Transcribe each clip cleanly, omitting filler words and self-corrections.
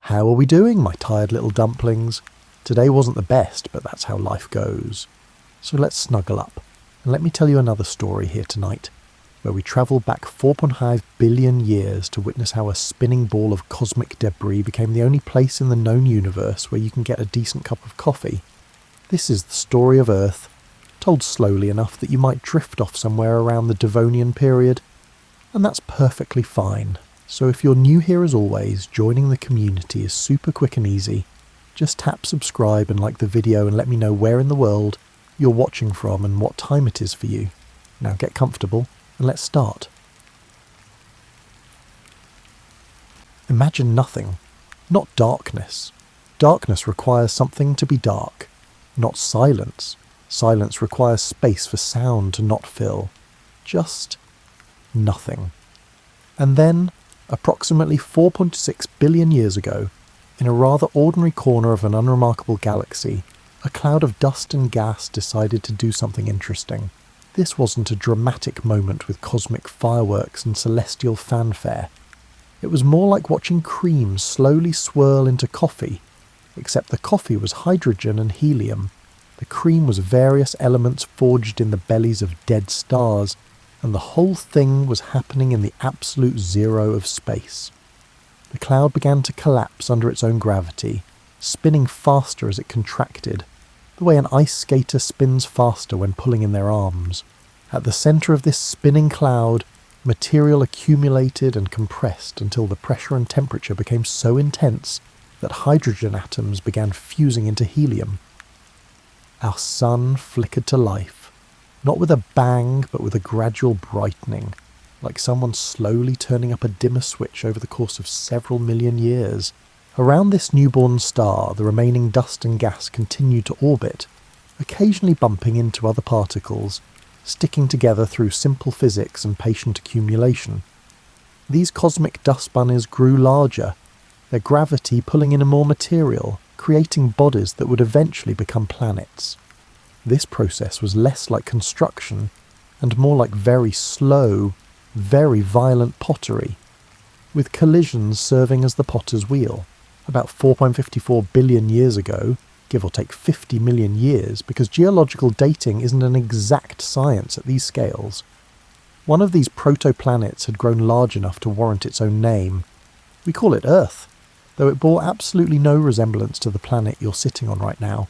How are we doing, my tired little dumplings? Today wasn't the best, but that's how life goes. So let's snuggle up, and let me tell you another story here tonight, where we travel back 4.5 billion years to witness how a spinning ball of cosmic debris became the only place in the known universe where you can get a decent cup of coffee. This is the story of Earth, told slowly enough that you might drift off somewhere around the Devonian period, and that's perfectly fine. So if you're new here as always, joining the community is super quick and easy. Just tap subscribe and like the video and let me know where in the world you're watching from and what time it is for you. Now get comfortable and let's start. Imagine nothing, not darkness. Darkness requires something to be dark, not silence. Silence requires space for sound to not fill. Just nothing. And then, approximately 4.6 billion years ago, in a rather ordinary corner of an unremarkable galaxy, a cloud of dust and gas decided to do something interesting. This wasn't a dramatic moment with cosmic fireworks and celestial fanfare. It was more like watching cream slowly swirl into coffee, except the coffee was hydrogen and helium. The cream was various elements forged in the bellies of dead stars, and the whole thing was happening in the absolute zero of space. The cloud began to collapse under its own gravity, spinning faster as it contracted, the way an ice skater spins faster when pulling in their arms. At the centre of this spinning cloud, material accumulated and compressed until the pressure and temperature became so intense that hydrogen atoms began fusing into helium. Our sun flickered to life, not with a bang but with a gradual brightening, like someone slowly turning up a dimmer switch over the course of several million years. Around this newborn star, the remaining dust and gas continued to orbit, occasionally bumping into other particles, sticking together through simple physics and patient accumulation. These cosmic dust bunnies grew larger, their gravity pulling in more material, creating bodies that would eventually become planets. This process was less like construction and more like very slow, very violent pottery, with collisions serving as the potter's wheel. About 4.54 billion years ago, give or take 50 million years, because geological dating isn't an exact science at these scales. One of these protoplanets had grown large enough to warrant its own name. We call it Earth, though it bore absolutely no resemblance to the planet you're sitting on right now.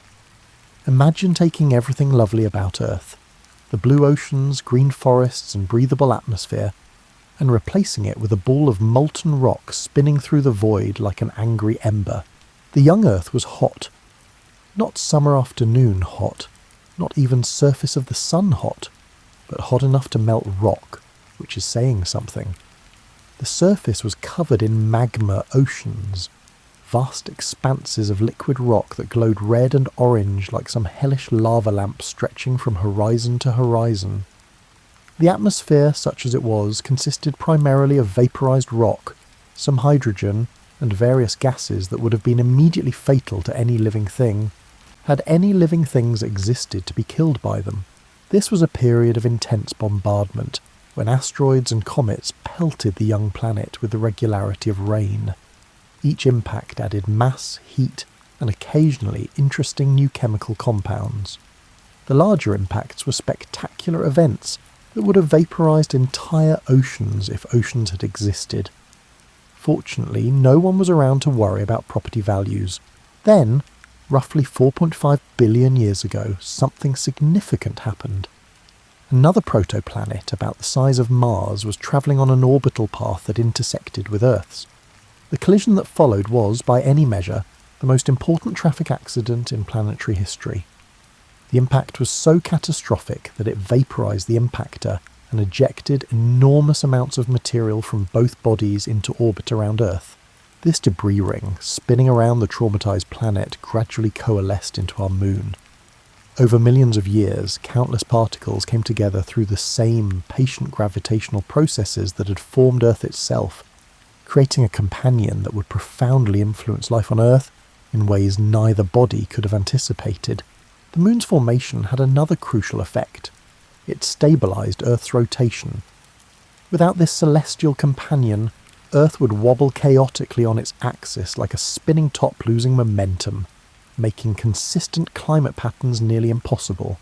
Imagine taking everything lovely about Earth, the blue oceans, green forests and breathable atmosphere, and replacing it with a ball of molten rock spinning through the void like an angry ember. The young Earth was hot. Not summer afternoon hot, not even surface of the sun hot, but hot enough to melt rock, which is saying something. The surface was covered in magma oceans, vast expanses of liquid rock that glowed red and orange like some hellish lava lamp stretching from horizon to horizon. The atmosphere, such as it was, consisted primarily of vaporized rock, some hydrogen, and various gases that would have been immediately fatal to any living thing, had any living things existed to be killed by them. This was a period of intense bombardment, when asteroids and comets pelted the young planet with the regularity of rain. Each impact added mass, heat, and occasionally interesting new chemical compounds. The larger impacts were spectacular events that would have vaporized entire oceans if oceans had existed. Fortunately, no one was around to worry about property values. Then, roughly 4.5 billion years ago, something significant happened. Another protoplanet about the size of Mars was travelling on an orbital path that intersected with Earth's. The collision that followed was, by any measure, the most important traffic accident in planetary history. The impact was so catastrophic that it vaporized the impactor and ejected enormous amounts of material from both bodies into orbit around Earth. This debris ring, spinning around the traumatized planet, gradually coalesced into our moon. Over millions of years, countless particles came together through the same patient gravitational processes that had formed Earth itself, creating a companion that would profoundly influence life on Earth in ways neither body could have anticipated. The moon's formation had another crucial effect. It stabilized Earth's rotation. Without this celestial companion, Earth would wobble chaotically on its axis like a spinning top losing momentum, making consistent climate patterns nearly impossible.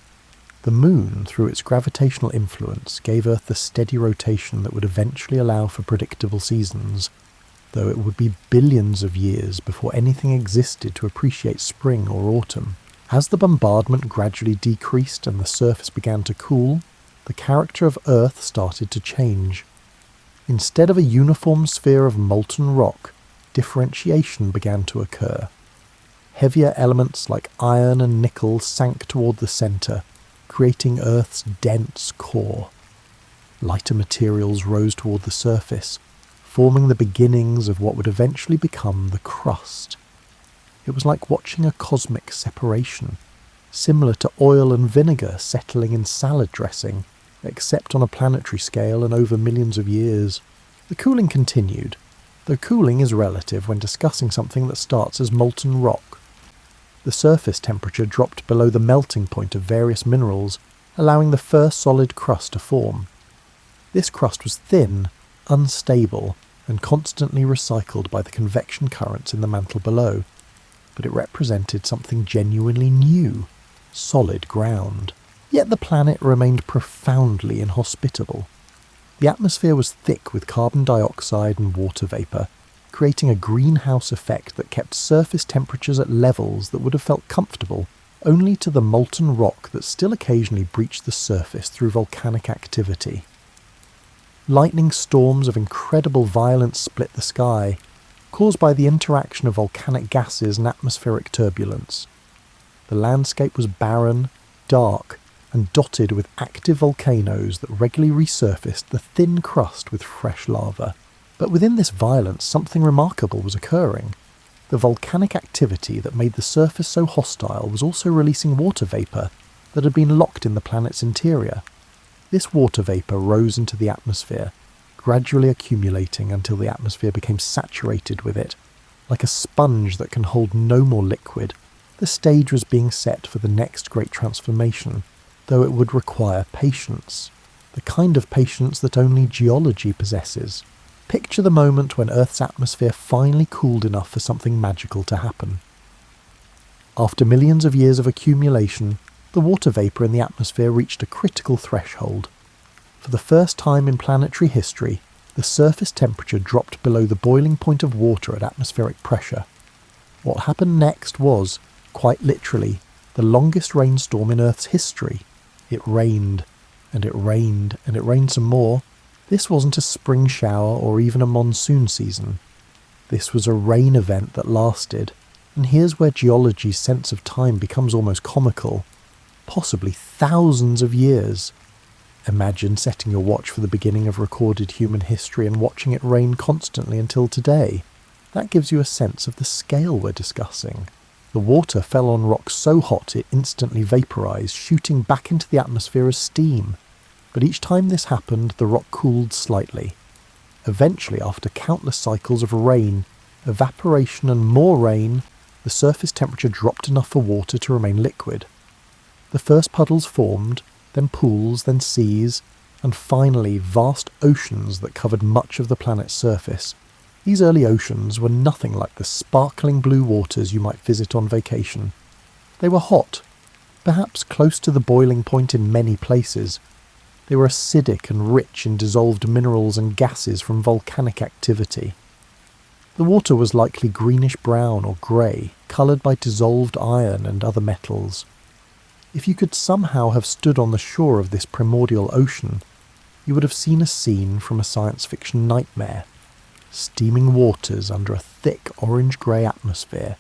The Moon, through its gravitational influence, gave Earth the steady rotation that would eventually allow for predictable seasons, though it would be billions of years before anything existed to appreciate spring or autumn. As the bombardment gradually decreased and the surface began to cool, the character of Earth started to change. Instead of a uniform sphere of molten rock, differentiation began to occur. Heavier elements like iron and nickel sank toward the centre, creating Earth's dense core. Lighter materials rose toward the surface, forming the beginnings of what would eventually become the crust. It was like watching a cosmic separation, similar to oil and vinegar settling in salad dressing, except on a planetary scale and over millions of years. The cooling continued, though cooling is relative when discussing something that starts as molten rock. The surface temperature dropped below the melting point of various minerals, allowing the first solid crust to form. This crust was thin, unstable, and constantly recycled by the convection currents in the mantle below, but it represented something genuinely new, solid ground. Yet the planet remained profoundly inhospitable. The atmosphere was thick with carbon dioxide and water vapour, creating a greenhouse effect that kept surface temperatures at levels that would have felt comfortable only to the molten rock that still occasionally breached the surface through volcanic activity. Lightning storms of incredible violence split the sky, caused by the interaction of volcanic gases and atmospheric turbulence. The landscape was barren, dark, and dotted with active volcanoes that regularly resurfaced the thin crust with fresh lava. But within this violence, something remarkable was occurring. The volcanic activity that made the surface so hostile was also releasing water vapour that had been locked in the planet's interior. This water vapour rose into the atmosphere, gradually accumulating until the atmosphere became saturated with it. Like a sponge that can hold no more liquid, the stage was being set for the next great transformation, though it would require patience, the kind of patience that only geology possesses. Picture the moment when Earth's atmosphere finally cooled enough for something magical to happen. After millions of years of accumulation, the water vapour in the atmosphere reached a critical threshold. For the first time in planetary history, the surface temperature dropped below the boiling point of water at atmospheric pressure. What happened next was, quite literally, the longest rainstorm in Earth's history. It rained, and it rained, and it rained some more. This wasn't a spring shower or even a monsoon season. This was a rain event that lasted, and here's where geology's sense of time becomes almost comical. Possibly thousands of years. Imagine setting your watch for the beginning of recorded human history and watching it rain constantly until today. That gives you a sense of the scale we're discussing. The water fell on rock so hot it instantly vaporized, shooting back into the atmosphere as steam. But each time this happened, the rock cooled slightly. Eventually, after countless cycles of rain, evaporation and more rain, the surface temperature dropped enough for water to remain liquid. The first puddles formed, then pools, then seas, and finally vast oceans that covered much of the planet's surface. These early oceans were nothing like the sparkling blue waters you might visit on vacation. They were hot, perhaps close to the boiling point in many places. They were acidic and rich in dissolved minerals and gases from volcanic activity. The water was likely greenish-brown or grey, coloured by dissolved iron and other metals. If you could somehow have stood on the shore of this primordial ocean, you would have seen a scene from a science fiction nightmare. Steaming waters under a thick orange-grey atmosphere,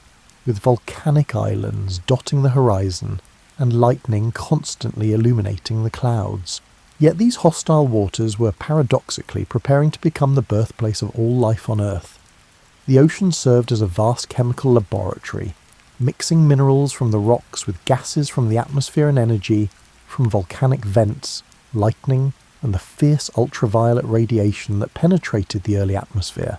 with volcanic islands dotting the horizon and lightning constantly illuminating the clouds. Yet these hostile waters were paradoxically preparing to become the birthplace of all life on Earth. The ocean served as a vast chemical laboratory, mixing minerals from the rocks with gases from the atmosphere and energy from volcanic vents, lightning, and the fierce ultraviolet radiation that penetrated the early atmosphere.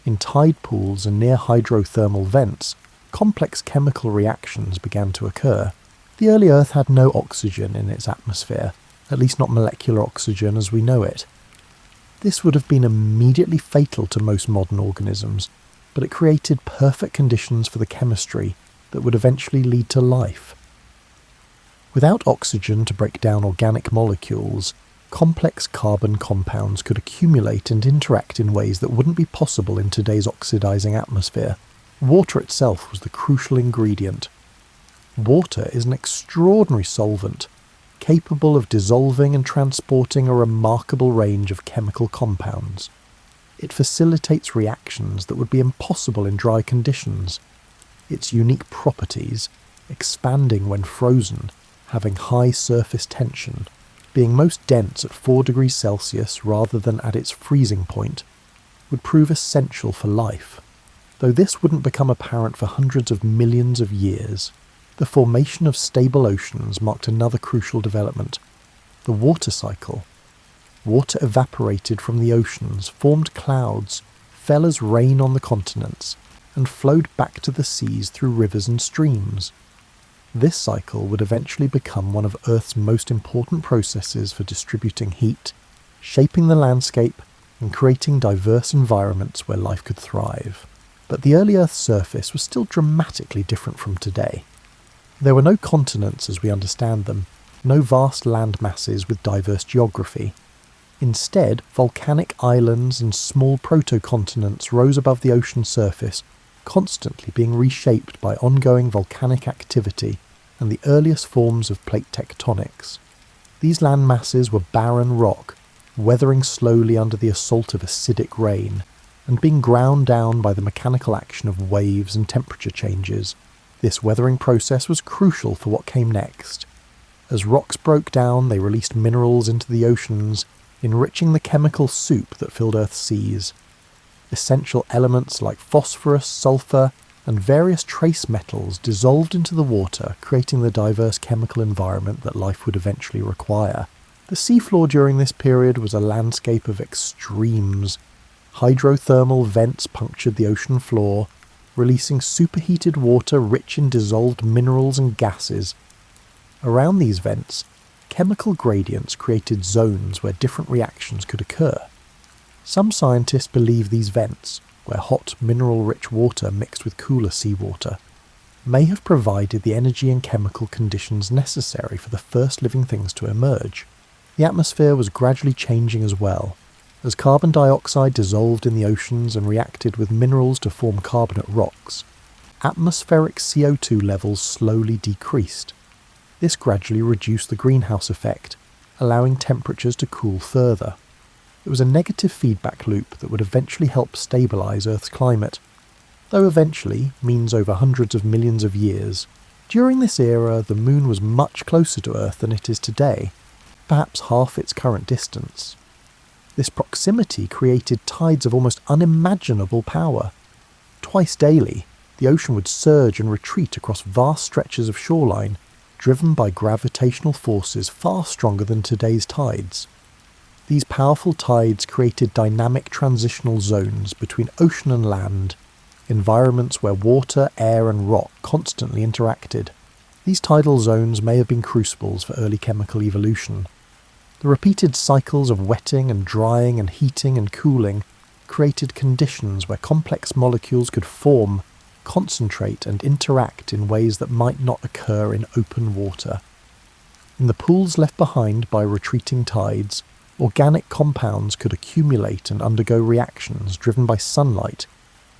In tide pools and near hydrothermal vents, complex chemical reactions began to occur. The early Earth had no oxygen in its atmosphere, at least not molecular oxygen as we know it. This would have been immediately fatal to most modern organisms, but it created perfect conditions for the chemistry that would eventually lead to life. Without oxygen to break down organic molecules, complex carbon compounds could accumulate and interact in ways that wouldn't be possible in today's oxidizing atmosphere. Water itself was the crucial ingredient. Water is an extraordinary solvent, capable of dissolving and transporting a remarkable range of chemical compounds. It facilitates reactions that would be impossible in dry conditions. Its unique properties, expanding when frozen, having high surface tension, being most dense at 4 degrees Celsius rather than at its freezing point, would prove essential for life. Though this wouldn't become apparent for hundreds of millions of years, the formation of stable oceans marked another crucial development: the water cycle. Water evaporated from the oceans, formed clouds, fell as rain on the continents, and flowed back to the seas through rivers and streams. This cycle would eventually become one of Earth's most important processes for distributing heat, shaping the landscape, and creating diverse environments where life could thrive. But the early Earth's surface was still dramatically different from today. There were no continents as we understand them, no vast land masses with diverse geography. Instead, volcanic islands and small proto-continents rose above the ocean surface, constantly being reshaped by ongoing volcanic activity and the earliest forms of plate tectonics. These land masses were barren rock, weathering slowly under the assault of acidic rain, and being ground down by the mechanical action of waves and temperature changes. This weathering process was crucial for what came next. As rocks broke down, they released minerals into the oceans, enriching the chemical soup that filled Earth's seas. Essential elements like phosphorus, sulfur, and various trace metals dissolved into the water, creating the diverse chemical environment that life would eventually require. The seafloor during this period was a landscape of extremes. Hydrothermal vents punctured the ocean floor, releasing superheated water rich in dissolved minerals and gases. Around these vents, chemical gradients created zones where different reactions could occur. Some scientists believe these vents, where hot, mineral-rich water mixed with cooler seawater, may have provided the energy and chemical conditions necessary for the first living things to emerge. The atmosphere was gradually changing as well. As carbon dioxide dissolved in the oceans and reacted with minerals to form carbonate rocks, atmospheric CO2 levels slowly decreased. This gradually reduced the greenhouse effect, allowing temperatures to cool further. It was a negative feedback loop that would eventually help stabilise Earth's climate, though eventually means over hundreds of millions of years. During this era, the Moon was much closer to Earth than it is today, perhaps half its current distance. This proximity created tides of almost unimaginable power. Twice daily, the ocean would surge and retreat across vast stretches of shoreline, driven by gravitational forces far stronger than today's tides. These powerful tides created dynamic transitional zones between ocean and land, environments where water, air and rock constantly interacted. These tidal zones may have been crucibles for early chemical evolution. The repeated cycles of wetting and drying and heating and cooling created conditions where complex molecules could form, concentrate and interact in ways that might not occur in open water. In the pools left behind by retreating tides, organic compounds could accumulate and undergo reactions driven by sunlight,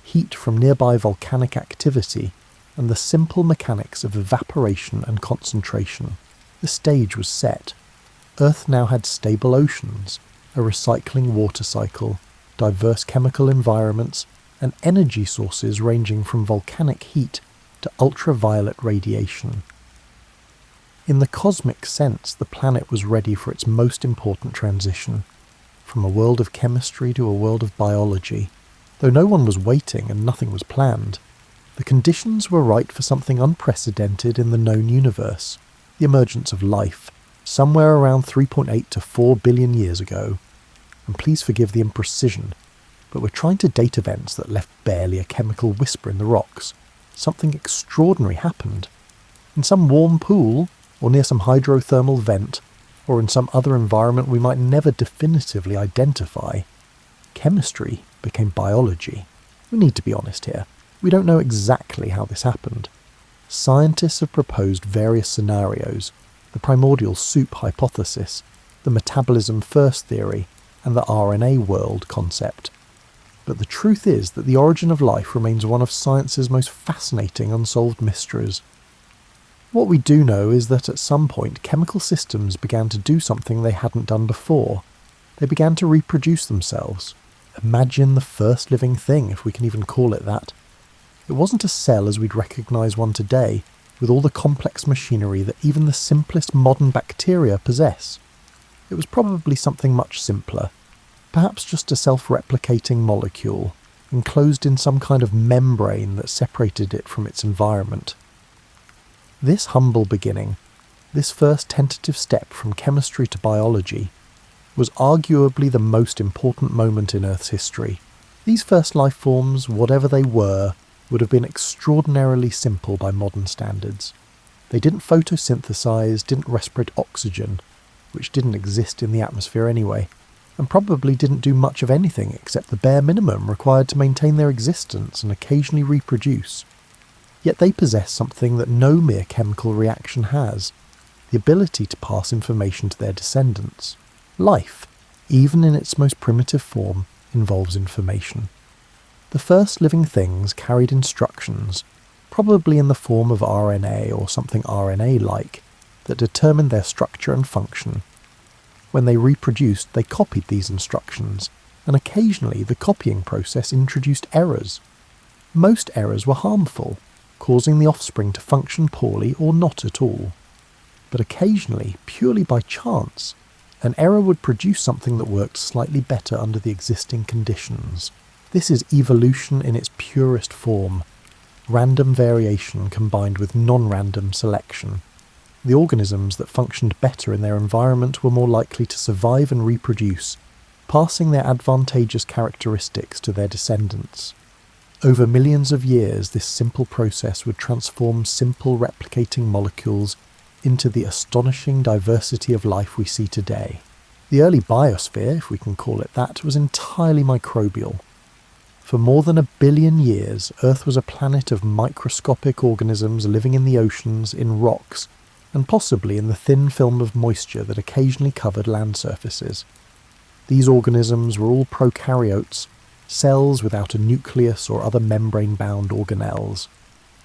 heat from nearby volcanic activity, and the simple mechanics of evaporation and concentration. The stage was set. Earth now had stable oceans, a recycling water cycle, diverse chemical environments, and energy sources ranging from volcanic heat to ultraviolet radiation. In the cosmic sense, the planet was ready for its most important transition, from a world of chemistry to a world of biology. Though no one was waiting and nothing was planned, the conditions were right for something unprecedented in the known universe, the emergence of life, somewhere around 3.8 to 4 billion years ago. And please forgive the imprecision, but we're trying to date events that left barely a chemical whisper in the rocks. Something extraordinary happened. In some warm pool, or near some hydrothermal vent, or in some other environment we might never definitively identify, chemistry became biology. We need to be honest here. We don't know exactly how this happened. Scientists have proposed various scenarios: the primordial soup hypothesis, the metabolism first theory, and the RNA world concept. But the truth is that the origin of life remains one of science's most fascinating unsolved mysteries. What we do know is that at some point chemical systems began to do something they hadn't done before. They began to reproduce themselves. Imagine the first living thing, if we can even call it that. It wasn't a cell as we'd recognise one today, with all the complex machinery that even the simplest modern bacteria possess. It was probably something much simpler. Perhaps just a self-replicating molecule, enclosed in some kind of membrane that separated it from its environment. This humble beginning, this first tentative step from chemistry to biology, was arguably the most important moment in Earth's history. These first life forms, whatever they were, would have been extraordinarily simple by modern standards. They didn't photosynthesize, didn't respirate oxygen, which didn't exist in the atmosphere anyway, and probably didn't do much of anything except the bare minimum required to maintain their existence and occasionally reproduce. Yet they possess something that no mere chemical reaction has: the ability to pass information to their descendants. Life, even in its most primitive form, involves information. The first living things carried instructions, probably in the form of RNA or something RNA-like, that determined their structure and function. When they reproduced, they copied these instructions, and occasionally the copying process introduced errors. Most errors were harmful, causing the offspring to function poorly or not at all. But occasionally, purely by chance, an error would produce something that worked slightly better under the existing conditions. This is evolution in its purest form, random variation combined with non-random selection. The organisms that functioned better in their environment were more likely to survive and reproduce, passing their advantageous characteristics to their descendants. Over millions of years, this simple process would transform simple replicating molecules into the astonishing diversity of life we see today. The early biosphere, if we can call it that, was entirely microbial. For more than 1 billion years, Earth was a planet of microscopic organisms living in the oceans, in rocks, and possibly in the thin film of moisture that occasionally covered land surfaces. These organisms were all prokaryotes, cells without a nucleus or other membrane-bound organelles.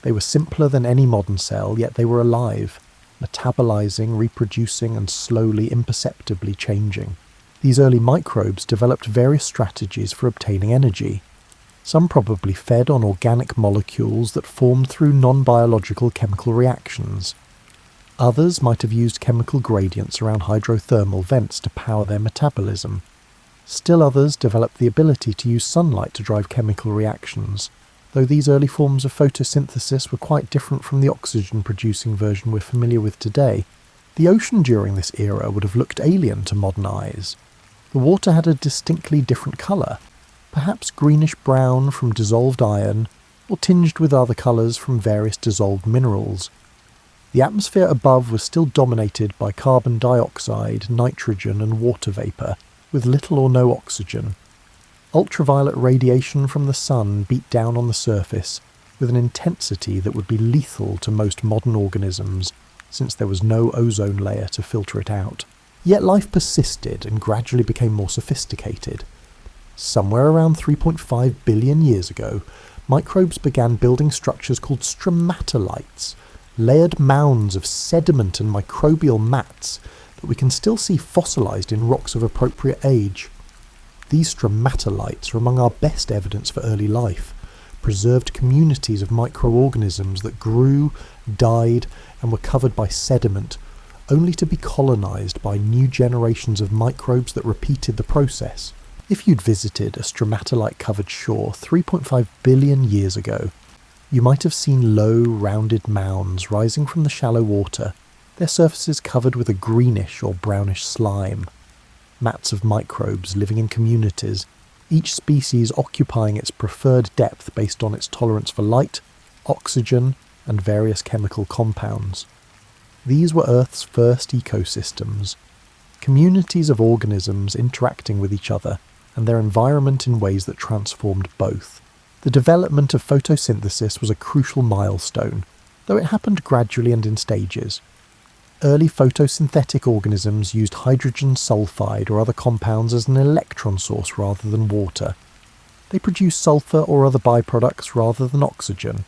They were simpler than any modern cell, yet they were alive, metabolizing, reproducing, and slowly, imperceptibly changing. These early microbes developed various strategies for obtaining energy. Some probably fed on organic molecules that formed through non-biological chemical reactions. Others might have used chemical gradients around hydrothermal vents to power their metabolism. Still others developed the ability to use sunlight to drive chemical reactions, though these early forms of photosynthesis were quite different from the oxygen-producing version we're familiar with today. The ocean during this era would have looked alien to modern eyes. The water had a distinctly different colour, perhaps greenish-brown from dissolved iron, or tinged with other colours from various dissolved minerals. The atmosphere above was still dominated by carbon dioxide, nitrogen and water vapour, with little or no oxygen. Ultraviolet radiation from the sun beat down on the surface with an intensity that would be lethal to most modern organisms, since there was no ozone layer to filter it out. Yet life persisted and gradually became more sophisticated. Somewhere around 3.5 billion years ago, microbes began building structures called stromatolites, layered mounds of sediment and microbial mats that we can still see fossilized in rocks of appropriate age. These stromatolites are among our best evidence for early life, preserved communities of microorganisms that grew, died, and were covered by sediment, only to be colonized by new generations of microbes that repeated the process. If you'd visited a stromatolite-covered shore 3.5 billion years ago, you might have seen low, rounded mounds rising from the shallow water, their surfaces covered with a greenish or brownish slime. Mats of microbes living in communities, each species occupying its preferred depth based on its tolerance for light, oxygen, and various chemical compounds. These were Earth's first ecosystems, communities of organisms interacting with each other, and their environment in ways that transformed both. The development of photosynthesis was a crucial milestone, though it happened gradually and in stages. Early photosynthetic organisms used hydrogen sulfide or other compounds as an electron source rather than water. They produced sulfur or other byproducts rather than oxygen.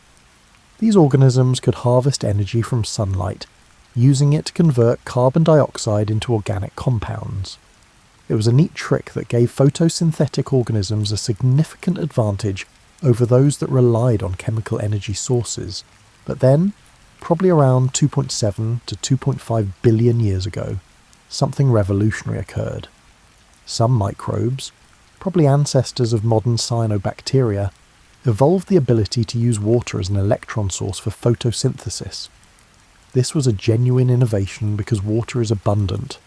These organisms could harvest energy from sunlight, using it to convert carbon dioxide into organic compounds. It was a neat trick that gave photosynthetic organisms a significant advantage over those that relied on chemical energy sources. But then, probably around 2.7 to 2.5 billion years ago, something revolutionary occurred. Some microbes, probably ancestors of modern cyanobacteria, evolved the ability to use water as an electron source for photosynthesis. This was a genuine innovation because water is abundant,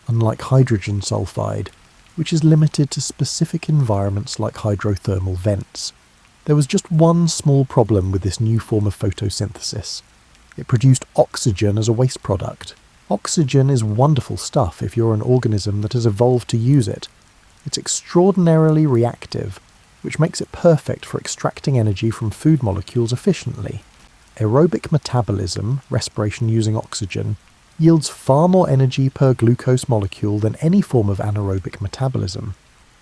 unlike hydrogen sulfide, which is limited to specific environments like hydrothermal vents. There was just one small problem with this new form of photosynthesis. It produced oxygen as a waste product. Oxygen is wonderful stuff if you're an organism that has evolved to use it. It's extraordinarily reactive, which makes it perfect for extracting energy from food molecules efficiently. Aerobic metabolism, respiration using oxygen, yields far more energy per glucose molecule than any form of anaerobic metabolism.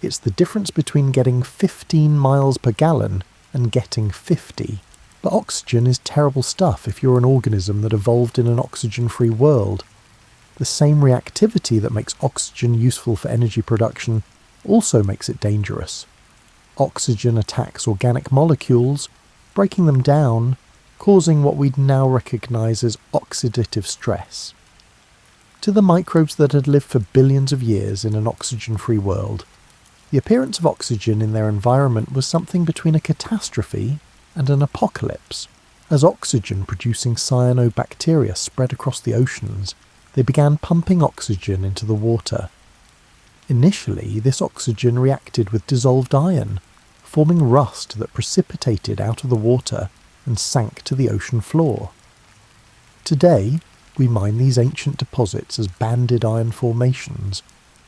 It's the difference between getting 15 miles per gallon and getting 50. But oxygen is terrible stuff if you're an organism that evolved in an oxygen-free world. The same reactivity that makes oxygen useful for energy production also makes it dangerous. Oxygen attacks organic molecules, breaking them down, causing what we'd now recognise as oxidative stress. To the microbes that had lived for billions of years in an oxygen-free world, the appearance of oxygen in their environment was something between a catastrophe and an apocalypse. As oxygen-producing cyanobacteria spread across the oceans, they began pumping oxygen into the water. Initially, this oxygen reacted with dissolved iron, forming rust that precipitated out of the water and sank to the ocean floor. Today, we mine these ancient deposits as banded iron formations,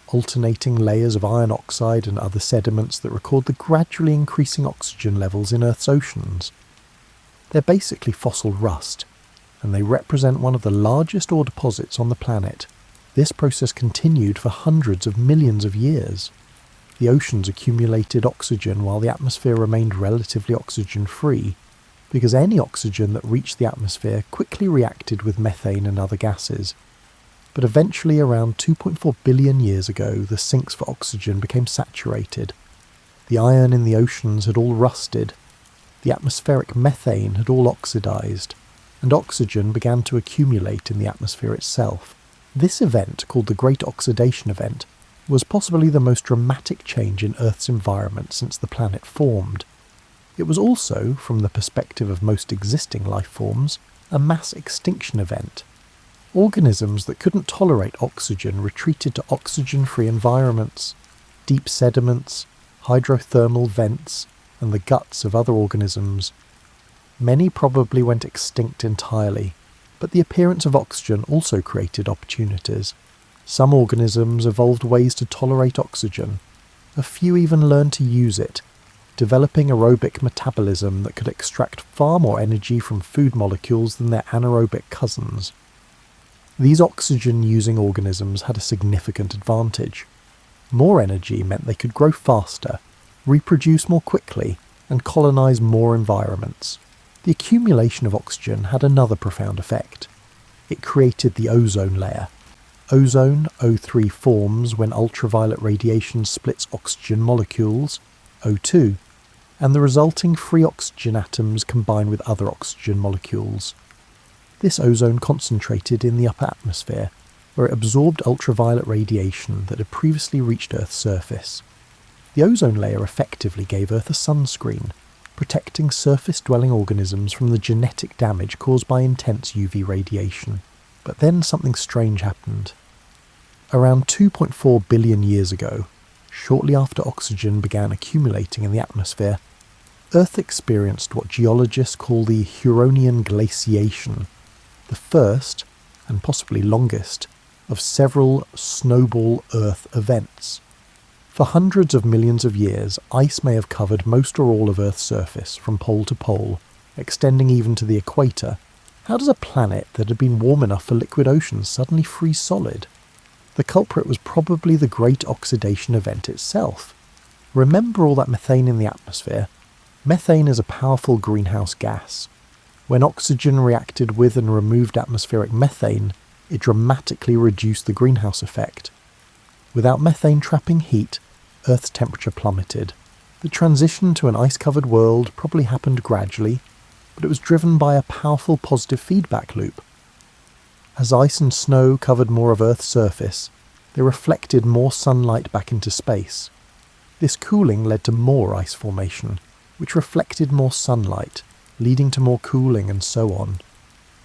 alternating layers of iron oxide and other sediments that record the gradually increasing oxygen levels in Earth's oceans. They're basically fossil rust, and they represent one of the largest ore deposits on the planet. This process continued for hundreds of millions of years. The oceans accumulated oxygen while the atmosphere remained relatively oxygen-free, because any oxygen that reached the atmosphere quickly reacted with methane and other gases. But eventually, around 2.4 billion years ago, the sinks for oxygen became saturated. The iron in the oceans had all rusted, the atmospheric methane had all oxidized, and oxygen began to accumulate in the atmosphere itself. This event, called the Great Oxidation Event, was possibly the most dramatic change in Earth's environment since the planet formed. It was also, from the perspective of most existing life forms, a mass extinction event. Organisms that couldn't tolerate oxygen retreated to oxygen-free environments. Deep sediments, hydrothermal vents, and the guts of other organisms. Many probably went extinct entirely, but the appearance of oxygen also created opportunities. Some organisms evolved ways to tolerate oxygen. A few even learned to use it, developing aerobic metabolism that could extract far more energy from food molecules than their anaerobic cousins. These oxygen-using organisms had a significant advantage. More energy meant they could grow faster, reproduce more quickly, and colonize more environments. The accumulation of oxygen had another profound effect. It created the ozone layer. Ozone, O3, forms when ultraviolet radiation splits oxygen molecules, O2, and the resulting free oxygen atoms combine with other oxygen molecules. This ozone concentrated in the upper atmosphere, where it absorbed ultraviolet radiation that had previously reached Earth's surface. The ozone layer effectively gave Earth a sunscreen, protecting surface-dwelling organisms from the genetic damage caused by intense UV radiation. But then something strange happened. Around 2.4 billion years ago, shortly after oxygen began accumulating in the atmosphere, Earth experienced what geologists call the Huronian glaciation, the first, and possibly longest, of several snowball Earth events. For hundreds of millions of years, ice may have covered most or all of Earth's surface from pole to pole, extending even to the equator. How does a planet that had been warm enough for liquid oceans suddenly freeze solid? The culprit was probably the Great Oxidation Event itself. Remember all that methane in the atmosphere? Methane is a powerful greenhouse gas. When oxygen reacted with and removed atmospheric methane, it dramatically reduced the greenhouse effect. Without methane trapping heat, Earth's temperature plummeted. The transition to an ice-covered world probably happened gradually, but it was driven by a powerful positive feedback loop. As ice and snow covered more of Earth's surface, they reflected more sunlight back into space. This cooling led to more ice formation, which reflected more sunlight, leading to more cooling and so on.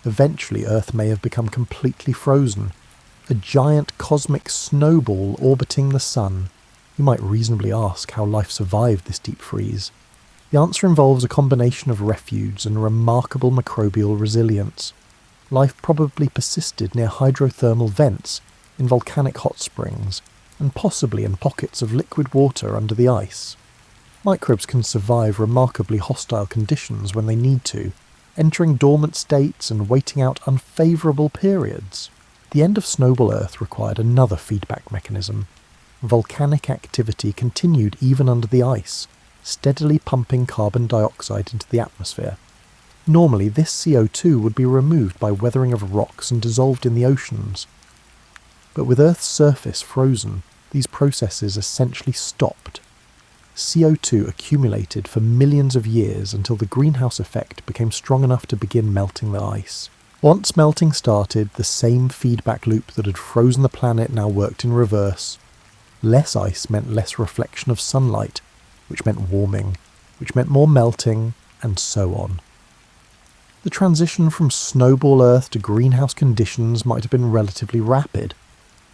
Eventually, Earth may have become completely frozen, a giant cosmic snowball orbiting the sun. You might reasonably ask how life survived this deep freeze. The answer involves a combination of refuge and remarkable microbial resilience. Life probably persisted near hydrothermal vents, in volcanic hot springs, and possibly in pockets of liquid water under the ice. Microbes can survive remarkably hostile conditions when they need to, entering dormant states and waiting out unfavourable periods. The end of Snowball Earth required another feedback mechanism. Volcanic activity continued even under the ice, steadily pumping carbon dioxide into the atmosphere. Normally, this CO2 would be removed by weathering of rocks and dissolved in the oceans. But with Earth's surface frozen, these processes essentially stopped. CO2 accumulated for millions of years until the greenhouse effect became strong enough to begin melting the ice. Once melting started, the same feedback loop that had frozen the planet now worked in reverse. Less ice meant less reflection of sunlight, which meant warming, which meant more melting, and so on. The transition from snowball Earth to greenhouse conditions might have been relatively rapid,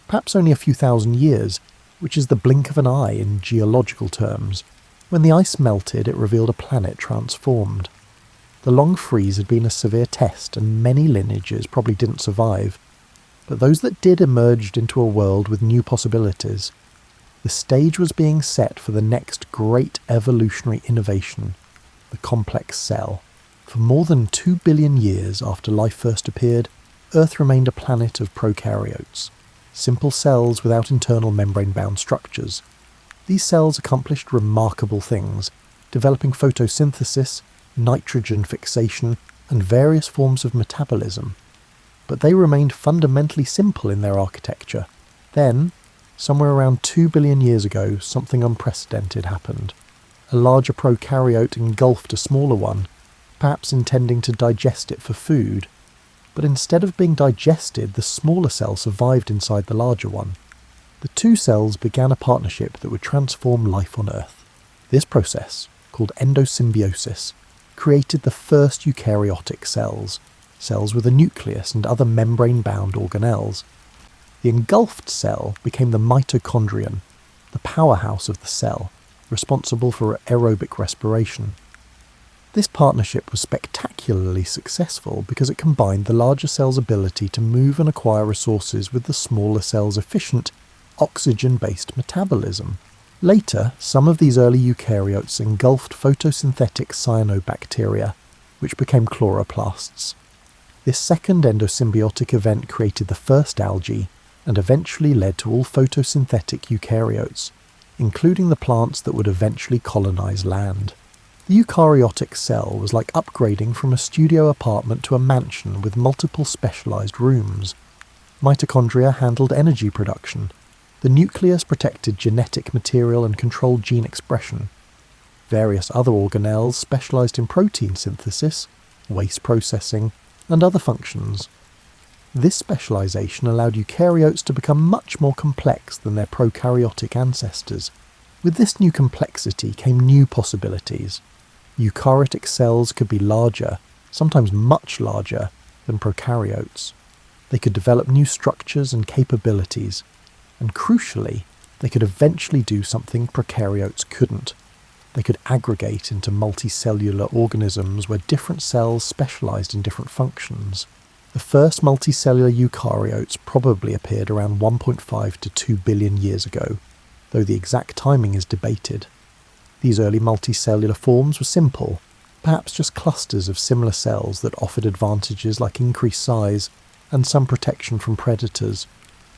perhaps only a few thousand years, which is the blink of an eye in geological terms. When the ice melted, it revealed a planet transformed. The long freeze had been a severe test, and many lineages probably didn't survive, but those that did emerged into a world with new possibilities. The stage was being set for the next great evolutionary innovation, the complex cell. For more than 2 billion years after life first appeared, Earth remained a planet of prokaryotes, simple cells without internal membrane-bound structures. These cells accomplished remarkable things, developing photosynthesis, nitrogen fixation, and various forms of metabolism. But they remained fundamentally simple in their architecture. Then, somewhere around 2 billion years ago, something unprecedented happened. A larger prokaryote engulfed a smaller one, perhaps intending to digest it for food. But instead of being digested, the smaller cell survived inside the larger one. The two cells began a partnership that would transform life on Earth. This process, called endosymbiosis, created the first eukaryotic cells, cells with a nucleus and other membrane-bound organelles. The engulfed cell became the mitochondrion, the powerhouse of the cell, responsible for aerobic respiration. This partnership was spectacularly successful because it combined the larger cell's ability to move and acquire resources with the smaller cell's efficient, oxygen-based metabolism. Later, some of these early eukaryotes engulfed photosynthetic cyanobacteria, which became chloroplasts. This second endosymbiotic event created the first algae, and eventually led to all photosynthetic eukaryotes, including the plants that would eventually colonize land. The eukaryotic cell was like upgrading from a studio apartment to a mansion with multiple specialized rooms. Mitochondria handled energy production. The nucleus protected genetic material and controlled gene expression. Various other organelles specialized in protein synthesis, waste processing, and other functions. This specialization allowed eukaryotes to become much more complex than their prokaryotic ancestors. With this new complexity came new possibilities. Eukaryotic cells could be larger, sometimes much larger, than prokaryotes. They could develop new structures and capabilities, and crucially, they could eventually do something prokaryotes couldn't. They could aggregate into multicellular organisms where different cells specialized in different functions. The first multicellular eukaryotes probably appeared around 1.5 to 2 billion years ago. though the exact timing is debated. These early multicellular forms were simple, perhaps just clusters of similar cells that offered advantages like increased size and some protection from predators,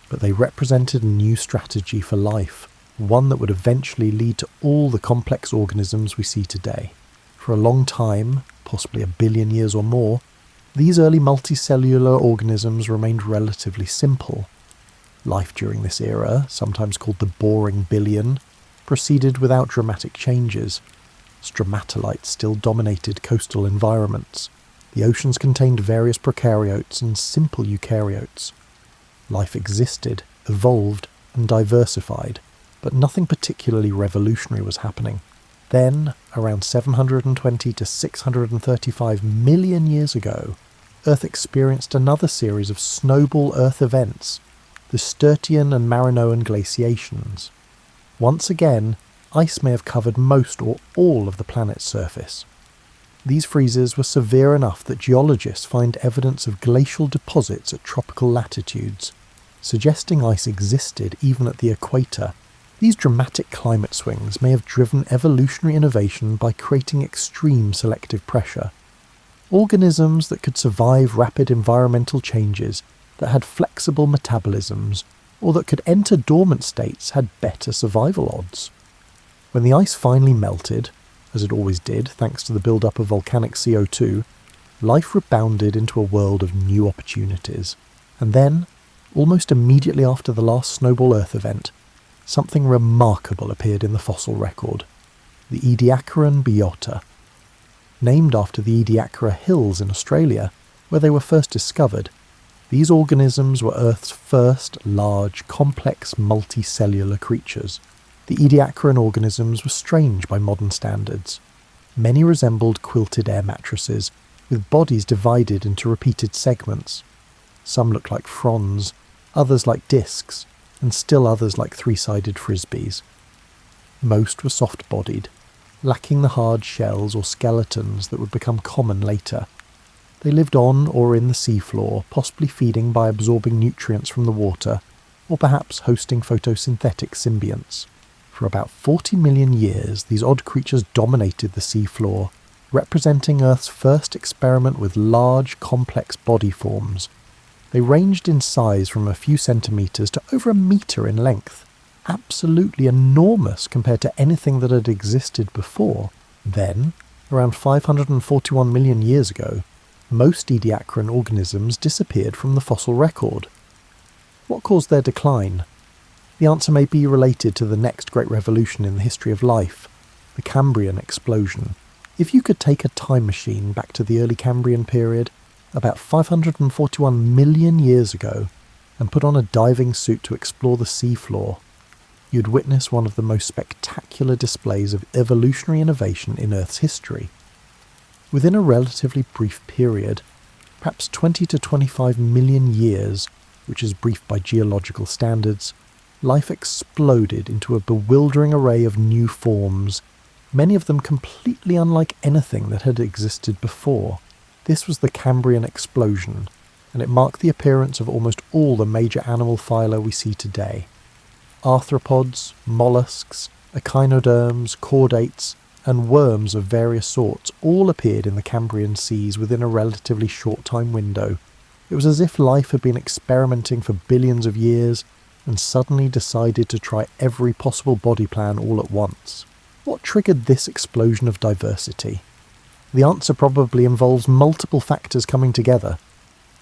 but they represented a new strategy for life, one that would eventually lead to all the complex organisms we see today. For a long time, possibly 1 billion years or more, these early multicellular organisms remained relatively simple. Life during this era, sometimes called the boring billion, proceeded without dramatic changes. Stromatolites still dominated coastal environments. The oceans contained various prokaryotes and simple eukaryotes. Life existed, evolved, and diversified, but nothing particularly revolutionary was happening. Then, around 720 to 635 million years ago, Earth experienced another series of snowball Earth events, the Sturtian and Marinoan glaciations. Once again, ice may have covered most or all of the planet's surface. These freezes were severe enough that geologists find evidence of glacial deposits at tropical latitudes, suggesting ice existed even at the equator. These dramatic climate swings may have driven evolutionary innovation by creating extreme selective pressure. Organisms that could survive rapid environmental changes, that had flexible metabolisms, or that could enter dormant states had better survival odds. When the ice finally melted, as it always did thanks to the build-up of volcanic CO2, life rebounded into a world of new opportunities. And then, almost immediately after the last snowball Earth event, something remarkable appeared in the fossil record, the Ediacaran biota. Named after the Ediacara Hills in Australia, where they were first discovered, these organisms were Earth's first large, complex, multicellular creatures. The Ediacaran organisms were strange by modern standards. Many resembled quilted air mattresses, with bodies divided into repeated segments. Some looked like fronds, others like discs, and still others like three-sided frisbees. Most were soft-bodied, lacking the hard shells or skeletons that would become common later. They lived on or in the seafloor, possibly feeding by absorbing nutrients from the water, or perhaps hosting photosynthetic symbionts. For about 40 million years, these odd creatures dominated the seafloor, representing Earth's first experiment with large, complex body forms. They ranged in size from a few centimetres to over 1 metre in length, absolutely enormous compared to anything that had existed before. Then, around 541 million years ago, most Ediacaran organisms disappeared from the fossil record. What caused their decline? The answer may be related to the next great revolution in the history of life, the Cambrian explosion. If you could take a time machine back to the early Cambrian period, about 541 million years ago, and put on a diving suit to explore the seafloor, you'd witness one of the most spectacular displays of evolutionary innovation in Earth's history. Within a relatively brief period, perhaps 20 to 25 million years, which is brief by geological standards, life exploded into a bewildering array of new forms, many of them completely unlike anything that had existed before. This was the Cambrian explosion, and it marked the appearance of almost all the major animal phyla we see today. Arthropods, mollusks, echinoderms, chordates, and worms of various sorts all appeared in the Cambrian seas within a relatively short time window. It was as if life had been experimenting for billions of years and suddenly decided to try every possible body plan all at once. What triggered this explosion of diversity? The answer probably involves multiple factors coming together.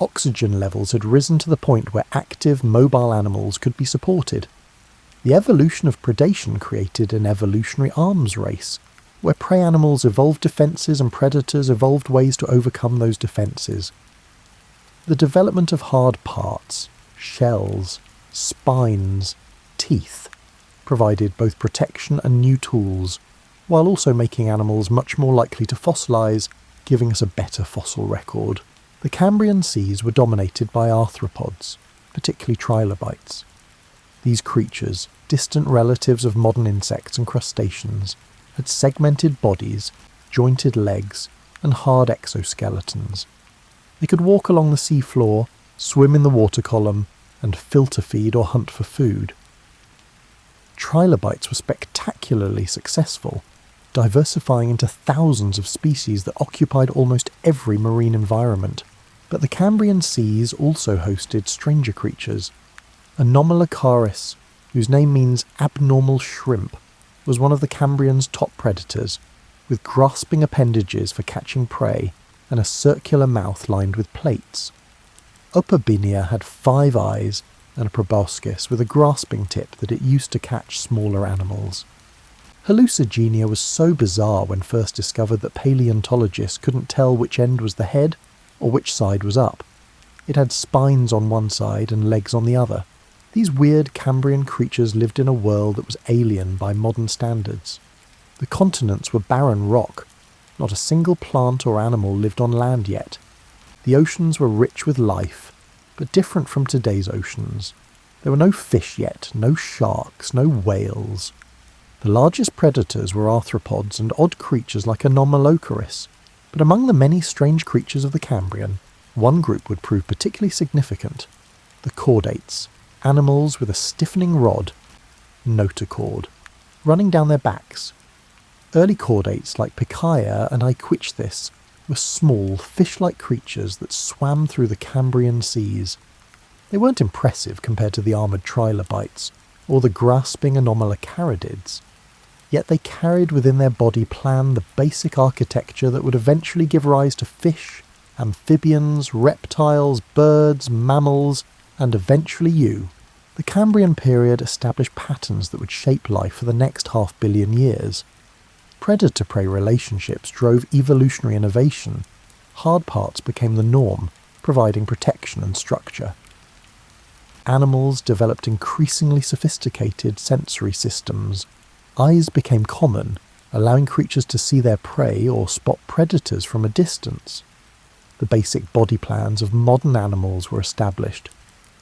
Oxygen levels had risen to the point where active, mobile animals could be supported. The evolution of predation created an evolutionary arms race, where prey animals evolved defences and predators evolved ways to overcome those defences. The development of hard parts, shells, spines, teeth, provided both protection and new tools, while also making animals much more likely to fossilise, giving us a better fossil record. The Cambrian seas were dominated by arthropods, particularly trilobites. These creatures, distant relatives of modern insects and crustaceans, had segmented bodies, jointed legs, and hard exoskeletons. They could walk along the sea floor, swim in the water column, and filter feed or hunt for food. trilobites were spectacularly successful, diversifying into thousands of species that occupied almost every marine environment. But the Cambrian seas also hosted stranger creatures. Anomalocaris, whose name means abnormal shrimp, was one of the Cambrian's top predators, with grasping appendages for catching prey and a circular mouth lined with plates. Opabinia had 5 eyes and a proboscis with a grasping tip that it used to catch smaller animals. Hallucigenia was so bizarre when first discovered that paleontologists couldn't tell which end was the head or which side was up. It had spines on one side and legs on the other. These weird Cambrian creatures lived in a world that was alien by modern standards. The continents were barren rock. Not a single plant or animal lived on land yet. The oceans were rich with life, but different from today's oceans. There were no fish yet, no sharks, no whales. The largest predators were arthropods and odd creatures like Anomalocaris, but among the many strange creatures of the Cambrian, one group would prove particularly significant: the chordates, animals with a stiffening rod, notochord, running down their backs. Early chordates like Picaia and Iquichthys were small, fish-like creatures that swam through the Cambrian seas. They weren't impressive compared to the armoured trilobites or the grasping Anomalocaridids, yet they carried within their body plan the basic architecture that would eventually give rise to fish, amphibians, reptiles, birds, mammals, and eventually you. The Cambrian period established patterns that would shape life for the next 500 million years. Predator-prey relationships drove evolutionary innovation. Hard parts became the norm, providing protection and structure. Animals developed increasingly sophisticated sensory systems. Eyes became common, allowing creatures to see their prey or spot predators from a distance. The basic body plans of modern animals were established,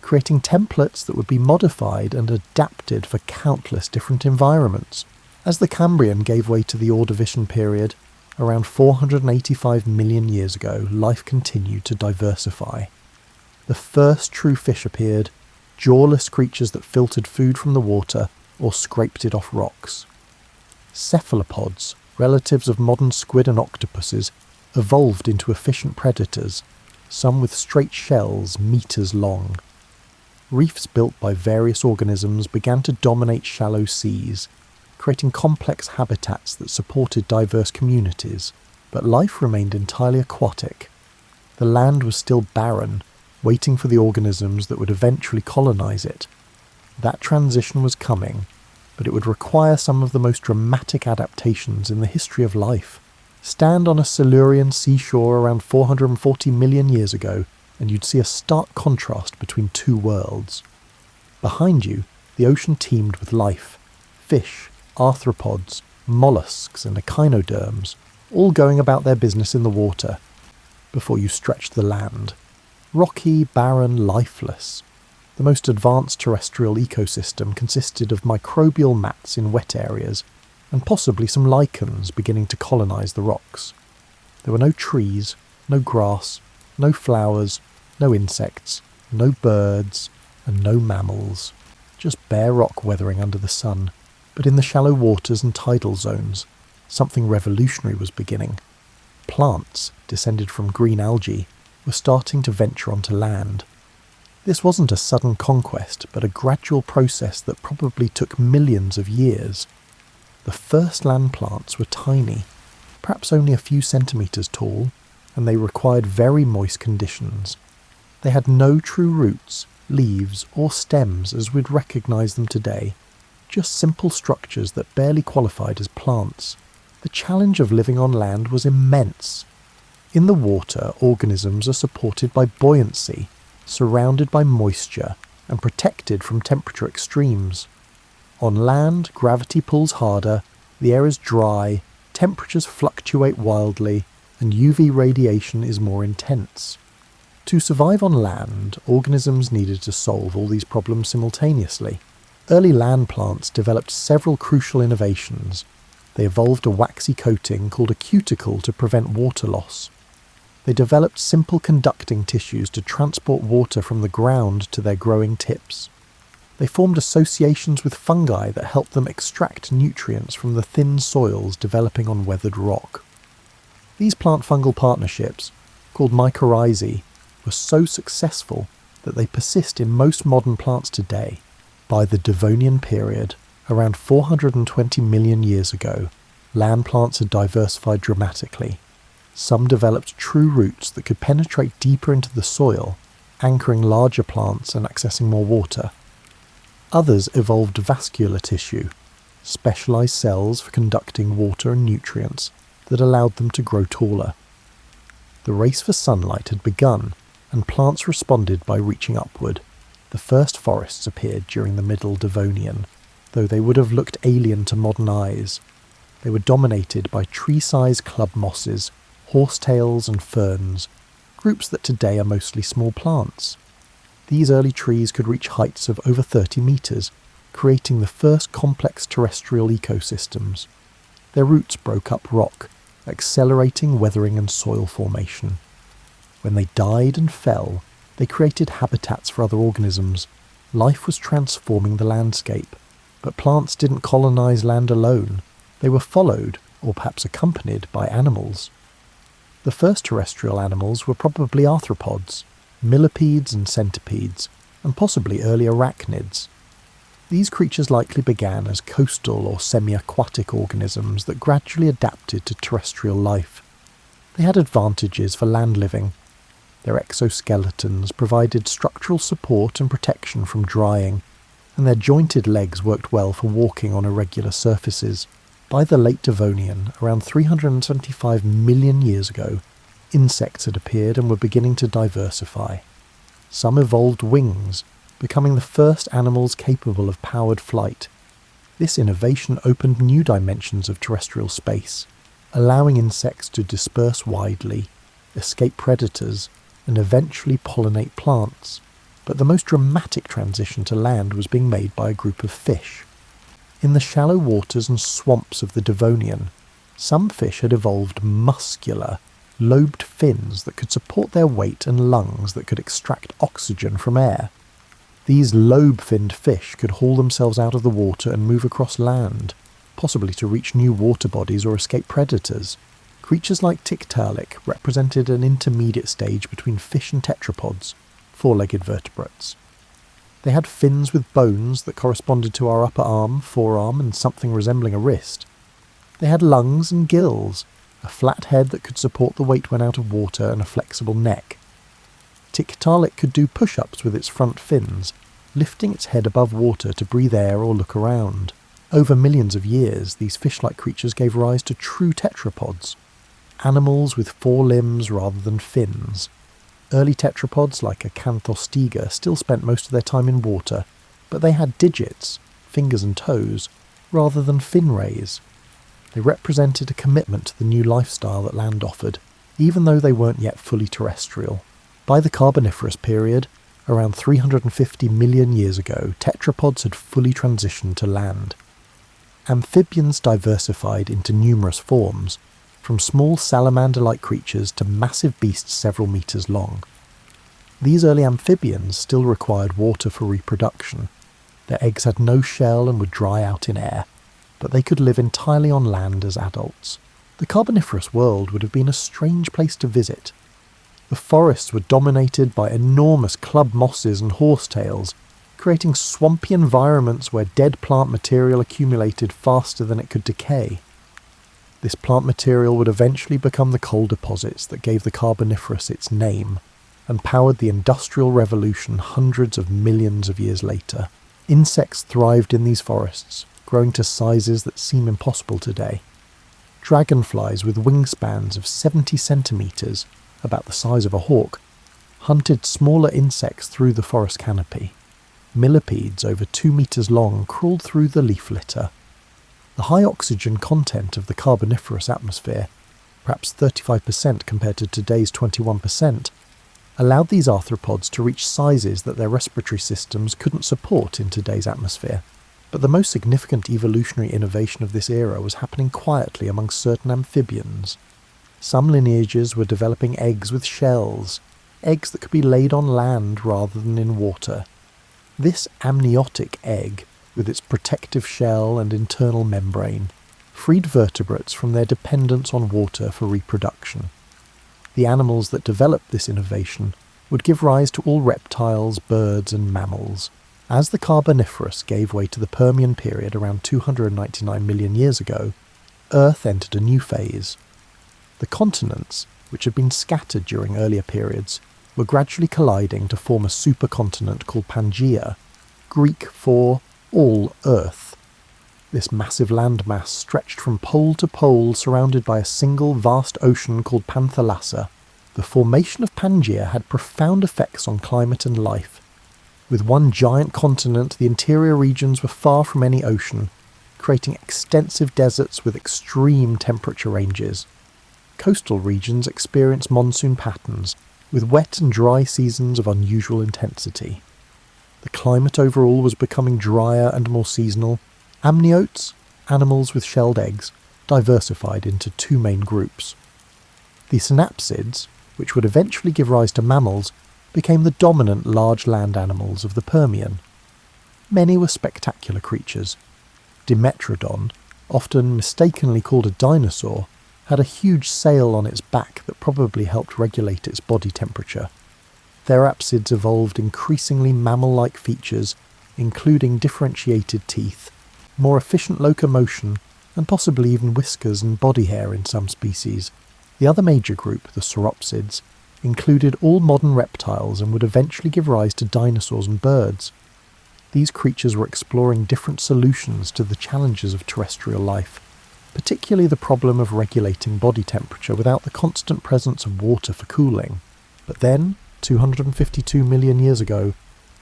creating templates that would be modified and adapted for countless different environments. As the Cambrian gave way to the Ordovician period, around 485 million years ago, life continued to diversify. The first true fish appeared, jawless creatures that filtered food from the water or scraped it off rocks. Cephalopods, relatives of modern squid and octopuses, evolved into efficient predators, some with straight shells meters long. Reefs built by various organisms began to dominate shallow seas, creating complex habitats that supported diverse communities, but life remained entirely aquatic. The land was still barren, waiting for the organisms that would eventually colonize it. That transition was coming, but it would require some of the most dramatic adaptations in the history of life. Stand on a Silurian seashore around 440 million years ago, and you'd see a stark contrast between two worlds. Behind you, the ocean teemed with life: fish, arthropods, mollusks and echinoderms, all going about their business in the water. Before you stretched the land, rocky, barren, lifeless. The most advanced terrestrial ecosystem consisted of microbial mats in wet areas, and possibly some lichens beginning to colonize the rocks. There were no trees, no grass, no flowers, no insects, no birds, and no mammals. Just bare rock weathering under the sun. But in the shallow waters and tidal zones, something revolutionary was beginning. Plants, descended from green algae, were starting to venture onto land. This wasn't a sudden conquest, but a gradual process that probably took millions of years. The first land plants were tiny, perhaps only a few centimetres tall, and they required very moist conditions. They had no true roots, leaves, or stems as we'd recognise them today, just simple structures that barely qualified as plants. The challenge of living on land was immense. In the water, organisms are supported by buoyancy, surrounded by moisture, and protected from temperature extremes. On land, gravity pulls harder, the air is dry, temperatures fluctuate wildly, and UV radiation is more intense. To survive on land, organisms needed to solve all these problems simultaneously. Early land plants developed several crucial innovations. They evolved a waxy coating called a cuticle to prevent water loss. They developed simple conducting tissues to transport water from the ground to their growing tips. They formed associations with fungi that helped them extract nutrients from the thin soils developing on weathered rock. These plant-fungal partnerships, called mycorrhizae, were so successful that they persist in most modern plants today. By the Devonian period, around 420 million years ago, land plants had diversified dramatically. Some developed true roots that could penetrate deeper into the soil, anchoring larger plants and accessing more water. Others evolved vascular tissue, specialized cells for conducting water and nutrients that allowed them to grow taller. The race for sunlight had begun, and plants responded by reaching upward. The first forests appeared during the Middle Devonian, though they would have looked alien to modern eyes. They were dominated by tree-sized club mosses, horsetails and ferns, groups that today are mostly small plants. These early trees could reach heights of over 30 metres, creating the first complex terrestrial ecosystems. Their roots broke up rock, accelerating weathering and soil formation. When they died and fell, they created habitats for other organisms. Life was transforming the landscape, but plants didn't colonise land alone. They were followed, or perhaps accompanied, by animals. The first terrestrial animals were probably arthropods, millipedes and centipedes, and possibly early arachnids. These creatures likely began as coastal or semi-aquatic organisms that gradually adapted to terrestrial life. They had advantages for land living. Their exoskeletons provided structural support and protection from drying, and their jointed legs worked well for walking on irregular surfaces. By the late Devonian, around 375 million years ago, insects had appeared and were beginning to diversify. Some evolved wings, becoming the first animals capable of powered flight. This innovation opened new dimensions of terrestrial space, allowing insects to disperse widely, escape predators, and eventually pollinate plants. But the most dramatic transition to land was being made by a group of fish. In the shallow waters and swamps of the Devonian, some fish had evolved muscular, lobed fins that could support their weight and lungs that could extract oxygen from air. These lobe-finned fish could haul themselves out of the water and move across land, possibly to reach new water bodies or escape predators. Creatures like Tiktaalik represented an intermediate stage between fish and tetrapods, four-legged vertebrates. They had fins with bones that corresponded to our upper arm, forearm, and something resembling a wrist. They had lungs and gills, a flat head that could support the weight when out of water, and a flexible neck. Tiktaalik could do push-ups with its front fins, lifting its head above water to breathe air or look around. Over millions of years, these fish-like creatures gave rise to true tetrapods, animals with four limbs rather than fins. Early tetrapods like Acanthostega still spent most of their time in water, but they had digits, fingers and toes, rather than fin rays. They represented a commitment to the new lifestyle that land offered, even though they weren't yet fully terrestrial. By the Carboniferous period, around 350 million years ago, tetrapods had fully transitioned to land. Amphibians diversified into numerous forms, from small salamander-like creatures to massive beasts several meters long. These early amphibians still required water for reproduction. Their eggs had no shell and would dry out in air, but they could live entirely on land as adults. The Carboniferous world would have been a strange place to visit. The forests were dominated by enormous club mosses and horsetails, creating swampy environments where dead plant material accumulated faster than it could decay. This plant material would eventually become the coal deposits that gave the Carboniferous its name, and powered the Industrial Revolution hundreds of millions of years later. Insects thrived in these forests, growing to sizes that seem impossible today. Dragonflies with wingspans of 70 centimetres, about the size of a hawk, hunted smaller insects through the forest canopy. Millipedes over 2 metres long crawled through the leaf litter. The high oxygen content of the Carboniferous atmosphere, perhaps 35% compared to today's 21%, allowed these arthropods to reach sizes that their respiratory systems couldn't support in today's atmosphere. But the most significant evolutionary innovation of this era was happening quietly among certain amphibians. Some lineages were developing eggs with shells, eggs that could be laid on land rather than in water. This amniotic egg, with its protective shell and internal membrane, freed vertebrates from their dependence on water for reproduction. The animals that developed this innovation would give rise to all reptiles, birds and mammals. As the Carboniferous gave way to the Permian period around 299 million years ago, Earth entered a new phase. The continents, which had been scattered during earlier periods, were gradually colliding to form a supercontinent called Pangaea, Greek for all Earth. This massive landmass stretched from pole to pole, surrounded by a single vast ocean called Panthalassa. The formation of Pangaea had profound effects on climate and life. With one giant continent, the interior regions were far from any ocean, creating extensive deserts with extreme temperature ranges. Coastal regions experienced monsoon patterns, with wet and dry seasons of unusual intensity. The climate overall was becoming drier and more seasonal. Amniotes, animals with shelled eggs, diversified into two main groups. The synapsids, which would eventually give rise to mammals, became the dominant large land animals of the Permian. Many were spectacular creatures. Dimetrodon, often mistakenly called a dinosaur, had a huge sail on its back that probably helped regulate its body temperature. Therapsids evolved increasingly mammal-like features, including differentiated teeth, more efficient locomotion, and possibly even whiskers and body hair in some species. The other major group, the sauropsids, included all modern reptiles and would eventually give rise to dinosaurs and birds. These creatures were exploring different solutions to the challenges of terrestrial life, particularly the problem of regulating body temperature without the constant presence of water for cooling. But then, 252 million years ago,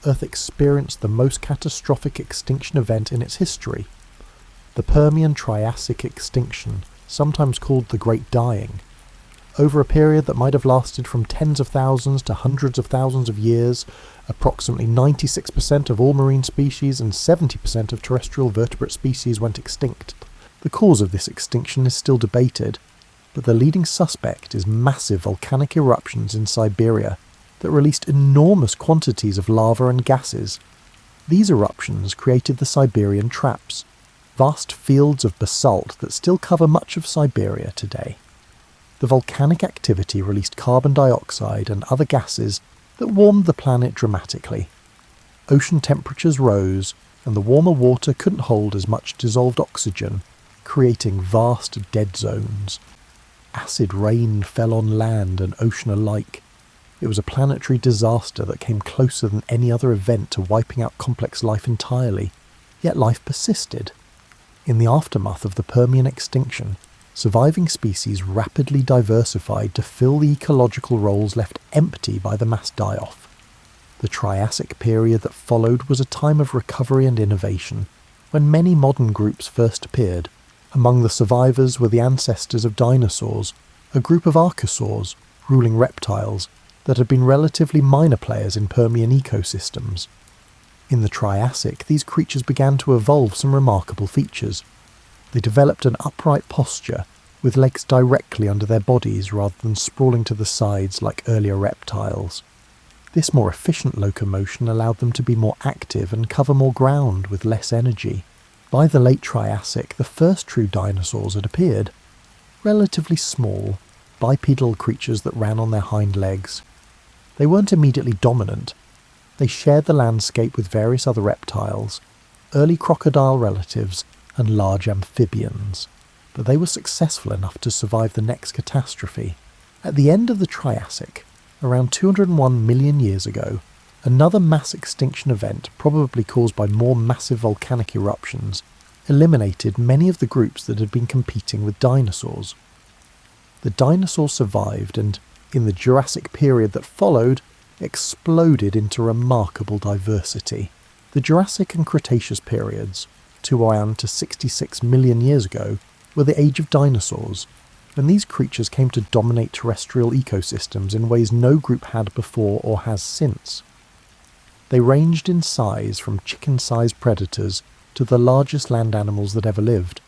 Earth experienced the most catastrophic extinction event in its history. The Permian Triassic extinction, sometimes called the Great Dying. Over a period that might have lasted from tens of thousands to hundreds of thousands of years, approximately 96% of all marine species and 70% of terrestrial vertebrate species went extinct. The cause of this extinction is still debated, but the leading suspect is massive volcanic eruptions in Siberia that released enormous quantities of lava and gases. These eruptions created the Siberian Traps, vast fields of basalt that still cover much of Siberia today. The volcanic activity released carbon dioxide and other gases that warmed the planet dramatically. Ocean temperatures rose, and the warmer water couldn't hold as much dissolved oxygen, creating vast dead zones. Acid rain fell on land and ocean alike. It was a planetary disaster that came closer than any other event to wiping out complex life entirely, yet life persisted. In the aftermath of the Permian extinction, surviving species rapidly diversified to fill the ecological roles left empty by the mass die-off. The Triassic period that followed was a time of recovery and innovation, when many modern groups first appeared. Among the survivors were the ancestors of dinosaurs, a group of archosaurs, ruling reptiles, that had been relatively minor players in Permian ecosystems. In the Triassic, these creatures began to evolve some remarkable features. They developed an upright posture, with legs directly under their bodies rather than sprawling to the sides like earlier reptiles. This more efficient locomotion allowed them to be more active and cover more ground with less energy. By the late Triassic, the first true dinosaurs had appeared. Relatively small, bipedal creatures that ran on their hind legs. They weren't immediately dominant. They shared the landscape with various other reptiles, early crocodile relatives, and large amphibians. But they were successful enough to survive the next catastrophe. At the end of the Triassic, around 201 million years ago, another mass extinction event, probably caused by more massive volcanic eruptions, eliminated many of the groups that had been competing with dinosaurs. The dinosaurs survived and, in the Jurassic period that followed, exploded into remarkable diversity. The Jurassic and Cretaceous periods, 201 to 66 million years ago, were the age of dinosaurs, and these creatures came to dominate terrestrial ecosystems in ways no group had before or has since. They ranged in size from chicken-sized predators to the largest land animals that ever lived.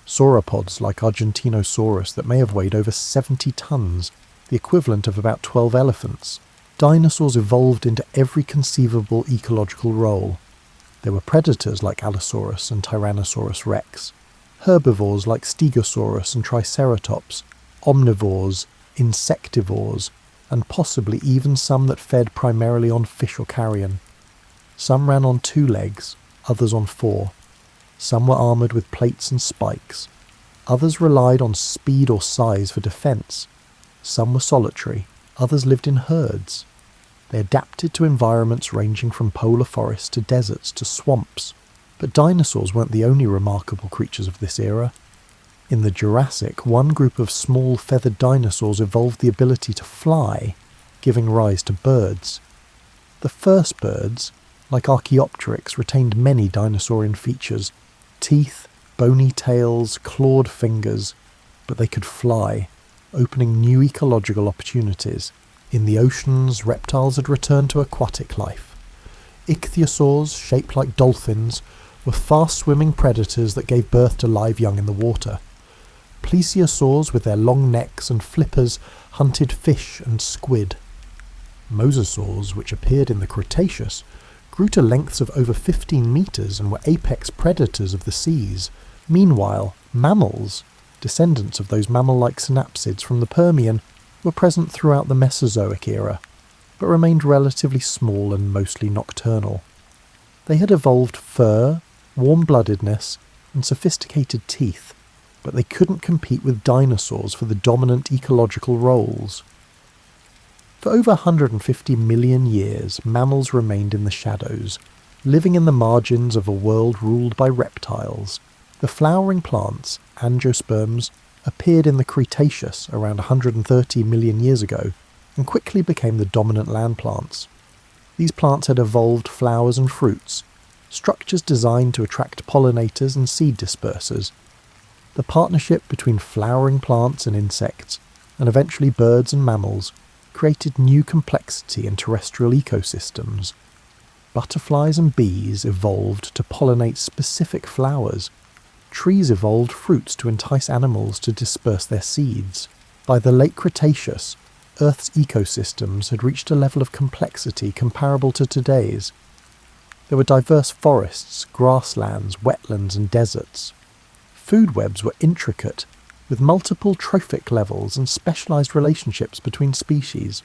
Sauropods like Argentinosaurus that may have weighed over 70 tons, the equivalent of about 12 elephants. Dinosaurs evolved into every conceivable ecological role, There were predators like Allosaurus and Tyrannosaurus rex, herbivores like Stegosaurus and Triceratops, omnivores, insectivores, and possibly even some that fed primarily on fish or carrion. Some ran on 2 legs, others on 4. Some were armoured with plates and spikes. Others relied on speed or size for defence. Some were solitary, others lived in herds. They adapted to environments ranging from polar forests to deserts to swamps. But dinosaurs weren't the only remarkable creatures of this era. In the Jurassic, one group of small feathered dinosaurs evolved the ability to fly, giving rise to birds. The first birds, like Archaeopteryx, retained many dinosaurian features: teeth, bony tails, clawed fingers, but they could fly, opening new ecological opportunities. In the oceans, reptiles had returned to aquatic life. Ichthyosaurs, shaped like dolphins, were fast-swimming predators that gave birth to live young in the water. Plesiosaurs, with their long necks and flippers, hunted fish and squid. Mosasaurs, which appeared in the Cretaceous, grew to lengths of over 15 metres and were apex predators of the seas. Meanwhile, mammals, descendants of those mammal-like synapsids from the Permian, were present throughout the Mesozoic era, but remained relatively small and mostly nocturnal. They had evolved fur, warm-bloodedness, and sophisticated teeth, but they couldn't compete with dinosaurs for the dominant ecological roles. For over 150 million years, mammals remained in the shadows, living in the margins of a world ruled by reptiles. The flowering plants, angiosperms, appeared in the Cretaceous around 130 million years ago and quickly became the dominant land plants. These plants had evolved flowers and fruits, structures designed to attract pollinators and seed dispersers. The partnership between flowering plants and insects, and eventually birds and mammals, created new complexity in terrestrial ecosystems. Butterflies and bees evolved to pollinate specific flowers. Trees evolved fruits to entice animals to disperse their seeds. By the late Cretaceous, Earth's ecosystems had reached a level of complexity comparable to today's. There were diverse forests, grasslands, wetlands, and deserts. Food webs were intricate, with multiple trophic levels and specialized relationships between species.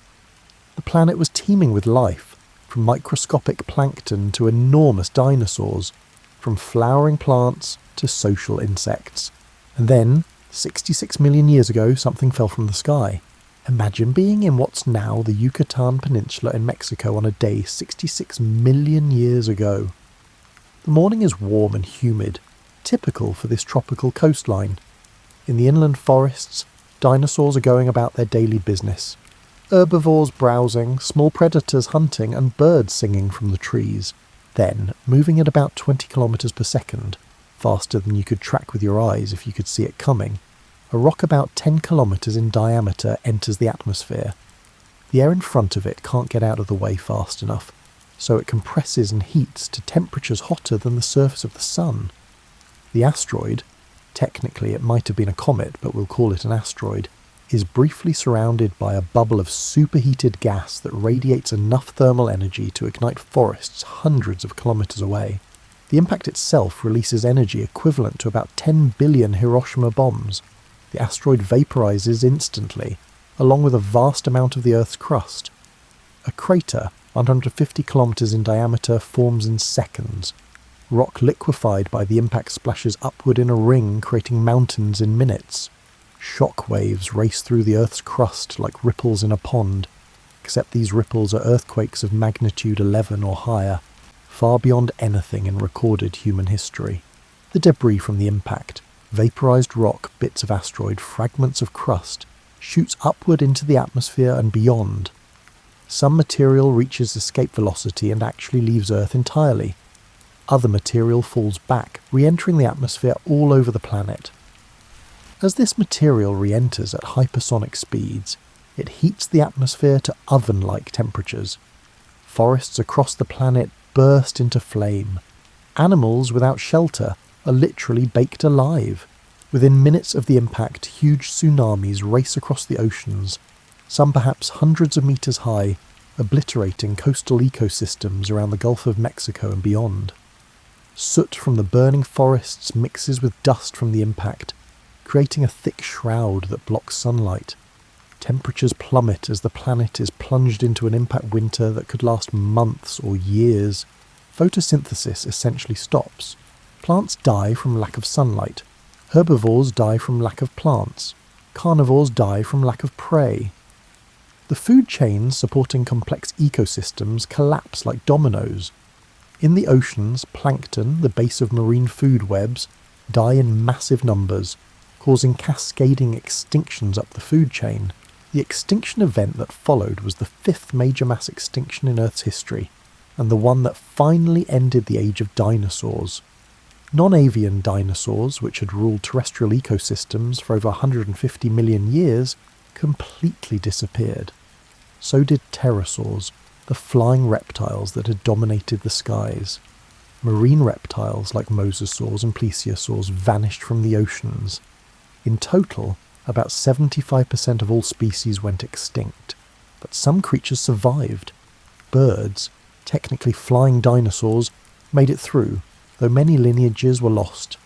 The planet was teeming with life, from microscopic plankton to enormous dinosaurs, from flowering plants to social insects. And then, 66 million years ago, something fell from the sky. Imagine being in what's now the Yucatan Peninsula in Mexico on a day 66 million years ago. The morning is warm and humid, typical for this tropical coastline. In the inland forests, dinosaurs are going about their daily business. Herbivores browsing, small predators hunting, and birds singing from the trees. Then, moving at about 20 kilometers per second, faster than you could track with your eyes if you could see it coming, a rock about 10 kilometers in diameter enters the atmosphere. The air in front of it can't get out of the way fast enough, so it compresses and heats to temperatures hotter than the surface of the sun. The asteroid, technically it might have been a comet, but we'll call it an asteroid, is briefly surrounded by a bubble of superheated gas that radiates enough thermal energy to ignite forests hundreds of kilometers away. The impact itself releases energy equivalent to about 10 billion Hiroshima bombs. The asteroid vaporizes instantly, along with a vast amount of the Earth's crust. A crater, 150 kilometers in diameter, forms in seconds. Rock liquefied by the impact splashes upward in a ring, creating mountains in minutes. Shock waves race through the Earth's crust like ripples in a pond, except these ripples are earthquakes of magnitude 11 or higher, far beyond anything in recorded human history. The debris from the impact, vaporized rock, bits of asteroid, fragments of crust, shoots upward into the atmosphere and beyond. Some material reaches escape velocity and actually leaves Earth entirely. Other material falls back, re-entering the atmosphere all over the planet. As this material re-enters at hypersonic speeds, it heats the atmosphere to oven-like temperatures. Forests across the planet burst into flame. Animals without shelter are literally baked alive. Within minutes of the impact, huge tsunamis race across the oceans, some perhaps hundreds of meters high, obliterating coastal ecosystems around the Gulf of Mexico and beyond. Soot from the burning forests mixes with dust from the impact, creating a thick shroud that blocks sunlight. Temperatures plummet as the planet is plunged into an impact winter that could last months or years. Photosynthesis essentially stops. Plants die from lack of sunlight. Herbivores die from lack of plants. Carnivores die from lack of prey. The food chains supporting complex ecosystems collapse like dominoes. In the oceans, plankton, the base of marine food webs, die in massive numbers, causing cascading extinctions up the food chain. The extinction event that followed was the fifth major mass extinction in Earth's history, and the one that finally ended the age of dinosaurs. Non-avian dinosaurs, which had ruled terrestrial ecosystems for over 150 million years, completely disappeared. So did pterosaurs, the flying reptiles that had dominated the skies. Marine reptiles like mosasaurs and plesiosaurs vanished from the oceans. In total, about 75% of all species went extinct, but some creatures survived. Birds, technically flying dinosaurs, made it through, though many lineages were lost.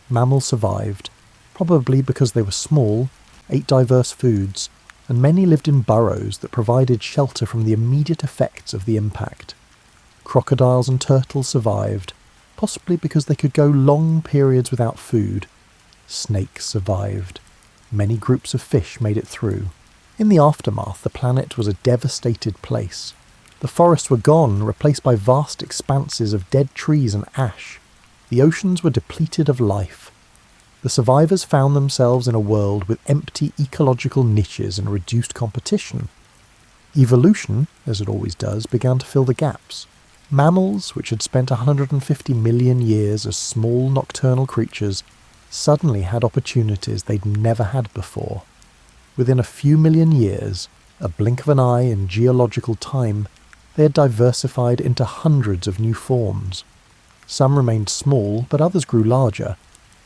Mammals survived, probably because they were small, ate diverse foods, and many lived in burrows that provided shelter from the immediate effects of the impact. Crocodiles and turtles survived, possibly because they could go long periods without food. Snakes survived. Many groups of fish made it through. In the aftermath, the planet was a devastated place. The forests were gone, replaced by vast expanses of dead trees and ash. The oceans were depleted of life. The survivors found themselves in a world with empty ecological niches and reduced competition. Evolution, as it always does, began to fill the gaps. Mammals, which had spent 150 million years as small nocturnal creatures, suddenly had opportunities they'd never had before. Within a few million years, a blink of an eye in geological time, they had diversified into hundreds of new forms. Some remained small, but others grew larger,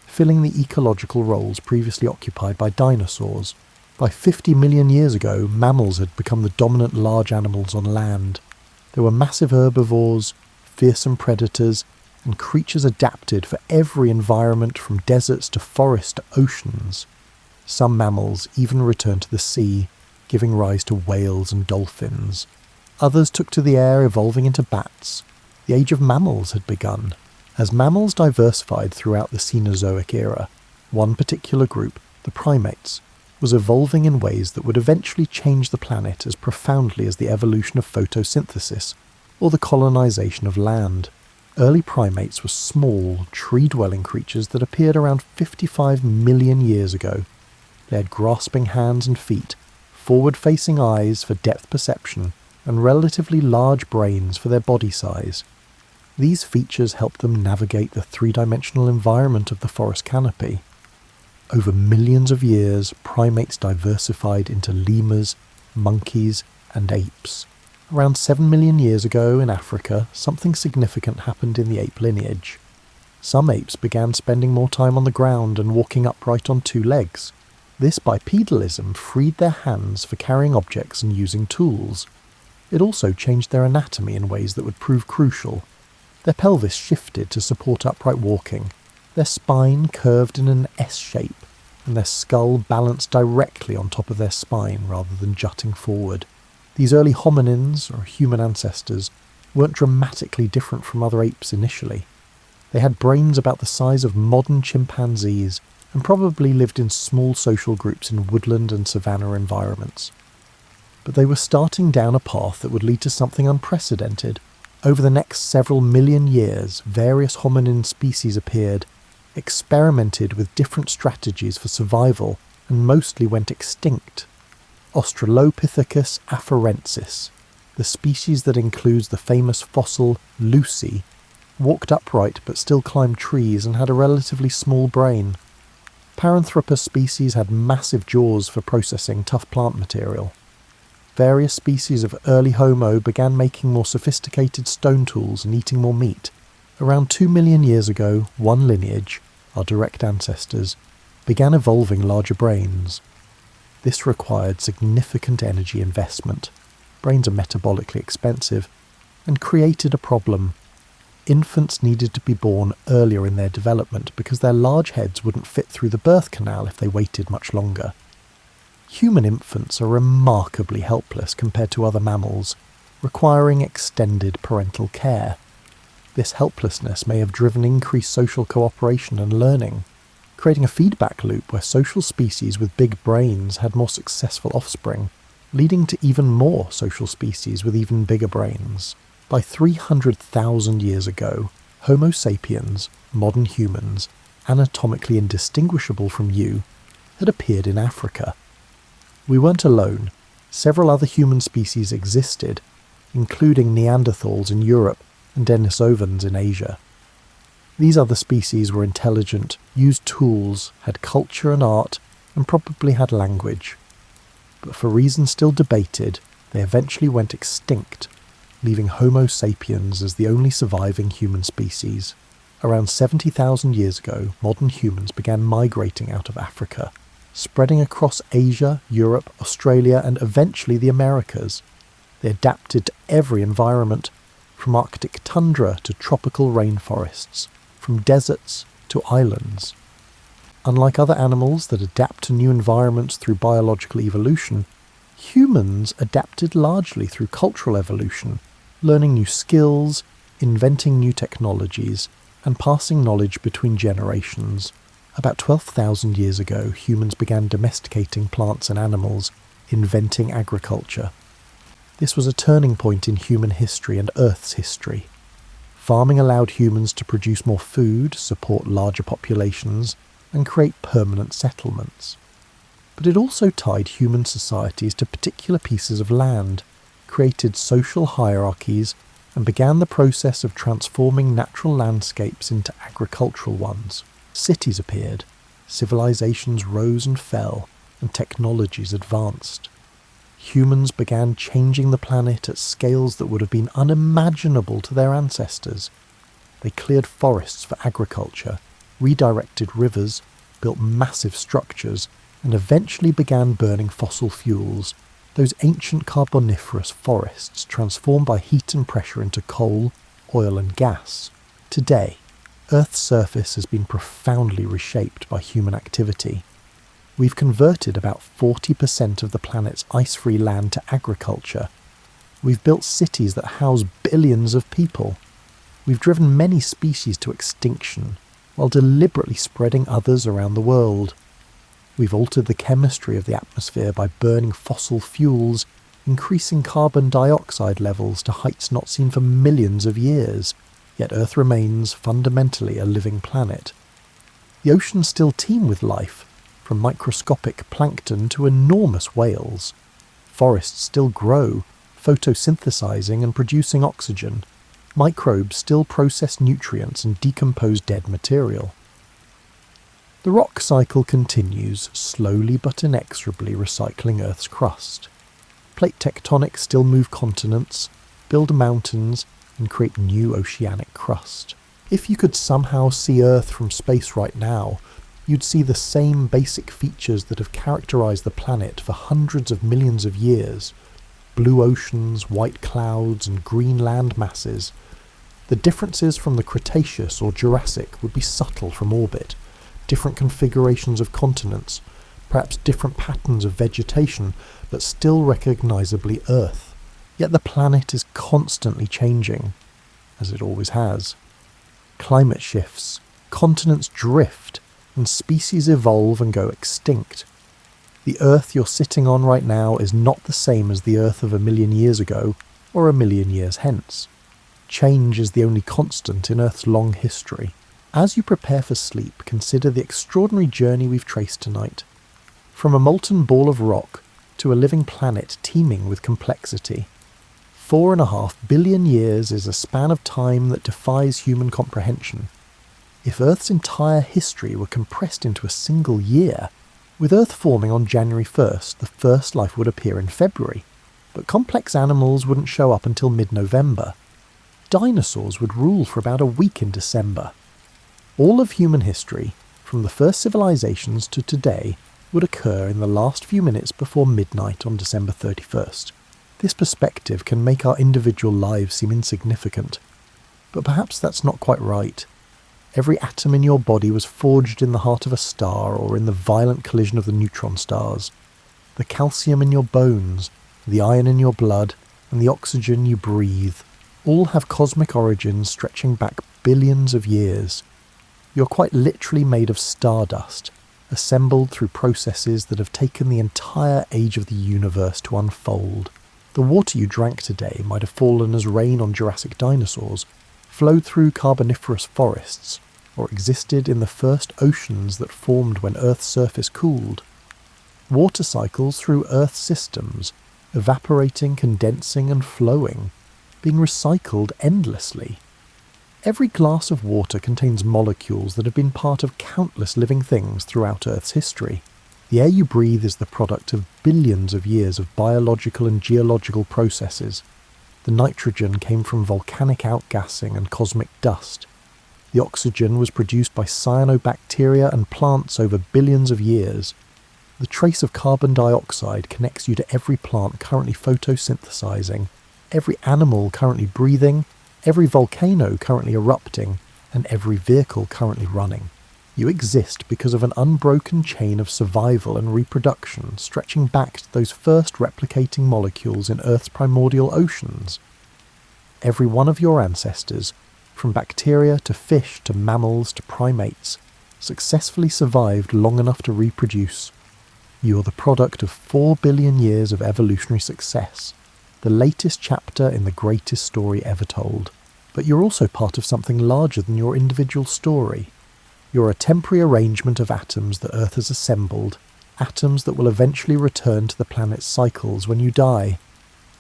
filling the ecological roles previously occupied by dinosaurs. By 50 million years ago, mammals had become the dominant large animals on land. There were massive herbivores, fearsome predators, and creatures adapted for every environment from deserts to forests to oceans. Some mammals even returned to the sea, giving rise to whales and dolphins. Others took to the air, evolving into bats. The age of mammals had begun. As mammals diversified throughout the Cenozoic era, one particular group, the primates, was evolving in ways that would eventually change the planet as profoundly as the evolution of photosynthesis or the colonization of land. Early primates were small, tree-dwelling creatures that appeared around 55 million years ago. They had grasping hands and feet, forward-facing eyes for depth perception, and relatively large brains for their body size. These features helped them navigate the three-dimensional environment of the forest canopy. Over millions of years, primates diversified into lemurs, monkeys, and apes. Around 7 million years ago in Africa, something significant happened in the ape lineage. Some apes began spending more time on the ground and walking upright on two legs. This bipedalism freed their hands for carrying objects and using tools. It also changed their anatomy in ways that would prove crucial. Their pelvis shifted to support upright walking, their spine curved in an S shape, and their skull balanced directly on top of their spine rather than jutting forward. These early hominins, or human ancestors, weren't dramatically different from other apes initially. They had brains about the size of modern chimpanzees and probably lived in small social groups in woodland and savanna environments. But they were starting down a path that would lead to something unprecedented. Over the next several million years, various hominin species appeared, experimented with different strategies for survival, and mostly went extinct. Australopithecus afarensis, the species that includes the famous fossil Lucy, walked upright but still climbed trees and had a relatively small brain. Paranthropus species had massive jaws for processing tough plant material. Various species of early Homo began making more sophisticated stone tools and eating more meat. Around 2 million years ago, one lineage, our direct ancestors, began evolving larger brains. This required significant energy investment. Brains are metabolically expensive, and created a problem. infants needed to be born earlier in their development because their large heads wouldn't fit through the birth canal if they waited much longer. Human infants are remarkably helpless compared to other mammals, requiring extended parental care. This helplessness may have driven increased social cooperation and learning, creating a feedback loop where social species with big brains had more successful offspring, leading to even more social species with even bigger brains. By 300,000 years ago, Homo sapiens, modern humans, anatomically indistinguishable from you, had appeared in Africa. We weren't alone. Several other human species existed, including Neanderthals in Europe and Denisovans in Asia. These other species were intelligent, used tools, had culture and art, and probably had language. But for reasons still debated, they eventually went extinct, leaving Homo sapiens as the only surviving human species. Around 70,000 years ago, modern humans began migrating out of Africa, spreading across Asia, Europe, Australia, and eventually the Americas. They adapted to every environment, from Arctic tundra to tropical rainforests, from deserts to islands. Unlike other animals that adapt to new environments through biological evolution, humans adapted largely through cultural evolution, learning new skills, inventing new technologies, and passing knowledge between generations. About 12,000 years ago, humans began domesticating plants and animals, inventing agriculture. This was a turning point in human history and Earth's history. Farming allowed humans to produce more food, support larger populations, and create permanent settlements. But it also tied human societies to particular pieces of land, created social hierarchies, and began the process of transforming natural landscapes into agricultural ones. Cities appeared, civilizations rose and fell, and technologies advanced. Humans began changing the planet at scales that would have been unimaginable to their ancestors. They cleared forests for agriculture, redirected rivers, built massive structures, and eventually began burning fossil fuels, those ancient carboniferous forests transformed by heat and pressure into coal, oil and gas. Today, Earth's surface has been profoundly reshaped by human activity. We've converted about 40% of the planet's ice-free land to agriculture. We've built cities that house billions of people. We've driven many species to extinction, while deliberately spreading others around the world. We've altered the chemistry of the atmosphere by burning fossil fuels, increasing carbon dioxide levels to heights not seen for millions of years, yet Earth remains fundamentally a living planet. The oceans still teem with life, from microscopic plankton to enormous whales. Forests still grow, photosynthesizing and producing oxygen. Microbes still process nutrients and decompose dead material. The rock cycle continues, slowly but inexorably recycling Earth's crust. Plate tectonics still move continents, build mountains, and create new oceanic crust. If you could somehow see Earth from space right now, you'd see the same basic features that have characterized the planet for hundreds of millions of years. Blue oceans, white clouds, and green land masses. The differences from the Cretaceous or Jurassic would be subtle from orbit. Different configurations of continents, perhaps different patterns of vegetation, but still recognizably Earth. Yet the planet is constantly changing, as it always has. Climate shifts, continents drift, and species evolve and go extinct. The Earth you're sitting on right now is not the same as the Earth of 1,000,000 years ago, or 1,000,000 years hence. Change is the only constant in Earth's long history. As you prepare for sleep, consider the extraordinary journey we've traced tonight. From a molten ball of rock to a living planet teeming with complexity. 4.5 billion years is a span of time that defies human comprehension. If Earth's entire history were compressed into a single year, with Earth forming on January 1st, the first life would appear in February, but complex animals wouldn't show up until mid-November. Dinosaurs would rule for about a week in December. All of human history, from the first civilizations to today, would occur in the last few minutes before midnight on December 31st. This perspective can make our individual lives seem insignificant. But perhaps that's not quite right. Every atom in your body was forged in the heart of a star or in the violent collision of the neutron stars. The calcium in your bones, the iron in your blood, and the oxygen you breathe all have cosmic origins stretching back billions of years. You're quite literally made of stardust, assembled through processes that have taken the entire age of the universe to unfold. The water you drank today might have fallen as rain on Jurassic dinosaurs, flowed through Carboniferous forests, or existed in the first oceans that formed when Earth's surface cooled. Water cycles through Earth's systems, evaporating, condensing and flowing, being recycled endlessly. Every glass of water contains molecules that have been part of countless living things throughout Earth's history. The air you breathe is the product of billions of years of biological and geological processes. The nitrogen came from volcanic outgassing and cosmic dust. The oxygen was produced by cyanobacteria and plants over billions of years. The trace of carbon dioxide connects you to every plant currently photosynthesizing, every animal currently breathing, every volcano currently erupting, and every vehicle currently running. You exist because of an unbroken chain of survival and reproduction stretching back to those first replicating molecules in Earth's primordial oceans. Every one of your ancestors, from bacteria to fish to mammals to primates, successfully survived long enough to reproduce. You are the product of 4 billion years of evolutionary success, the latest chapter in the greatest story ever told. But you're also part of something larger than your individual story. You're a temporary arrangement of atoms that Earth has assembled, atoms that will eventually return to the planet's cycles when you die.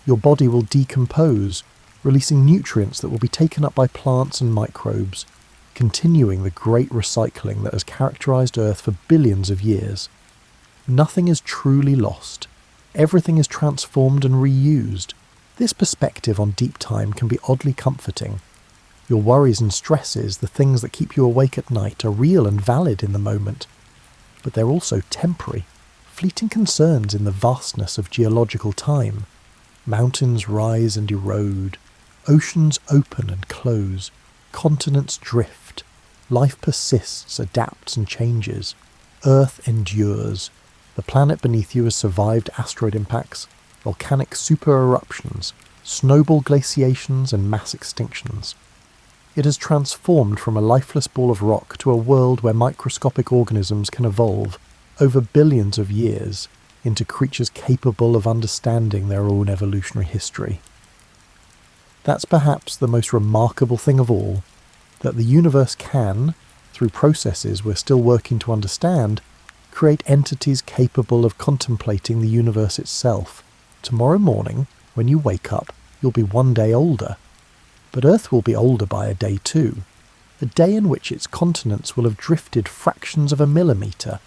Your body will decompose, releasing nutrients that will be taken up by plants and microbes, continuing the great recycling that has characterized Earth for billions of years. Nothing is truly lost. Everything is transformed and reused. This perspective on deep time can be oddly comforting. Your worries and stresses, the things that keep you awake at night, are real and valid in the moment, but they're also temporary, fleeting concerns in the vastness of geological time. Mountains rise and erode, oceans open and close, continents drift, life persists, adapts and changes, Earth endures. The planet beneath you has survived asteroid impacts, volcanic super-eruptions, snowball glaciations and mass extinctions. It has transformed from a lifeless ball of rock to a world where microscopic organisms can evolve, over billions of years, into creatures capable of understanding their own evolutionary history. That's perhaps the most remarkable thing of all, that the universe can, through processes we're still working to understand, create entities capable of contemplating the universe itself. Tomorrow morning, when you wake up, you'll be one day older. But Earth will be older by a day too, a day in which its continents will have drifted fractions of a millimetre,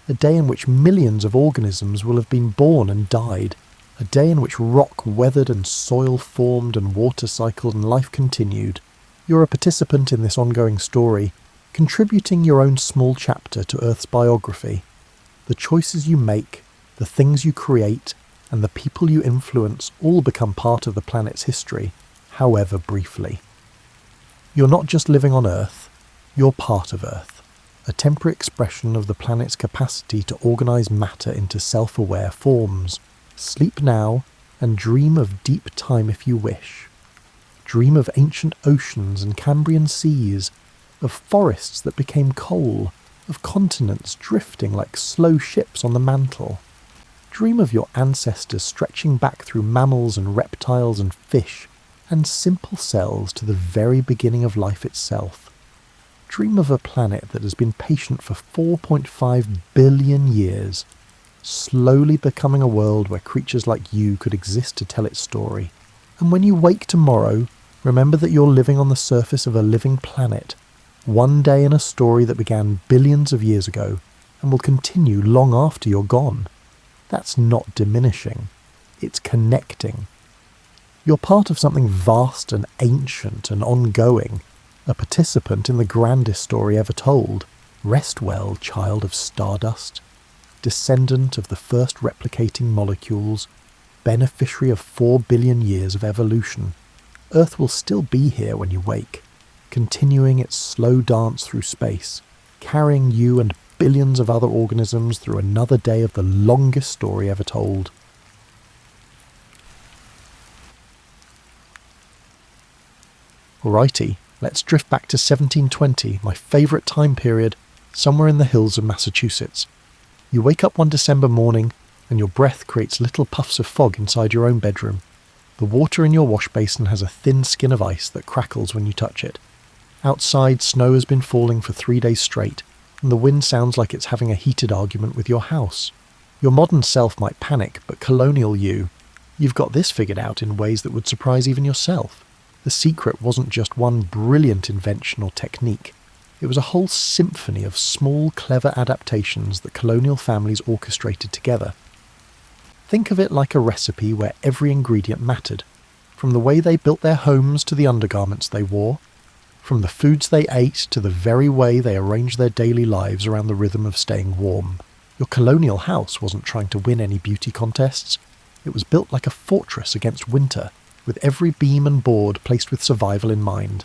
a day in which millions of organisms will have been born and died, a day in which rock weathered and soil formed and water cycled and life continued. You're a participant in this ongoing story, contributing your own small chapter to Earth's biography. The choices you make, the things you create, and the people you influence all become part of the planet's history, however briefly. You're not just living on Earth, you're part of Earth, a temporary expression of the planet's capacity to organise matter into self-aware forms. Sleep now, and dream of deep time if you wish. Dream of ancient oceans and Cambrian seas, of forests that became coal, of continents drifting like slow ships on the mantle. Dream of your ancestors stretching back through mammals and reptiles and fish, and simple cells to the very beginning of life itself. Dream of a planet that has been patient for 4.5 billion years, slowly becoming a world where creatures like you could exist to tell its story. And when you wake tomorrow, remember that you're living on the surface of a living planet, one day in a story that began billions of years ago and will continue long after you're gone. That's not diminishing, it's connecting. You're part of something vast and ancient and ongoing, a participant in the grandest story ever told. Rest well, child of stardust, descendant of the first replicating molecules, beneficiary of 4 billion years of evolution. Earth will still be here when you wake, continuing its slow dance through space, carrying you and billions of other organisms through another day of the longest story ever told. Alrighty, let's drift back to 1720, my favourite time period, somewhere in the hills of Massachusetts. You wake up one December morning, and your breath creates little puffs of fog inside your own bedroom. The water in your wash basin has a thin skin of ice that crackles when you touch it. Outside, snow has been falling for 3 days straight, and the wind sounds like it's having a heated argument with your house. Your modern self might panic, but colonial you've got this figured out in ways that would surprise even yourself. The secret wasn't just one brilliant invention or technique. It was a whole symphony of small, clever adaptations that colonial families orchestrated together. Think of it like a recipe where every ingredient mattered, from the way they built their homes to the undergarments they wore, from the foods they ate to the very way they arranged their daily lives around the rhythm of staying warm. Your colonial house wasn't trying to win any beauty contests. It was built like a fortress against winter, with every beam and board placed with survival in mind.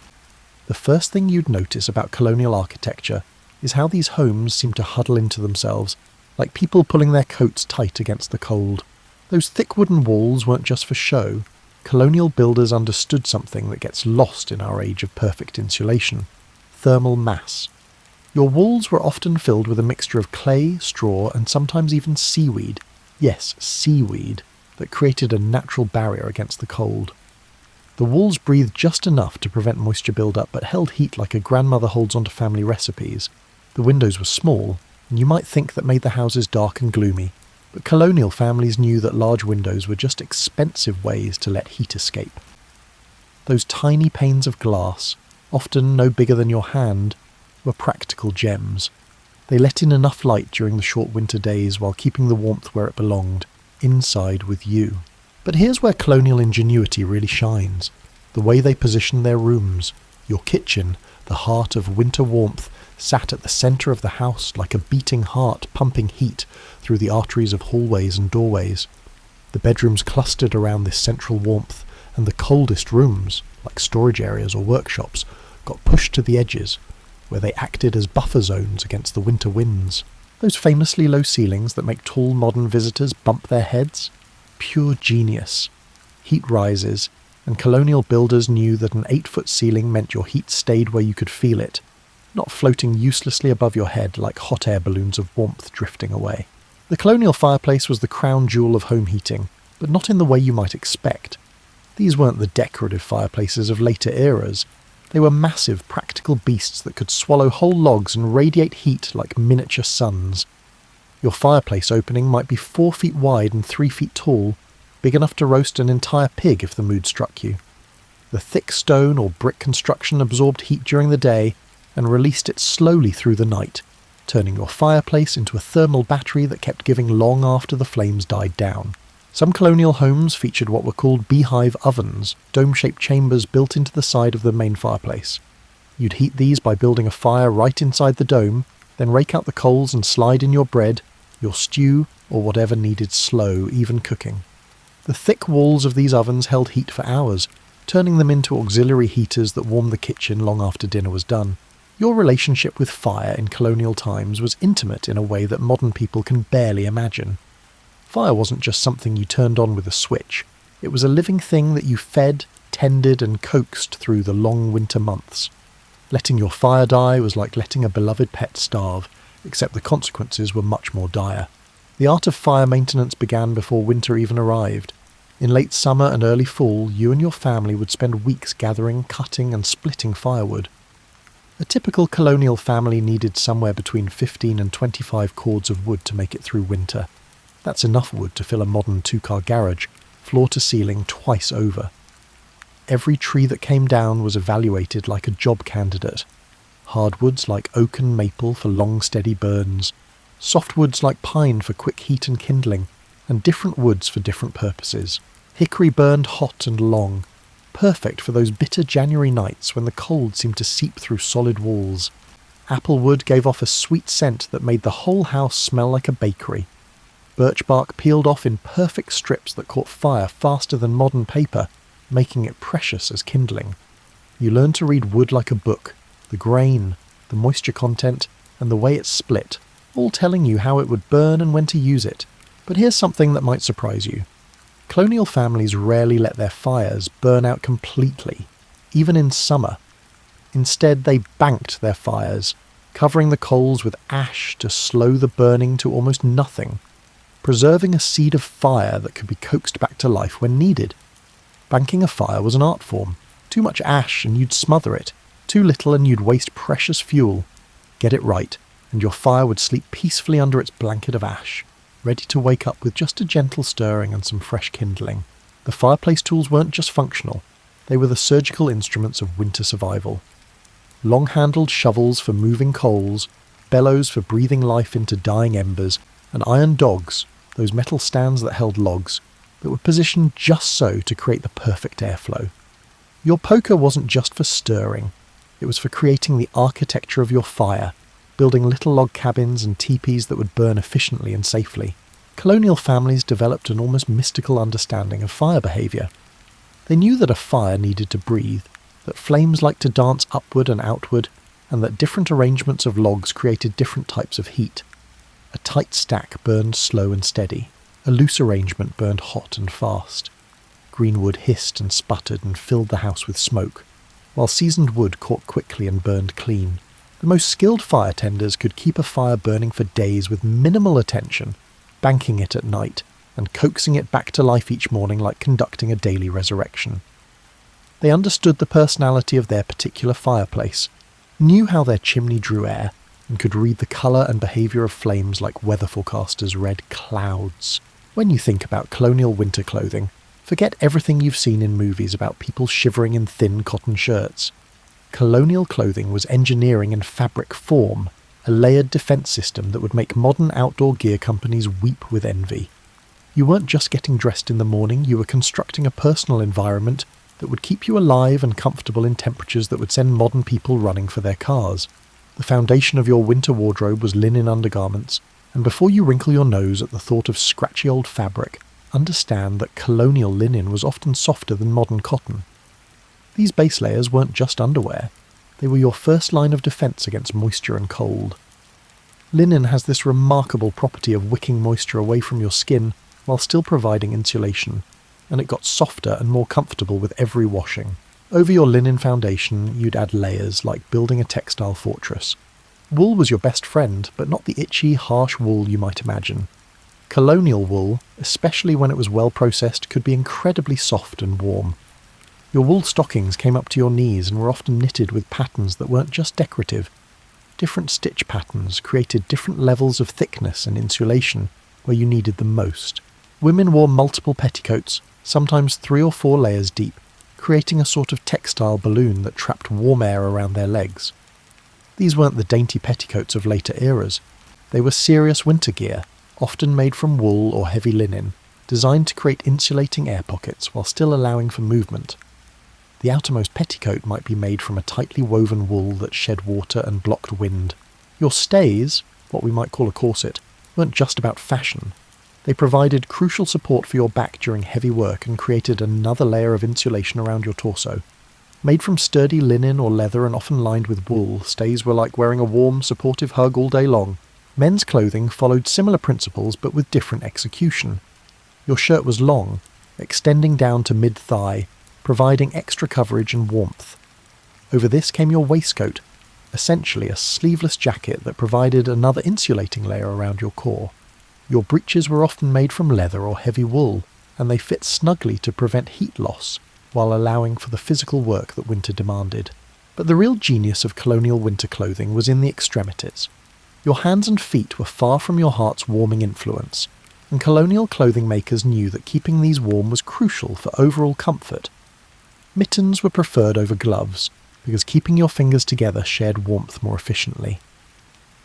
The first thing you'd notice about colonial architecture is how these homes seem to huddle into themselves, like people pulling their coats tight against the cold. Those thick wooden walls weren't just for show. Colonial builders understood something that gets lost in our age of perfect insulation: thermal mass. Your walls were often filled with a mixture of clay, straw, and sometimes even seaweed. Yes, seaweed, that created a natural barrier against the cold. The walls breathed just enough to prevent moisture build-up, but held heat like a grandmother holds onto family recipes. The windows were small, and you might think that made the houses dark and gloomy, but colonial families knew that large windows were just expensive ways to let heat escape. Those tiny panes of glass, often no bigger than your hand, were practical gems. They let in enough light during the short winter days while keeping the warmth where it belonged, inside with you. But here's where colonial ingenuity really shines. The way they positioned their rooms. Your kitchen, the heart of winter warmth, sat at the centre of the house like a beating heart pumping heat through the arteries of hallways and doorways. The bedrooms clustered around this central warmth, and the coldest rooms, like storage areas or workshops, got pushed to the edges, where they acted as buffer zones against the winter winds. Those famously low ceilings that make tall modern visitors bump their heads? Pure genius. Heat rises, and colonial builders knew that an 8-foot ceiling meant your heat stayed where you could feel it, not floating uselessly above your head like hot air balloons of warmth drifting away. The colonial fireplace was the crown jewel of home heating, but not in the way you might expect. These weren't the decorative fireplaces of later eras. They were massive, practical beasts that could swallow whole logs and radiate heat like miniature suns. Your fireplace opening might be 4 feet wide and 3 feet tall, big enough to roast an entire pig if the mood struck you. The thick stone or brick construction absorbed heat during the day and released it slowly through the night, turning your fireplace into a thermal battery that kept giving long after the flames died down. Some colonial homes featured what were called beehive ovens, dome-shaped chambers built into the side of the main fireplace. You'd heat these by building a fire right inside the dome, then rake out the coals and slide in your bread, your stew, or whatever needed slow, even cooking. The thick walls of these ovens held heat for hours, turning them into auxiliary heaters that warmed the kitchen long after dinner was done. Your relationship with fire in colonial times was intimate in a way that modern people can barely imagine. Fire wasn't just something you turned on with a switch. It was a living thing that you fed, tended, and coaxed through the long winter months. Letting your fire die was like letting a beloved pet starve, except the consequences were much more dire. The art of fire maintenance began before winter even arrived. In late summer and early fall, you and your family would spend weeks gathering, cutting, and splitting firewood. A typical colonial family needed somewhere between 15 and 25 cords of wood to make it through winter. That's enough wood to fill a modern 2-car garage, floor to ceiling, twice over. Every tree that came down was evaluated like a job candidate. Hardwoods like oak and maple for long steady burns, softwoods like pine for quick heat and kindling, and different woods for different purposes. Hickory burned hot and long, perfect for those bitter January nights when the cold seemed to seep through solid walls. Applewood gave off a sweet scent that made the whole house smell like a bakery. Birch bark peeled off in perfect strips that caught fire faster than modern paper, making it precious as kindling. You learned to read wood like a book, the grain, the moisture content, and the way it's split, all telling you how it would burn and when to use it. But here's something that might surprise you. Colonial families rarely let their fires burn out completely, even in summer. Instead, they banked their fires, covering the coals with ash to slow the burning to almost nothing, preserving a seed of fire that could be coaxed back to life when needed. Banking a fire was an art form. Too much ash and you'd smother it. Too little and you'd waste precious fuel. Get it right, and your fire would sleep peacefully under its blanket of ash, ready to wake up with just a gentle stirring and some fresh kindling. The fireplace tools weren't just functional, they were the surgical instruments of winter survival. Long-handled shovels for moving coals, bellows for breathing life into dying embers, and iron dogs, those metal stands that held logs, that were positioned just so to create the perfect airflow. Your poker wasn't just for stirring, it was for creating the architecture of your fire, building little log cabins and teepees that would burn efficiently and safely. Colonial families developed an almost mystical understanding of fire behaviour. They knew that a fire needed to breathe, that flames liked to dance upward and outward, and that different arrangements of logs created different types of heat. A tight stack burned slow and steady. A loose arrangement burned hot and fast. Green wood hissed and sputtered and filled the house with smoke, while seasoned wood caught quickly and burned clean. The most skilled fire tenders could keep a fire burning for days with minimal attention, banking it at night and coaxing it back to life each morning like conducting a daily resurrection. They understood the personality of their particular fireplace, knew how their chimney drew air, and could read the colour and behaviour of flames like weather forecasters read clouds. When you think about colonial winter clothing, forget everything you've seen in movies about people shivering in thin cotton shirts. Colonial clothing was engineering in fabric form, a layered defence system that would make modern outdoor gear companies weep with envy. You weren't just getting dressed in the morning, you were constructing a personal environment that would keep you alive and comfortable in temperatures that would send modern people running for their cars. The foundation of your winter wardrobe was linen undergarments, and before you wrinkle your nose at the thought of scratchy old fabric, understand that colonial linen was often softer than modern cotton. These base layers weren't just underwear, they were your first line of defence against moisture and cold. Linen has this remarkable property of wicking moisture away from your skin while still providing insulation, and it got softer and more comfortable with every washing. Over your linen foundation, you'd add layers like building a textile fortress. Wool was your best friend, but not the itchy, harsh wool you might imagine. Colonial wool, especially when it was well processed, could be incredibly soft and warm. Your wool stockings came up to your knees and were often knitted with patterns that weren't just decorative. Different stitch patterns created different levels of thickness and insulation where you needed them most. Women wore multiple petticoats, sometimes 3 or 4 layers deep, creating a sort of textile balloon that trapped warm air around their legs. These weren't the dainty petticoats of later eras. They were serious winter gear, often made from wool or heavy linen, designed to create insulating air pockets while still allowing for movement. The outermost petticoat might be made from a tightly woven wool that shed water and blocked wind. Your stays, what we might call a corset, weren't just about fashion. They provided crucial support for your back during heavy work and created another layer of insulation around your torso. Made from sturdy linen or leather and often lined with wool, stays were like wearing a warm, supportive hug all day long. Men's clothing followed similar principles but with different execution. Your shirt was long, extending down to mid-thigh, providing extra coverage and warmth. Over this came your waistcoat, essentially a sleeveless jacket that provided another insulating layer around your core. Your breeches were often made from leather or heavy wool, and they fit snugly to prevent heat loss, while allowing for the physical work that winter demanded. But the real genius of colonial winter clothing was in the extremities. Your hands and feet were far from your heart's warming influence, and colonial clothing makers knew that keeping these warm was crucial for overall comfort. Mittens were preferred over gloves, because keeping your fingers together shared warmth more efficiently.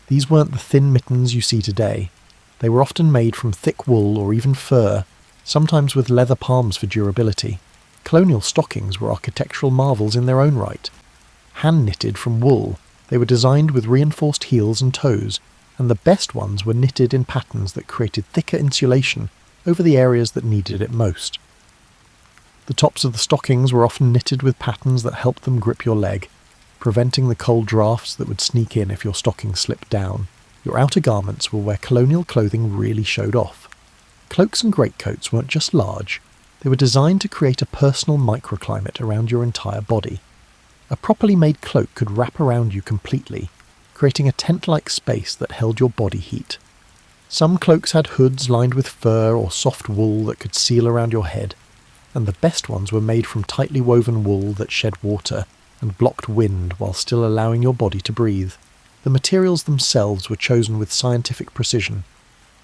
These weren't the thin mittens you see today. They were often made from thick wool or even fur, sometimes with leather palms for durability. Colonial stockings were architectural marvels in their own right. Hand-knitted from wool, they were designed with reinforced heels and toes, and the best ones were knitted in patterns that created thicker insulation over the areas that needed it most. The tops of the stockings were often knitted with patterns that helped them grip your leg, preventing the cold drafts that would sneak in if your stockings slipped down. Your outer garments were where colonial clothing really showed off. Cloaks and greatcoats weren't just large, they were designed to create a personal microclimate around your entire body. A properly made cloak could wrap around you completely, creating a tent-like space that held your body heat. Some cloaks had hoods lined with fur or soft wool that could seal around your head, and the best ones were made from tightly woven wool that shed water and blocked wind while still allowing your body to breathe. The materials themselves were chosen with scientific precision.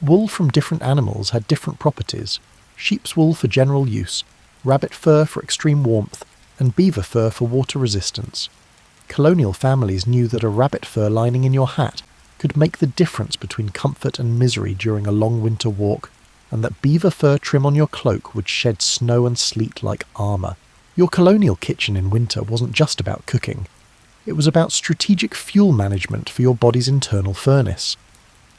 Wool from different animals had different properties: sheep's wool for general use, rabbit fur for extreme warmth, and beaver fur for water resistance. Colonial families knew that a rabbit fur lining in your hat could make the difference between comfort and misery during a long winter walk, and that beaver fur trim on your cloak would shed snow and sleet like armour. Your colonial kitchen in winter wasn't just about cooking. It was about strategic fuel management for your body's internal furnace.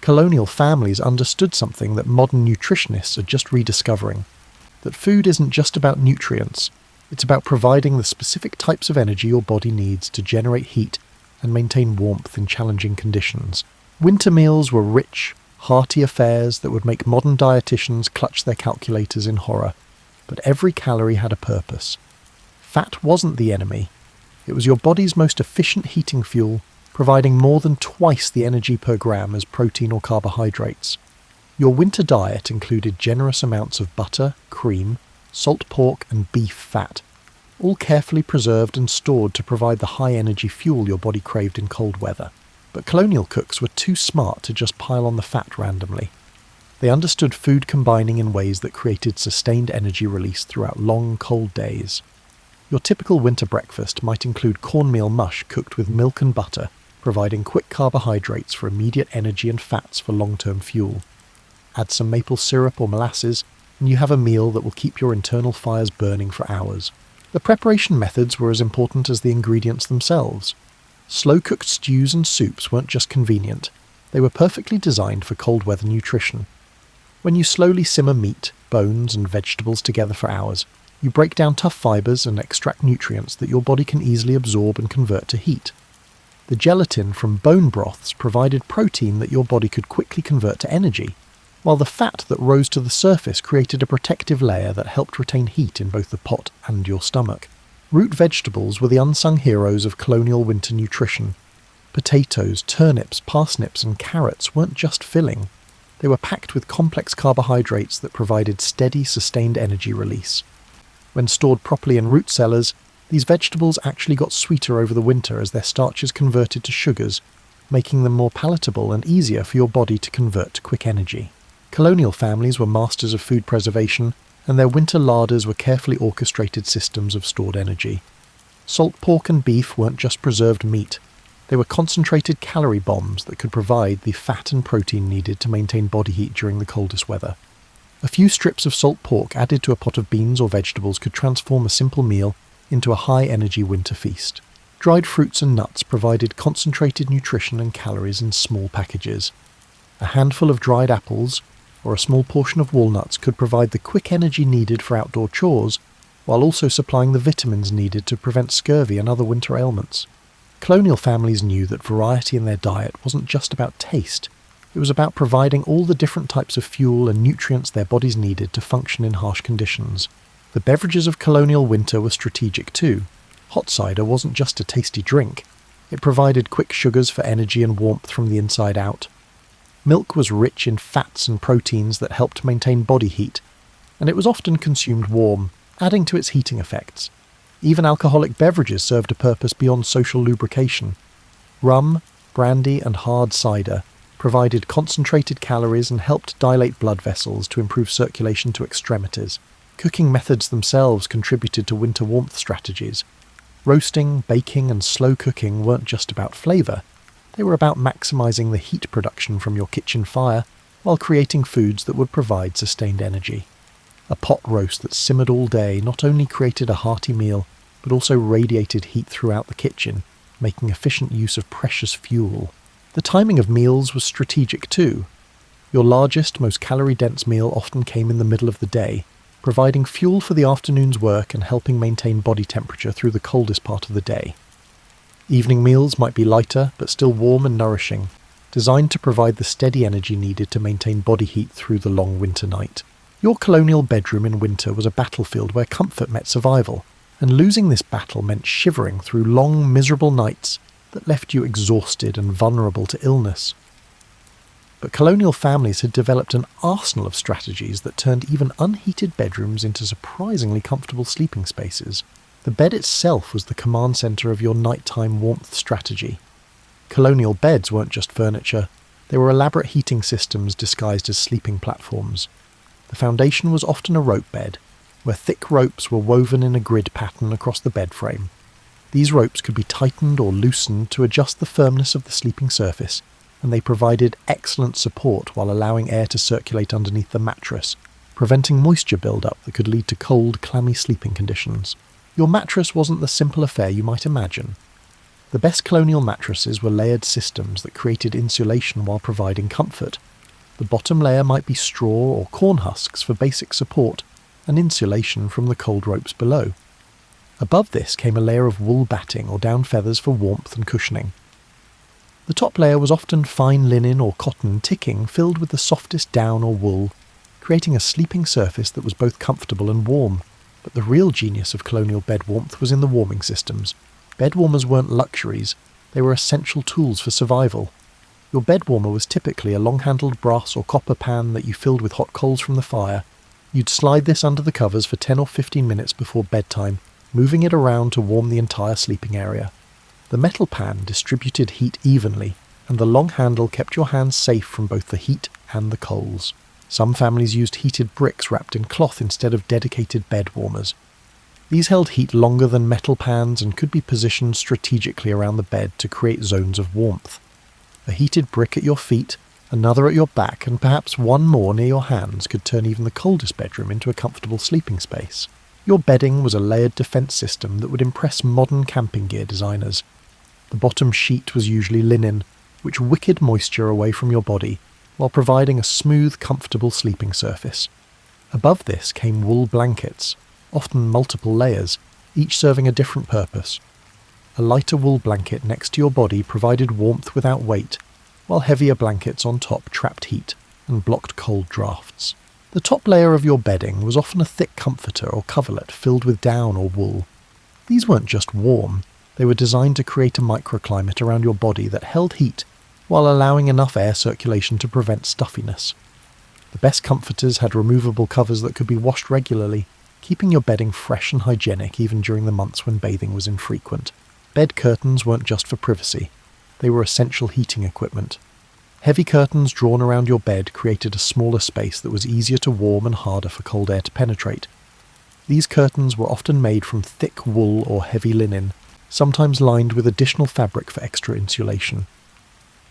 Colonial families understood something that modern nutritionists are just rediscovering: that food isn't just about nutrients, it's about providing the specific types of energy your body needs to generate heat and maintain warmth in challenging conditions. Winter meals were rich, hearty affairs that would make modern dietitians clutch their calculators in horror, but every calorie had a purpose. Fat wasn't the enemy. It was your body's most efficient heating fuel, providing more than twice the energy per gram as protein or carbohydrates. Your winter diet included generous amounts of butter, cream, salt pork and beef fat, all carefully preserved and stored to provide the high-energy fuel your body craved in cold weather. But colonial cooks were too smart to just pile on the fat randomly. They understood food combining in ways that created sustained energy release throughout long, cold days. Your typical winter breakfast might include cornmeal mush cooked with milk and butter, providing quick carbohydrates for immediate energy and fats for long-term fuel. Add some maple syrup or molasses, and you have a meal that will keep your internal fires burning for hours. The preparation methods were as important as the ingredients themselves. Slow-cooked stews and soups weren't just convenient, they were perfectly designed for cold-weather nutrition. When you slowly simmer meat, bones and vegetables together for hours, you break down tough fibres and extract nutrients that your body can easily absorb and convert to heat. The gelatin from bone broths provided protein that your body could quickly convert to energy, while the fat that rose to the surface created a protective layer that helped retain heat in both the pot and your stomach. Root vegetables were the unsung heroes of colonial winter nutrition. Potatoes, turnips, parsnips and carrots weren't just filling. They were packed with complex carbohydrates that provided steady, sustained energy release. When stored properly in root cellars, these vegetables actually got sweeter over the winter as their starches converted to sugars, making them more palatable and easier for your body to convert to quick energy. Colonial families were masters of food preservation, and their winter larders were carefully orchestrated systems of stored energy. Salt pork and beef weren't just preserved meat. They were concentrated calorie bombs that could provide the fat and protein needed to maintain body heat during the coldest weather. A few strips of salt pork added to a pot of beans or vegetables could transform a simple meal into a high-energy winter feast. Dried fruits and nuts provided concentrated nutrition and calories in small packages. A handful of dried apples or a small portion of walnuts could provide the quick energy needed for outdoor chores, while also supplying the vitamins needed to prevent scurvy and other winter ailments. Colonial families knew that variety in their diet wasn't just about taste, it was about providing all the different types of fuel and nutrients their bodies needed to function in harsh conditions. The beverages of colonial winter were strategic too. Hot cider wasn't just a tasty drink, it provided quick sugars for energy and warmth from the inside out. Milk was rich in fats and proteins that helped maintain body heat, and it was often consumed warm, adding to its heating effects. Even alcoholic beverages served a purpose beyond social lubrication. Rum, brandy, and hard cider provided concentrated calories and helped dilate blood vessels to improve circulation to extremities. Cooking methods themselves contributed to winter warmth strategies. Roasting, baking, and slow cooking weren't just about flavour. They were about maximising the heat production from your kitchen fire while creating foods that would provide sustained energy. A pot roast that simmered all day not only created a hearty meal, but also radiated heat throughout the kitchen, making efficient use of precious fuel. The timing of meals was strategic too. Your largest, most calorie-dense meal often came in the middle of the day, providing fuel for the afternoon's work and helping maintain body temperature through the coldest part of the day. Evening meals might be lighter, but still warm and nourishing, designed to provide the steady energy needed to maintain body heat through the long winter night. Your colonial bedroom in winter was a battlefield where comfort met survival, and losing this battle meant shivering through long, miserable nights that left you exhausted and vulnerable to illness. But colonial families had developed an arsenal of strategies that turned even unheated bedrooms into surprisingly comfortable sleeping spaces. The bed itself was the command centre of your nighttime warmth strategy. Colonial beds weren't just furniture, they were elaborate heating systems disguised as sleeping platforms. The foundation was often a rope bed, where thick ropes were woven in a grid pattern across the bed frame. These ropes could be tightened or loosened to adjust the firmness of the sleeping surface, and they provided excellent support while allowing air to circulate underneath the mattress, preventing moisture build-up that could lead to cold, clammy sleeping conditions. Your mattress wasn't the simple affair you might imagine. The best colonial mattresses were layered systems that created insulation while providing comfort. The bottom layer might be straw or corn husks for basic support, and insulation from the cold ropes below. Above this came a layer of wool batting or down feathers for warmth and cushioning. The top layer was often fine linen or cotton ticking filled with the softest down or wool, creating a sleeping surface that was both comfortable and warm. But the real genius of colonial bed warmth was in the warming systems. Bed warmers weren't luxuries, they were essential tools for survival. Your bed warmer was typically a long-handled brass or copper pan that you filled with hot coals from the fire. You'd slide this under the covers for 10 or 15 minutes before bedtime, moving it around to warm the entire sleeping area. The metal pan distributed heat evenly, and the long handle kept your hands safe from both the heat and the coals. Some families used heated bricks wrapped in cloth instead of dedicated bed warmers. These held heat longer than metal pans and could be positioned strategically around the bed to create zones of warmth. A heated brick at your feet, another at your back, and perhaps one more near your hands could turn even the coldest bedroom into a comfortable sleeping space. Your bedding was a layered defense system that would impress modern camping gear designers. The bottom sheet was usually linen, which wickered moisture away from your body, while providing a smooth, comfortable sleeping surface. Above this came wool blankets, often multiple layers, each serving a different purpose. A lighter wool blanket next to your body provided warmth without weight, while heavier blankets on top trapped heat and blocked cold drafts. The top layer of your bedding was often a thick comforter or coverlet filled with down or wool. These weren't just warm, they were designed to create a microclimate around your body that held heat while allowing enough air circulation to prevent stuffiness. The best comforters had removable covers that could be washed regularly, keeping your bedding fresh and hygienic even during the months when bathing was infrequent. Bed curtains weren't just for privacy, they were essential heating equipment. Heavy curtains drawn around your bed created a smaller space that was easier to warm and harder for cold air to penetrate. These curtains were often made from thick wool or heavy linen, sometimes lined with additional fabric for extra insulation.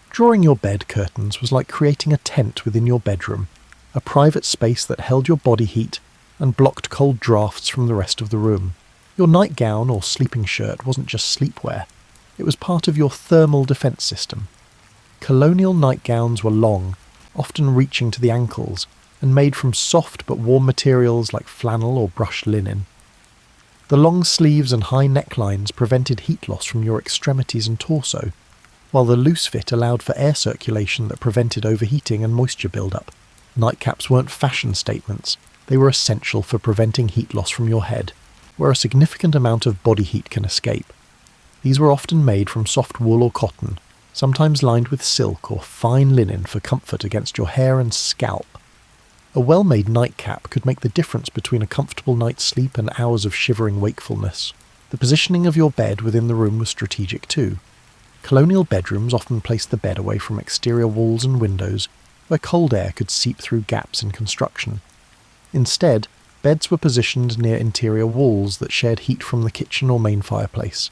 Drawing your bed curtains was like creating a tent within your bedroom, a private space that held your body heat and blocked cold drafts from the rest of the room. Your nightgown or sleeping shirt wasn't just sleepwear, it was part of your thermal defense system. Colonial nightgowns were long, often reaching to the ankles, and made from soft but warm materials like flannel or brushed linen. The long sleeves and high necklines prevented heat loss from your extremities and torso, while the loose fit allowed for air circulation that prevented overheating and moisture buildup. Nightcaps weren't fashion statements, they were essential for preventing heat loss from your head, where a significant amount of body heat can escape. These were often made from soft wool or cotton, sometimes lined with silk or fine linen for comfort against your hair and scalp. A well-made nightcap could make the difference between a comfortable night's sleep and hours of shivering wakefulness. The positioning of your bed within the room was strategic too. Colonial bedrooms often placed the bed away from exterior walls and windows, where cold air could seep through gaps in construction. Instead, beds were positioned near interior walls that shared heat from the kitchen or main fireplace.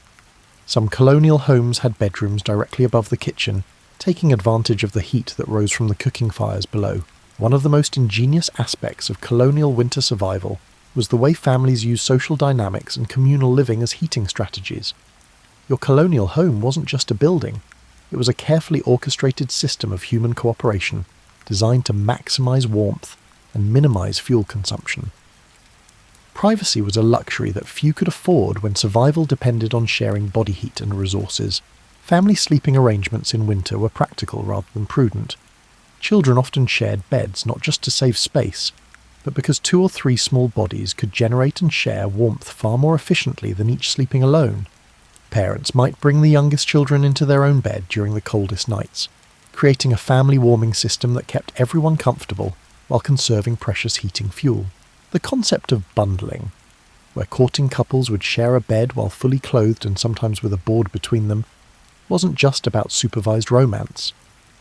Some colonial homes had bedrooms directly above the kitchen, taking advantage of the heat that rose from the cooking fires below. One of the most ingenious aspects of colonial winter survival was the way families used social dynamics and communal living as heating strategies. Your colonial home wasn't just a building, it was a carefully orchestrated system of human cooperation, designed to maximize warmth and minimize fuel consumption. Privacy was a luxury that few could afford when survival depended on sharing body heat and resources. Family sleeping arrangements in winter were practical rather than prudent. Children often shared beds not just to save space, but because 2 or 3 small bodies could generate and share warmth far more efficiently than each sleeping alone. Parents might bring the youngest children into their own bed during the coldest nights, creating a family warming system that kept everyone comfortable while conserving precious heating fuel. The concept of bundling, where courting couples would share a bed while fully clothed and sometimes with a board between them, wasn't just about supervised romance.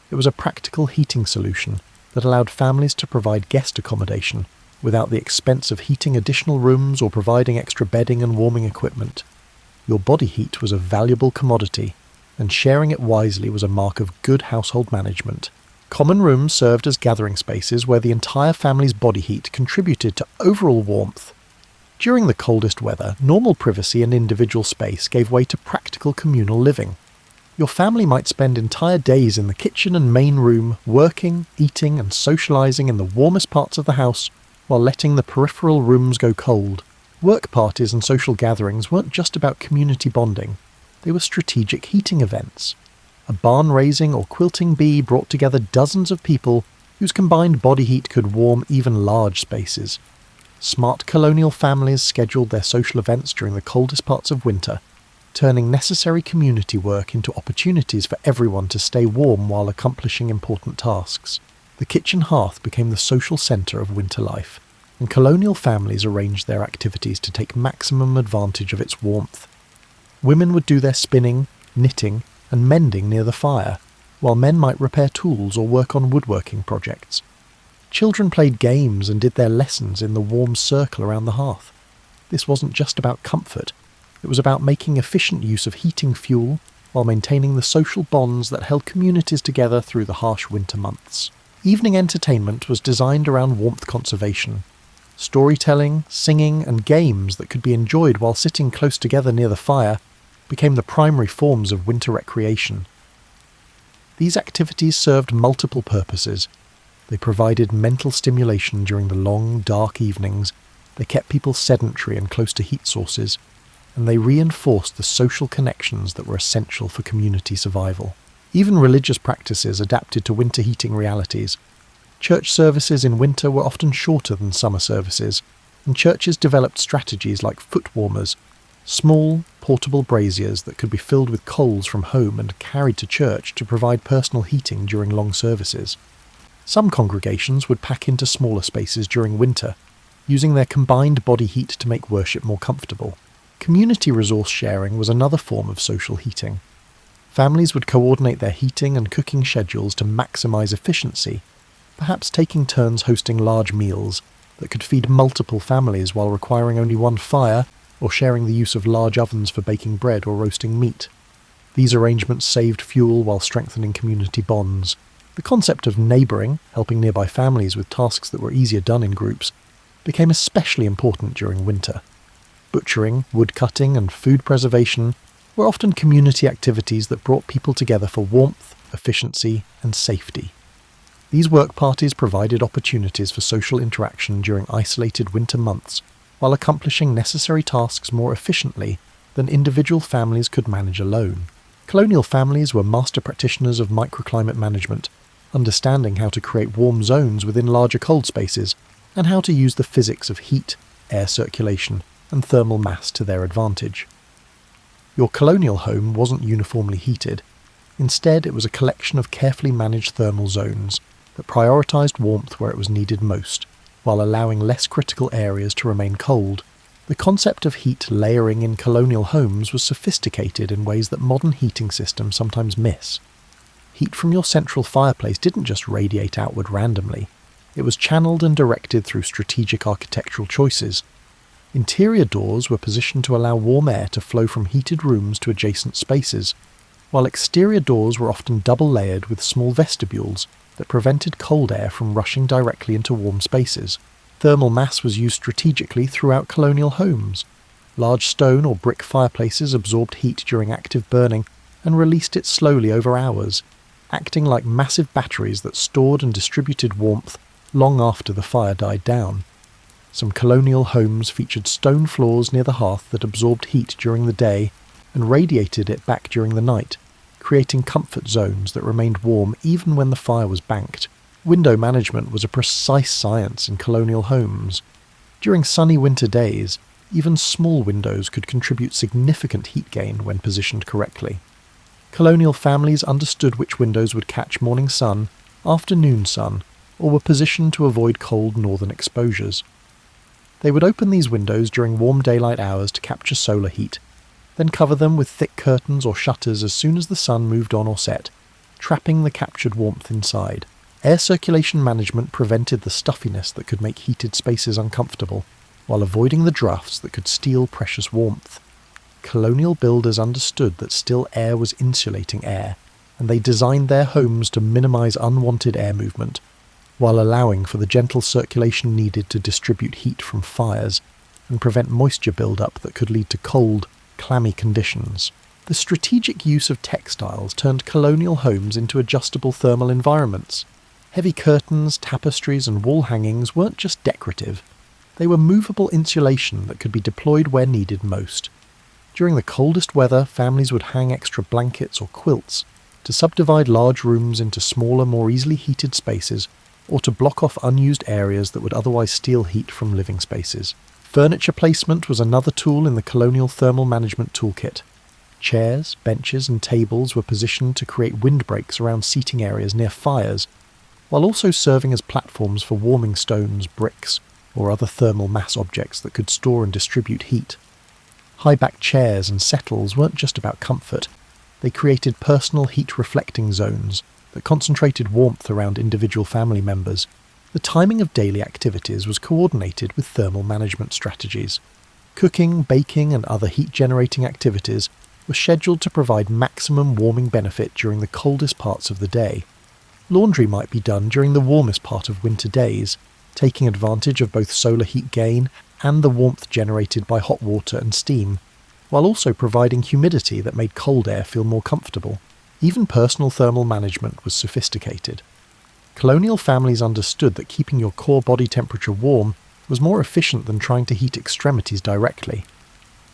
It was a practical heating solution that allowed families to provide guest accommodation without the expense of heating additional rooms or providing extra bedding and warming equipment. Your body heat was a valuable commodity, and sharing it wisely was a mark of good household management. Common rooms served as gathering spaces where the entire family's body heat contributed to overall warmth. During the coldest weather, normal privacy and individual space gave way to practical communal living. Your family might spend entire days in the kitchen and main room, working, eating, and socialising in the warmest parts of the house, while letting the peripheral rooms go cold. Work parties and social gatherings weren't just about community bonding, they were strategic heating events. A barn-raising or quilting bee brought together dozens of people whose combined body heat could warm even large spaces. Smart colonial families scheduled their social events during the coldest parts of winter, turning necessary community work into opportunities for everyone to stay warm while accomplishing important tasks. The kitchen hearth became the social centre of winter life, and colonial families arranged their activities to take maximum advantage of its warmth. Women would do their spinning, knitting, and mending near the fire, while men might repair tools or work on woodworking projects. Children played games and did their lessons in the warm circle around the hearth. This wasn't just about comfort, it was about making efficient use of heating fuel while maintaining the social bonds that held communities together through the harsh winter months. Evening entertainment was designed around warmth conservation. Storytelling, singing, and games that could be enjoyed while sitting close together near the fire became the primary forms of winter recreation. These activities served multiple purposes. They provided mental stimulation during the long, dark evenings, they kept people sedentary and close to heat sources, and they reinforced the social connections that were essential for community survival. Even religious practices adapted to winter heating realities. Church services in winter were often shorter than summer services, and churches developed strategies like foot warmers, small, portable braziers that could be filled with coals from home and carried to church to provide personal heating during long services. Some congregations would pack into smaller spaces during winter, using their combined body heat to make worship more comfortable. Community resource sharing was another form of social heating. Families would coordinate their heating and cooking schedules to maximise efficiency, perhaps taking turns hosting large meals that could feed multiple families while requiring only one fire, or sharing the use of large ovens for baking bread or roasting meat. These arrangements saved fuel while strengthening community bonds. The concept of neighbouring, helping nearby families with tasks that were easier done in groups, became especially important during winter. Butchering, woodcutting, and food preservation were often community activities that brought people together for warmth, efficiency, and safety. These work parties provided opportunities for social interaction during isolated winter months, while accomplishing necessary tasks more efficiently than individual families could manage alone. Colonial families were master practitioners of microclimate management, understanding how to create warm zones within larger cold spaces, and how to use the physics of heat, air circulation, and thermal mass to their advantage. Your colonial home wasn't uniformly heated. Instead, it was a collection of carefully managed thermal zones that prioritised warmth where it was needed most, while allowing less critical areas to remain cold. The concept of heat layering in colonial homes was sophisticated in ways that modern heating systems sometimes miss. Heat from your central fireplace didn't just radiate outward randomly. It was channeled and directed through strategic architectural choices. Interior doors were positioned to allow warm air to flow from heated rooms to adjacent spaces, while exterior doors were often double-layered with small vestibules that prevented cold air from rushing directly into warm spaces. Thermal mass was used strategically throughout colonial homes. Large stone or brick fireplaces absorbed heat during active burning and released it slowly over hours, acting like massive batteries that stored and distributed warmth long after the fire died down. Some colonial homes featured stone floors near the hearth that absorbed heat during the day and radiated it back during the night, creating comfort zones that remained warm even when the fire was banked. Window management was a precise science in colonial homes. During sunny winter days, even small windows could contribute significant heat gain when positioned correctly. Colonial families understood which windows would catch morning sun, afternoon sun, or were positioned to avoid cold northern exposures. They would open these windows during warm daylight hours to capture solar heat, then cover them with thick curtains or shutters as soon as the sun moved on or set, trapping the captured warmth inside. Air circulation management prevented the stuffiness that could make heated spaces uncomfortable, while avoiding the drafts that could steal precious warmth. Colonial builders understood that still air was insulating air, and they designed their homes to minimize unwanted air movement, while allowing for the gentle circulation needed to distribute heat from fires and prevent moisture buildup that could lead to cold, clammy conditions. The strategic use of textiles turned colonial homes into adjustable thermal environments. Heavy curtains, tapestries, and wall hangings weren't just decorative. They were movable insulation that could be deployed where needed most. During the coldest weather, families would hang extra blankets or quilts to subdivide large rooms into smaller, more easily heated spaces, or to block off unused areas that would otherwise steal heat from living spaces. Furniture placement was another tool in the colonial thermal management toolkit. Chairs, benches, and tables were positioned to create windbreaks around seating areas near fires, while also serving as platforms for warming stones, bricks, or other thermal mass objects that could store and distribute heat. High-backed chairs and settles weren't just about comfort. They created personal heat-reflecting zones that concentrated warmth around individual family members. The timing of daily activities was coordinated with thermal management strategies. Cooking, baking, and other heat-generating activities were scheduled to provide maximum warming benefit during the coldest parts of the day. Laundry might be done during the warmest part of winter days, taking advantage of both solar heat gain and the warmth generated by hot water and steam, while also providing humidity that made cold air feel more comfortable. Even personal thermal management was sophisticated. Colonial families understood that keeping your core body temperature warm was more efficient than trying to heat extremities directly.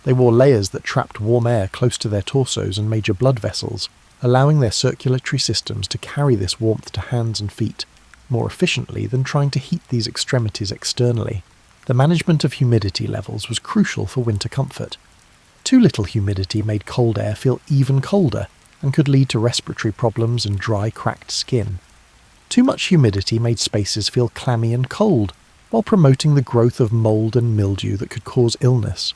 They wore layers that trapped warm air close to their torsos and major blood vessels, allowing their circulatory systems to carry this warmth to hands and feet more efficiently than trying to heat these extremities externally. The management of humidity levels was crucial for winter comfort. Too little humidity made cold air feel even colder and could lead to respiratory problems and dry, cracked skin. Too much humidity made spaces feel clammy and cold, while promoting the growth of mold and mildew that could cause illness.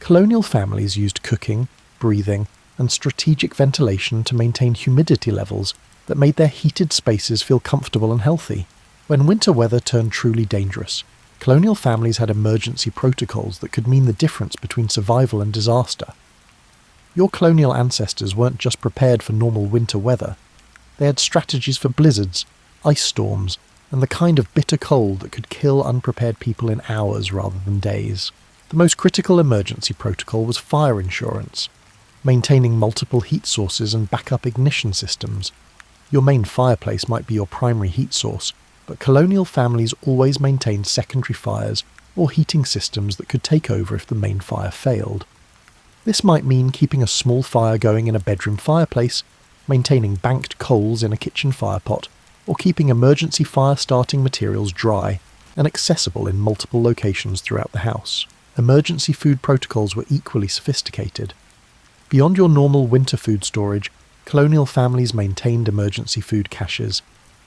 Colonial families used cooking, breathing, and strategic ventilation to maintain humidity levels that made their heated spaces feel comfortable and healthy. When winter weather turned truly dangerous, colonial families had emergency protocols that could mean the difference between survival and disaster. Your colonial ancestors weren't just prepared for normal winter weather. They had strategies for blizzards, ice storms, and the kind of bitter cold that could kill unprepared people in hours rather than days. The most critical emergency protocol was fire insurance, maintaining multiple heat sources and backup ignition systems. Your main fireplace might be your primary heat source, but colonial families always maintained secondary fires or heating systems that could take over if the main fire failed. This might mean keeping a small fire going in a bedroom fireplace, maintaining banked coals in a kitchen firepot, or keeping emergency fire-starting materials dry and accessible in multiple locations throughout the house. Emergency food protocols were equally sophisticated. Beyond your normal winter food storage, colonial families maintained emergency food caches,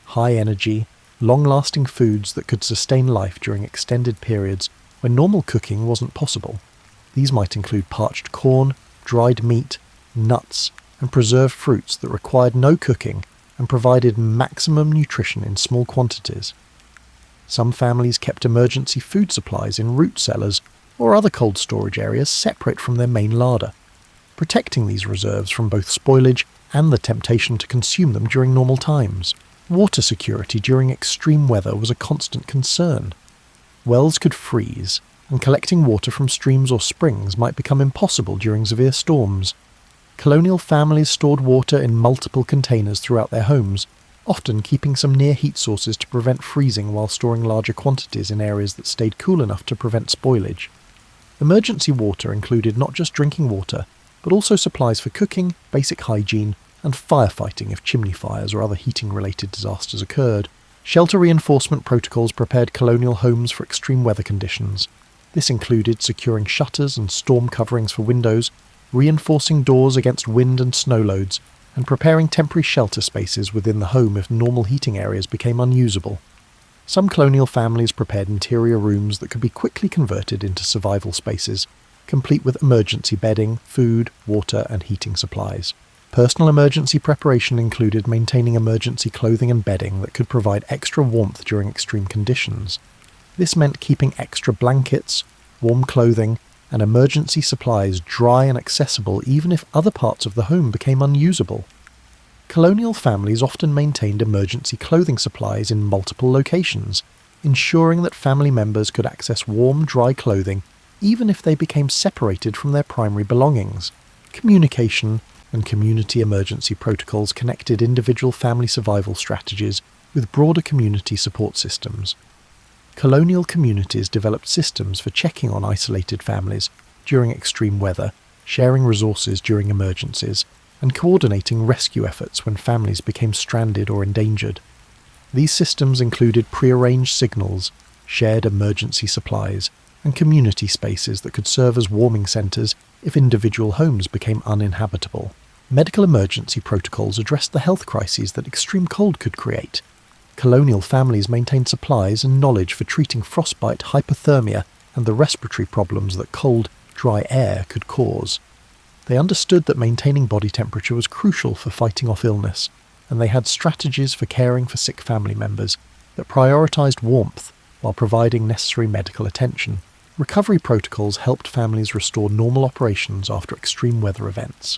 high-energy, long-lasting foods that could sustain life during extended periods when normal cooking wasn't possible. These might include parched corn, dried meat, nuts, and preserved fruits that required no cooking and provided maximum nutrition in small quantities. Some families kept emergency food supplies in root cellars or other cold storage areas separate from their main larder, protecting these reserves from both spoilage and the temptation to consume them during normal times. Water security during extreme weather was a constant concern. Wells could freeze, and collecting water from streams or springs might become impossible during severe storms. Colonial families stored water in multiple containers throughout their homes, often keeping some near heat sources to prevent freezing while storing larger quantities in areas that stayed cool enough to prevent spoilage. Emergency water included not just drinking water, but also supplies for cooking, basic hygiene, and firefighting if chimney fires or other heating-related disasters occurred. Shelter reinforcement protocols prepared colonial homes for extreme weather conditions. This included securing shutters and storm coverings for windows, reinforcing doors against wind and snow loads, and preparing temporary shelter spaces within the home if normal heating areas became unusable. Some colonial families prepared interior rooms that could be quickly converted into survival spaces, complete with emergency bedding, food, water, and heating supplies. Personal emergency preparation included maintaining emergency clothing and bedding that could provide extra warmth during extreme conditions. This meant keeping extra blankets, warm clothing, and emergency supplies dry and accessible even if other parts of the home became unusable. Colonial families often maintained emergency clothing supplies in multiple locations, ensuring that family members could access warm, dry clothing even if they became separated from their primary belongings. Communication and community emergency protocols connected individual family survival strategies with broader community support systems. Colonial communities developed systems for checking on isolated families during extreme weather, sharing resources during emergencies, and coordinating rescue efforts when families became stranded or endangered. These systems included prearranged signals, shared emergency supplies, and community spaces that could serve as warming centres if individual homes became uninhabitable. Medical emergency protocols addressed the health crises that extreme cold could create. Colonial families maintained supplies and knowledge for treating frostbite, hypothermia, and the respiratory problems that cold, dry air could cause. They understood that maintaining body temperature was crucial for fighting off illness, and they had strategies for caring for sick family members that prioritised warmth while providing necessary medical attention. Recovery protocols helped families restore normal operations after extreme weather events.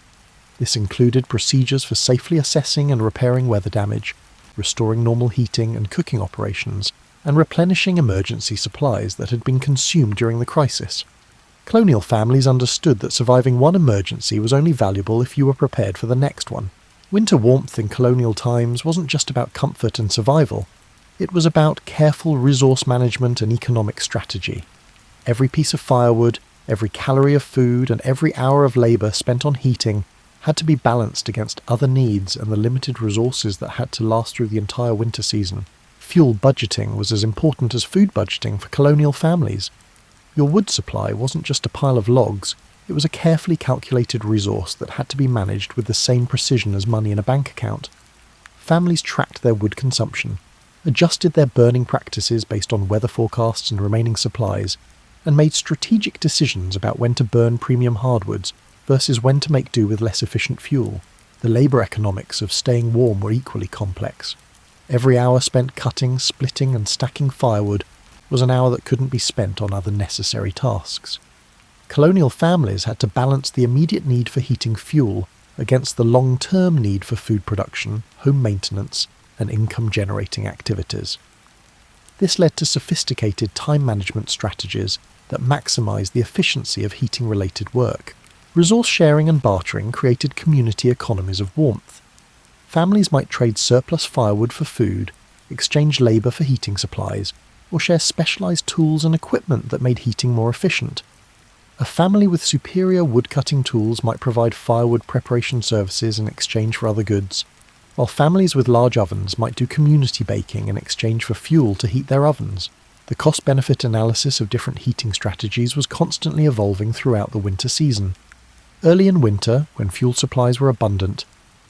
This included procedures for safely assessing and repairing weather damage, restoring normal heating and cooking operations, and replenishing emergency supplies that had been consumed during the crisis. Colonial families understood that surviving one emergency was only valuable if you were prepared for the next one. Winter warmth in colonial times wasn't just about comfort and survival. It was about careful resource management and economic strategy. Every piece of firewood, every calorie of food, and every hour of labour spent on heating had to be balanced against other needs and the limited resources that had to last through the entire winter season. Fuel budgeting was as important as food budgeting for colonial families. Your wood supply wasn't just a pile of logs, it was a carefully calculated resource that had to be managed with the same precision as money in a bank account. Families tracked their wood consumption, adjusted their burning practices based on weather forecasts and remaining supplies, and made strategic decisions about when to burn premium hardwoods versus when to make do with less efficient fuel. The labour economics of staying warm were equally complex. Every hour spent cutting, splitting and stacking firewood was an hour that couldn't be spent on other necessary tasks. Colonial families had to balance the immediate need for heating fuel against the long-term need for food production, home maintenance, and income-generating activities. This led to sophisticated time management strategies that maximised the efficiency of heating-related work. Resource sharing and bartering created community economies of warmth. Families might trade surplus firewood for food, exchange labour for heating supplies, or share specialised tools and equipment that made heating more efficient. A family with superior wood-cutting tools might provide firewood preparation services in exchange for other goods, while families with large ovens might do community baking in exchange for fuel to heat their ovens. The cost-benefit analysis of different heating strategies was constantly evolving throughout the winter season. Early in winter, when fuel supplies were abundant,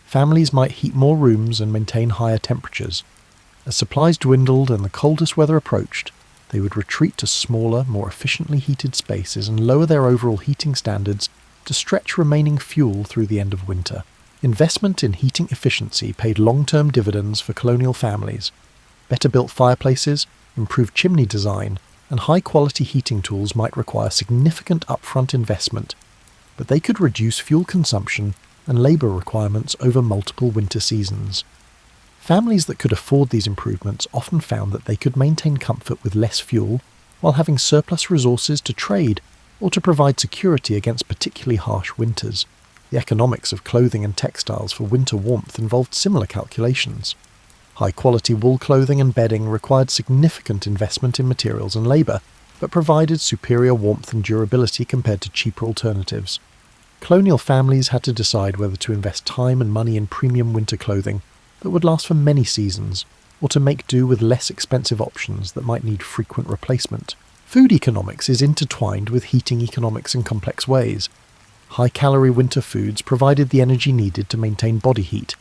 families might heat more rooms and maintain higher temperatures. As supplies dwindled and the coldest weather approached, they would retreat to smaller, more efficiently heated spaces and lower their overall heating standards to stretch remaining fuel through the end of winter. Investment in heating efficiency paid long-term dividends for colonial families. Better-built fireplaces, improved chimney design, and high-quality heating tools might require significant upfront investment, but they could reduce fuel consumption and labour requirements over multiple winter seasons. Families that could afford these improvements often found that they could maintain comfort with less fuel while having surplus resources to trade or to provide security against particularly harsh winters. The economics of clothing and textiles for winter warmth involved similar calculations. High-quality wool clothing and bedding required significant investment in materials and labour, but provided superior warmth and durability compared to cheaper alternatives. Colonial families had to decide whether to invest time and money in premium winter clothing that would last for many seasons, or to make do with less expensive options that might need frequent replacement. Food economics is intertwined with heating economics in complex ways. High-calorie winter foods provided the energy needed to maintain body heat,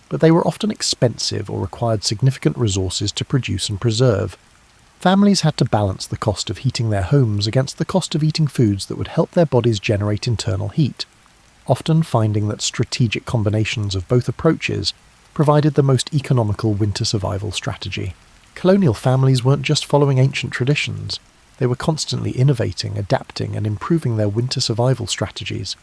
but they were often expensive or required significant resources to produce and preserve. Families had to balance the cost of heating their homes against the cost of eating foods that would help their bodies generate internal heat, often finding that strategic combinations of both approaches provided the most economical winter survival strategy. Colonial families weren't just following ancient traditions, they were constantly innovating, adapting, and improving their winter survival strategies.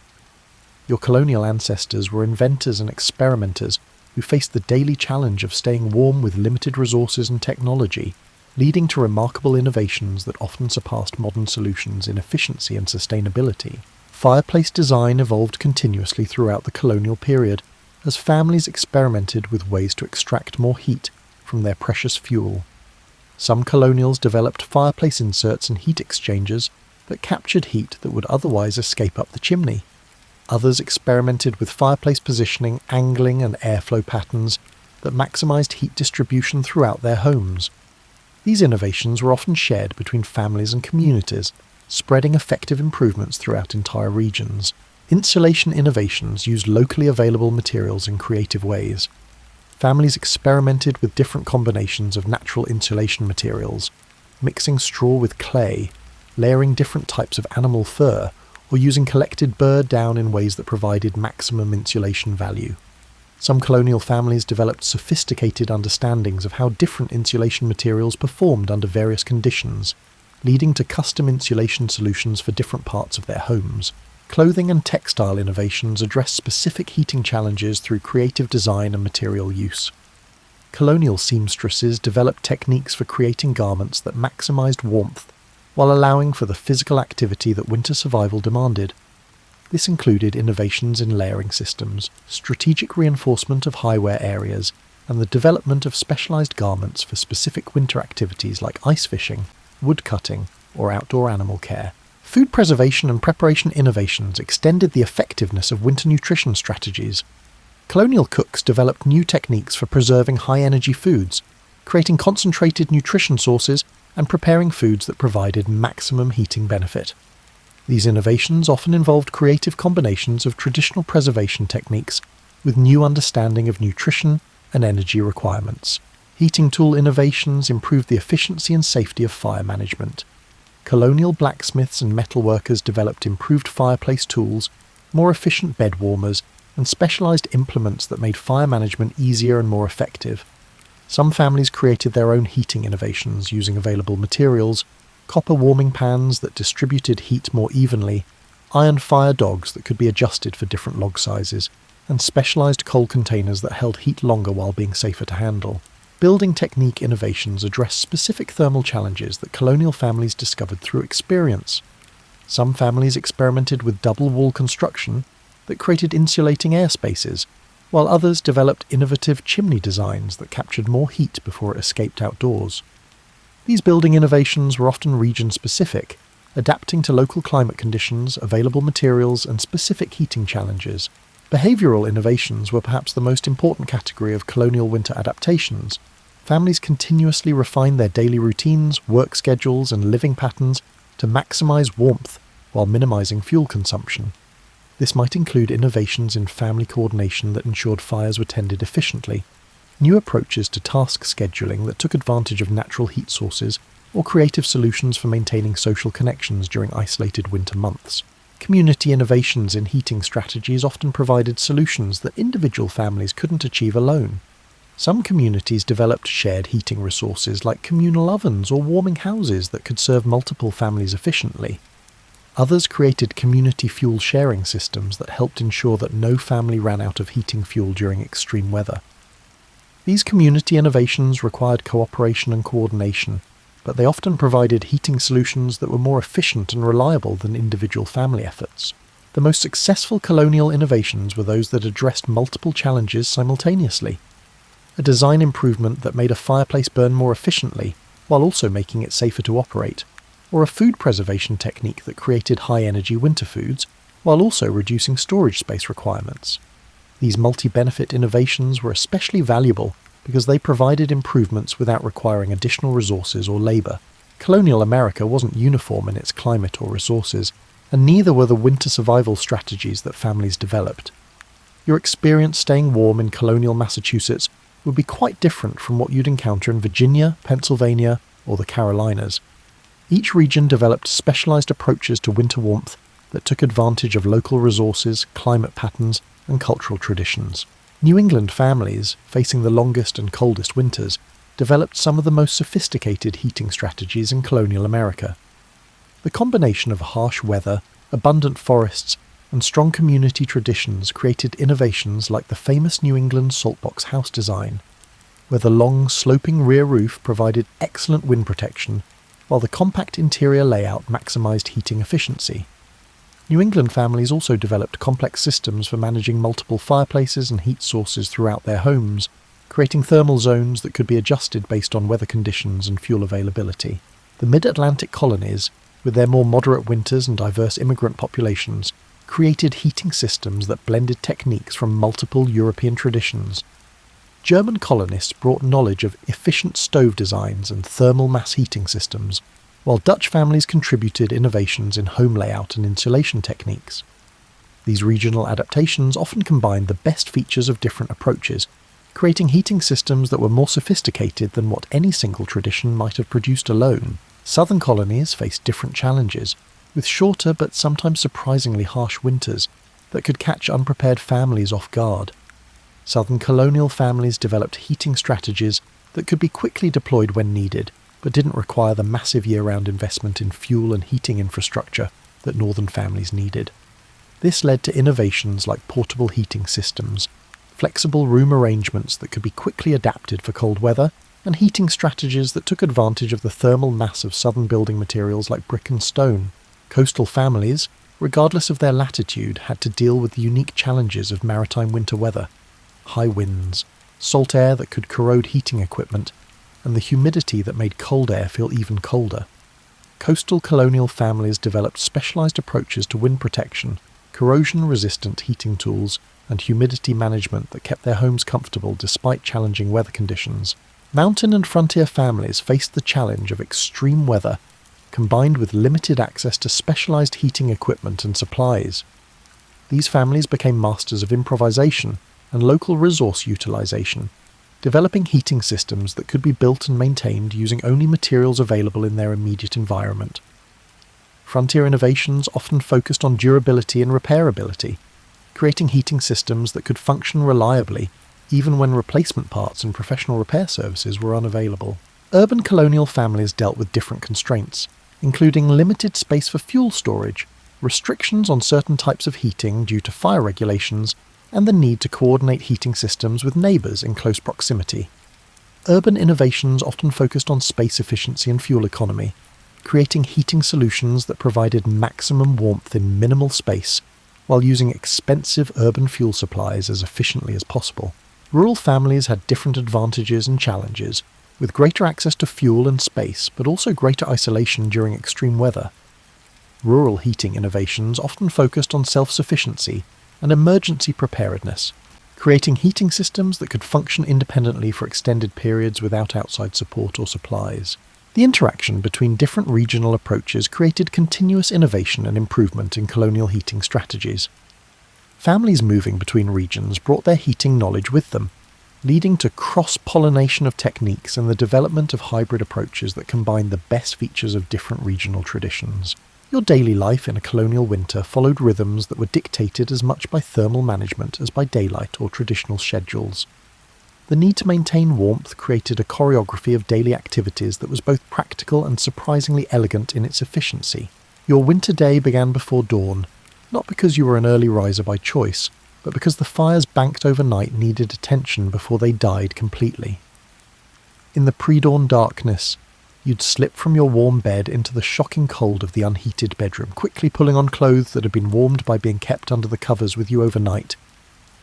Your colonial ancestors were inventors and experimenters who faced the daily challenge of staying warm with limited resources and technology, leading to remarkable innovations that often surpassed modern solutions in efficiency and sustainability. Fireplace design evolved continuously throughout the colonial period as families experimented with ways to extract more heat from their precious fuel. Some colonials developed fireplace inserts and heat exchangers that captured heat that would otherwise escape up the chimney. Others experimented with fireplace positioning, angling, and airflow patterns that maximised heat distribution throughout their homes. These innovations were often shared between families and communities, spreading effective improvements throughout entire regions. Insulation innovations used locally available materials in creative ways. Families experimented with different combinations of natural insulation materials, mixing straw with clay, layering different types of animal fur, or using collected bird down in ways that provided maximum insulation value. Some colonial families developed sophisticated understandings of how different insulation materials performed under various conditions, leading to custom insulation solutions for different parts of their homes. Clothing and textile innovations addressed specific heating challenges through creative design and material use. Colonial seamstresses developed techniques for creating garments that maximised warmth while allowing for the physical activity that winter survival demanded. This included innovations in layering systems, strategic reinforcement of high-wear areas, and the development of specialised garments for specific winter activities like ice fishing, wood cutting, or outdoor animal care. Food preservation and preparation innovations extended the effectiveness of winter nutrition strategies. Colonial cooks developed new techniques for preserving high-energy foods, creating concentrated nutrition sources, and preparing foods that provided maximum heating benefit. These innovations often involved creative combinations of traditional preservation techniques with new understanding of nutrition and energy requirements. Heating tool innovations improved the efficiency and safety of fire management. Colonial blacksmiths and metalworkers developed improved fireplace tools, more efficient bed warmers, and specialised implements that made fire management easier and more effective. Some families created their own heating innovations using available materials, copper warming pans that distributed heat more evenly, iron fire dogs that could be adjusted for different log sizes, and specialised coal containers that held heat longer while being safer to handle. Building technique innovations addressed specific thermal challenges that colonial families discovered through experience. Some families experimented with double wall construction that created insulating air spaces, while others developed innovative chimney designs that captured more heat before it escaped outdoors. These building innovations were often region-specific, adapting to local climate conditions, available materials, and specific heating challenges. Behavioural innovations were perhaps the most important category of colonial winter adaptations. Families continuously refined their daily routines, work schedules, and living patterns to maximise warmth while minimising fuel consumption. This might include innovations in family coordination that ensured fires were tended efficiently, new approaches to task scheduling that took advantage of natural heat sources, or creative solutions for maintaining social connections during isolated winter months. Community innovations in heating strategies often provided solutions that individual families couldn't achieve alone. Some communities developed shared heating resources like communal ovens or warming houses that could serve multiple families efficiently. Others created community fuel sharing systems that helped ensure that no family ran out of heating fuel during extreme weather. These community innovations required cooperation and coordination, but they often provided heating solutions that were more efficient and reliable than individual family efforts. The most successful colonial innovations were those that addressed multiple challenges simultaneously. a design improvement that made a fireplace burn more efficiently while also making it safer to operate, or a food preservation technique that created high-energy winter foods while also reducing storage space requirements. These multi-benefit innovations were especially valuable because they provided improvements without requiring additional resources or labour. Colonial America wasn't uniform in its climate or resources, and neither were the winter survival strategies that families developed. Your experience staying warm in colonial Massachusetts would be quite different from what you'd encounter in Virginia, Pennsylvania, or the Carolinas. Each region developed specialised approaches to winter warmth that took advantage of local resources, climate patterns, and cultural traditions. New England families, facing the longest and coldest winters, developed some of the most sophisticated heating strategies in colonial America. The combination of harsh weather, abundant forests, and strong community traditions created innovations like the famous New England saltbox house design, where the long, sloping rear roof provided excellent wind protection, while the compact interior layout maximised heating efficiency. New England families also developed complex systems for managing multiple fireplaces and heat sources throughout their homes, creating thermal zones that could be adjusted based on weather conditions and fuel availability. The mid-Atlantic colonies, with their more moderate winters and diverse immigrant populations, created heating systems that blended techniques from multiple European traditions. German colonists brought knowledge of efficient stove designs and thermal mass heating systems, while Dutch families contributed innovations in home layout and insulation techniques. These regional adaptations often combined the best features of different approaches, creating heating systems that were more sophisticated than what any single tradition might have produced alone. Southern colonies faced different challenges, with shorter but sometimes surprisingly harsh winters that could catch unprepared families off guard. Southern colonial families developed heating strategies that could be quickly deployed when needed, but didn't require the massive year-round investment in fuel and heating infrastructure that northern families needed. This led to innovations like portable heating systems, flexible room arrangements that could be quickly adapted for cold weather, and heating strategies that took advantage of the thermal mass of southern building materials like brick and stone. Coastal families, regardless of their latitude, had to deal with the unique challenges of maritime winter weather: high winds, salt air that could corrode heating equipment, and the humidity that made cold air feel even colder. Coastal colonial families developed specialised approaches to wind protection, corrosion-resistant heating tools, and humidity management that kept their homes comfortable despite challenging weather conditions. Mountain and frontier families faced the challenge of extreme weather, combined with limited access to specialised heating equipment and supplies. These families became masters of improvisation and local resource utilisation, developing heating systems that could be built and maintained using only materials available in their immediate environment. Frontier innovations often focused on durability and repairability, creating heating systems that could function reliably even when replacement parts and professional repair services were unavailable. Urban colonial families dealt with different constraints, including limited space for fuel storage, restrictions on certain types of heating due to fire regulations, and the need to coordinate heating systems with neighbours in close proximity. Urban innovations often focused on space efficiency and fuel economy, creating heating solutions that provided maximum warmth in minimal space while using expensive urban fuel supplies as efficiently as possible. Rural families had different advantages and challenges, with greater access to fuel and space, but also greater isolation during extreme weather. Rural heating innovations often focused on self-sufficiency and emergency preparedness, creating heating systems that could function independently for extended periods without outside support or supplies. The interaction between different regional approaches created continuous innovation and improvement in colonial heating strategies. Families moving between regions brought their heating knowledge with them, leading to cross-pollination of techniques and the development of hybrid approaches that combine the best features of different regional traditions. Your daily life in a colonial winter followed rhythms that were dictated as much by thermal management as by daylight or traditional schedules. The need to maintain warmth created a choreography of daily activities that was both practical and surprisingly elegant in its efficiency. Your winter day began before dawn, not because you were an early riser by choice, but because the fires banked overnight needed attention before they died completely. In the pre-dawn darkness, you'd slip from your warm bed into the shocking cold of the unheated bedroom, quickly pulling on clothes that had been warmed by being kept under the covers with you overnight.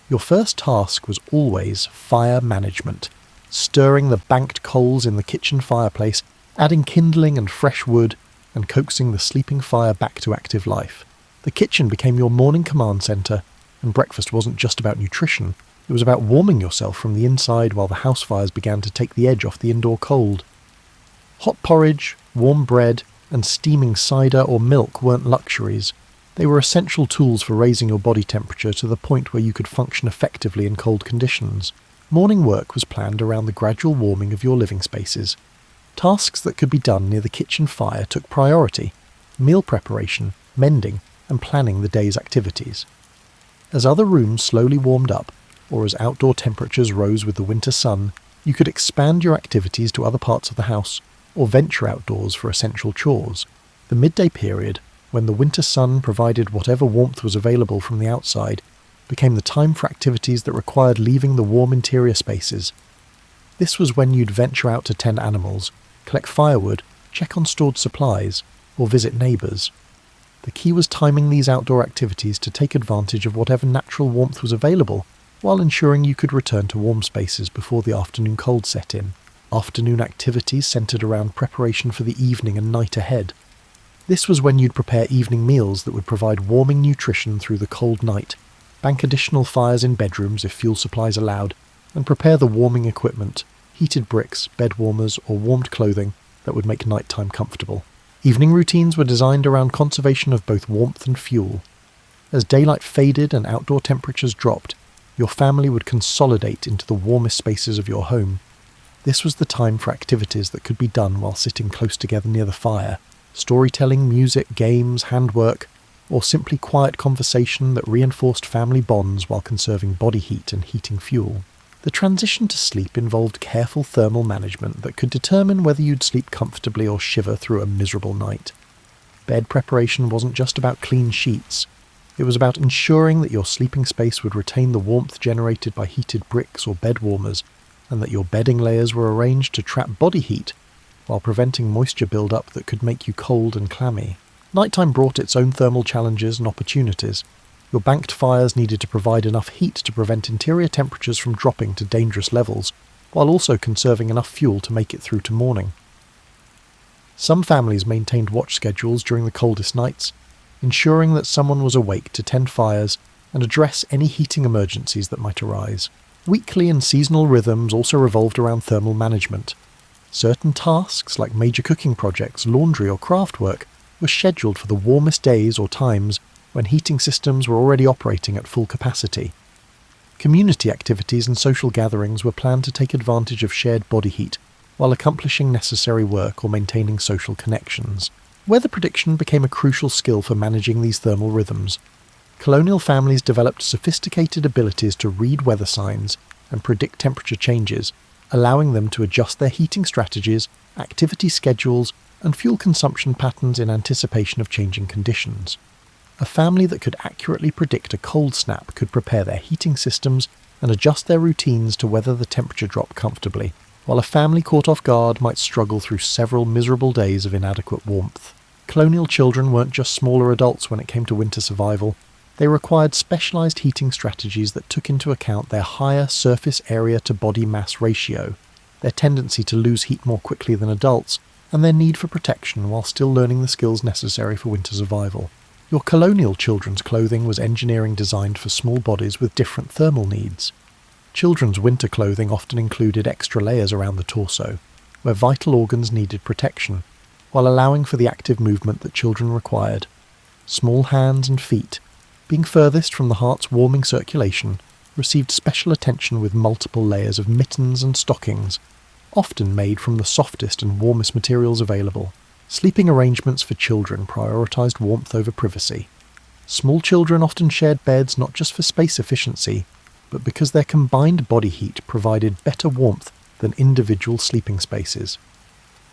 Your first task was always fire management, stirring the banked coals in the kitchen fireplace, adding kindling and fresh wood, and coaxing the sleeping fire back to active life. The kitchen became your morning command centre, and breakfast wasn't just about nutrition, it was about warming yourself from the inside while the house fires began to take the edge off the indoor cold. Hot porridge, warm bread, and steaming cider or milk weren't luxuries. They were essential tools for raising your body temperature to the point where you could function effectively in cold conditions. Morning work was planned around the gradual warming of your living spaces. Tasks that could be done near the kitchen fire took priority: meal preparation, mending, and planning the day's activities. As other rooms slowly warmed up, or as outdoor temperatures rose with the winter sun, you could expand your activities to other parts of the house, or venture outdoors for essential chores. The midday period, when the winter sun provided whatever warmth was available from the outside, became the time for activities that required leaving the warm interior spaces. This was when you'd venture out to tend animals, collect firewood, check on stored supplies, or visit neighbours. The key was timing these outdoor activities to take advantage of whatever natural warmth was available, while ensuring you could return to warm spaces before the afternoon cold set in. Afternoon activities centred around preparation for the evening and night ahead. This was when you'd prepare evening meals that would provide warming nutrition through the cold night, bank additional fires in bedrooms if fuel supplies allowed, and prepare the warming equipment, heated bricks, bed warmers, or warmed clothing that would make nighttime comfortable. Evening routines were designed around conservation of both warmth and fuel. As daylight faded and outdoor temperatures dropped, your family would consolidate into the warmest spaces of your home. This was the time for activities that could be done while sitting close together near the fire: storytelling, music, games, handwork, or simply quiet conversation that reinforced family bonds while conserving body heat and heating fuel. The transition to sleep involved careful thermal management that could determine whether you'd sleep comfortably or shiver through a miserable night. Bed preparation wasn't just about clean sheets. It was about ensuring that your sleeping space would retain the warmth generated by heated bricks or bed warmers, and that your bedding layers were arranged to trap body heat while preventing moisture build-up that could make you cold and clammy. Nighttime brought its own thermal challenges and opportunities. Your banked fires needed to provide enough heat to prevent interior temperatures from dropping to dangerous levels, while also conserving enough fuel to make it through to morning. Some families maintained watch schedules during the coldest nights, ensuring that someone was awake to tend fires and address any heating emergencies that might arise. Weekly and seasonal rhythms also revolved around thermal management. Certain tasks, like major cooking projects, laundry, or craft work, were scheduled for the warmest days or times when heating systems were already operating at full capacity. Community activities and social gatherings were planned to take advantage of shared body heat while accomplishing necessary work or maintaining social connections. Weather prediction became a crucial skill for managing these thermal rhythms. Colonial families developed sophisticated abilities to read weather signs and predict temperature changes, allowing them to adjust their heating strategies, activity schedules, and fuel consumption patterns in anticipation of changing conditions. A family that could accurately predict a cold snap could prepare their heating systems and adjust their routines to weather the temperature drop comfortably, while a family caught off guard might struggle through several miserable days of inadequate warmth. Colonial children weren't just smaller adults when it came to winter survival. They required specialised heating strategies that took into account their higher surface area to body mass ratio, their tendency to lose heat more quickly than adults, and their need for protection while still learning the skills necessary for winter survival. Your colonial children's clothing was engineering designed for small bodies with different thermal needs. Children's winter clothing often included extra layers around the torso, where vital organs needed protection, while allowing for the active movement that children required. Small hands and feet, being furthest from the heart's warming circulation, received special attention with multiple layers of mittens and stockings, often made from the softest and warmest materials available. Sleeping arrangements for children prioritised warmth over privacy. Small children often shared beds not just for space efficiency, but because their combined body heat provided better warmth than individual sleeping spaces.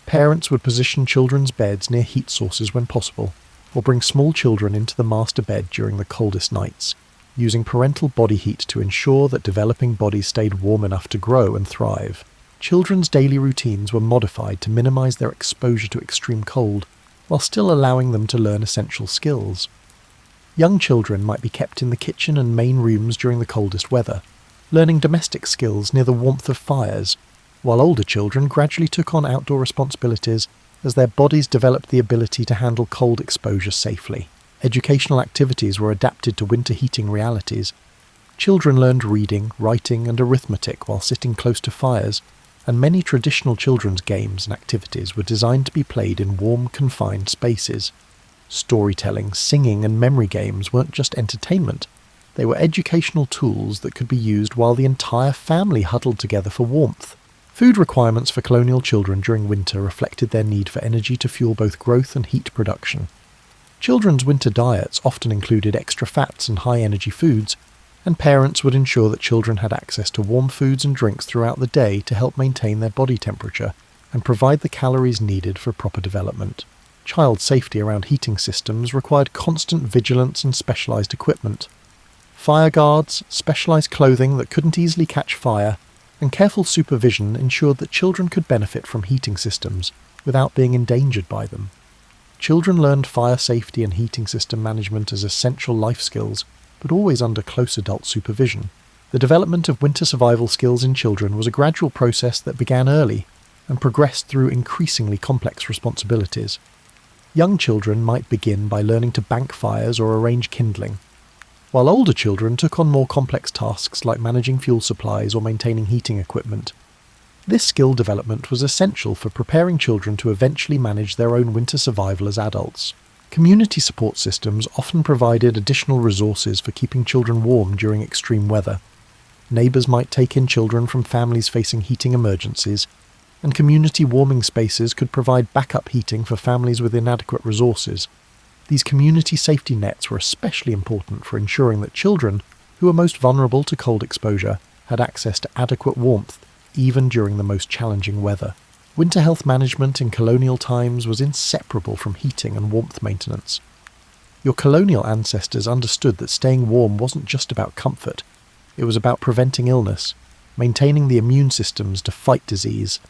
Parents would position children's beds near heat sources when possible, or bring small children into the master bed during the coldest nights, using parental body heat to ensure that developing bodies stayed warm enough to grow and thrive. Children's daily routines were modified to minimise their exposure to extreme cold, while still allowing them to learn essential skills. Young children might be kept in the kitchen and main rooms during the coldest weather, learning domestic skills near the warmth of fires, while older children gradually took on outdoor responsibilities as their bodies developed the ability to handle cold exposure safely. Educational activities were adapted to winter heating realities. Children learned reading, writing, and arithmetic while sitting close to fires, and many traditional children's games and activities were designed to be played in warm, confined spaces. Storytelling, singing, and memory games weren't just entertainment. They were educational tools that could be used while the entire family huddled together for warmth. Food requirements for colonial children during winter reflected their need for energy to fuel both growth and heat production. Children's winter diets often included extra fats and high-energy foods, and parents would ensure that children had access to warm foods and drinks throughout the day to help maintain their body temperature and provide the calories needed for proper development. Child safety around heating systems required constant vigilance and specialised equipment. Fire guards, specialised clothing that couldn't easily catch fire, and careful supervision ensured that children could benefit from heating systems without being endangered by them. Children learned fire safety and heating system management as essential life skills, but always under close adult supervision. The development of winter survival skills in children was a gradual process that began early and progressed through increasingly complex responsibilities. Young children might begin by learning to bank fires or arrange kindling, while older children took on more complex tasks like managing fuel supplies or maintaining heating equipment. This skill development was essential for preparing children to eventually manage their own winter survival as adults. Community support systems often provided additional resources for keeping children warm during extreme weather. Neighbours might take in children from families facing heating emergencies, and community warming spaces could provide backup heating for families with inadequate resources. These community safety nets were especially important for ensuring that children, who were most vulnerable to cold exposure, had access to adequate warmth, even during the most challenging weather. Winter health management in colonial times was inseparable from heating and warmth maintenance. Your colonial ancestors understood that staying warm wasn't just about comfort, it was about preventing illness, maintaining the immune systems to fight disease,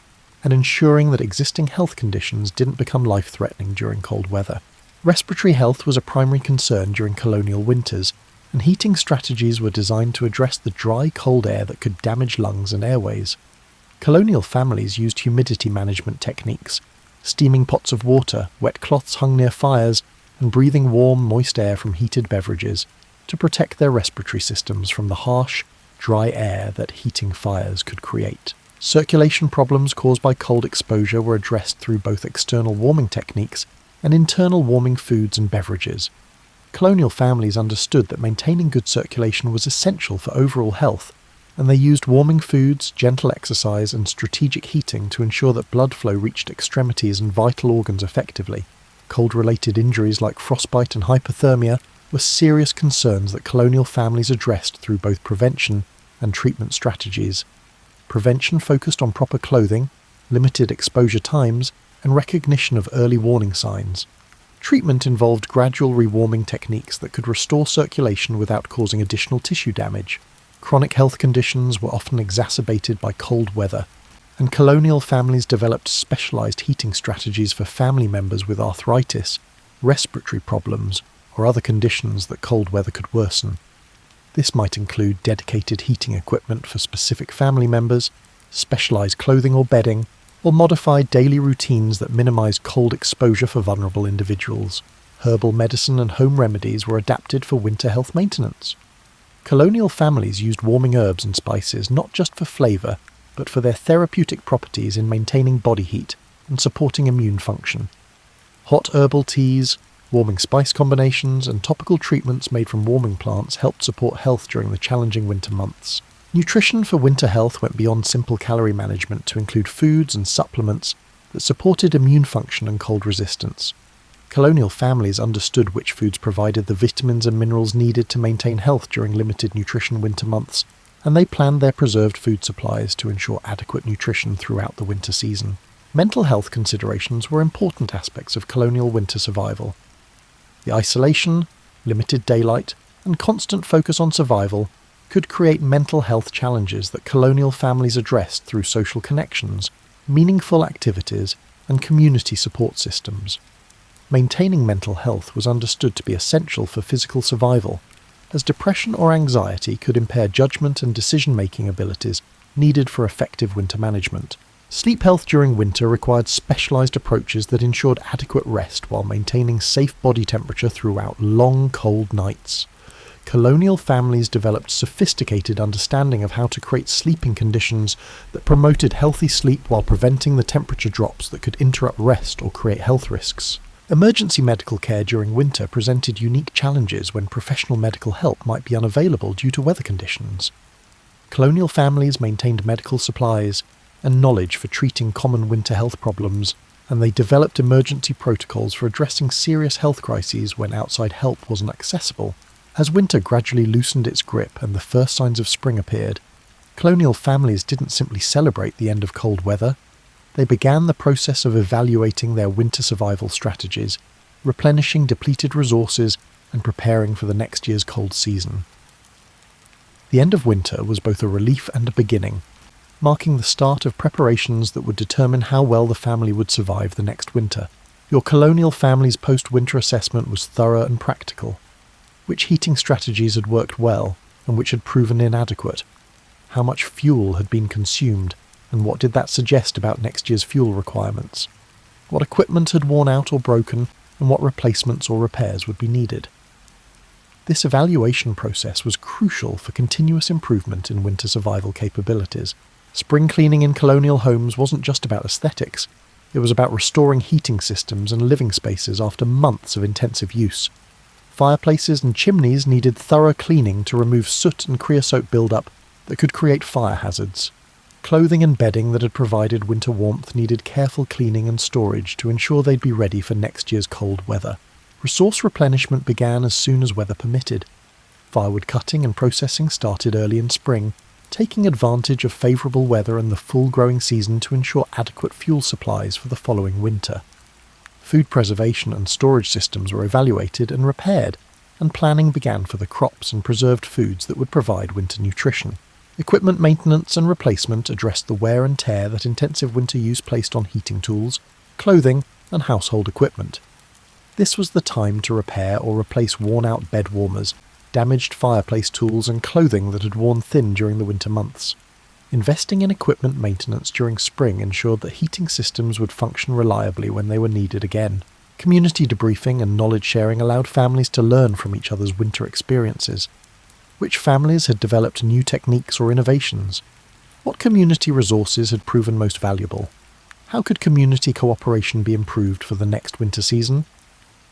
and ensuring that existing health conditions didn't become life-threatening during cold weather. Respiratory health was a primary concern during colonial winters, and heating strategies were designed to address the dry, cold air that could damage lungs and airways. Colonial families used humidity management techniques, steaming pots of water, wet cloths hung near fires, and breathing warm, moist air from heated beverages to protect their respiratory systems from the harsh, dry air that heating fires could create. Circulation problems caused by cold exposure were addressed through both external warming techniques and internal warming foods and beverages. Colonial families understood that maintaining good circulation was essential for overall health, and they used warming foods, gentle exercise, and strategic heating to ensure that blood flow reached extremities and vital organs effectively. Cold-related injuries like frostbite and hypothermia were serious concerns that colonial families addressed through both prevention and treatment strategies. Prevention focused on proper clothing, limited exposure times, and recognition of early warning signs. Treatment involved gradual rewarming techniques that could restore circulation without causing additional tissue damage. Chronic health conditions were often exacerbated by cold weather, and colonial families developed specialised heating strategies for family members with arthritis, respiratory problems, or other conditions that cold weather could worsen. This might include dedicated heating equipment for specific family members, specialised clothing or bedding, or modified daily routines that minimised cold exposure for vulnerable individuals. Herbal medicine and home remedies were adapted for winter health maintenance. Colonial families used warming herbs and spices not just for flavour, but for their therapeutic properties in maintaining body heat and supporting immune function. Hot herbal teas, warming spice combinations, and topical treatments made from warming plants helped support health during the challenging winter months. Nutrition for winter health went beyond simple calorie management to include foods and supplements that supported immune function and cold resistance. Colonial families understood which foods provided the vitamins and minerals needed to maintain health during limited nutrition winter months, and they planned their preserved food supplies to ensure adequate nutrition throughout the winter season. Mental health considerations were important aspects of colonial winter survival. The isolation, limited daylight, and constant focus on survival could create mental health challenges that colonial families addressed through social connections, meaningful activities, and community support systems. Maintaining mental health was understood to be essential for physical survival, as depression or anxiety could impair judgment and decision-making abilities needed for effective winter management. Sleep health during winter required specialised approaches that ensured adequate rest while maintaining safe body temperature throughout long, cold nights. Colonial families developed sophisticated understanding of how to create sleeping conditions that promoted healthy sleep while preventing the temperature drops that could interrupt rest or create health risks. Emergency medical care during winter presented unique challenges when professional medical help might be unavailable due to weather conditions. Colonial families maintained medical supplies and knowledge for treating common winter health problems, and they developed emergency protocols for addressing serious health crises when outside help wasn't accessible. As winter gradually loosened its grip and the first signs of spring appeared, colonial families didn't simply celebrate the end of cold weather. They began the process of evaluating their winter survival strategies, replenishing depleted resources, and preparing for the next year's cold season. The end of winter was both a relief and a beginning, marking the start of preparations that would determine how well the family would survive the next winter. Your colonial family's post-winter assessment was thorough and practical. Which heating strategies had worked well and which had proven inadequate? How much fuel had been consumed, and what did that suggest about next year's fuel requirements? What equipment had worn out or broken, and what replacements or repairs would be needed? This evaluation process was crucial for continuous improvement in winter survival capabilities. Spring cleaning in colonial homes wasn't just about aesthetics, it was about restoring heating systems and living spaces after months of intensive use. Fireplaces and chimneys needed thorough cleaning to remove soot and creosote buildup that could create fire hazards. Clothing and bedding that had provided winter warmth needed careful cleaning and storage to ensure they'd be ready for next year's cold weather. Resource replenishment began as soon as weather permitted. Firewood cutting and processing started early in spring, taking advantage of favourable weather and the full growing season to ensure adequate fuel supplies for the following winter. Food preservation and storage systems were evaluated and repaired, and planning began for the crops and preserved foods that would provide winter nutrition. Equipment maintenance and replacement addressed the wear and tear that intensive winter use placed on heating tools, clothing, and household equipment. This was the time to repair or replace worn-out bed warmers, damaged fireplace tools and clothing that had worn thin during the winter months. Investing in equipment maintenance during spring ensured that heating systems would function reliably when they were needed again. Community debriefing and knowledge sharing allowed families to learn from each other's winter experiences. Which families had developed new techniques or innovations? What community resources had proven most valuable? How could community cooperation be improved for the next winter season?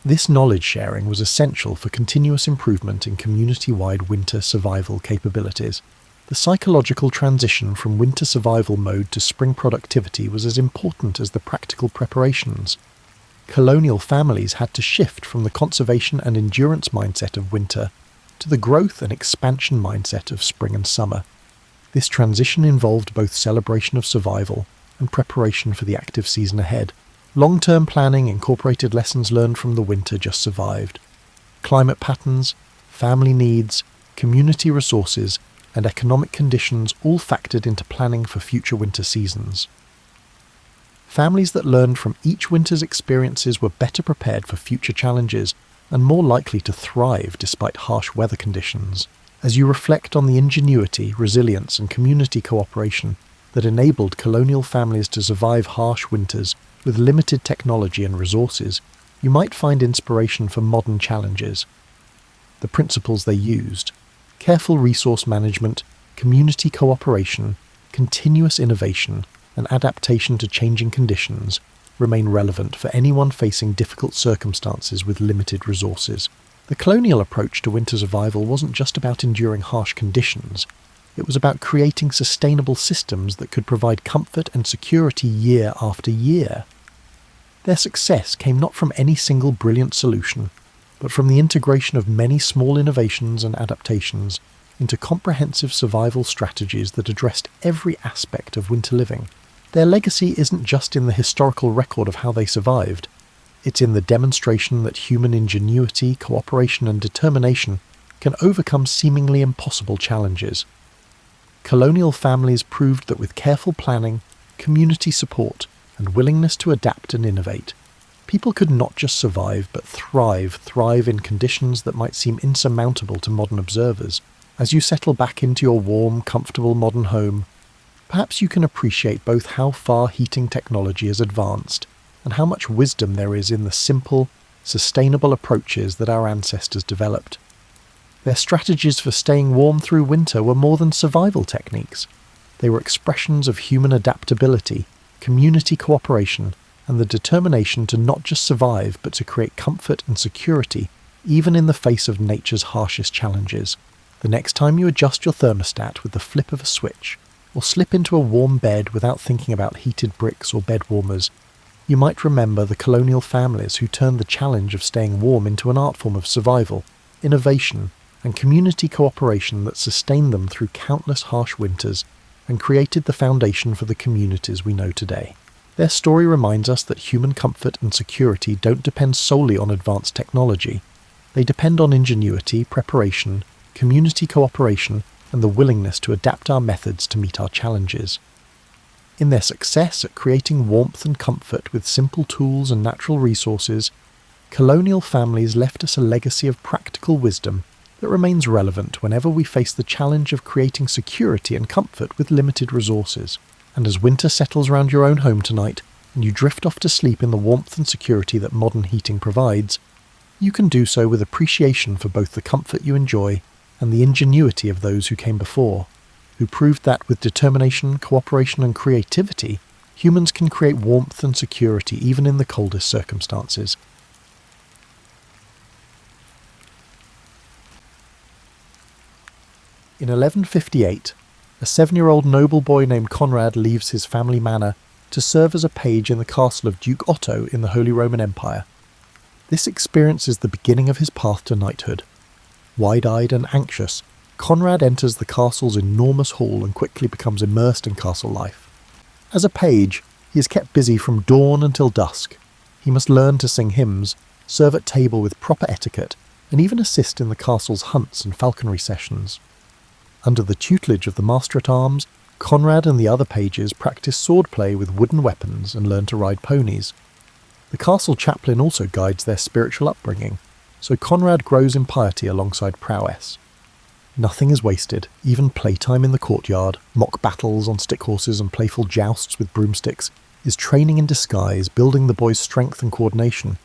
This knowledge sharing was essential for continuous improvement in community-wide winter survival capabilities. The psychological transition from winter survival mode to spring productivity was as important as the practical preparations. Colonial families had to shift from the conservation and endurance mindset of winter to the growth and expansion mindset of spring and summer. This transition involved both celebration of survival and preparation for the active season ahead. Long-term planning incorporated lessons learned from the winter just survived. Climate patterns, family needs, community resources, and economic conditions all factored into planning for future winter seasons. Families that learned from each winter's experiences were better prepared for future challenges and more likely to thrive despite harsh weather conditions. As you reflect on the ingenuity, resilience, and community cooperation that enabled colonial families to survive harsh winters with limited technology and resources, you might find inspiration for modern challenges. The principles they used: careful resource management, community cooperation, continuous innovation, and adaptation to changing conditions remain relevant for anyone facing difficult circumstances with limited resources. The colonial approach to winter survival wasn't just about enduring harsh conditions, it was about creating sustainable systems that could provide comfort and security year after year. Their success came not from any single brilliant solution, but from the integration of many small innovations and adaptations into comprehensive survival strategies that addressed every aspect of winter living. Their legacy isn't just in the historical record of how they survived, it's in the demonstration that human ingenuity, cooperation, and determination can overcome seemingly impossible challenges. Colonial families proved that with careful planning, community support, and willingness to adapt and innovate, people could not just survive but thrive in conditions that might seem insurmountable to modern observers. As you settle back into your warm, comfortable modern home, perhaps you can appreciate both how far heating technology has advanced and how much wisdom there is in the simple, sustainable approaches that our ancestors developed. Their strategies for staying warm through winter were more than survival techniques. They were expressions of human adaptability, community cooperation, and the determination to not just survive but to create comfort and security even in the face of nature's harshest challenges. The next time you adjust your thermostat with the flip of a switch, or slip into a warm bed without thinking about heated bricks or bed warmers, you might remember the colonial families who turned the challenge of staying warm into an art form of survival, innovation, and community cooperation that sustained them through countless harsh winters and created the foundation for the communities we know today. Their story reminds us that human comfort and security don't depend solely on advanced technology. They depend on ingenuity, preparation, community cooperation, and the willingness to adapt our methods to meet our challenges. In their success at creating warmth and comfort with simple tools and natural resources, colonial families left us a legacy of practical wisdom that remains relevant whenever we face the challenge of creating security and comfort with limited resources. And as winter settles around your own home tonight, and you drift off to sleep in the warmth and security that modern heating provides, you can do so with appreciation for both the comfort you enjoy and the ingenuity of those who came before, who proved that with determination, cooperation, and creativity, humans can create warmth and security even in the coldest circumstances. In 1158, a 7-year-old noble boy named Conrad leaves his family manor to serve as a page in the castle of Duke Otto in the Holy Roman Empire. This experience is the beginning of his path to knighthood. Wide-eyed and anxious, Conrad enters the castle's enormous hall and quickly becomes immersed in castle life. As a page, he is kept busy from dawn until dusk. He must learn to sing hymns, serve at table with proper etiquette, and even assist in the castle's hunts and falconry sessions. Under the tutelage of the master-at-arms, Conrad and the other pages practice swordplay with wooden weapons and learn to ride ponies. The castle chaplain also guides their spiritual upbringing, so Conrad grows in piety alongside prowess. Nothing is wasted, even playtime in the courtyard, mock battles on stick horses and playful jousts with broomsticks, is training in disguise, building the boy's strength and coordination.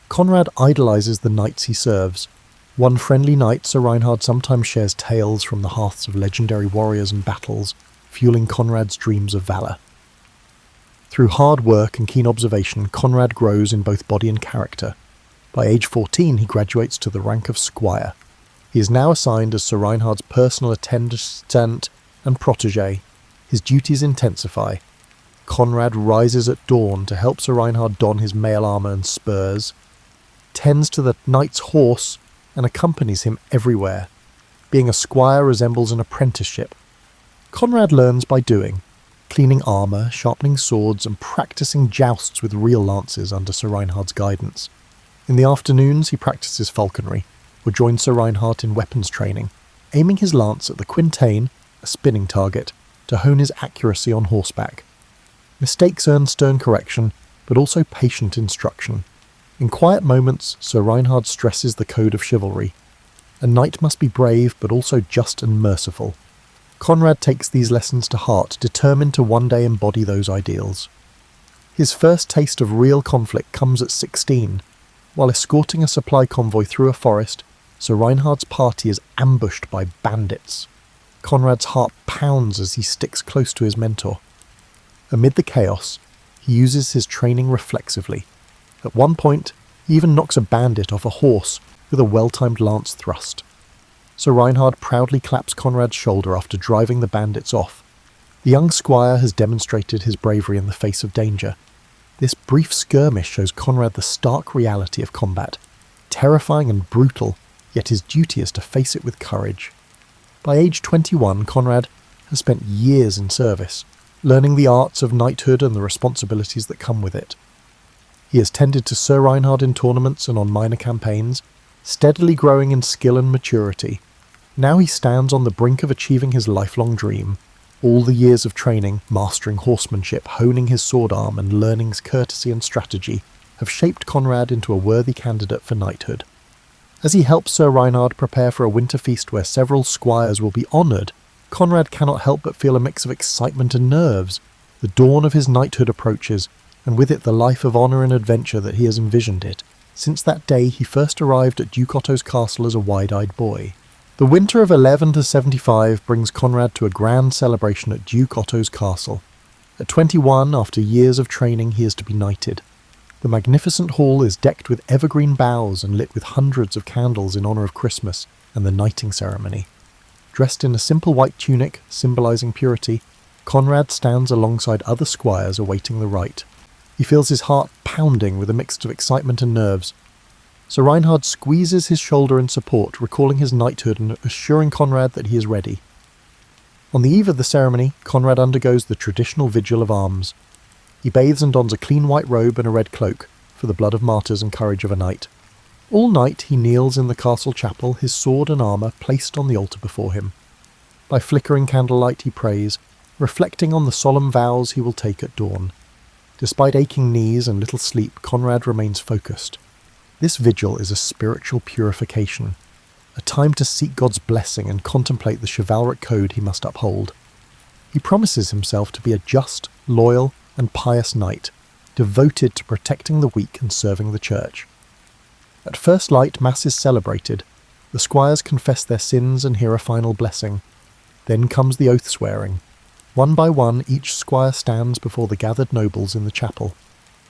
Conrad idolizes the knights he serves. One friendly knight, Sir Reinhard, sometimes shares tales from the hearths of legendary warriors and battles, fueling Conrad's dreams of valor. Through hard work and keen observation, Conrad grows in both body and character. By age 14, he graduates to the rank of squire. He is now assigned as Sir Reinhard's personal attendant and protégé. His duties intensify. Conrad rises at dawn to help Sir Reinhard don his mail armour and spurs, tends to the knight's horse, and accompanies him everywhere. Being a squire resembles an apprenticeship. Conrad learns by doing, cleaning armour, sharpening swords, and practising jousts with real lances under Sir Reinhard's guidance. In the afternoons he practices falconry, or joins Sir Reinhard in weapons training, aiming his lance at the quintain, a spinning target, to hone his accuracy on horseback. Mistakes earn stern correction, but also patient instruction. In quiet moments, Sir Reinhard stresses the code of chivalry. A knight must be brave, but also just and merciful. Conrad takes these lessons to heart, determined to one day embody those ideals. His first taste of real conflict comes at 16. While escorting a supply convoy through a forest, Sir Reinhard's party is ambushed by bandits. Conrad's heart pounds as he sticks close to his mentor. Amid the chaos, he uses his training reflexively. At one point, he even knocks a bandit off a horse with a well-timed lance thrust. Sir Reinhard proudly claps Conrad's shoulder after driving the bandits off. The young squire has demonstrated his bravery in the face of danger. This brief skirmish shows Conrad the stark reality of combat. Terrifying and brutal, yet his duty is to face it with courage. By age 21, Conrad has spent years in service, learning the arts of knighthood and the responsibilities that come with it. He has tended to Sir Reinhard in tournaments and on minor campaigns, steadily growing in skill and maturity. Now he stands on the brink of achieving his lifelong dream. All the years of training, mastering horsemanship, honing his sword arm, and learning courtesy and strategy have shaped Conrad into a worthy candidate for knighthood. As he helps Sir Reinhard prepare for a winter feast where several squires will be honoured, Conrad cannot help but feel a mix of excitement and nerves. The dawn of his knighthood approaches, and with it the life of honour and adventure that he has envisioned it, since that day he first arrived at Duke Otto's castle as a wide-eyed boy. The winter of 11 to 75 brings Conrad to a grand celebration at Duke Otto's castle. At 21, after years of training, he is to be knighted. The magnificent hall is decked with evergreen boughs and lit with hundreds of candles in honour of Christmas and the knighting ceremony. Dressed in a simple white tunic, symbolising purity, Conrad stands alongside other squires awaiting the rite. He feels his heart pounding with a mix of excitement and nerves. Sir Reinhard squeezes his shoulder in support, recalling his knighthood and assuring Conrad that he is ready. On the eve of the ceremony, Conrad undergoes the traditional vigil of arms. He bathes and dons a clean white robe and a red cloak, for the blood of martyrs and courage of a knight. All night he kneels in the castle chapel, his sword and armour placed on the altar before him. By flickering candlelight he prays, reflecting on the solemn vows he will take at dawn. Despite aching knees and little sleep, Conrad remains focused. This vigil is a spiritual purification, a time to seek God's blessing and contemplate the chivalric code he must uphold. He promises himself to be a just, loyal, and pious knight, devoted to protecting the weak and serving the church. At first light, Mass is celebrated. The squires confess their sins and hear a final blessing. Then comes the oath-swearing. One by one, each squire stands before the gathered nobles in the chapel.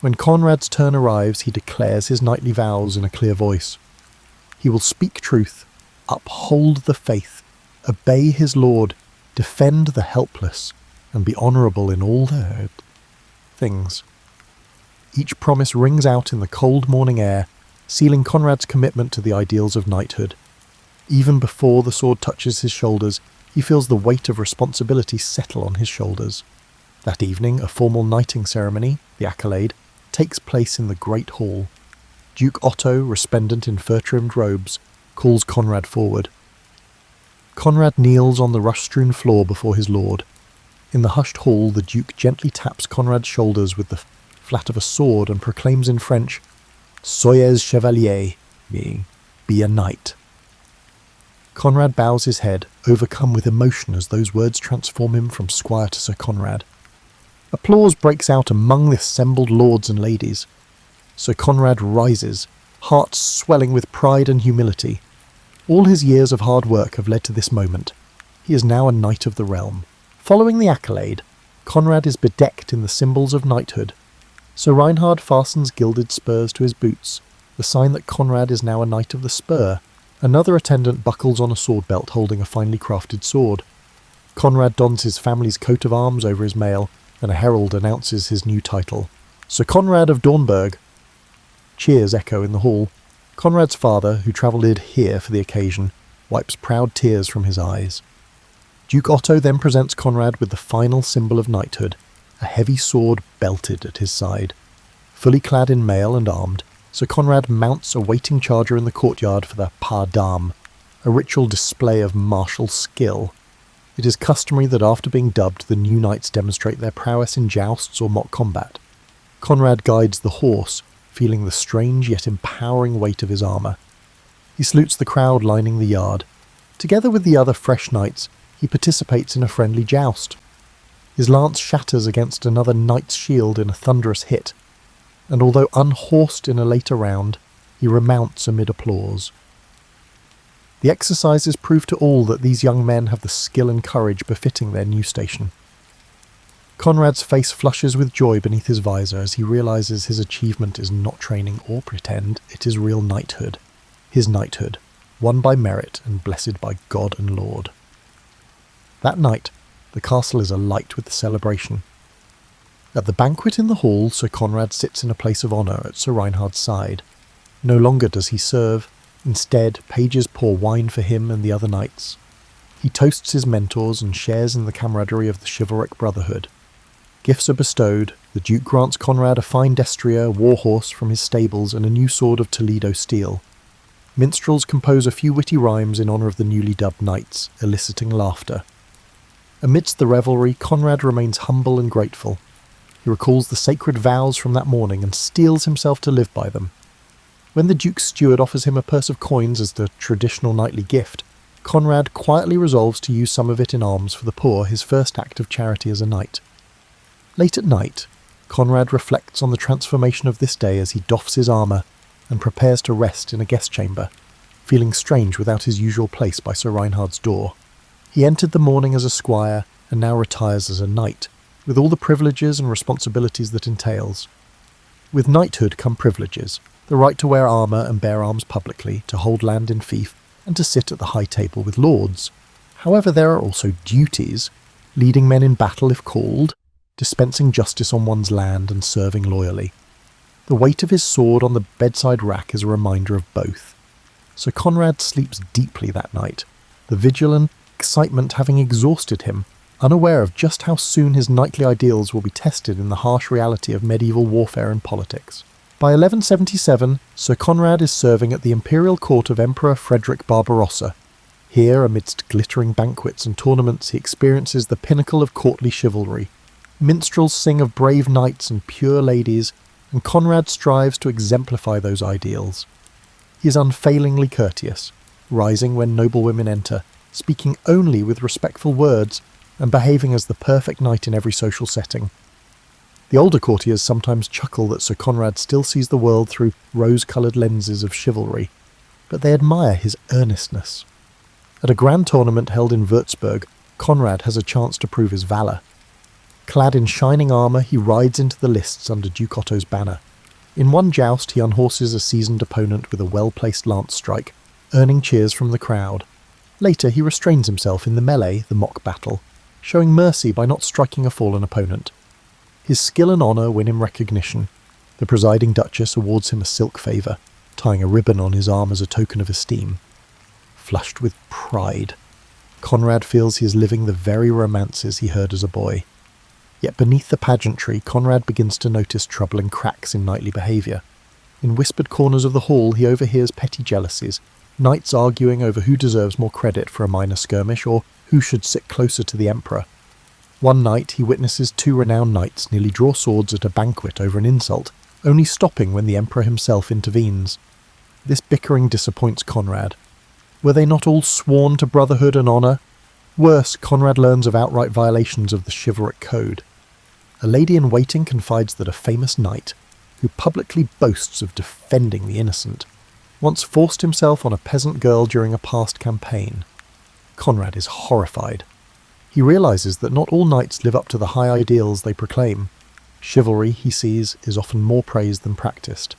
When Conrad's turn arrives, he declares his knightly vows in a clear voice. He will speak truth, uphold the faith, obey his lord, defend the helpless, and be honourable in all their things. Each promise rings out in the cold morning air, sealing Conrad's commitment to the ideals of knighthood. Even before the sword touches his shoulders, he feels the weight of responsibility settle on his shoulders. That evening, a formal knighting ceremony, the accolade, takes place in the great hall. Duke Otto, resplendent in fur-trimmed robes, calls Conrad forward. Conrad kneels on the rush-strewn floor before his lord. In the hushed hall, the Duke gently taps Conrad's shoulders with the flat of a sword and proclaims in French, "Soyez chevalier," meaning, "Be a knight." Conrad bows his head, overcome with emotion as those words transform him from squire to Sir Conrad. Applause breaks out among the assembled lords and ladies. Sir Conrad rises, heart swelling with pride and humility. All his years of hard work have led to this moment. He is now a knight of the realm. Following the accolade, Conrad is bedecked in the symbols of knighthood. Sir Reinhard fastens gilded spurs to his boots, the sign that Conrad is now a knight of the spur. Another attendant buckles on a sword belt holding a finely crafted sword. Conrad dons his family's coat of arms over his mail, and a herald announces his new title, Sir Conrad of Dornberg. Cheers echo in the hall. Conrad's father, who travelled here for the occasion, wipes proud tears from his eyes. Duke Otto then presents Conrad with the final symbol of knighthood, a heavy sword belted at his side. Fully clad in mail and armed, Sir Conrad mounts a waiting charger in the courtyard for the pas d'armes, a ritual display of martial skill. It is customary that after being dubbed, the new knights demonstrate their prowess in jousts or mock combat. Conrad guides the horse, feeling the strange yet empowering weight of his armour. He salutes the crowd lining the yard. Together with the other fresh knights, he participates in a friendly joust. His lance shatters against another knight's shield in a thunderous hit, and although unhorsed in a later round, he remounts amid applause. The exercises prove to all that these young men have the skill and courage befitting their new station. Conrad's face flushes with joy beneath his visor as he realizes his achievement is not training or pretend, it is real knighthood. His knighthood, won by merit and blessed by God and Lord. That night, the castle is alight with the celebration. At the banquet in the hall, Sir Conrad sits in a place of honour at Sir Reinhard's side. No longer does he serve. Instead, pages pour wine for him and the other knights. He toasts his mentors and shares in the camaraderie of the chivalric brotherhood. Gifts are bestowed. The Duke grants Conrad a fine destrier, warhorse from his stables, and a new sword of Toledo steel. Minstrels compose a few witty rhymes in honour of the newly dubbed knights, eliciting laughter. Amidst the revelry, Conrad remains humble and grateful. He recalls the sacred vows from that morning and steels himself to live by them. When the Duke's steward offers him a purse of coins as the traditional knightly gift, Conrad quietly resolves to use some of it in alms for the poor, his first act of charity as a knight. Late at night, Conrad reflects on the transformation of this day as he doffs his armour and prepares to rest in a guest chamber, feeling strange without his usual place by Sir Reinhard's door. He entered the morning as a squire and now retires as a knight, with all the privileges and responsibilities that entails. With knighthood come privileges, the right to wear armour and bear arms publicly, to hold land in fief, and to sit at the high table with lords. However, there are also duties, leading men in battle if called, dispensing justice on one's land and serving loyally. The weight of his sword on the bedside rack is a reminder of both. Sir Conrad sleeps deeply that night, the vigil and excitement having exhausted him, unaware of just how soon his knightly ideals will be tested in the harsh reality of medieval warfare and politics. By 1177, Sir Conrad is serving at the imperial court of Emperor Frederick Barbarossa. Here, amidst glittering banquets and tournaments, he experiences the pinnacle of courtly chivalry. Minstrels sing of brave knights and pure ladies, and Conrad strives to exemplify those ideals. He is unfailingly courteous, rising when noble women enter, speaking only with respectful words, and behaving as the perfect knight in every social setting. The older courtiers sometimes chuckle that Sir Conrad still sees the world through rose-coloured lenses of chivalry, but they admire his earnestness. At a grand tournament held in Würzburg, Conrad has a chance to prove his valour. Clad in shining armour, he rides into the lists under Duke Otto's banner. In one joust, he unhorses a seasoned opponent with a well-placed lance strike, earning cheers from the crowd. Later, he restrains himself in the melee, the mock battle, showing mercy by not striking a fallen opponent. His skill and honour win him recognition. The presiding duchess awards him a silk favour, tying a ribbon on his arm as a token of esteem. Flushed with pride, Conrad feels he is living the very romances he heard as a boy. Yet beneath the pageantry, Conrad begins to notice troubling cracks in knightly behaviour. In whispered corners of the hall, he overhears petty jealousies, knights arguing over who deserves more credit for a minor skirmish or who should sit closer to the emperor. One night he witnesses two renowned knights nearly draw swords at a banquet over an insult, only stopping when the emperor himself intervenes. This bickering disappoints Conrad. Were they not all sworn to brotherhood and honour? Worse, Conrad learns of outright violations of the chivalric code. A lady-in-waiting confides that a famous knight, who publicly boasts of defending the innocent, once forced himself on a peasant girl during a past campaign. Conrad is horrified. He realises that not all knights live up to the high ideals they proclaim. Chivalry, he sees, is often more praised than practised.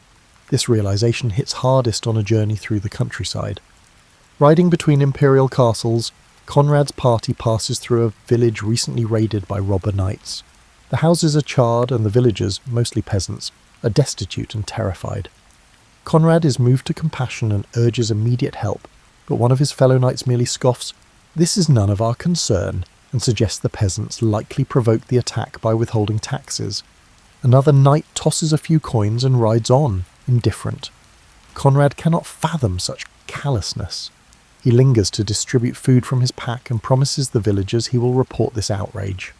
This realisation hits hardest on a journey through the countryside. Riding between imperial castles, Conrad's party passes through a village recently raided by robber knights. The houses are charred and the villagers, mostly peasants, are destitute and terrified. Conrad is moved to compassion and urges immediate help, but one of his fellow knights merely scoffs, "This is none of our concern," and suggests the peasants likely provoked the attack by withholding taxes. Another knight tosses a few coins and rides on, indifferent. Conrad cannot fathom such callousness. He lingers to distribute food from his pack and promises the villagers he will report this outrage.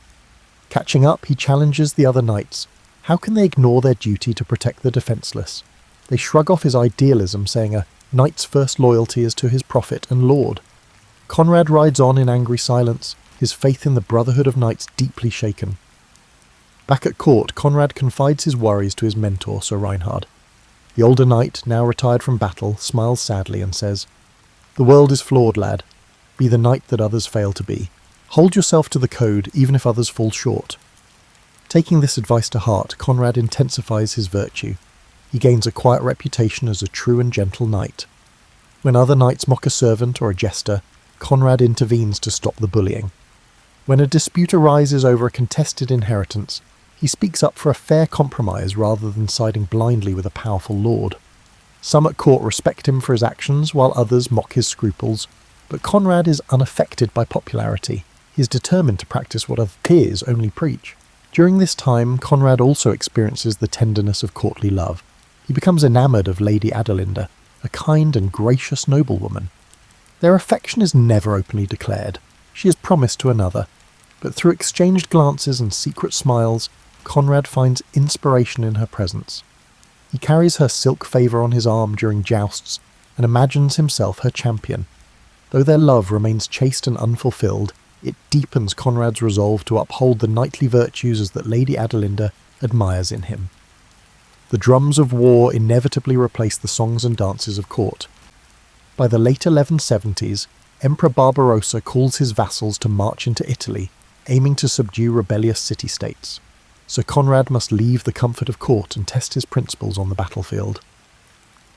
Catching up, he challenges the other knights. How can they ignore their duty to protect the defenceless? They shrug off his idealism, saying a knight's first loyalty is to his prophet and lord. Conrad rides on in angry silence, his faith in the brotherhood of knights deeply shaken. Back at court, Conrad confides his worries to his mentor, Sir Reinhard. The older knight, now retired from battle, smiles sadly and says, "The world is flawed, lad. Be the knight that others fail to be. Hold yourself to the code, even if others fall short." Taking this advice to heart, Conrad intensifies his virtue. He gains a quiet reputation as a true and gentle knight. When other knights mock a servant or a jester, Conrad intervenes to stop the bullying. When a dispute arises over a contested inheritance, he speaks up for a fair compromise rather than siding blindly with a powerful lord. Some at court respect him for his actions, while others mock his scruples, but Conrad is unaffected by popularity. He is determined to practice what other peers only preach. During this time, Conrad also experiences the tenderness of courtly love. He becomes enamoured of Lady Adelinda, a kind and gracious noblewoman. Their affection is never openly declared. She is promised to another, but through exchanged glances and secret smiles, Conrad finds inspiration in her presence. He carries her silk favour on his arm during jousts and imagines himself her champion. Though their love remains chaste and unfulfilled, it deepens Conrad's resolve to uphold the knightly virtues that Lady Adelinda admires in him. The drums of war inevitably replace the songs and dances of court. By the late 1170s, Emperor Barbarossa calls his vassals to march into Italy, aiming to subdue rebellious city-states. Sir Conrad must leave the comfort of court and test his principles on the battlefield.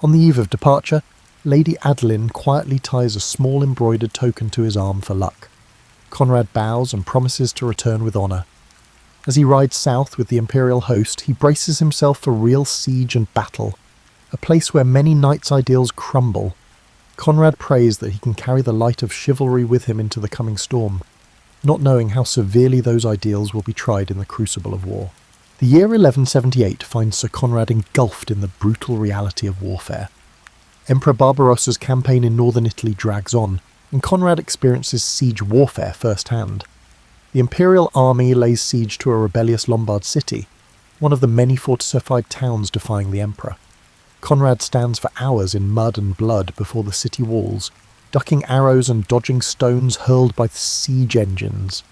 On the eve of departure, Lady Adeline quietly ties a small embroidered token to his arm for luck. Conrad bows and promises to return with honour. As he rides south with the imperial host, he braces himself for real siege and battle, a place where many knights' ideals crumble. Conrad prays that he can carry the light of chivalry with him into the coming storm, not knowing how severely those ideals will be tried in the crucible of war. The year 1178 finds Sir Conrad engulfed in the brutal reality of warfare. Emperor Barbarossa's campaign in northern Italy drags on, and Conrad experiences siege warfare firsthand. The imperial army lays siege to a rebellious Lombard city, one of the many fortified towns defying the emperor. Conrad stands for hours in mud and blood before the city walls, ducking arrows and dodging stones hurled by the siege engines.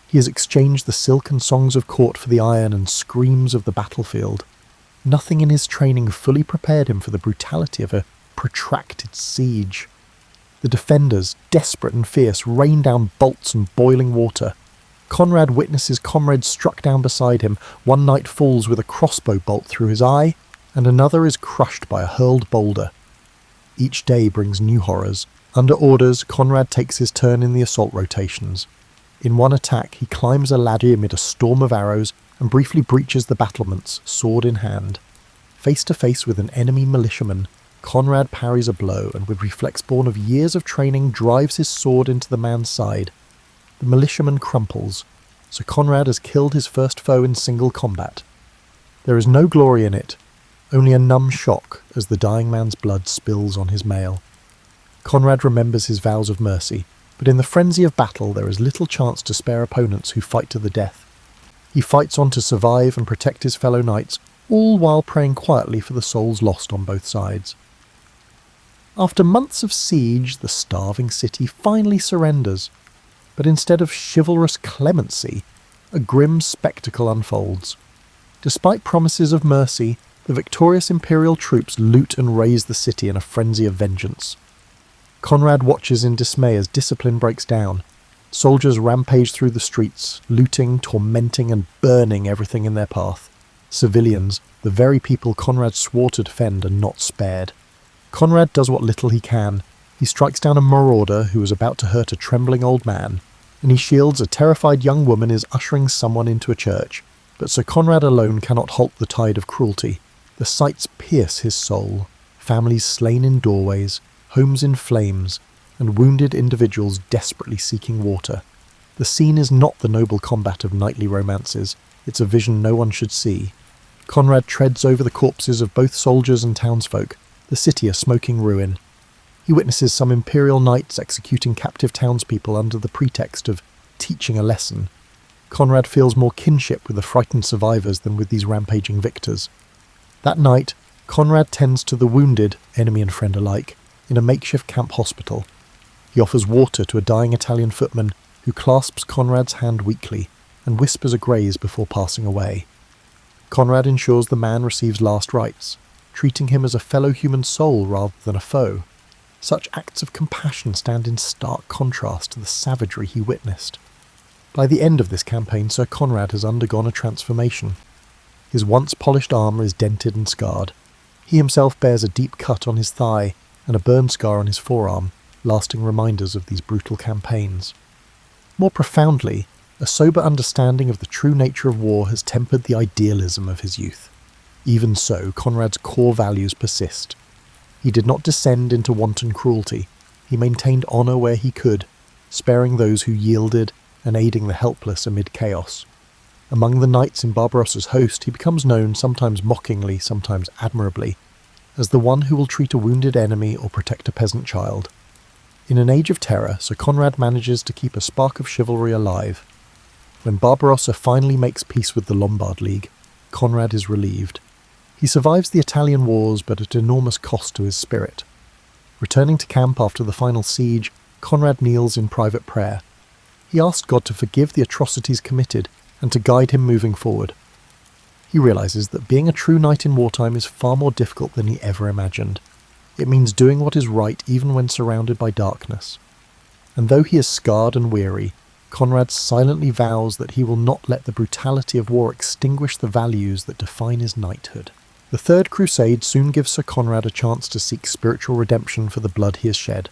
He has exchanged the silken songs of court for the iron and screams of the battlefield. Nothing in his training fully prepared him for the brutality of a protracted siege. The defenders, desperate and fierce, rain down bolts and boiling water. Conrad witnesses comrades struck down beside him. One knight falls with a crossbow bolt through his eye, and another is crushed by a hurled boulder. Each day brings new horrors. Under orders, Conrad takes his turn in the assault rotations. In one attack, he climbs a ladder amid a storm of arrows and briefly breaches the battlements, sword in hand. Face to face with an enemy militiaman, Conrad parries a blow and with reflex born of years of training drives his sword into the man's side. The militiaman crumples. Sir Conrad has killed his first foe in single combat. There is no glory in it, only a numb shock as the dying man's blood spills on his mail. Conrad remembers his vows of mercy, but in the frenzy of battle there is little chance to spare opponents who fight to the death. He fights on to survive and protect his fellow knights, all while praying quietly for the souls lost on both sides. After months of siege, the starving city finally surrenders, but instead of chivalrous clemency, a grim spectacle unfolds. Despite promises of mercy, the victorious imperial troops loot and raze the city in a frenzy of vengeance. Conrad watches in dismay as discipline breaks down. Soldiers rampage through the streets, looting, tormenting and burning everything in their path. Civilians, the very people Conrad swore to defend, are not spared. Conrad does what little he can. He strikes down a marauder who is about to hurt a trembling old man, and he shields a terrified young woman is ushering someone into a church. But Sir Conrad alone cannot halt the tide of cruelty. The sights pierce his soul. Families slain in doorways, homes in flames, and wounded individuals desperately seeking water. The scene is not the noble combat of knightly romances. It's a vision no one should see. Conrad treads over the corpses of both soldiers and townsfolk, the city a smoking ruin. He witnesses some imperial knights executing captive townspeople under the pretext of teaching a lesson. Conrad feels more kinship with the frightened survivors than with these rampaging victors. That night, Conrad tends to the wounded, enemy and friend alike, in a makeshift camp hospital. He offers water to a dying Italian footman who clasps Conrad's hand weakly and whispers a graze before passing away. Conrad ensures the man receives last rites, treating him as a fellow human soul rather than a foe. Such acts of compassion stand in stark contrast to the savagery he witnessed. By the end of this campaign, Sir Conrad has undergone a transformation. His once polished armour is dented and scarred. He himself bears a deep cut on his thigh and a burn scar on his forearm, lasting reminders of these brutal campaigns. More profoundly, a sober understanding of the true nature of war has tempered the idealism of his youth. Even so, Conrad's core values persist. He did not descend into wanton cruelty. He maintained honour where he could, sparing those who yielded and aiding the helpless amid chaos. Among the knights in Barbarossa's host, he becomes known, sometimes mockingly, sometimes admirably, as the one who will treat a wounded enemy or protect a peasant child. In an age of terror, Sir Conrad manages to keep a spark of chivalry alive. When Barbarossa finally makes peace with the Lombard League, Conrad is relieved. He survives the Italian wars, but at enormous cost to his spirit. Returning to camp after the final siege, Conrad kneels in private prayer. He asks God to forgive the atrocities committed and to guide him moving forward. He realises that being a true knight in wartime is far more difficult than he ever imagined. It means doing what is right even when surrounded by darkness. And though he is scarred and weary, Conrad silently vows that he will not let the brutality of war extinguish the values that define his knighthood. The Third Crusade soon gives Sir Conrad a chance to seek spiritual redemption for the blood he has shed.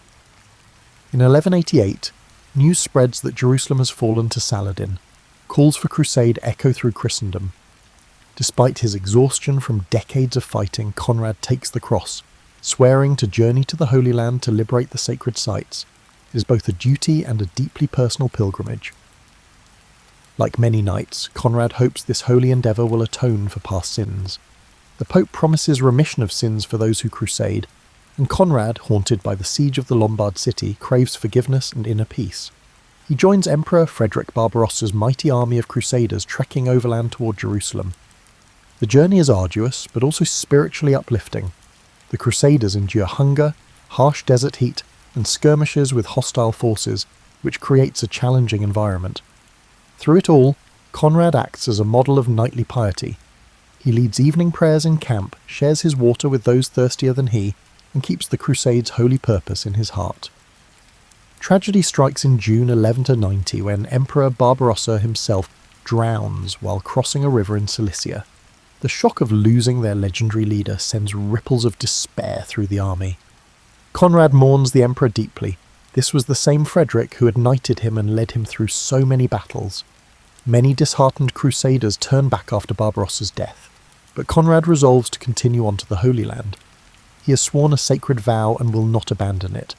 In 1188, news spreads that Jerusalem has fallen to Saladin. Calls for crusade echo through Christendom. Despite his exhaustion from decades of fighting, Conrad takes the cross, swearing to journey to the Holy Land to liberate the sacred sites. It is both a duty and a deeply personal pilgrimage. Like many knights, Conrad hopes this holy endeavour will atone for past sins. The Pope promises remission of sins for those who crusade, and Conrad, haunted by the siege of the Lombard city, craves forgiveness and inner peace. He joins Emperor Frederick Barbarossa's mighty army of crusaders trekking overland toward Jerusalem. The journey is arduous, but also spiritually uplifting. The crusaders endure hunger, harsh desert heat, and skirmishes with hostile forces, which creates a challenging environment. Through it all, Conrad acts as a model of knightly piety. He leads evening prayers in camp, shares his water with those thirstier than he, and keeps the Crusade's holy purpose in his heart. Tragedy strikes in June 1190 when Emperor Barbarossa himself drowns while crossing a river in Cilicia. The shock of losing their legendary leader sends ripples of despair through the army. Conrad mourns the emperor deeply. This was the same Frederick who had knighted him and led him through so many battles. Many disheartened crusaders turn back after Barbarossa's death, but Conrad resolves to continue on to the Holy Land. He has sworn a sacred vow and will not abandon it.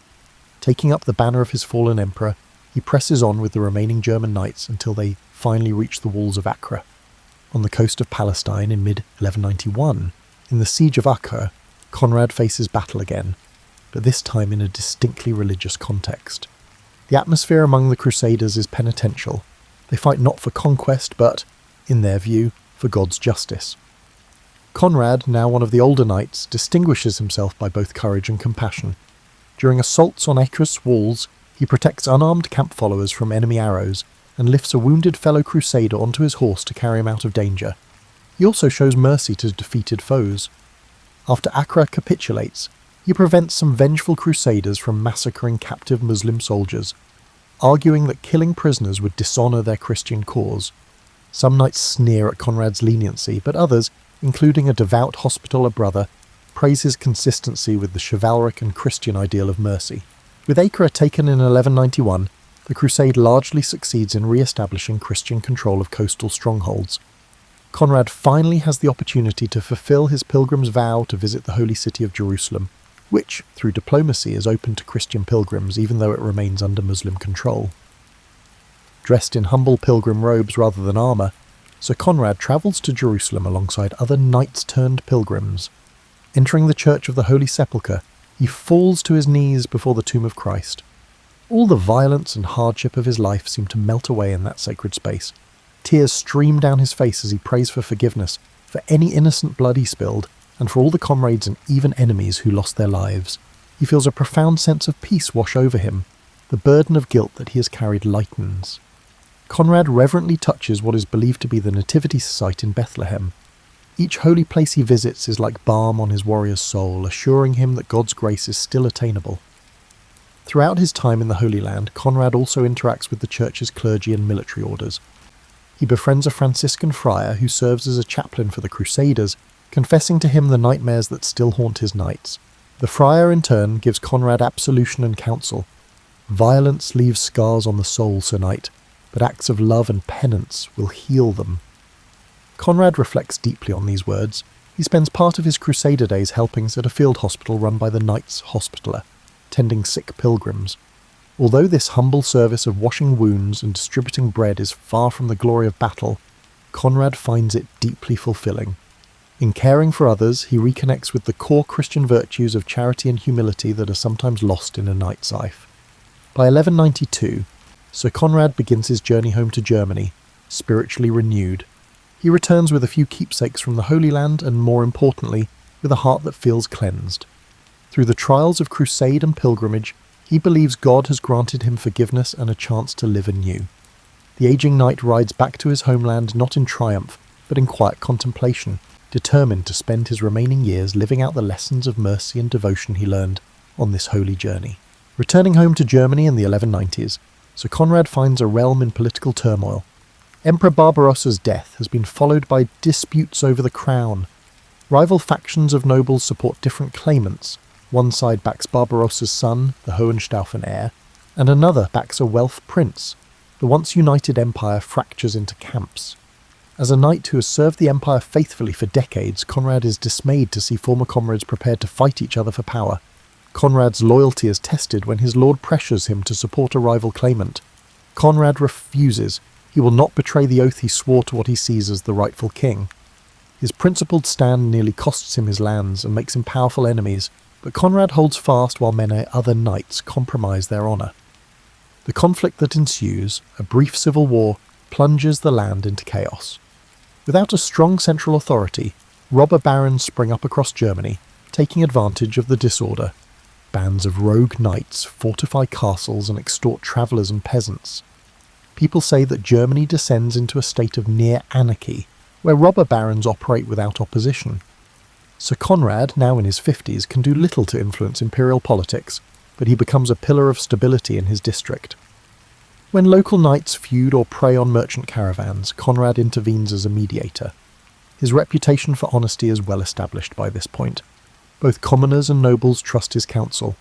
Taking up the banner of his fallen emperor, he presses on with the remaining German knights until they finally reach the walls of Acre. On the coast of Palestine in mid-1191, in the siege of Acre, Conrad faces battle again, but this time in a distinctly religious context. The atmosphere among the Crusaders is penitential. They fight not for conquest, but, in their view, for God's justice. Conrad, now one of the older knights, distinguishes himself by both courage and compassion. During assaults on Acre's walls, he protects unarmed camp followers from enemy arrows, and lifts a wounded fellow crusader onto his horse to carry him out of danger. He also shows mercy to defeated foes. After Acre capitulates, he prevents some vengeful crusaders from massacring captive Muslim soldiers, arguing that killing prisoners would dishonour their Christian cause. Some knights sneer at Conrad's leniency, but others, including a devout Hospitaller brother, praise his consistency with the chivalric and Christian ideal of mercy. With Acre taken in 1191, the crusade largely succeeds in re-establishing Christian control of coastal strongholds. Conrad finally has the opportunity to fulfill his pilgrim's vow to visit the holy city of Jerusalem, which, through diplomacy, is open to Christian pilgrims even though it remains under Muslim control. Dressed in humble pilgrim robes rather than armour, Sir Conrad travels to Jerusalem alongside other knights-turned-pilgrims. Entering the Church of the Holy Sepulchre, he falls to his knees before the tomb of Christ. All the violence and hardship of his life seem to melt away in that sacred space. Tears stream down his face as he prays for forgiveness for any innocent blood he spilled, and for all the comrades and even enemies who lost their lives. He feels a profound sense of peace wash over him. The burden of guilt that he has carried lightens. Conrad reverently touches what is believed to be the nativity site in Bethlehem. Each holy place he visits is like balm on his warrior's soul, assuring him that God's grace is still attainable. Throughout his time in the Holy Land, Conrad also interacts with the church's clergy and military orders. He befriends a Franciscan friar who serves as a chaplain for the Crusaders, confessing to him the nightmares that still haunt his knights. The friar, in turn, gives Conrad absolution and counsel. Violence leaves scars on the soul, Sir Knight, but acts of love and penance will heal them. Conrad reflects deeply on these words. He spends part of his Crusader days helpings at a field hospital run by the Knights Hospitaller, tending sick pilgrims. Although this humble service of washing wounds and distributing bread is far from the glory of battle, Conrad finds it deeply fulfilling. In caring for others, he reconnects with the core Christian virtues of charity and humility that are sometimes lost in a knight's life. By 1192, Sir Conrad begins his journey home to Germany, spiritually renewed. He returns with a few keepsakes from the Holy Land and, more importantly, with a heart that feels cleansed. Through the trials of crusade and pilgrimage, He believes God has granted him forgiveness and a chance to live anew. The aging knight rides back to his homeland not in triumph, but in quiet contemplation, determined to spend his remaining years living out the lessons of mercy and devotion he learned on this holy journey. Returning home to Germany in the 1190s, Sir Conrad finds a realm in political turmoil. Emperor Barbarossa's death has been followed by disputes over the crown. Rival factions of nobles support different claimants. One side backs Barbarossa's son, the Hohenstaufen heir, and another backs a Welf prince. The once united empire fractures into camps. As a knight who has served the empire faithfully for decades, Conrad is dismayed to see former comrades prepared to fight each other for power. Conrad's loyalty is tested when his lord pressures him to support a rival claimant. Conrad refuses. He will not betray the oath he swore to what he sees as the rightful king. His principled stand nearly costs him his lands and makes him powerful enemies, but Conrad holds fast while many other knights compromise their honour. The conflict that ensues, a brief civil war, plunges the land into chaos. Without a strong central authority, robber barons spring up across Germany, taking advantage of the disorder. Bands of rogue knights fortify castles and extort travellers and peasants. People say that Germany descends into a state of near anarchy, where robber barons operate without opposition. Sir Conrad, now in his 50s, can do little to influence imperial politics, but he becomes a pillar of stability in his district. When local knights feud or prey on merchant caravans, Conrad intervenes as a mediator. His reputation for honesty is well established by this point. Both commoners and nobles trust his counsel.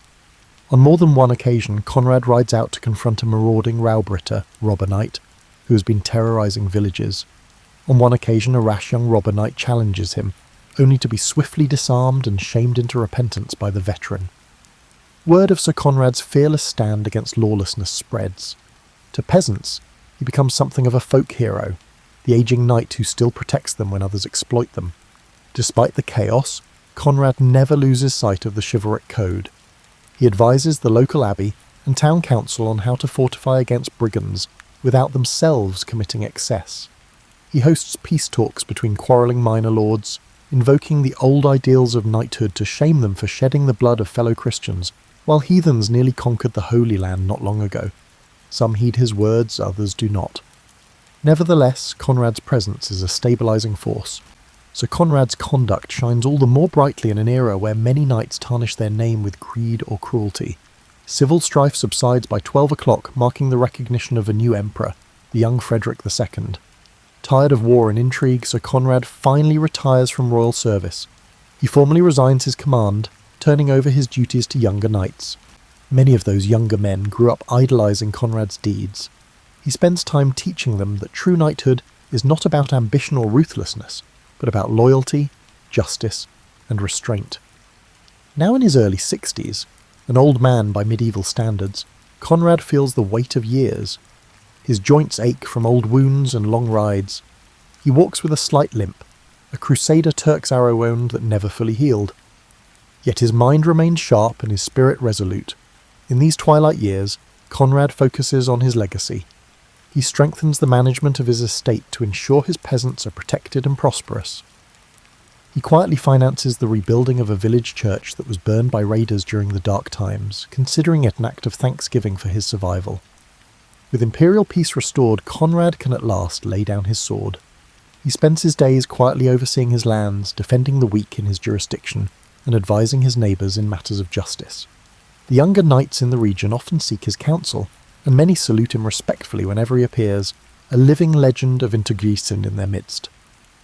On more than one occasion, Conrad rides out to confront a marauding Raubritter, robber knight, who has been terrorising villages. On one occasion, a rash young robber knight challenges him, only to be swiftly disarmed and shamed into repentance by the veteran. Word of Sir Conrad's fearless stand against lawlessness spreads. To peasants, he becomes something of a folk hero, the aging knight who still protects them when others exploit them. Despite the chaos, Conrad never loses sight of the chivalric code. He advises the local abbey and town council on how to fortify against brigands without themselves committing excess. He hosts peace talks between quarrelling minor lords, invoking the old ideals of knighthood to shame them for shedding the blood of fellow Christians, while heathens nearly conquered the Holy Land not long ago. Some heed his words, others do not. Nevertheless, Conrad's presence is a stabilising force. Sir Conrad's conduct shines all the more brightly in an era where many knights tarnish their name with greed or cruelty. Civil strife subsides by 12 o'clock, marking the recognition of a new emperor, the young Frederick II. Tired of war and intrigue, Sir Conrad finally retires from royal service. He formally resigns his command, turning over his duties to younger knights. Many of those younger men grew up idolising Conrad's deeds. He spends time teaching them that true knighthood is not about ambition or ruthlessness, but about loyalty, justice, and restraint. Now in his early 60s, an old man by medieval standards, Conrad feels the weight of years. His joints ache from old wounds and long rides. He walks with a slight limp, a Crusader Turk's arrow wound that never fully healed. Yet his mind remains sharp and his spirit resolute. In these twilight years, Conrad focuses on his legacy. He strengthens the management of his estate to ensure his peasants are protected and prosperous. He quietly finances the rebuilding of a village church that was burned by raiders during the dark times, considering it an act of thanksgiving for his survival. With imperial peace restored, Conrad can at last lay down his sword. He spends his days quietly overseeing his lands, defending the weak in his jurisdiction, and advising his neighbours in matters of justice. The younger knights in the region often seek his counsel, and many salute him respectfully whenever he appears, a living legend of Intergriechen in their midst.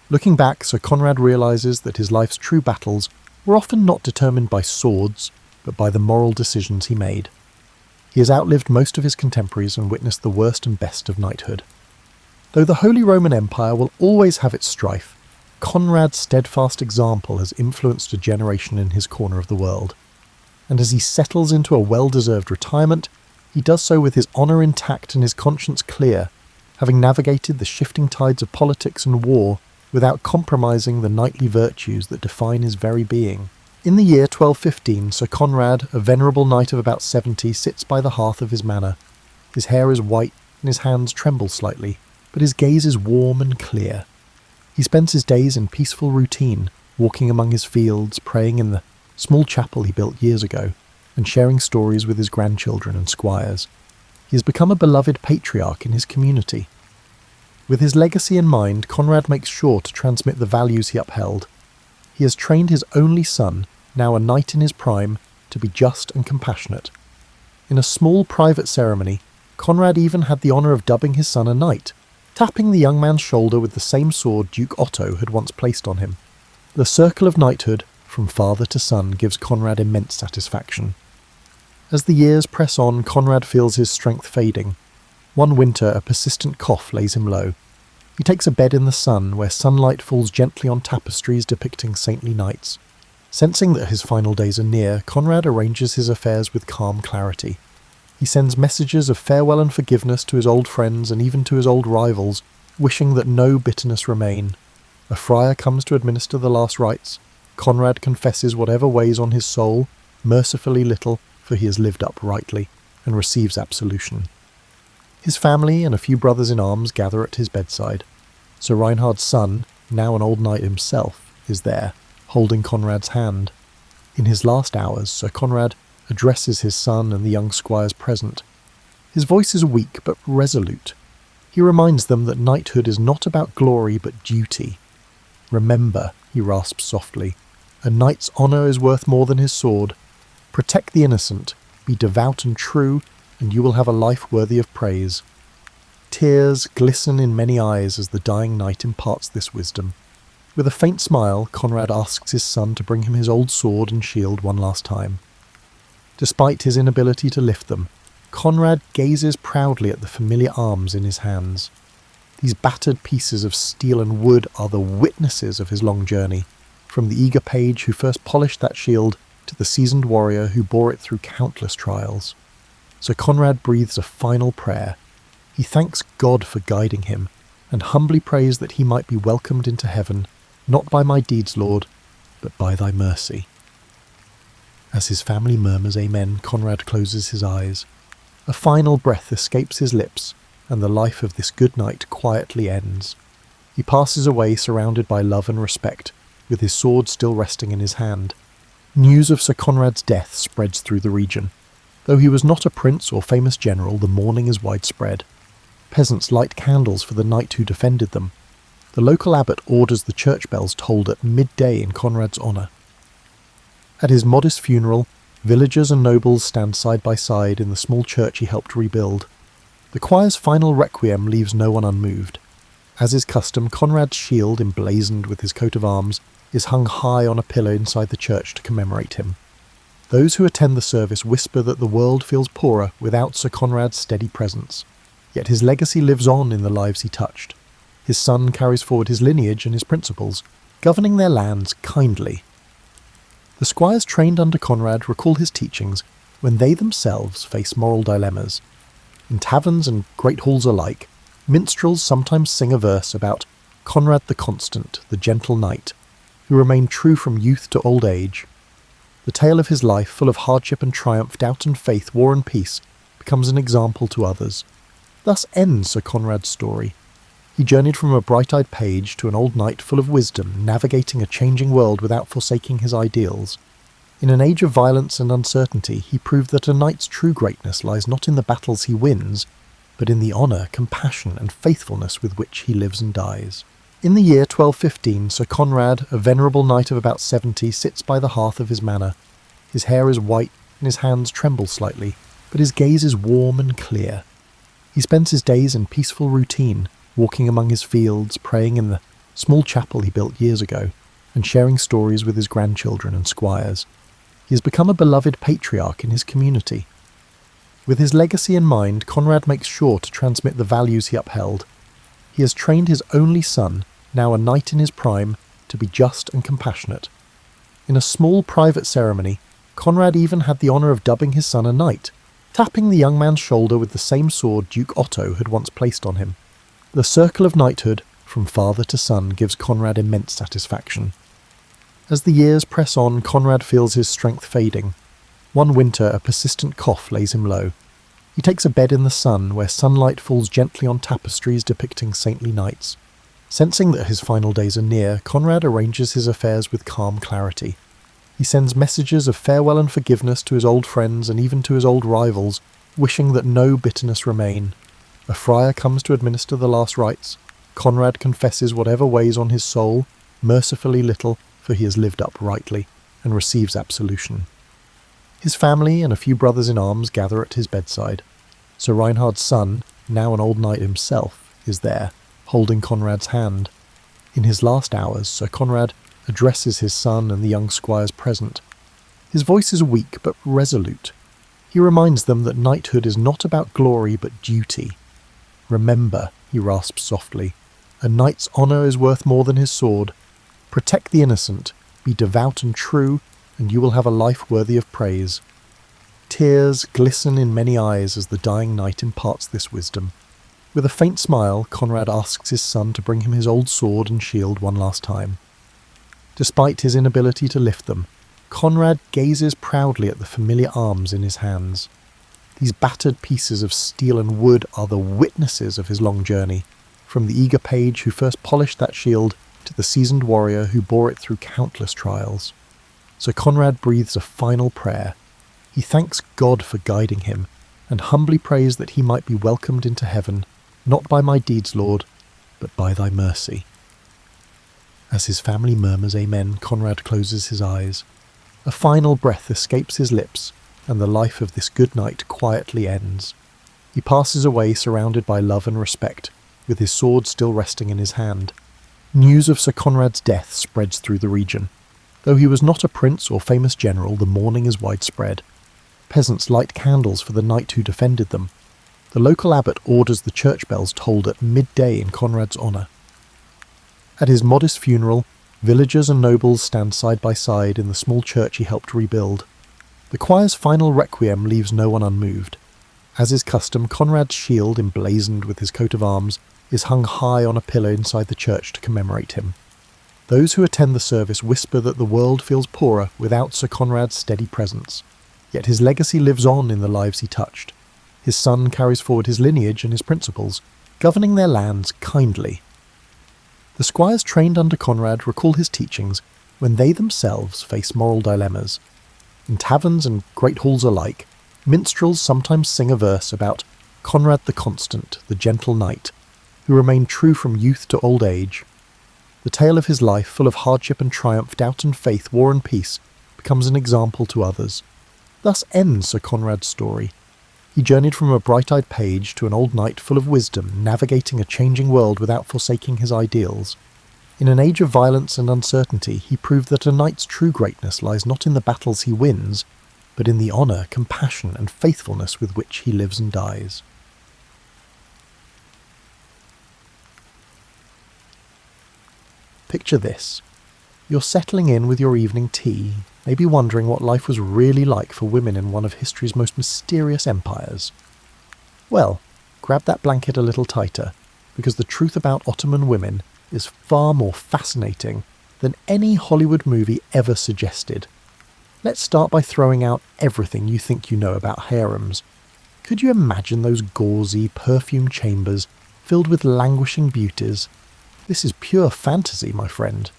Looking back, Sir Conrad realises that his life's true battles were often not determined by swords, but by the moral decisions he made. He has outlived most of his contemporaries and witnessed the worst and best of knighthood. Though the Holy Roman Empire will always have its strife, Conrad's steadfast example has influenced a generation in his corner of the world. And as he settles into a well-deserved retirement, he does so with his honour intact and his conscience clear, having navigated the shifting tides of politics and war without compromising the knightly virtues that define his very being. In the year 1215, Sir Conrad, a venerable knight of about 70, sits by the hearth of his manor. His hair is white and his hands tremble slightly, but his gaze is warm and clear. He spends his days in peaceful routine, walking among his fields, praying in the small chapel he built years ago. and sharing stories with his grandchildren and squires. He has become a beloved patriarch in his community. With his legacy in mind, Conrad makes sure to transmit the values he upheld. He has trained his only son, now a knight in his prime, to be just and compassionate. In a small private ceremony, Conrad even had the honour of dubbing his son a knight, tapping the young man's shoulder with the same sword Duke Otto had once placed on him. The circle of knighthood, from father to son, gives Conrad immense satisfaction. As the years press on, Conrad feels his strength fading. One winter, a persistent cough lays him low. He takes a bed in the sun, where sunlight falls gently on tapestries depicting saintly knights. Sensing that his final days are near, Conrad arranges his affairs with calm clarity. He sends messages of farewell and forgiveness to his old friends and even to his old rivals, wishing that no bitterness remain. A friar comes to administer the last rites. Conrad confesses whatever weighs on his soul, mercifully little, for he has lived uprightly, and receives absolution. His family and a few brothers-in-arms gather at his bedside. Sir Reinhard's son, now an old knight himself, is there, holding Conrad's hand. In his last hours, Sir Conrad addresses his son and the young squires present. His voice is weak but resolute. He reminds them that knighthood is not about glory but duty. "Remember," he rasps softly, "a knight's honour is worth more than his sword. Protect the innocent, be devout and true, and you will have a life worthy of praise." Tears glisten in many eyes as the dying knight imparts this wisdom. With a faint smile, Conrad asks his son to bring him his old sword and shield one last time. Despite his inability to lift them, Conrad gazes proudly at the familiar arms in his hands. These battered pieces of steel and wood are the witnesses of his long journey, from the eager page who first polished that shield to the seasoned warrior who bore it through countless trials. So Conrad breathes a final prayer. He thanks God for guiding him, and humbly prays that he might be welcomed into heaven, not by my deeds, Lord, but by thy mercy. As his family murmurs amen, Conrad closes his eyes. A final breath escapes his lips, and the life of this good knight quietly ends. He passes away surrounded by love and respect, with his sword still resting in his hand. News of Sir Conrad's death spreads through the region. Though he was not a prince or famous general, the mourning is widespread. Peasants light candles for the knight who defended them. The local abbot orders the church bells tolled at midday in Conrad's honour. At his modest funeral, villagers and nobles stand side by side in the small church he helped rebuild. The choir's final requiem leaves no one unmoved. As is custom, Conrad's shield, emblazoned with his coat of arms, is hung high on a pillar inside the church to commemorate him. Those who attend the service whisper that the world feels poorer without Sir Conrad's steady presence. Yet his legacy lives on in the lives he touched. His son carries forward his lineage and his principles, governing their lands kindly. The squires trained under Conrad recall his teachings when they themselves face moral dilemmas. In taverns and great halls alike, minstrels sometimes sing a verse about Conrad the Constant, the gentle knight, who remained true from youth to old age. The tale of his life, full of hardship and triumph, doubt and faith, war and peace, becomes an example to others. Thus ends Sir Conrad's story. He journeyed from a bright-eyed page to an old knight full of wisdom, navigating a changing world without forsaking his ideals. In an age of violence and uncertainty, he proved that a knight's true greatness lies not in the battles he wins, but in the honour, compassion, and faithfulness with which he lives and dies. In the year 1215, Sir Conrad, a venerable knight of about 70, sits by the hearth of his manor. His hair is white, and his hands tremble slightly, but his gaze is warm and clear. He spends his days in peaceful routine, walking among his fields, praying in the small chapel he built years ago, and sharing stories with his grandchildren and squires. He has become a beloved patriarch in his community. With his legacy in mind, Conrad makes sure to transmit the values he upheld. He has trained his only son, now a knight in his prime, to be just and compassionate. In a small private ceremony, Conrad even had the honour of dubbing his son a knight, tapping the young man's shoulder with the same sword Duke Otto had once placed on him. The circle of knighthood, from father to son, gives Conrad immense satisfaction. As the years press on, Conrad feels his strength fading. One winter, a persistent cough lays him low. He takes a bed in the sun, where sunlight falls gently on tapestries depicting saintly knights. Sensing that his final days are near, Conrad arranges his affairs with calm clarity. He sends messages of farewell and forgiveness to his old friends and even to his old rivals, wishing that no bitterness remain. A friar comes to administer the last rites. Conrad confesses whatever weighs on his soul, mercifully little, for he has lived uprightly, and receives absolution. His family and a few brothers-in-arms gather at his bedside. Sir Reinhard's son, now an old knight himself, is there, holding Conrad's hand. In his last hours, Sir Conrad addresses his son and the young squires present. His voice is weak but resolute. He reminds them that knighthood is not about glory but duty. "Remember," he rasps softly, "a knight's honour is worth more than his sword. Protect the innocent, be devout and true, and you will have a life worthy of praise." Tears glisten in many eyes as the dying knight imparts this wisdom. With a faint smile, Conrad asks his son to bring him his old sword and shield one last time. Despite his inability to lift them, Conrad gazes proudly at the familiar arms in his hands. These battered pieces of steel and wood are the witnesses of his long journey, from the eager page who first polished that shield to the seasoned warrior who bore it through countless trials. So Conrad breathes a final prayer. He thanks God for guiding him, and humbly prays that he might be welcomed into heaven, not by my deeds, Lord, but by thy mercy. As his family murmurs amen, Conrad closes his eyes. A final breath escapes his lips, and the life of this good knight quietly ends. He passes away surrounded by love and respect, with his sword still resting in his hand. News of Sir Conrad's death spreads through the region. Though he was not a prince or famous general, the mourning is widespread. Peasants light candles for the knight who defended them. The local abbot orders the church bells tolled at midday in Conrad's honour. At his modest funeral, villagers and nobles stand side by side in the small church he helped rebuild. The choir's final requiem leaves no one unmoved. As is custom, Conrad's shield, emblazoned with his coat of arms, is hung high on a pillar inside the church to commemorate him. Those who attend the service whisper that the world feels poorer without Sir Conrad's steady presence. Yet his legacy lives on in the lives he touched. His son carries forward his lineage and his principles, governing their lands kindly. The squires trained under Conrad recall his teachings when they themselves face moral dilemmas. In taverns and great halls alike, minstrels sometimes sing a verse about Conrad the Constant, the gentle knight, who remained true from youth to old age. The tale of his life, full of hardship and triumph, doubt and faith, war and peace, becomes an example to others. Thus ends Sir Conrad's story. He journeyed from a bright-eyed page to an old knight full of wisdom, navigating a changing world without forsaking his ideals. In an age of violence and uncertainty, he proved that a knight's true greatness lies not in the battles he wins, but in the honour, compassion, and faithfulness with which he lives and dies. Picture this. You're settling in with your evening tea, maybe wondering what life was really like for women in one of history's most mysterious empires. Well, grab that blanket a little tighter, because the truth about Ottoman women is far more fascinating than any Hollywood movie ever suggested. Let's start by throwing out everything you think you know about harems. Could you imagine those gauzy, perfumed chambers filled with languishing beauties? This is pure fantasy, my friend.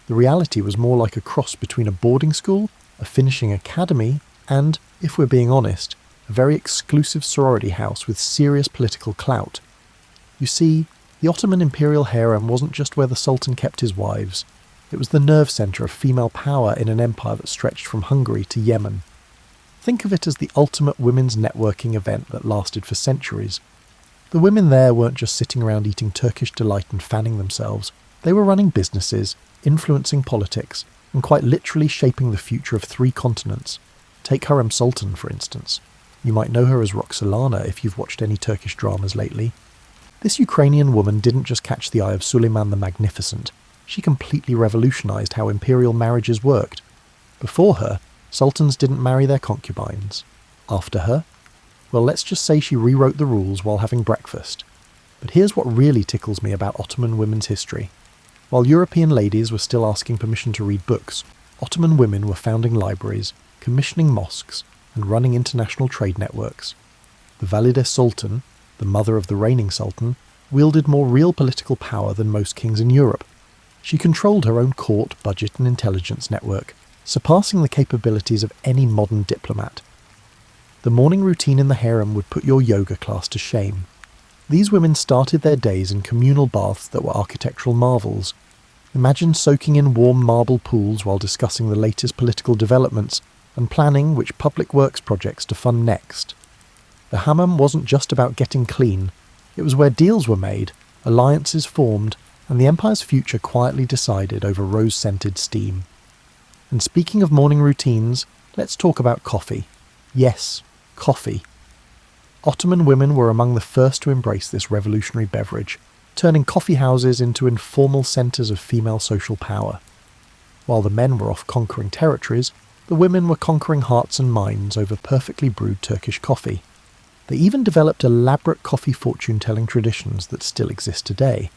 The reality was more like a cross between a boarding school, a finishing academy, and, if we're being honest, a very exclusive sorority house with serious political clout. You see, the Ottoman imperial harem wasn't just where the Sultan kept his wives. It was the nerve centre of female power in an empire that stretched from Hungary to Yemen. Think of it as the ultimate women's networking event that lasted for centuries. The women there weren't just sitting around eating Turkish delight and fanning themselves. They were running businesses, influencing politics, and quite literally shaping the future of 3 continents. Take Hurrem Sultan, for instance. You might know her as Roxolana if you've watched any Turkish dramas lately. This Ukrainian woman didn't just catch the eye of Suleiman the Magnificent. She completely revolutionised how imperial marriages worked. Before her, sultans didn't marry their concubines. After her? Well, let's just say she rewrote the rules while having breakfast. But here's what really tickles me about Ottoman women's history. While European ladies were still asking permission to read books, Ottoman women were founding libraries, commissioning mosques, and running international trade networks. The Valide Sultan, the mother of the reigning sultan, wielded more real political power than most kings in Europe. She controlled her own court, budget, and intelligence network, surpassing the capabilities of any modern diplomat. The morning routine in the harem would put your yoga class to shame. These women started their days in communal baths that were architectural marvels. Imagine soaking in warm marble pools while discussing the latest political developments and planning which public works projects to fund next. The hammam wasn't just about getting clean, it was where deals were made, alliances formed, and the empire's future quietly decided over rose-scented steam. And speaking of morning routines, let's talk about coffee. Yes, coffee. Ottoman women were among the first to embrace this revolutionary beverage, turning coffee houses into informal centres of female social power. While the men were off conquering territories, the women were conquering hearts and minds over perfectly brewed Turkish coffee. They even developed elaborate coffee fortune-telling traditions that still exist today.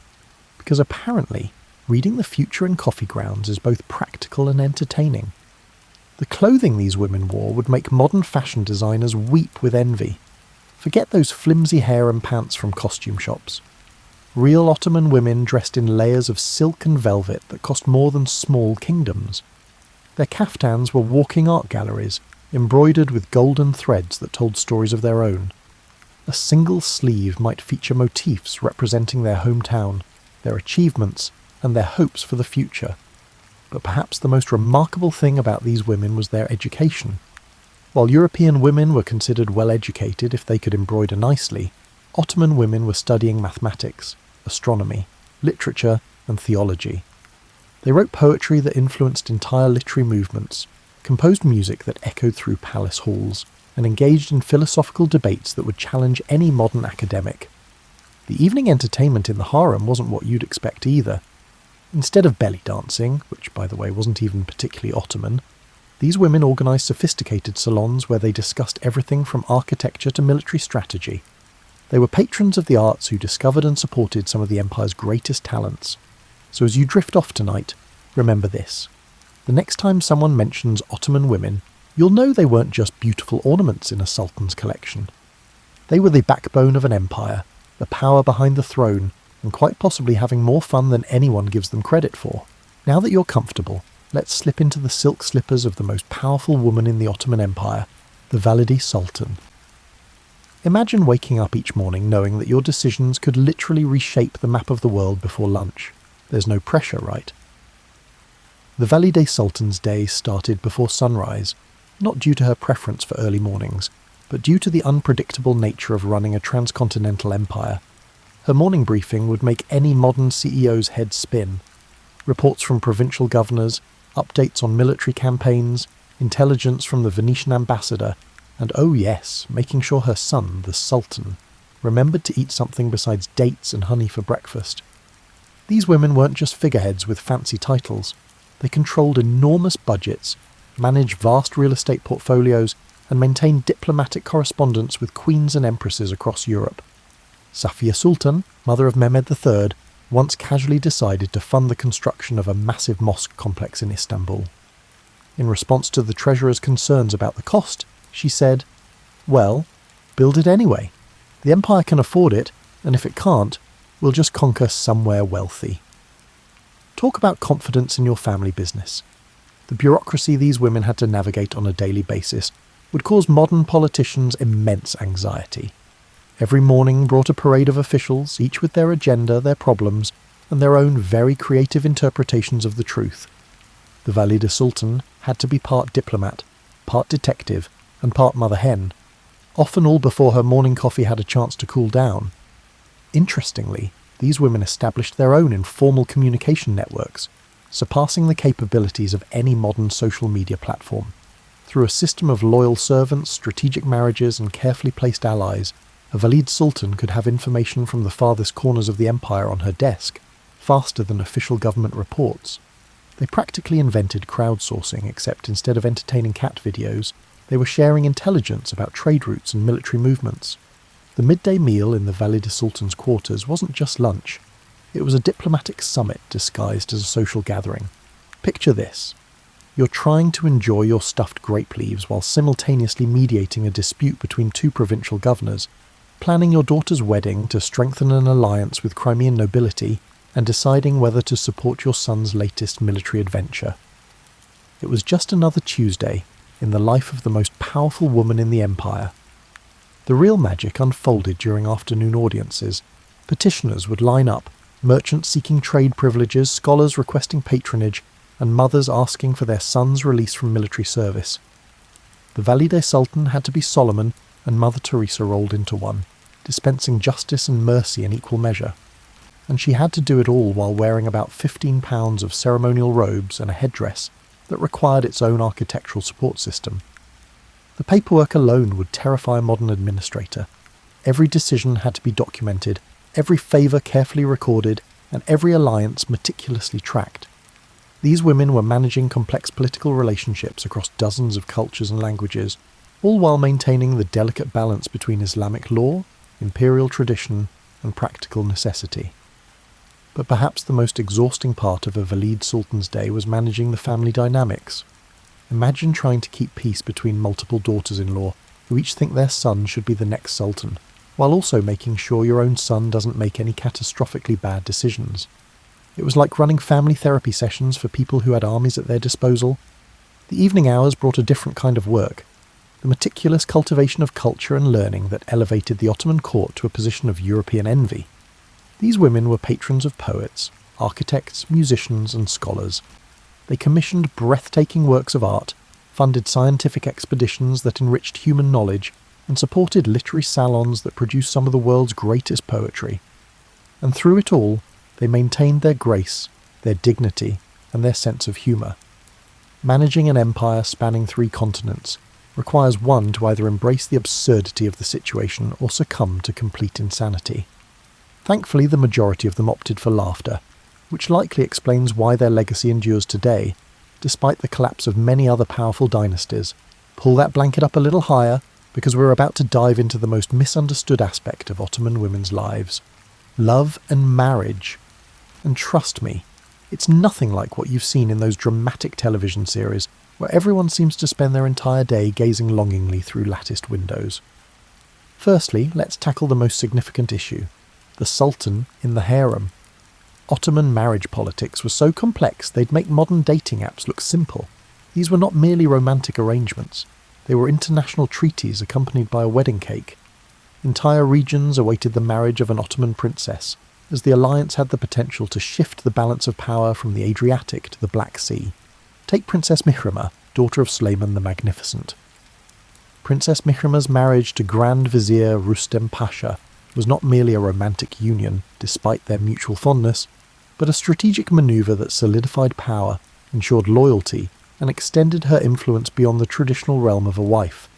Because apparently, reading the future in coffee grounds is both practical and entertaining. The clothing these women wore would make modern fashion designers weep with envy. Forget those flimsy hair and pants from costume shops. Real Ottoman women dressed in layers of silk and velvet that cost more than small kingdoms. Their kaftans were walking art galleries, embroidered with golden threads that told stories of their own. A single sleeve might feature motifs representing their hometown, their achievements, and their hopes for the future. But perhaps the most remarkable thing about these women was their education. While European women were considered well-educated if they could embroider nicely, Ottoman women were studying mathematics, astronomy, literature, and theology. They wrote poetry that influenced entire literary movements, composed music that echoed through palace halls, and engaged in philosophical debates that would challenge any modern academic. The evening entertainment in the harem wasn't what you'd expect either. Instead of belly dancing, which by the way wasn't even particularly Ottoman, these women organised sophisticated salons where they discussed everything from architecture to military strategy. They were patrons of the arts who discovered and supported some of the empire's greatest talents. So as you drift off tonight, remember this. The next time someone mentions Ottoman women, you'll know they weren't just beautiful ornaments in a sultan's collection. They were the backbone of an empire, the power behind the throne, and quite possibly having more fun than anyone gives them credit for. Now that you're comfortable, let's slip into the silk slippers of the most powerful woman in the Ottoman Empire, the Valide Sultan. Imagine waking up each morning knowing that your decisions could literally reshape the map of the world before lunch. There's no pressure, right? The Valide Sultan's day started before sunrise, not due to her preference for early mornings, but due to the unpredictable nature of running a transcontinental empire. Her morning briefing would make any modern CEO's head spin. Reports from provincial governors, updates on military campaigns, intelligence from the Venetian ambassador, and oh yes, making sure her son, the Sultan, remembered to eat something besides dates and honey for breakfast. These women weren't just figureheads with fancy titles. They controlled enormous budgets, managed vast real estate portfolios, and maintained diplomatic correspondence with queens and empresses across Europe. Safiye Sultan, mother of Mehmed III, once casually decided to fund the construction of a massive mosque complex in Istanbul. In response to the treasurer's concerns about the cost, she said, "Well, build it anyway. The empire can afford it, and if it can't, we'll just conquer somewhere wealthy." Talk about confidence in your family business. The bureaucracy these women had to navigate on a daily basis would cause modern politicians immense anxiety. Every morning brought a parade of officials, each with their agenda, their problems, and their own very creative interpretations of the truth. The Valide Sultan had to be part diplomat, part detective, and part mother hen, often all before her morning coffee had a chance to cool down. Interestingly, these women established their own informal communication networks, surpassing the capabilities of any modern social media platform. Through a system of loyal servants, strategic marriages, and carefully placed allies, a Valide Sultan could have information from the farthest corners of the empire on her desk, faster than official government reports. They practically invented crowdsourcing, except instead of entertaining cat videos, they were sharing intelligence about trade routes and military movements. The midday meal in the Valide Sultan's quarters wasn't just lunch. It was a diplomatic summit disguised as a social gathering. Picture this. You're trying to enjoy your stuffed grape leaves while simultaneously mediating a dispute between two provincial governors, planning your daughter's wedding to strengthen an alliance with Crimean nobility, and deciding whether to support your son's latest military adventure. It was just another Tuesday in the life of the most powerful woman in the empire. The real magic unfolded during afternoon audiences. Petitioners would line up, merchants seeking trade privileges, scholars requesting patronage, and mothers asking for their sons' release from military service. The Valide Sultan had to be Solomon, and Mother Teresa rolled into one, dispensing justice and mercy in equal measure. And she had to do it all while wearing about 15 pounds of ceremonial robes and a headdress that required its own architectural support system. The paperwork alone would terrify a modern administrator. Every decision had to be documented, every favour carefully recorded, and every alliance meticulously tracked. These women were managing complex political relationships across dozens of cultures and languages, all while maintaining the delicate balance between Islamic law, imperial tradition, and practical necessity. But perhaps the most exhausting part of a Valide Sultan's day was managing the family dynamics. Imagine trying to keep peace between multiple daughters-in-law who each think their son should be the next sultan, while also making sure your own son doesn't make any catastrophically bad decisions. It was like running family therapy sessions for people who had armies at their disposal. The evening hours brought a different kind of work, the meticulous cultivation of culture and learning that elevated the Ottoman court to a position of European envy. These women were patrons of poets, architects, musicians, and scholars. They commissioned breathtaking works of art, funded scientific expeditions that enriched human knowledge, and supported literary salons that produced some of the world's greatest poetry. And through it all, they maintained their grace, their dignity, and their sense of humour. Managing an empire spanning 3 continents requires one to either embrace the absurdity of the situation or succumb to complete insanity. Thankfully, the majority of them opted for laughter, which likely explains why their legacy endures today, despite the collapse of many other powerful dynasties. Pull that blanket up a little higher, because we're about to dive into the most misunderstood aspect of Ottoman women's lives: love and marriage. And trust me, it's nothing like what you've seen in those dramatic television series where everyone seems to spend their entire day gazing longingly through latticed windows. Firstly, let's tackle the most significant issue: the Sultan in the harem. Ottoman marriage politics was so complex they'd make modern dating apps look simple. These were not merely romantic arrangements. They were international treaties accompanied by a wedding cake. Entire regions awaited the marriage of an Ottoman princess, as the alliance had the potential to shift the balance of power from the Adriatic to the Black Sea. Take Princess Mihrama, daughter of Suleiman the Magnificent. Princess Mihrama's marriage to Grand Vizier Rustem Pasha was not merely a romantic union, despite their mutual fondness, but a strategic manoeuvre that solidified power, ensured loyalty, and extended her influence beyond the traditional realm of a wife.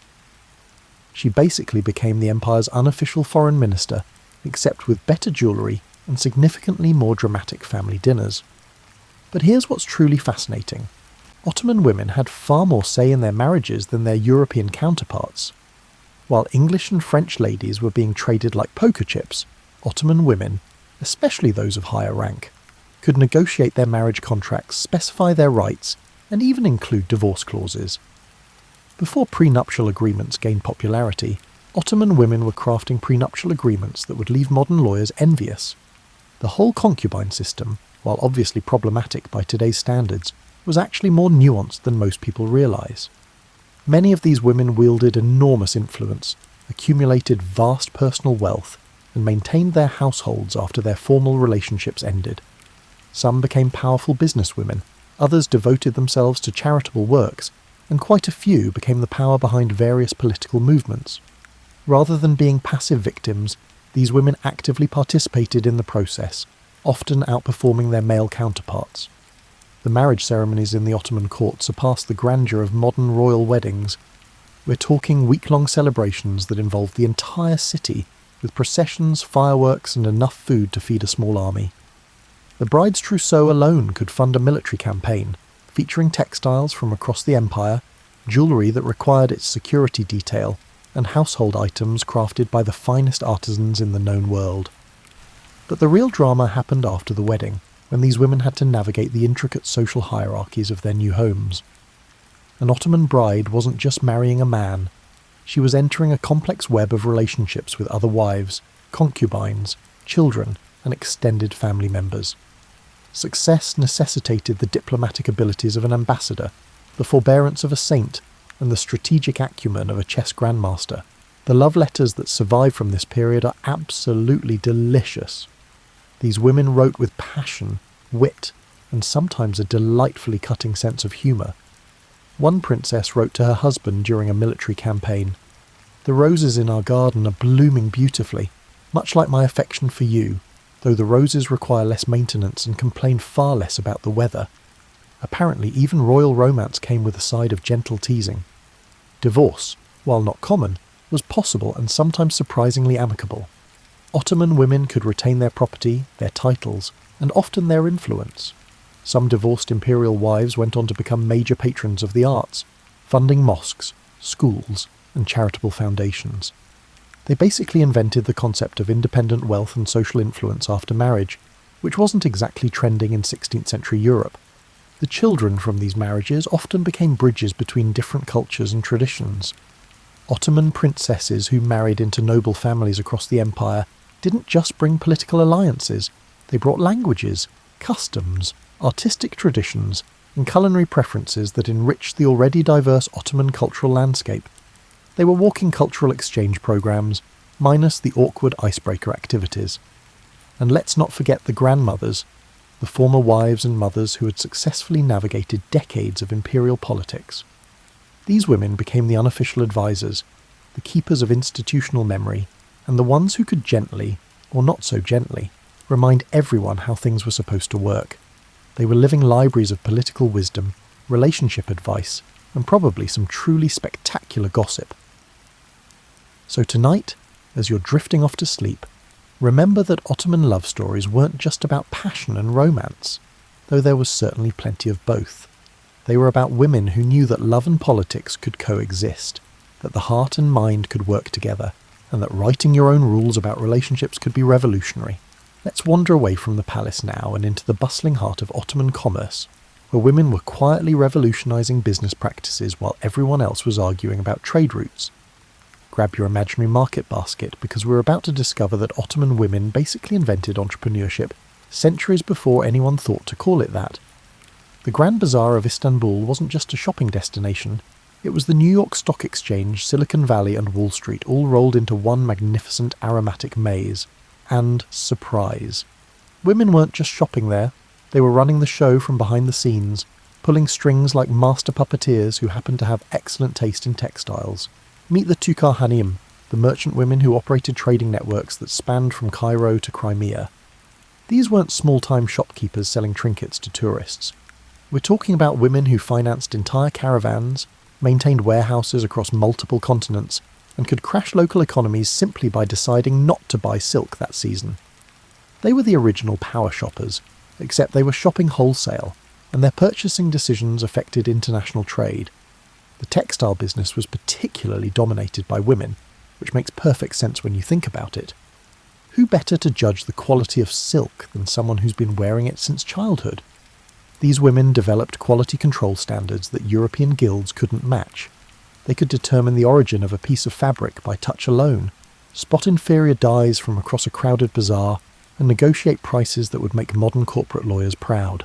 She basically became the empire's unofficial foreign minister, except with better jewellery and significantly more dramatic family dinners. But here's what's truly fascinating. Ottoman women had far more say in their marriages than their European counterparts. While English and French ladies were being traded like poker chips, Ottoman women, especially those of higher rank, could negotiate their marriage contracts, specify their rights, and even include divorce clauses. Before prenuptial agreements gained popularity, Ottoman women were crafting prenuptial agreements that would leave modern lawyers envious. The whole concubine system, while obviously problematic by today's standards, was actually more nuanced than most people realise. Many of these women wielded enormous influence, accumulated vast personal wealth, and maintained their households after their formal relationships ended. Some became powerful businesswomen, others devoted themselves to charitable works, and quite a few became the power behind various political movements. Rather than being passive victims, these women actively participated in the process, often outperforming their male counterparts. The marriage ceremonies in the Ottoman court surpassed the grandeur of modern royal weddings. We're talking week-long celebrations that involved the entire city, with processions, fireworks, and enough food to feed a small army. The bride's trousseau alone could fund a military campaign, featuring textiles from across the empire, jewellery that required its security detail, and household items crafted by the finest artisans in the known world. But the real drama happened after the wedding, when these women had to navigate the intricate social hierarchies of their new homes. An Ottoman bride wasn't just marrying a man, she was entering a complex web of relationships with other wives, concubines, children, and extended family members. Success necessitated the diplomatic abilities of an ambassador, the forbearance of a saint, and the strategic acumen of a chess grandmaster. The love letters that survive from this period are absolutely delicious. These women wrote with passion, wit, and sometimes a delightfully cutting sense of humour. One princess wrote to her husband during a military campaign, "The roses in our garden are blooming beautifully, much like my affection for you, though the roses require less maintenance and complain far less about the weather." Apparently even royal romance came with a side of gentle teasing. Divorce, while not common, was possible and sometimes surprisingly amicable. Ottoman women could retain their property, their titles, and often their influence. Some divorced imperial wives went on to become major patrons of the arts, funding mosques, schools, and charitable foundations. They basically invented the concept of independent wealth and social influence after marriage, which wasn't exactly trending in 16th century Europe. The children from these marriages often became bridges between different cultures and traditions. Ottoman princesses who married into noble families across the empire didn't just bring political alliances, they brought languages, customs, artistic traditions, and culinary preferences that enriched the already diverse Ottoman cultural landscape. They were walking cultural exchange programs, minus the awkward icebreaker activities. And let's not forget the grandmothers, the former wives and mothers who had successfully navigated decades of imperial politics. These women became the unofficial advisors, the keepers of institutional memory, and the ones who could gently, or not so gently, remind everyone how things were supposed to work. They were living libraries of political wisdom, relationship advice, and probably some truly spectacular gossip. So tonight, as you're drifting off to sleep, remember that Ottoman love stories weren't just about passion and romance, though there was certainly plenty of both. They were about women who knew that love and politics could coexist, that the heart and mind could work together, and that writing your own rules about relationships could be revolutionary. Let's wander away from the palace now and into the bustling heart of Ottoman commerce, where women were quietly revolutionising business practices while everyone else was arguing about trade routes. Grab your imaginary market basket, because we're about to discover that Ottoman women basically invented entrepreneurship centuries before anyone thought to call it that. The Grand Bazaar of Istanbul wasn't just a shopping destination, it was the New York Stock Exchange, Silicon Valley and Wall Street all rolled into one magnificent aromatic maze. And surprise. Women weren't just shopping there, they were running the show from behind the scenes, pulling strings like master puppeteers who happened to have excellent taste in textiles. Meet the Tukar Hanim, the merchant women who operated trading networks that spanned from Cairo to Crimea. These weren't small-time shopkeepers selling trinkets to tourists. We're talking about women who financed entire caravans, maintained warehouses across multiple continents, and could crash local economies simply by deciding not to buy silk that season. They were the original power shoppers, except they were shopping wholesale, and their purchasing decisions affected international trade. The textile business was particularly dominated by women, which makes perfect sense when you think about it. Who better to judge the quality of silk than someone who's been wearing it since childhood? These women developed quality control standards that European guilds couldn't match. They could determine the origin of a piece of fabric by touch alone, spot inferior dyes from across a crowded bazaar, and negotiate prices that would make modern corporate lawyers proud.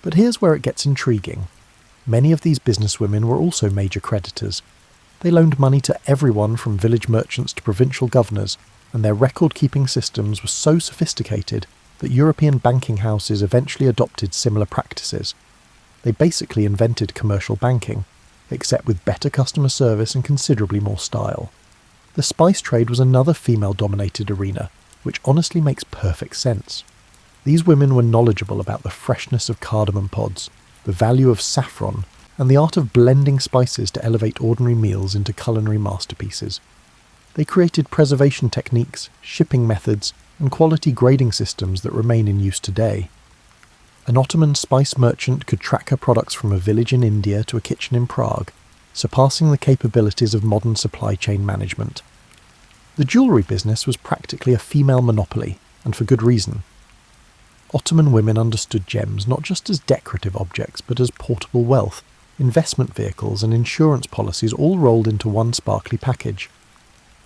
But here's where it gets intriguing. Many of these businesswomen were also major creditors. They loaned money to everyone from village merchants to provincial governors, and their record-keeping systems were so sophisticated that European banking houses eventually adopted similar practices. They basically invented commercial banking, except with better customer service and considerably more style. The spice trade was another female-dominated arena, which honestly makes perfect sense. These women were knowledgeable about the freshness of cardamom pods, the value of saffron, and the art of blending spices to elevate ordinary meals into culinary masterpieces. They created preservation techniques, shipping methods, and quality grading systems that remain in use today. An Ottoman spice merchant could track her products from a village in India to a kitchen in Prague, surpassing the capabilities of modern supply chain management. The jewellery business was practically a female monopoly, and for good reason. Ottoman women understood gems not just as decorative objects, but as portable wealth, investment vehicles and insurance policies all rolled into one sparkly package.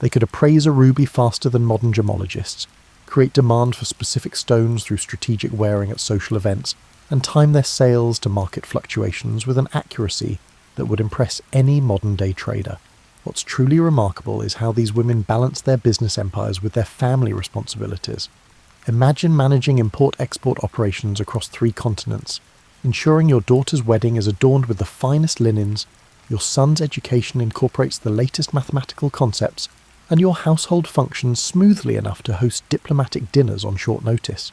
They could appraise a ruby faster than modern gemologists, create demand for specific stones through strategic wearing at social events, and time their sales to market fluctuations with an accuracy that would impress any modern-day trader. What's truly remarkable is how these women balanced their business empires with their family responsibilities. Imagine managing import-export operations across 3 continents, ensuring your daughter's wedding is adorned with the finest linens, your son's education incorporates the latest mathematical concepts, and your household functions smoothly enough to host diplomatic dinners on short notice.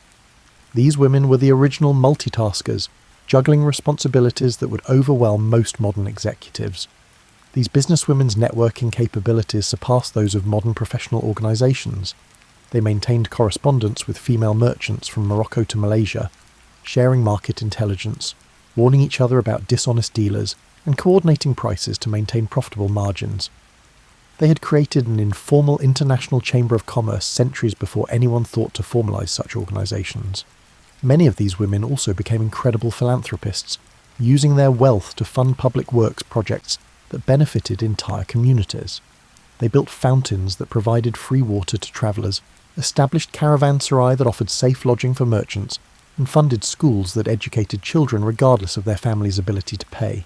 These women were the original multitaskers, juggling responsibilities that would overwhelm most modern executives. These businesswomen's networking capabilities surpassed those of modern professional organisations. They maintained correspondence with female merchants from Morocco to Malaysia, sharing market intelligence, warning each other about dishonest dealers, and coordinating prices to maintain profitable margins. They had created an informal international chamber of commerce centuries before anyone thought to formalise such organisations. Many of these women also became incredible philanthropists, using their wealth to fund public works projects that benefited entire communities. They built fountains that provided free water to travellers, established caravanserai that offered safe lodging for merchants, and funded schools that educated children regardless of their family's ability to pay.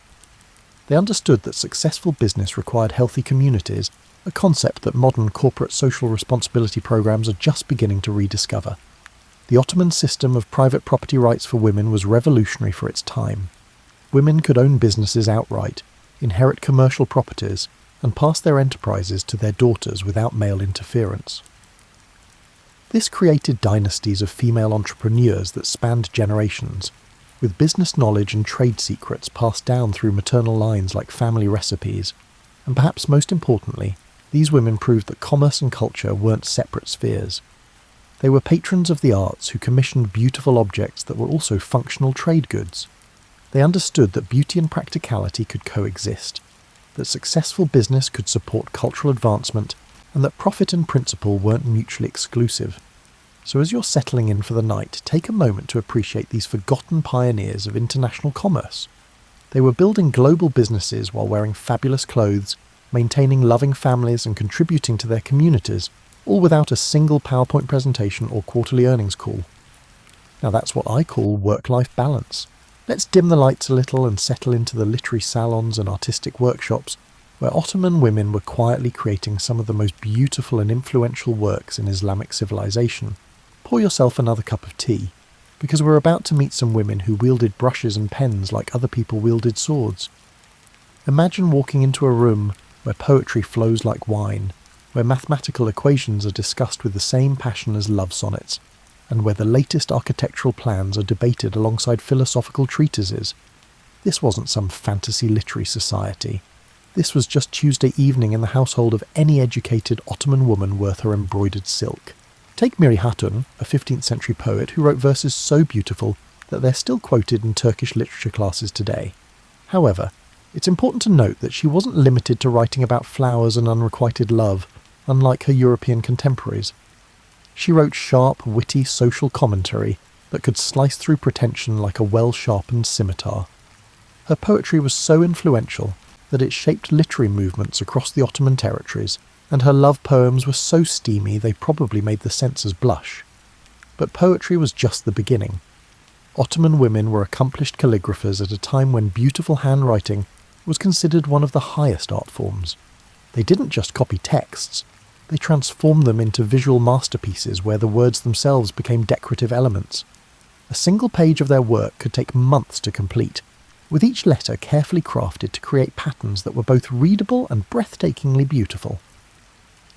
They understood that successful business required healthy communities, a concept that modern corporate social responsibility programs are just beginning to rediscover. The Ottoman system of private property rights for women was revolutionary for its time. Women could own businesses outright, inherit commercial properties, and pass their enterprises to their daughters without male interference. This created dynasties of female entrepreneurs that spanned generations, with business knowledge and trade secrets passed down through maternal lines like family recipes, and perhaps most importantly, these women proved that commerce and culture weren't separate spheres. They were patrons of the arts who commissioned beautiful objects that were also functional trade goods. They understood that beauty and practicality could coexist, that successful business could support cultural advancement, and that profit and principle weren't mutually exclusive. So as you're settling in for the night, take a moment to appreciate these forgotten pioneers of international commerce. They were building global businesses while wearing fabulous clothes, maintaining loving families and contributing to their communities, all without a single PowerPoint presentation or quarterly earnings call. Now that's what I call work-life balance. Let's dim the lights a little and settle into the literary salons and artistic workshops where Ottoman women were quietly creating some of the most beautiful and influential works in Islamic civilization. Pour yourself another cup of tea, because we're about to meet some women who wielded brushes and pens like other people wielded swords. Imagine walking into a room where poetry flows like wine, where mathematical equations are discussed with the same passion as love sonnets, and where the latest architectural plans are debated alongside philosophical treatises. This wasn't some fantasy literary society. This was just Tuesday evening in the household of any educated Ottoman woman worth her embroidered silk. Take Miri Hatun, a 15th century poet who wrote verses so beautiful that they're still quoted in Turkish literature classes today. However, it's important to note that she wasn't limited to writing about flowers and unrequited love, unlike her European contemporaries. She wrote sharp, witty social commentary that could slice through pretension like a well-sharpened scimitar. Her poetry was so influential that it shaped literary movements across the Ottoman territories, and her love poems were so steamy they probably made the censors blush. But poetry was just the beginning. Ottoman women were accomplished calligraphers at a time when beautiful handwriting was considered one of the highest art forms. They didn't just copy texts, they transformed them into visual masterpieces where the words themselves became decorative elements. A single page of their work could take months to complete, with each letter carefully crafted to create patterns that were both readable and breathtakingly beautiful.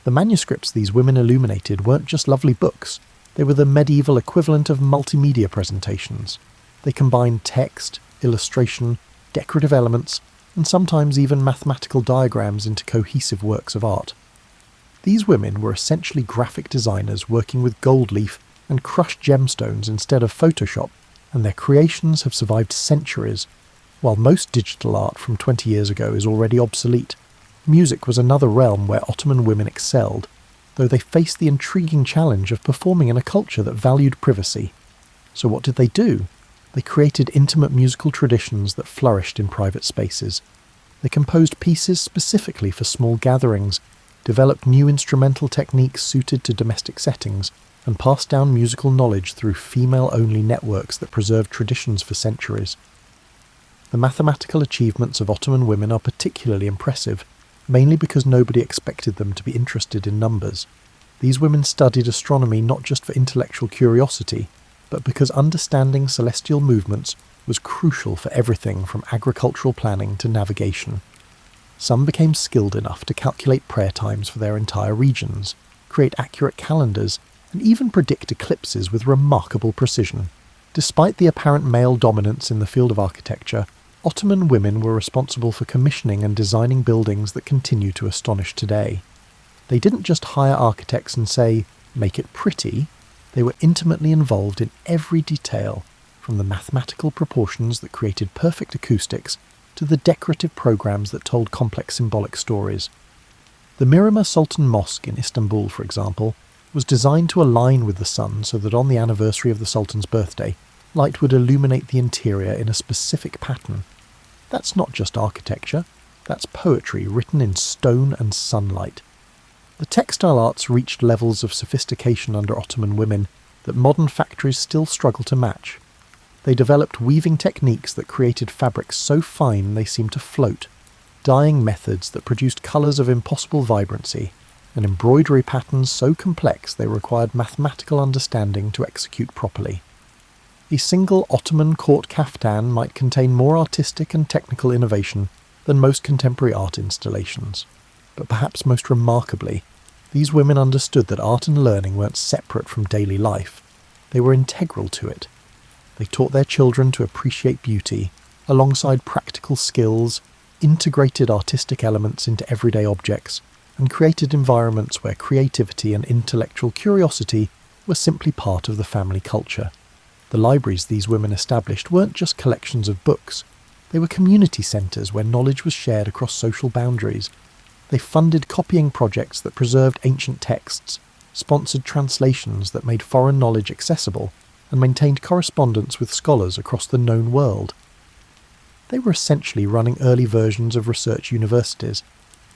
The manuscripts these women illuminated weren't just lovely books, they were the medieval equivalent of multimedia presentations. They combined text, illustration, decorative elements, and sometimes even mathematical diagrams into cohesive works of art. These women were essentially graphic designers working with gold leaf and crushed gemstones instead of Photoshop, and their creations have survived centuries. While most digital art from 20 years ago is already obsolete, music was another realm where Ottoman women excelled, though they faced the intriguing challenge of performing in a culture that valued privacy. So what did they do? They created intimate musical traditions that flourished in private spaces. They composed pieces specifically for small gatherings, developed new instrumental techniques suited to domestic settings, and passed down musical knowledge through female-only networks that preserved traditions for centuries. The mathematical achievements of Ottoman women are particularly impressive, mainly because nobody expected them to be interested in numbers. These women studied astronomy not just for intellectual curiosity, but because understanding celestial movements was crucial for everything from agricultural planning to navigation. Some became skilled enough to calculate prayer times for their entire regions, create accurate calendars, and even predict eclipses with remarkable precision. Despite the apparent male dominance in the field of architecture, Ottoman women were responsible for commissioning and designing buildings that continue to astonish today. They didn't just hire architects and say, "Make it pretty." They were intimately involved in every detail, from the mathematical proportions that created perfect acoustics to the decorative programs that told complex symbolic stories. The Mirama Sultan Mosque in Istanbul, for example, was designed to align with the sun so that on the anniversary of the Sultan's birthday, light would illuminate the interior in a specific pattern. That's not just architecture, that's poetry written in stone and sunlight. The textile arts reached levels of sophistication under Ottoman women that modern factories still struggle to match. They developed weaving techniques that created fabrics so fine they seemed to float, dyeing methods that produced colours of impossible vibrancy, and embroidery patterns so complex they required mathematical understanding to execute properly. A single Ottoman court kaftan might contain more artistic and technical innovation than most contemporary art installations. But perhaps most remarkably, these women understood that art and learning weren't separate from daily life. They were integral to it. They taught their children to appreciate beauty, alongside practical skills, integrated artistic elements into everyday objects, and created environments where creativity and intellectual curiosity were simply part of the family culture. The libraries these women established weren't just collections of books. They were community centres where knowledge was shared across social boundaries. They funded copying projects that preserved ancient texts, sponsored translations that made foreign knowledge accessible, and maintained correspondence with scholars across the known world. They were essentially running early versions of research universities,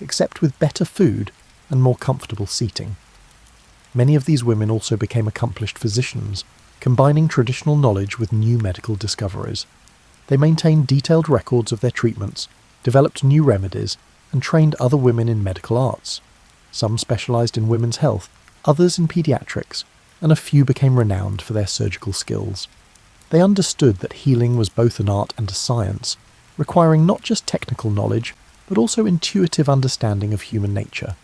except with better food and more comfortable seating. Many of these women also became accomplished physicians, combining traditional knowledge with new medical discoveries. They maintained detailed records of their treatments, developed new remedies, and trained other women in medical arts. Some specialised in women's health, others in paediatrics, and a few became renowned for their surgical skills. They understood that healing was both an art and a science, requiring not just technical knowledge, but also intuitive understanding of human nature.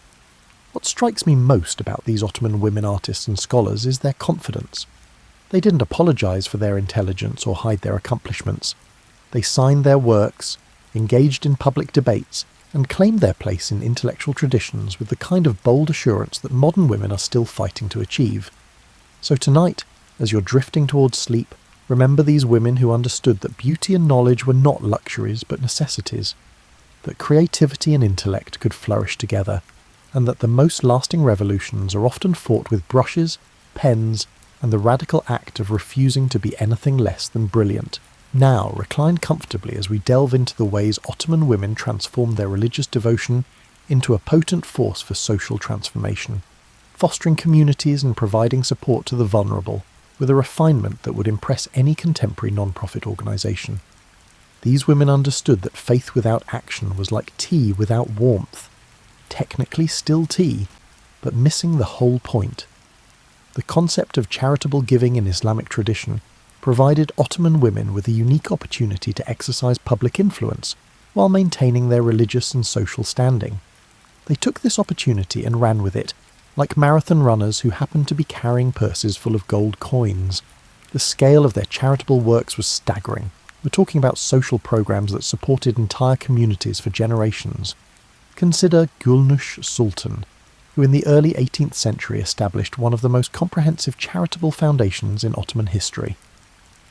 What strikes me most about these Ottoman women artists and scholars is their confidence. They didn't apologise for their intelligence or hide their accomplishments. They signed their works, engaged in public debates, and claimed their place in intellectual traditions with the kind of bold assurance that modern women are still fighting to achieve. So tonight, as you're drifting towards sleep, remember these women who understood that beauty and knowledge were not luxuries but necessities, that creativity and intellect could flourish together, and that the most lasting revolutions are often fought with brushes, pens, and the radical act of refusing to be anything less than brilliant. Now, recline comfortably as we delve into the ways Ottoman women transformed their religious devotion into a potent force for social transformation, fostering communities and providing support to the vulnerable with a refinement that would impress any contemporary non-profit organisation. These women understood that faith without action was like tea without warmth, technically still tea, but missing the whole point. The concept of charitable giving in Islamic tradition provided Ottoman women with a unique opportunity to exercise public influence while maintaining their religious and social standing. They took this opportunity and ran with it, like marathon runners who happened to be carrying purses full of gold coins. The scale of their charitable works was staggering. We're talking about social programs that supported entire communities for generations. Consider Gülnush Sultan, who in the early 18th century established one of the most comprehensive charitable foundations in Ottoman history.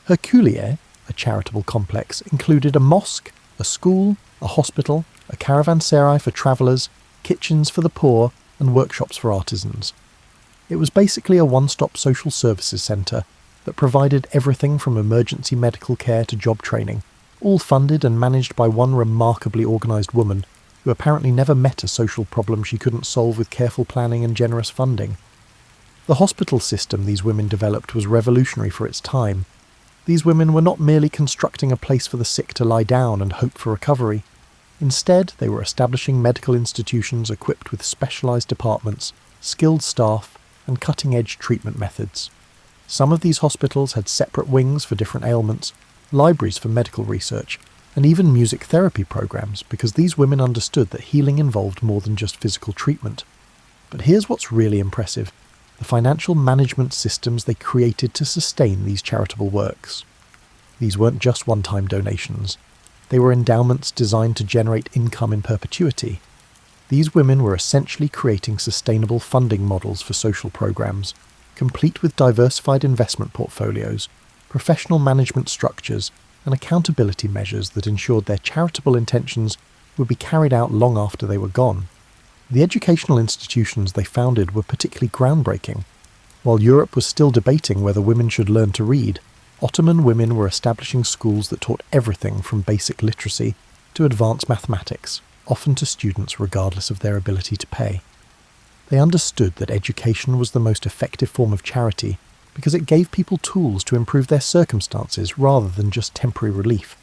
Her Kuliye, a charitable complex, included a mosque, a school, a hospital, a caravanserai for travellers, kitchens for the poor, and workshops for artisans. It was basically a one-stop social services centre that provided everything from emergency medical care to job training, all funded and managed by one remarkably organised woman who apparently never met a social problem she couldn't solve with careful planning and generous funding. The hospital system these women developed was revolutionary for its time. These women were not merely constructing a place for the sick to lie down and hope for recovery. Instead, they were establishing medical institutions equipped with specialised departments, skilled staff, and cutting-edge treatment methods. Some of these hospitals had separate wings for different ailments, libraries for medical research, and even music therapy programs, because these women understood that healing involved more than just physical treatment. But here's what's really impressive: the financial management systems they created to sustain these charitable works. These weren't just one-time donations. They were endowments designed to generate income in perpetuity. These women were essentially creating sustainable funding models for social programs, complete with diversified investment portfolios, professional management structures, and accountability measures that ensured their charitable intentions would be carried out long after they were gone. The educational institutions they founded were particularly groundbreaking. While Europe was still debating whether women should learn to read, Ottoman women were establishing schools that taught everything from basic literacy to advanced mathematics, often to students regardless of their ability to pay. They understood that education was the most effective form of charity because it gave people tools to improve their circumstances rather than just temporary relief.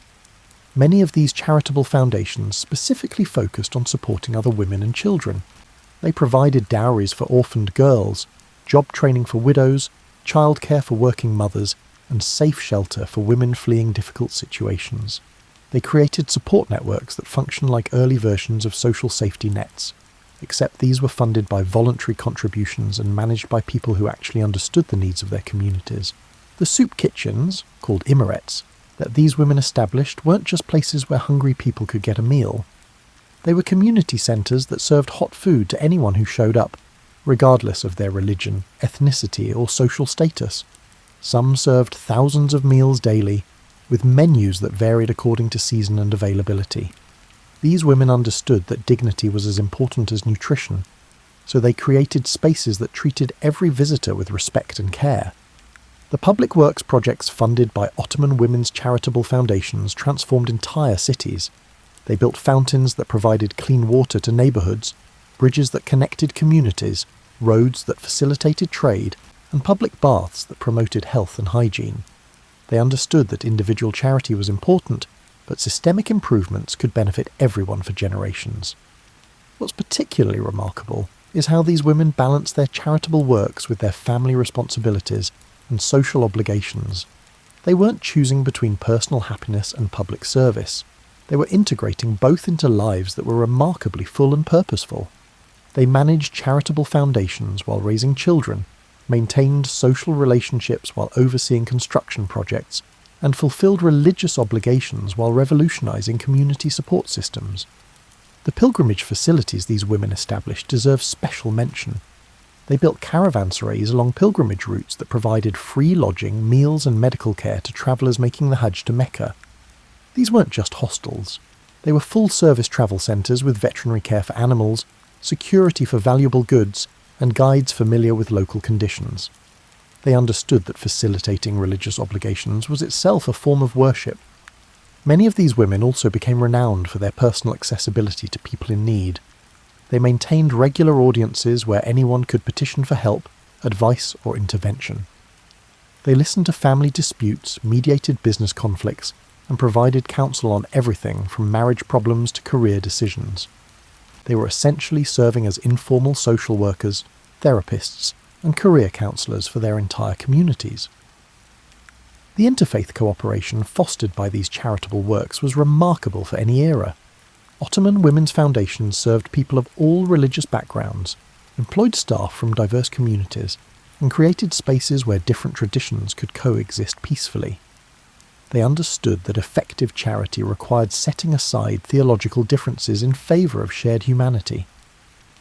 Many of these charitable foundations specifically focused on supporting other women and children. They provided dowries for orphaned girls, job training for widows, childcare for working mothers, and safe shelter for women fleeing difficult situations. They created support networks that functioned like early versions of social safety nets, except these were funded by voluntary contributions and managed by people who actually understood the needs of their communities. The soup kitchens, called immerets, that these women established weren't just places where hungry people could get a meal. They were community centres that served hot food to anyone who showed up, regardless of their religion, ethnicity, or social status. Some served thousands of meals daily, with menus that varied according to season and availability. These women understood that dignity was as important as nutrition, so they created spaces that treated every visitor with respect and care. The public works projects funded by Ottoman women's charitable foundations transformed entire cities. They built fountains that provided clean water to neighbourhoods, bridges that connected communities, roads that facilitated trade, and public baths that promoted health and hygiene. They understood that individual charity was important, but systemic improvements could benefit everyone for generations. What's particularly remarkable is how these women balanced their charitable works with their family responsibilities and social obligations. They weren't choosing between personal happiness and public service. They were integrating both into lives that were remarkably full and purposeful. They managed charitable foundations while raising children, maintained social relationships while overseeing construction projects, and fulfilled religious obligations while revolutionizing community support systems. The pilgrimage facilities these women established deserve special mention. They built caravanserais along pilgrimage routes that provided free lodging, meals and medical care to travellers making the Hajj to Mecca. These weren't just hostels. They were full-service travel centres with veterinary care for animals, security for valuable goods, and guides familiar with local conditions. They understood that facilitating religious obligations was itself a form of worship. Many of these women also became renowned for their personal accessibility to people in need. They maintained regular audiences where anyone could petition for help, advice, or intervention. They listened to family disputes, mediated business conflicts, and provided counsel on everything from marriage problems to career decisions. They were essentially serving as informal social workers, therapists, and career counsellors for their entire communities. The interfaith cooperation fostered by these charitable works was remarkable for any era. Ottoman women's foundations served people of all religious backgrounds, employed staff from diverse communities, and created spaces where different traditions could coexist peacefully. They understood that effective charity required setting aside theological differences in favour of shared humanity.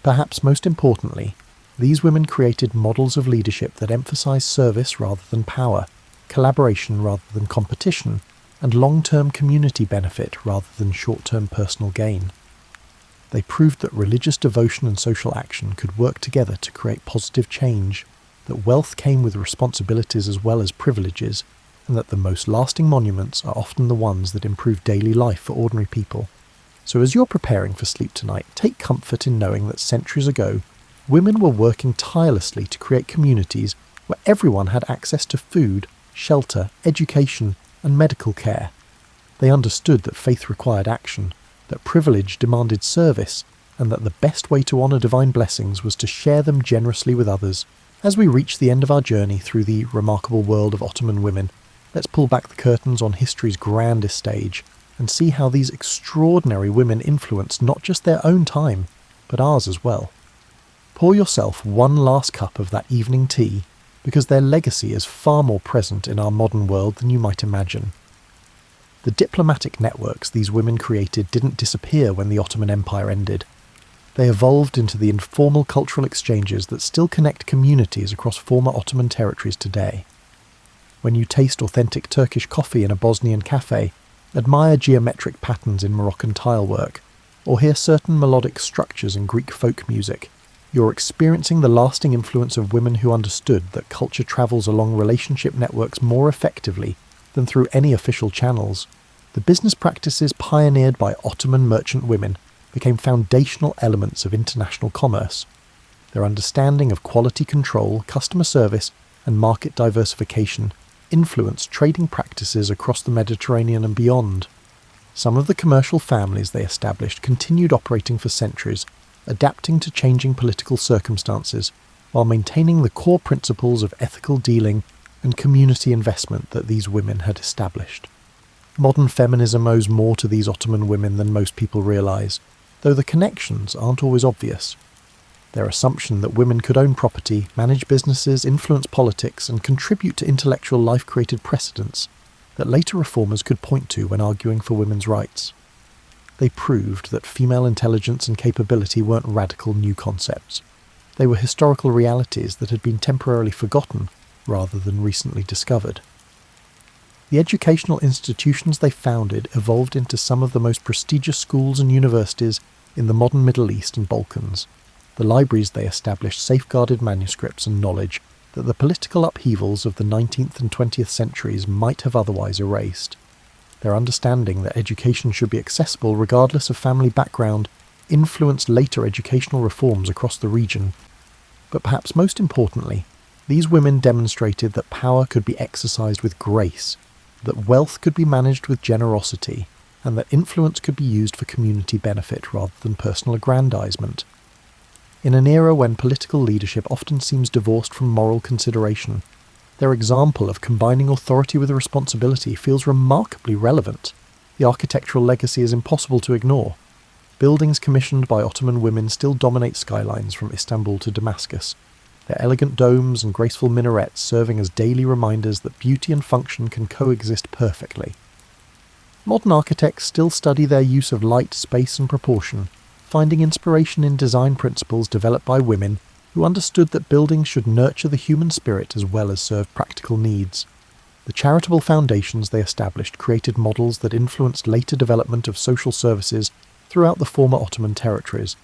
Perhaps most importantly, these women created models of leadership that emphasised service rather than power, collaboration rather than competition, and long-term community benefit rather than short-term personal gain. They proved that religious devotion and social action could work together to create positive change, that wealth came with responsibilities as well as privileges, and that the most lasting monuments are often the ones that improve daily life for ordinary people. So as you're preparing for sleep tonight, take comfort in knowing that centuries ago, women were working tirelessly to create communities where everyone had access to food, shelter, education, and medical care. They understood that faith required action, that privilege demanded service, and that the best way to honour divine blessings was to share them generously with others. As we reach the end of our journey through the remarkable world of Ottoman women, let's pull back the curtains on history's grandest stage and see how these extraordinary women influenced not just their own time, but ours as well. Pour yourself one last cup of that evening tea, because their legacy is far more present in our modern world than you might imagine. The diplomatic networks these women created didn't disappear when the Ottoman Empire ended. They evolved into the informal cultural exchanges that still connect communities across former Ottoman territories today. When you taste authentic Turkish coffee in a Bosnian cafe, admire geometric patterns in Moroccan tilework, or hear certain melodic structures in Greek folk music, you're experiencing the lasting influence of women who understood that culture travels along relationship networks more effectively than through any official channels. The business practices pioneered by Ottoman merchant women became foundational elements of international commerce. Their understanding of quality control, customer service, and market diversification influenced trading practices across the Mediterranean and beyond. Some of the commercial families they established continued operating for centuries, adapting to changing political circumstances, while maintaining the core principles of ethical dealing and community investment that these women had established. Modern feminism owes more to these Ottoman women than most people realise, though the connections aren't always obvious. Their assumption that women could own property, manage businesses, influence politics, and contribute to intellectual life created precedents that later reformers could point to when arguing for women's rights. They proved that female intelligence and capability weren't radical new concepts. They were historical realities that had been temporarily forgotten rather than recently discovered. The educational institutions they founded evolved into some of the most prestigious schools and universities in the modern Middle East and Balkans. The libraries they established safeguarded manuscripts and knowledge that the political upheavals of the 19th and 20th centuries might have otherwise erased. Their understanding that education should be accessible regardless of family background influenced later educational reforms across the region. But perhaps most importantly, these women demonstrated that power could be exercised with grace, that wealth could be managed with generosity, and that influence could be used for community benefit rather than personal aggrandizement. In an era when political leadership often seems divorced from moral consideration, their example of combining authority with responsibility feels remarkably relevant. The architectural legacy is impossible to ignore. Buildings commissioned by Ottoman women still dominate skylines from Istanbul to Damascus, their elegant domes and graceful minarets serving as daily reminders that beauty and function can coexist perfectly. Modern architects still study their use of light, space, and proportion, finding inspiration in design principles developed by women who understood that buildings should nurture the human spirit as well as serve practical needs. The charitable foundations they established created models that influenced later development of social services throughout the former Ottoman territories.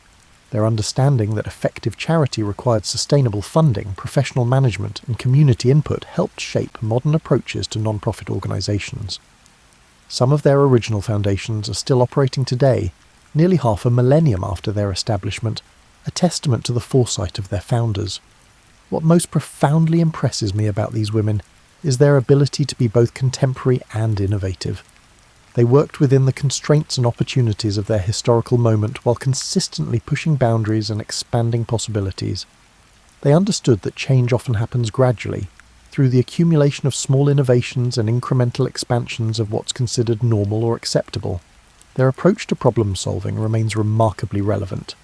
Their understanding that effective charity required sustainable funding, professional management, and community input helped shape modern approaches to non-profit organisations. Some of their original foundations are still operating today, nearly half a millennium after their establishment, a testament to the foresight of their founders. What most profoundly impresses me about these women is their ability to be both contemporary and innovative. They worked within the constraints and opportunities of their historical moment while consistently pushing boundaries and expanding possibilities. They understood that change often happens gradually, through the accumulation of small innovations and incremental expansions of what's considered normal or acceptable. Their approach to problem solving remains remarkably relevant.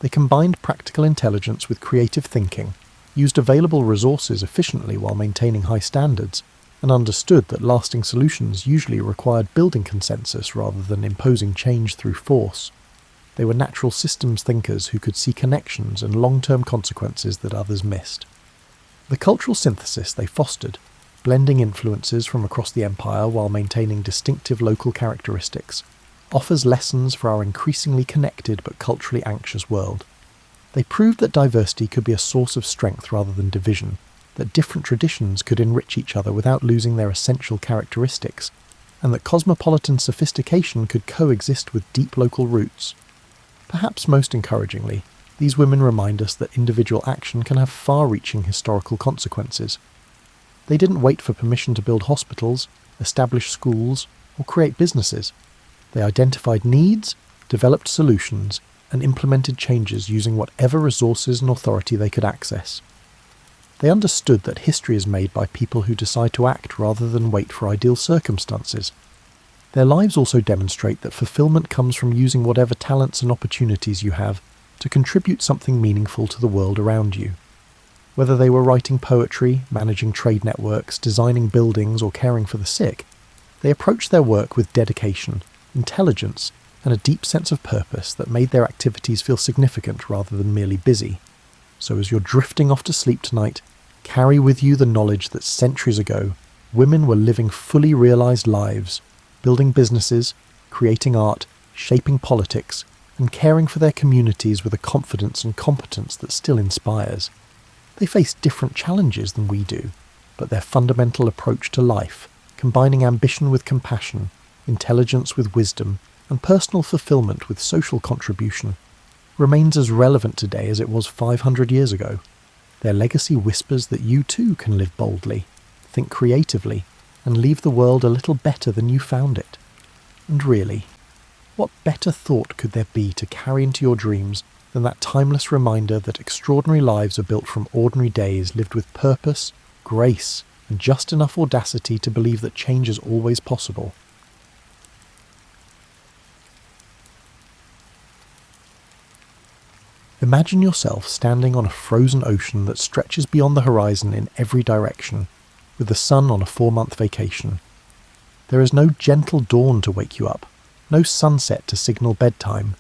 They combined practical intelligence with creative thinking, used available resources efficiently while maintaining high standards, and understood that lasting solutions usually required building consensus rather than imposing change through force. They were natural systems thinkers who could see connections and long-term consequences that others missed. The cultural synthesis they fostered, blending influences from across the empire while maintaining distinctive local characteristics, offers lessons for our increasingly connected but culturally anxious world. They proved that diversity could be a source of strength rather than division, that different traditions could enrich each other without losing their essential characteristics, and that cosmopolitan sophistication could coexist with deep local roots. Perhaps most encouragingly, these women remind us that individual action can have far-reaching historical consequences. They didn't wait for permission to build hospitals, establish schools, or create businesses. They identified needs, developed solutions, and implemented changes using whatever resources and authority they could access. They understood that history is made by people who decide to act rather than wait for ideal circumstances. Their lives also demonstrate that fulfillment comes from using whatever talents and opportunities you have to contribute something meaningful to the world around you. Whether they were writing poetry, managing trade networks, designing buildings, or caring for the sick, they approached their work with dedication, intelligence, and a deep sense of purpose that made their activities feel significant rather than merely busy. So as you're drifting off to sleep tonight, carry with you the knowledge that centuries ago, women were living fully realized lives, building businesses, creating art, shaping politics, and caring for their communities with a confidence and competence that still inspires. They face different challenges than we do, but their fundamental approach to life, combining ambition with compassion, intelligence with wisdom, and personal fulfillment with social contribution, remains as relevant today as it was 500 years ago. Their legacy whispers that you too can live boldly, think creatively, and leave the world a little better than you found it. And really, what better thought could there be to carry into your dreams than that timeless reminder that extraordinary lives are built from ordinary days lived with purpose, grace, and just enough audacity to believe that change is always possible. Imagine yourself standing on a frozen ocean that stretches beyond the horizon in every direction, with the sun on a 4-month vacation. There is no gentle dawn to wake you up, no sunset to signal bedtime,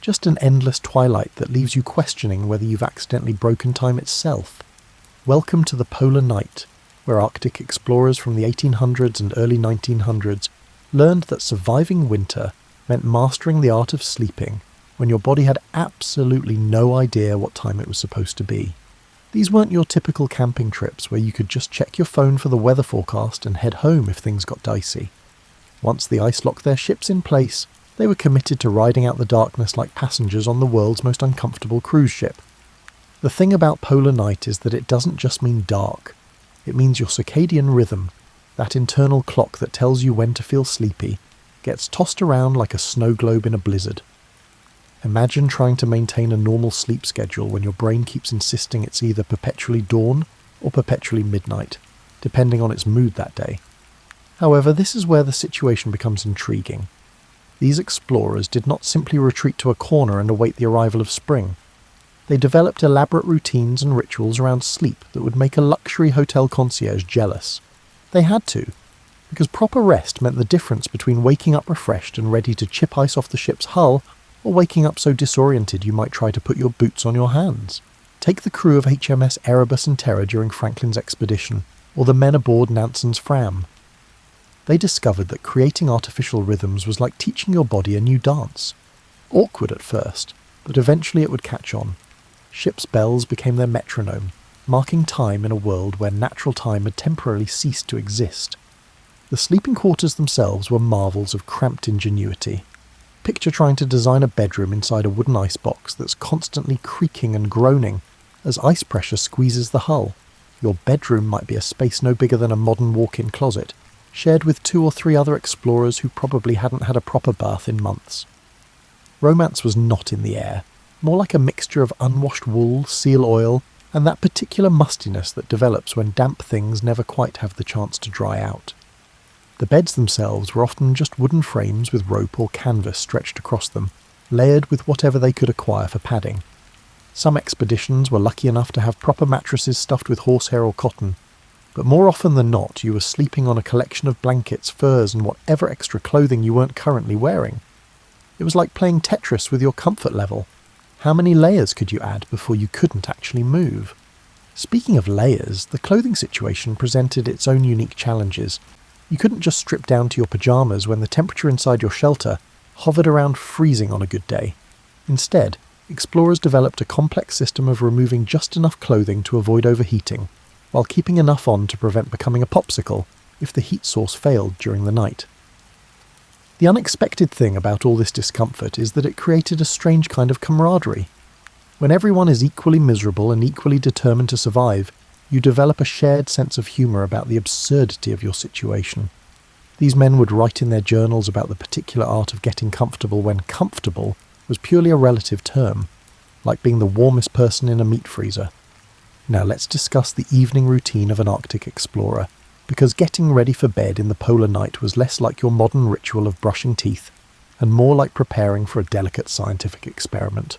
just an endless twilight that leaves you questioning whether you've accidentally broken time itself. Welcome to the polar night, where Arctic explorers from the 1800s and early 1900s learned that surviving winter meant mastering the art of sleeping when your body had absolutely no idea what time it was supposed to be. These weren't your typical camping trips where you could just check your phone for the weather forecast and head home if things got dicey. Once the ice locked their ships in place, they were committed to riding out the darkness like passengers on the world's most uncomfortable cruise ship. The thing about polar night is that it doesn't just mean dark. It means your circadian rhythm, that internal clock that tells you when to feel sleepy, gets tossed around like a snow globe in a blizzard. Imagine trying to maintain a normal sleep schedule when your brain keeps insisting it's either perpetually dawn or perpetually midnight, depending on its mood that day. However, this is where the situation becomes intriguing. These explorers did not simply retreat to a corner and await the arrival of spring. They developed elaborate routines and rituals around sleep that would make a luxury hotel concierge jealous. They had to, because proper rest meant the difference between waking up refreshed and ready to chip ice off the ship's hull or waking up so disoriented you might try to put your boots on your hands. Take the crew of HMS Erebus and Terror during Franklin's expedition, or the men aboard Nansen's Fram. They discovered that creating artificial rhythms was like teaching your body a new dance. Awkward at first, but eventually it would catch on. Ship's bells became their metronome, marking time in a world where natural time had temporarily ceased to exist. The sleeping quarters themselves were marvels of cramped ingenuity. Picture trying to design a bedroom inside a wooden icebox that's constantly creaking and groaning as ice pressure squeezes the hull. Your bedroom might be a space no bigger than a modern walk-in closet, shared with 2 or 3 other explorers who probably hadn't had a proper bath in months. Romance was not in the air, more like a mixture of unwashed wool, seal oil, and that particular mustiness that develops when damp things never quite have the chance to dry out. The beds themselves were often just wooden frames with rope or canvas stretched across them, layered with whatever they could acquire for padding. Some expeditions were lucky enough to have proper mattresses stuffed with horsehair or cotton, but more often than not you were sleeping on a collection of blankets, furs, and whatever extra clothing you weren't currently wearing. It was like playing Tetris with your comfort level. How many layers could you add before you couldn't actually move? Speaking of layers, the clothing situation presented its own unique challenges. You couldn't just strip down to your pyjamas when the temperature inside your shelter hovered around freezing on a good day. Instead, explorers developed a complex system of removing just enough clothing to avoid overheating, while keeping enough on to prevent becoming a popsicle if the heat source failed during the night. The unexpected thing about all this discomfort is that it created a strange kind of camaraderie. When everyone is equally miserable and equally determined to survive, you develop a shared sense of humour about the absurdity of your situation. These men would write in their journals about the particular art of getting comfortable when comfortable was purely a relative term, like being the warmest person in a meat freezer. Now let's discuss the evening routine of an Arctic explorer, because getting ready for bed in the polar night was less like your modern ritual of brushing teeth, and more like preparing for a delicate scientific experiment.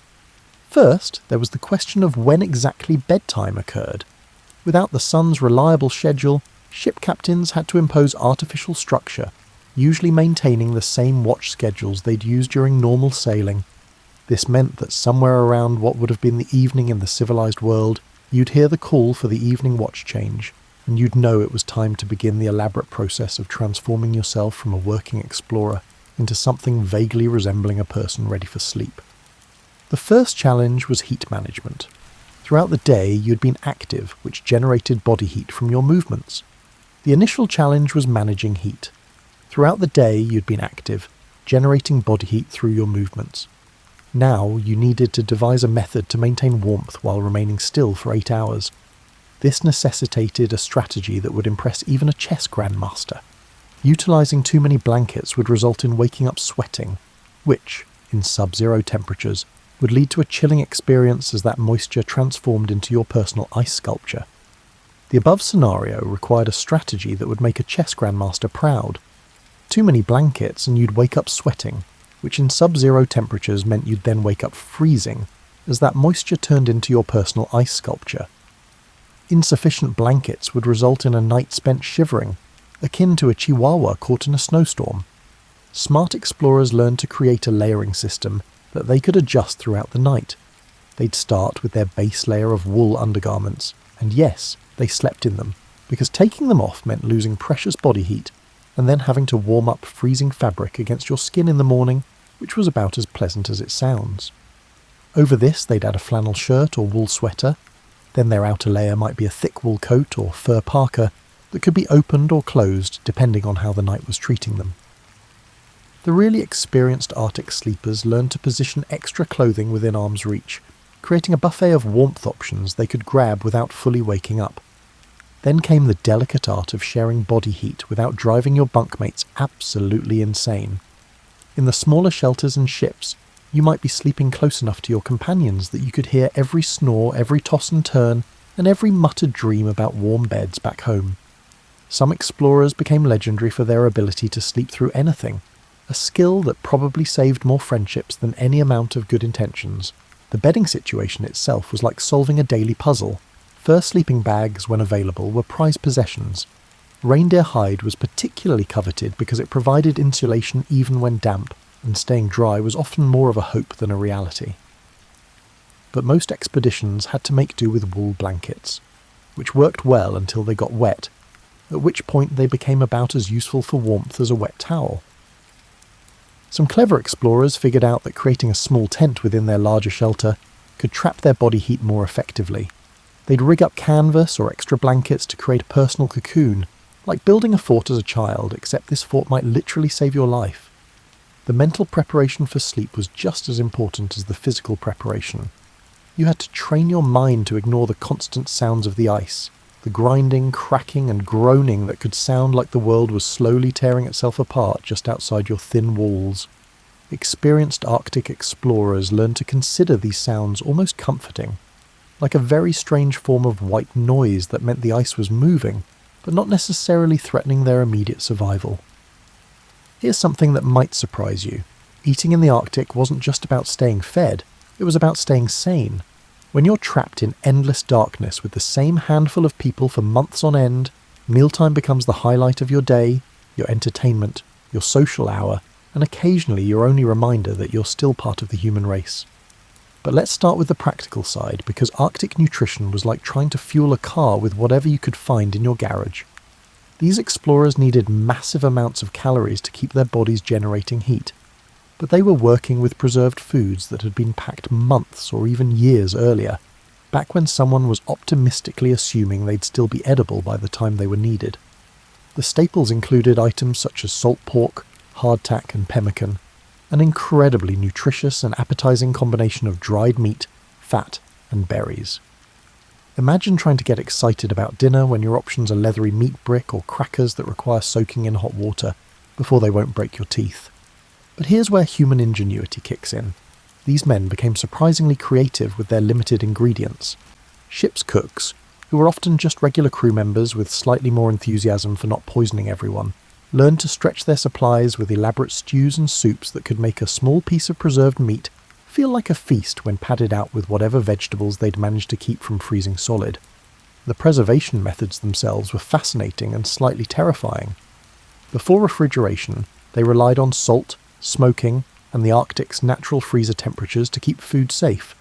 First, there was the question of when exactly bedtime occurred. Without the sun's reliable schedule, ship captains had to impose artificial structure, usually maintaining the same watch schedules they'd used during normal sailing. This meant that somewhere around what would have been the evening in the civilized world, you'd hear the call for the evening watch change, and you'd know it was time to begin the elaborate process of transforming yourself from a working explorer into something vaguely resembling a person ready for sleep. The first challenge was heat management. Throughout the day, you'd been active, which generated body heat from your movements. The initial challenge was managing heat. Throughout the day, you'd been active, generating body heat through your movements. Now, you needed to devise a method to maintain warmth while remaining still for 8 hours. This necessitated a strategy that would impress even a chess grandmaster. Utilizing too many blankets would result in waking up sweating, which, in sub-zero temperatures, would lead to a chilling experience as that moisture transformed into your personal ice sculpture. The above scenario required a strategy that would make a chess grandmaster proud. Too many blankets and you'd wake up sweating, which in sub-zero temperatures meant you'd then wake up freezing, as that moisture turned into your personal ice sculpture. Insufficient blankets would result in a night spent shivering, akin to a chihuahua caught in a snowstorm. Smart explorers learned to create a layering system that they could adjust throughout the night. They'd start with their base layer of wool undergarments, and yes, they slept in them, because taking them off meant losing precious body heat and then having to warm up freezing fabric against your skin in the morning, which was about as pleasant as it sounds. Over this, they'd add a flannel shirt or wool sweater. Then their outer layer might be a thick wool coat or fur parka that could be opened or closed depending on how the night was treating them. The really experienced Arctic sleepers learned to position extra clothing within arm's reach, creating a buffet of warmth options they could grab without fully waking up. Then came the delicate art of sharing body heat without driving your bunkmates absolutely insane. In the smaller shelters and ships, you might be sleeping close enough to your companions that you could hear every snore, every toss and turn, and every muttered dream about warm beds back home. Some explorers became legendary for their ability to sleep through anything, a skill that probably saved more friendships than any amount of good intentions. The bedding situation itself was like solving a daily puzzle. Fur sleeping bags, when available, were prized possessions. Reindeer hide was particularly coveted because it provided insulation even when damp, and staying dry was often more of a hope than a reality. But most expeditions had to make do with wool blankets, which worked well until they got wet, at which point they became about as useful for warmth as a wet towel. Some clever explorers figured out that creating a small tent within their larger shelter could trap their body heat more effectively. They'd rig up canvas or extra blankets to create a personal cocoon, like building a fort as a child, except this fort might literally save your life. The mental preparation for sleep was just as important as the physical preparation. You had to train your mind to ignore the constant sounds of the ice, the grinding, cracking and groaning that could sound like the world was slowly tearing itself apart just outside your thin walls. Experienced Arctic explorers learned to consider these sounds almost comforting, like a very strange form of white noise that meant the ice was moving, but not necessarily threatening their immediate survival. Here's something that might surprise you. Eating in the Arctic wasn't just about staying fed, it was about staying sane. When you're trapped in endless darkness with the same handful of people for months on end, mealtime becomes the highlight of your day, your entertainment, your social hour, and occasionally your only reminder that you're still part of the human race. But let's start with the practical side, because Arctic nutrition was like trying to fuel a car with whatever you could find in your garage. These explorers needed massive amounts of calories to keep their bodies generating heat, but they were working with preserved foods that had been packed months or even years earlier, back when someone was optimistically assuming they'd still be edible by the time they were needed. The staples included items such as salt pork, hardtack and pemmican, an incredibly nutritious and appetizing combination of dried meat, fat, and berries. Imagine trying to get excited about dinner when your options are leathery meat brick or crackers that require soaking in hot water before they won't break your teeth. But here's where human ingenuity kicks in. These men became surprisingly creative with their limited ingredients. Ship's cooks, who were often just regular crew members with slightly more enthusiasm for not poisoning everyone, learned to stretch their supplies with elaborate stews and soups that could make a small piece of preserved meat feel like a feast when padded out with whatever vegetables they'd managed to keep from freezing solid. The preservation methods themselves were fascinating and slightly terrifying. Before refrigeration, they relied on salt, smoking, and the Arctic's natural freezer temperatures to keep food safe.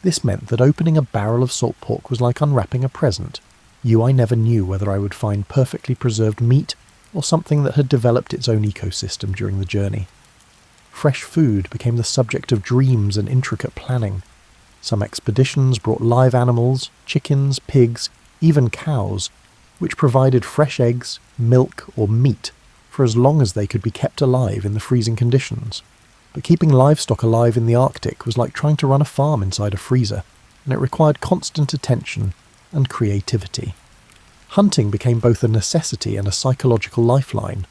This meant that opening a barrel of salt pork was like unwrapping a present. I never knew whether I would find perfectly preserved meat or something that had developed its own ecosystem during the journey. Fresh food became the subject of dreams and intricate planning. Some expeditions brought live animals, chickens, pigs, even cows, which provided fresh eggs, milk, or meat for as long as they could be kept alive in the freezing conditions. But keeping livestock alive in the Arctic was like trying to run a farm inside a freezer, and it required constant attention and creativity. Hunting became both a necessity and a psychological lifeline.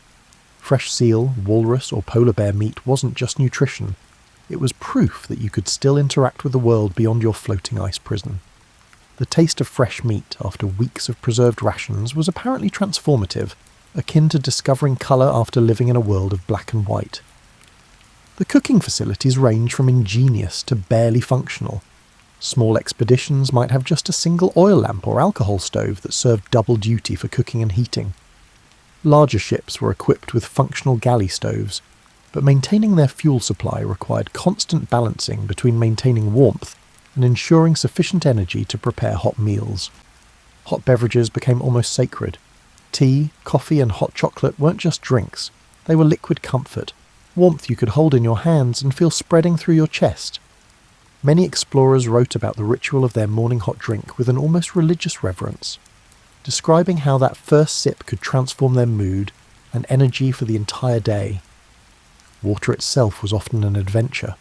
Fresh seal, walrus, or polar bear meat wasn't just nutrition, it was proof that you could still interact with the world beyond your floating ice prison. The taste of fresh meat after weeks of preserved rations was apparently transformative, akin to discovering colour after living in a world of black and white. The cooking facilities range from ingenious to barely functional. Small expeditions might have just a single oil lamp or alcohol stove that served double duty for cooking and heating. Larger ships were equipped with functional galley stoves, but maintaining their fuel supply required constant balancing between maintaining warmth and ensuring sufficient energy to prepare hot meals. Hot beverages became almost sacred. Tea, coffee, and hot chocolate weren't just drinks, they were liquid comfort, warmth you could hold in your hands and feel spreading through your chest. Many explorers wrote about the ritual of their morning hot drink with an almost religious reverence, describing how that first sip could transform their mood and energy for the entire day. Water itself was often an adventure.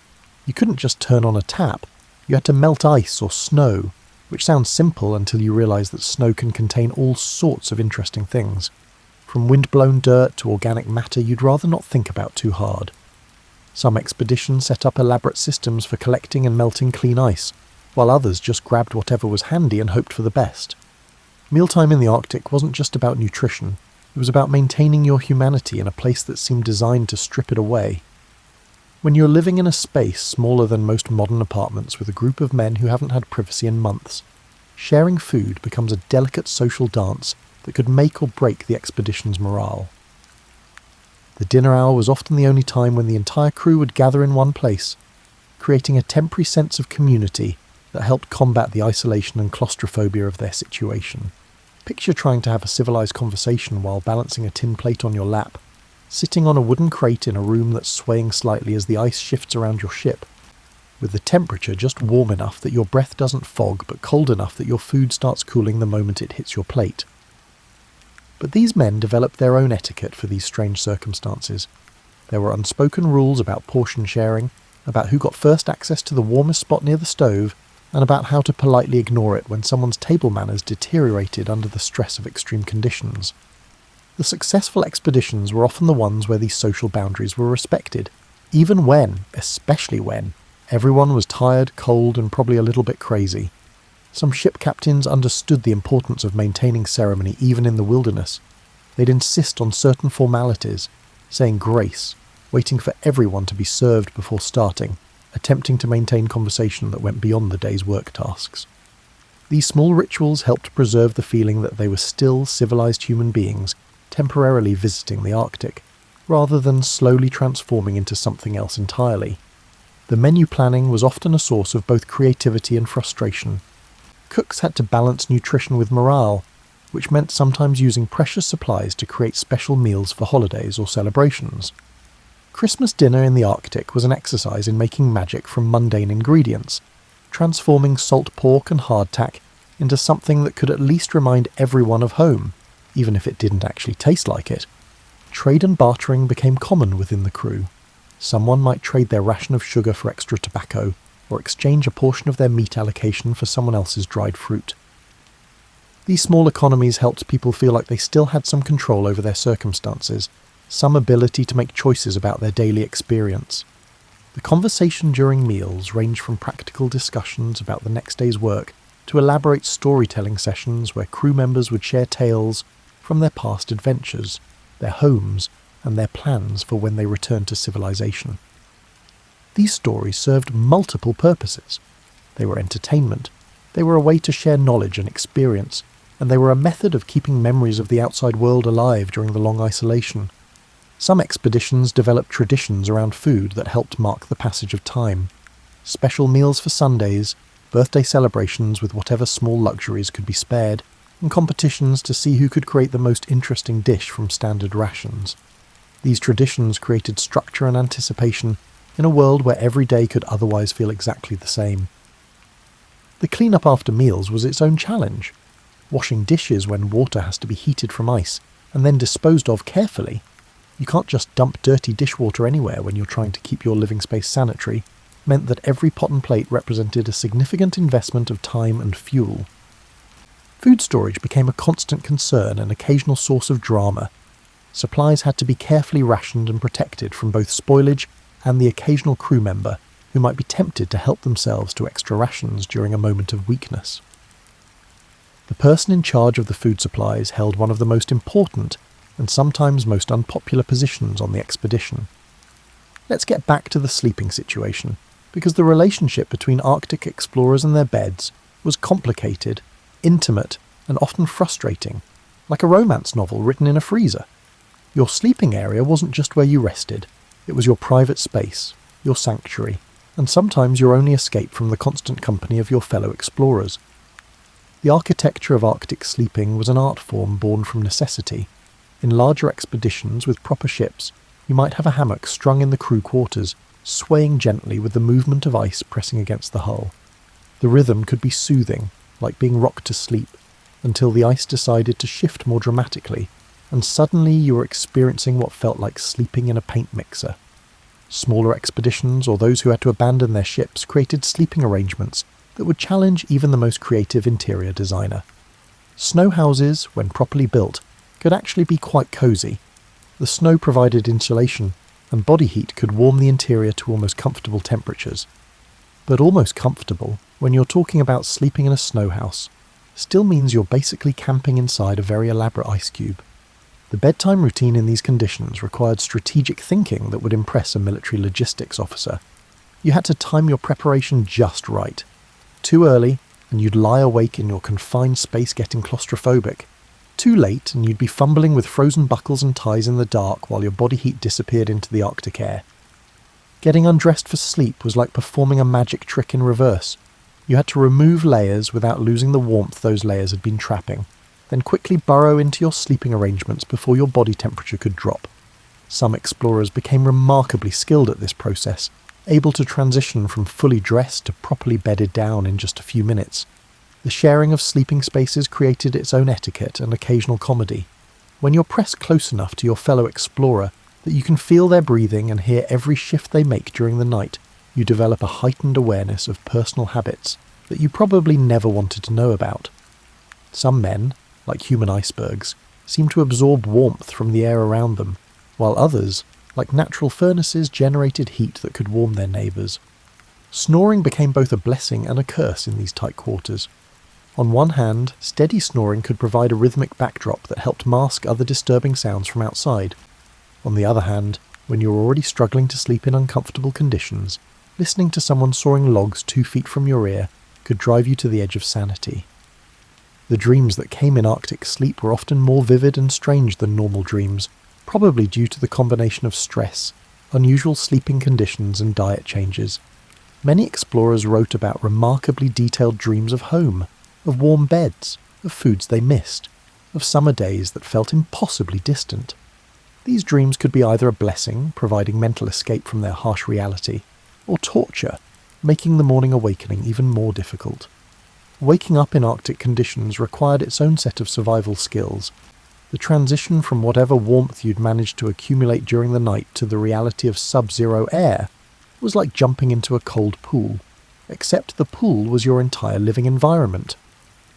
You couldn't just turn on a tap, you had to melt ice or snow, which sounds simple until you realise that snow can contain all sorts of interesting things. From wind-blown dirt to organic matter you'd rather not think about too hard. Some expeditions set up elaborate systems for collecting and melting clean ice, while others just grabbed whatever was handy and hoped for the best. Mealtime in the Arctic wasn't just about nutrition, it was about maintaining your humanity in a place that seemed designed to strip it away. When you're living in a space smaller than most modern apartments with a group of men who haven't had privacy in months, sharing food becomes a delicate social dance that could make or break the expedition's morale. The dinner hour was often the only time when the entire crew would gather in one place, creating a temporary sense of community that helped combat the isolation and claustrophobia of their situation. Picture trying to have a civilized conversation while balancing a tin plate on your lap, sitting on a wooden crate in a room that's swaying slightly as the ice shifts around your ship, with the temperature just warm enough that your breath doesn't fog but cold enough that your food starts cooling the moment it hits your plate. But these men developed their own etiquette for these strange circumstances. There were unspoken rules about portion sharing, about who got first access to the warmest spot near the stove, and about how to politely ignore it when someone's table manners deteriorated under the stress of extreme conditions. The successful expeditions were often the ones where these social boundaries were respected, even when, especially when, everyone was tired, cold, and probably a little bit crazy. Some ship captains understood the importance of maintaining ceremony even in the wilderness. They'd insist on certain formalities, saying grace, waiting for everyone to be served before starting, attempting to maintain conversation that went beyond the day's work tasks. These small rituals helped preserve the feeling that they were still civilized human beings temporarily visiting the Arctic, rather than slowly transforming into something else entirely. The menu planning was often a source of both creativity and frustration. Cooks had to balance nutrition with morale, which meant sometimes using precious supplies to create special meals for holidays or celebrations. Christmas dinner in the Arctic was an exercise in making magic from mundane ingredients, transforming salt pork and hardtack into something that could at least remind everyone of home, even if it didn't actually taste like it. Trade and bartering became common within the crew. Someone might trade their ration of sugar for extra tobacco, or exchange a portion of their meat allocation for someone else's dried fruit. These small economies helped people feel like they still had some control over their circumstances, some ability to make choices about their daily experience. The conversation during meals ranged from practical discussions about the next day's work to elaborate storytelling sessions where crew members would share tales from their past adventures, their homes, and their plans for when they returned to civilization. These stories served multiple purposes. They were entertainment, they were a way to share knowledge and experience, and they were a method of keeping memories of the outside world alive during the long isolation. Some expeditions developed traditions around food that helped mark the passage of time. Special meals for Sundays, birthday celebrations with whatever small luxuries could be spared, and competitions to see who could create the most interesting dish from standard rations. These traditions created structure and anticipation in a world where every day could otherwise feel exactly the same. The clean-up after meals was its own challenge. Washing dishes when water has to be heated from ice and then disposed of carefully. You can't just dump dirty dishwater anywhere when you're trying to keep your living space sanitary, meant that every pot and plate represented a significant investment of time and fuel. Food storage became a constant concern and occasional source of drama. Supplies had to be carefully rationed and protected from both spoilage and the occasional crew member who might be tempted to help themselves to extra rations during a moment of weakness. The person in charge of the food supplies held one of the most important and sometimes most unpopular positions on the expedition. Let's get back to the sleeping situation, because the relationship between Arctic explorers and their beds was complicated, intimate, and often frustrating, like a romance novel written in a freezer. Your sleeping area wasn't just where you rested, it was your private space, your sanctuary, and sometimes your only escape from the constant company of your fellow explorers. The architecture of Arctic sleeping was an art form born from necessity. In larger expeditions with proper ships, you might have a hammock strung in the crew quarters, swaying gently with the movement of ice pressing against the hull. The rhythm could be soothing, like being rocked to sleep, until the ice decided to shift more dramatically, and suddenly you were experiencing what felt like sleeping in a paint mixer. Smaller expeditions, or those who had to abandon their ships, created sleeping arrangements that would challenge even the most creative interior designer. Snow houses, when properly built, could actually be quite cosy. The snow provided insulation, and body heat could warm the interior to almost comfortable temperatures. But almost comfortable, when you're talking about sleeping in a snow house, still means you're basically camping inside a very elaborate ice cube. The bedtime routine in these conditions required strategic thinking that would impress a military logistics officer. You had to time your preparation just right. Too early, and you'd lie awake in your confined space getting claustrophobic. Too late, and you'd be fumbling with frozen buckles and ties in the dark while your body heat disappeared into the Arctic air. Getting undressed for sleep was like performing a magic trick in reverse. You had to remove layers without losing the warmth those layers had been trapping, then quickly burrow into your sleeping arrangements before your body temperature could drop. Some explorers became remarkably skilled at this process, able to transition from fully dressed to properly bedded down in just a few minutes. The sharing of sleeping spaces created its own etiquette and occasional comedy. When you're pressed close enough to your fellow explorer that you can feel their breathing and hear every shift they make during the night, you develop a heightened awareness of personal habits that you probably never wanted to know about. Some men, like human icebergs, seem to absorb warmth from the air around them, while others, like natural furnaces, generated heat that could warm their neighbours. Snoring became both a blessing and a curse in these tight quarters. On one hand, steady snoring could provide a rhythmic backdrop that helped mask other disturbing sounds from outside. On the other hand, when you were already struggling to sleep in uncomfortable conditions, listening to someone sawing logs 2 feet from your ear could drive you to the edge of sanity. The dreams that came in Arctic sleep were often more vivid and strange than normal dreams, probably due to the combination of stress, unusual sleeping conditions and diet changes. Many explorers wrote about remarkably detailed dreams of home, of warm beds, of foods they missed, of summer days that felt impossibly distant. These dreams could be either a blessing, providing mental escape from their harsh reality, or torture, making the morning awakening even more difficult. Waking up in Arctic conditions required its own set of survival skills. The transition from whatever warmth you'd managed to accumulate during the night to the reality of sub-zero air was like jumping into a cold pool, except the pool was your entire living environment.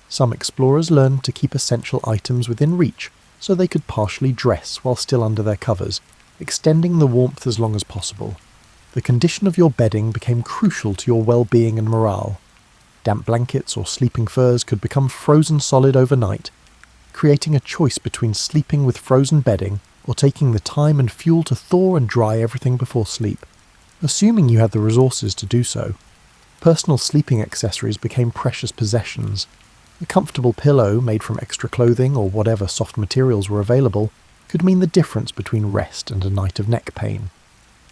Some explorers learned to keep essential items within reach so they could partially dress while still under their covers, extending the warmth as long as possible. The condition of your bedding became crucial to your well-being and morale. Damp blankets or sleeping furs could become frozen solid overnight, creating a choice between sleeping with frozen bedding or taking the time and fuel to thaw and dry everything before sleep, assuming you had the resources to do so. Personal sleeping accessories became precious possessions. A comfortable pillow made from extra clothing or whatever soft materials were available could mean the difference between rest and a night of neck pain.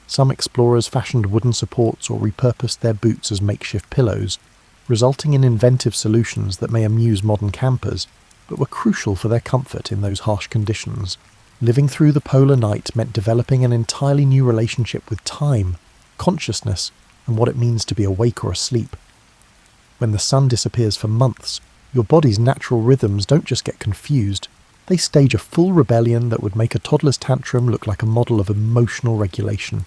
Some explorers fashioned wooden supports or repurposed their boots as makeshift pillows, resulting in inventive solutions that may amuse modern campers, but were crucial for their comfort in those harsh conditions. Living through the polar night meant developing an entirely new relationship with time, consciousness, and what it means to be awake or asleep. When the sun disappears for months, your body's natural rhythms don't just get confused, they stage a full rebellion that would make a toddler's tantrum look like a model of emotional regulation.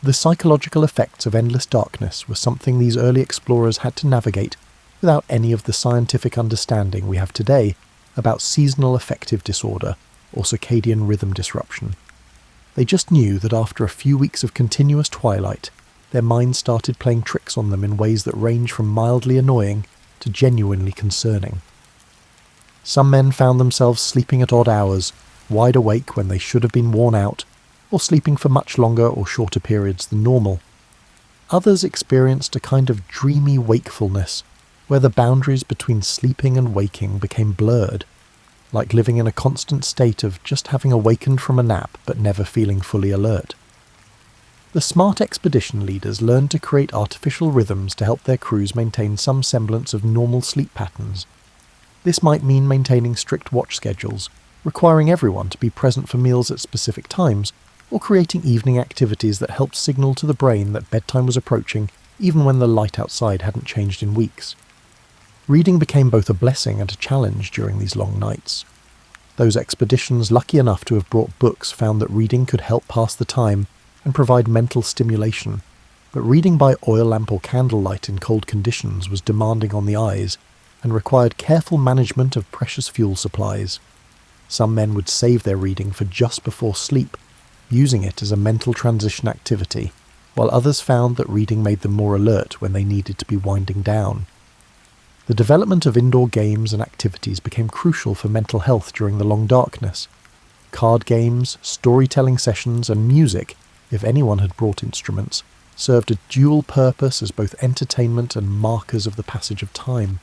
The psychological effects of endless darkness were something these early explorers had to navigate without any of the scientific understanding we have today about seasonal affective disorder or circadian rhythm disruption. They just knew that after a few weeks of continuous twilight, their minds started playing tricks on them in ways that range from mildly annoying to genuinely concerning. Some men found themselves sleeping at odd hours, wide awake when they should have been worn out, or sleeping for much longer or shorter periods than normal. Others experienced a kind of dreamy wakefulness, where the boundaries between sleeping and waking became blurred, like living in a constant state of just having awakened from a nap but never feeling fully alert. The smart expedition leaders learned to create artificial rhythms to help their crews maintain some semblance of normal sleep patterns. This might mean maintaining strict watch schedules, requiring everyone to be present for meals at specific times, or creating evening activities that helped signal to the brain that bedtime was approaching even when the light outside hadn't changed in weeks. Reading became both a blessing and a challenge during these long nights. Those expeditions lucky enough to have brought books found that reading could help pass the time and provide mental stimulation, but reading by oil lamp or candlelight in cold conditions was demanding on the eyes and required careful management of precious fuel supplies. Some men would save their reading for just before sleep, using it as a mental transition activity, while others found that reading made them more alert when they needed to be winding down. The development of indoor games and activities became crucial for mental health during the long darkness. Card games, storytelling sessions, and music, if anyone had brought instruments, served a dual purpose as both entertainment and markers of the passage of time.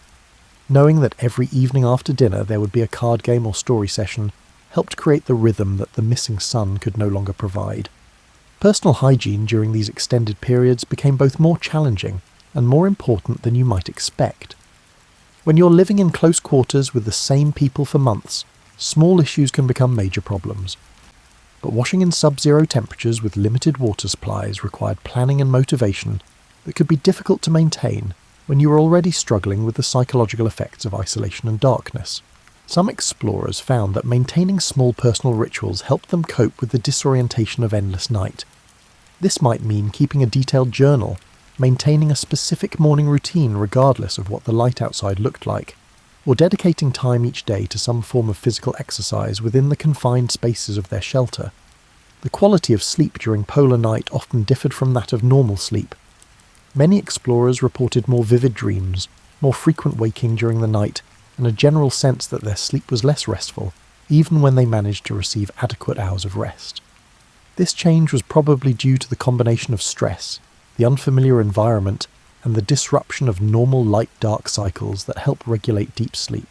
Knowing that every evening after dinner there would be a card game or story session helped create the rhythm that the missing sun could no longer provide. Personal hygiene during these extended periods became both more challenging and more important than you might expect. When you're living in close quarters with the same people for months, small issues can become major problems. But washing in sub-zero temperatures with limited water supplies required planning and motivation that could be difficult to maintain when you were already struggling with the psychological effects of isolation and darkness. Some explorers found that maintaining small personal rituals helped them cope with the disorientation of endless night. This might mean keeping a detailed journal, maintaining a specific morning routine regardless of what the light outside looked like, or dedicating time each day to some form of physical exercise within the confined spaces of their shelter. The quality of sleep during polar night often differed from that of normal sleep. Many explorers reported more vivid dreams, more frequent waking during the night, and a general sense that their sleep was less restful, even when they managed to receive adequate hours of rest. This change was probably due to the combination of stress, the unfamiliar environment, and the disruption of normal light-dark cycles that help regulate deep sleep.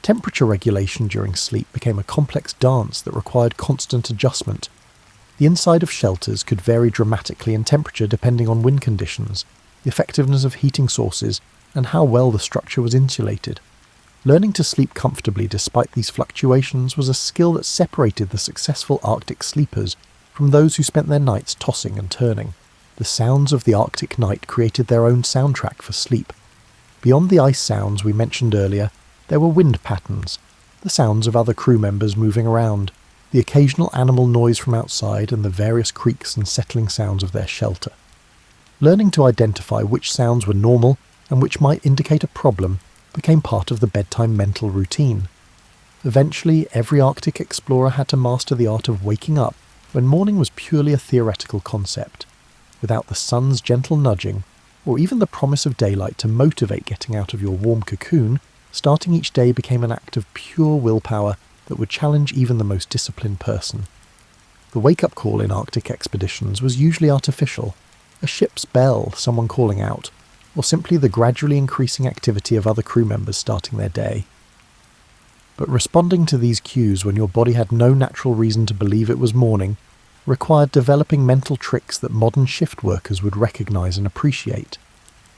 Temperature regulation during sleep became a complex dance that required constant adjustment. The inside of shelters could vary dramatically in temperature depending on wind conditions, the effectiveness of heating sources, and how well the structure was insulated. Learning to sleep comfortably despite these fluctuations was a skill that separated the successful Arctic sleepers from those who spent their nights tossing and turning. The sounds of the Arctic night created their own soundtrack for sleep. Beyond the ice sounds we mentioned earlier, there were wind patterns. the sounds of other crew members moving around, the occasional animal noise from outside, and the various creaks and settling sounds of their shelter. Learning to identify which sounds were normal and which might indicate a problem became part of the bedtime mental routine. Eventually, every Arctic explorer had to master the art of waking up when morning was purely a theoretical concept. Without the sun's gentle nudging, or even the promise of daylight to motivate getting out of your warm cocoon, starting each day became an act of pure willpower that would challenge even the most disciplined person. The wake-up call in Arctic expeditions was usually artificial, a ship's bell, someone calling out, or simply the gradually increasing activity of other crew members starting their day. But responding to these cues when your body had no natural reason to believe it was morning required developing mental tricks that modern shift workers would recognise and appreciate.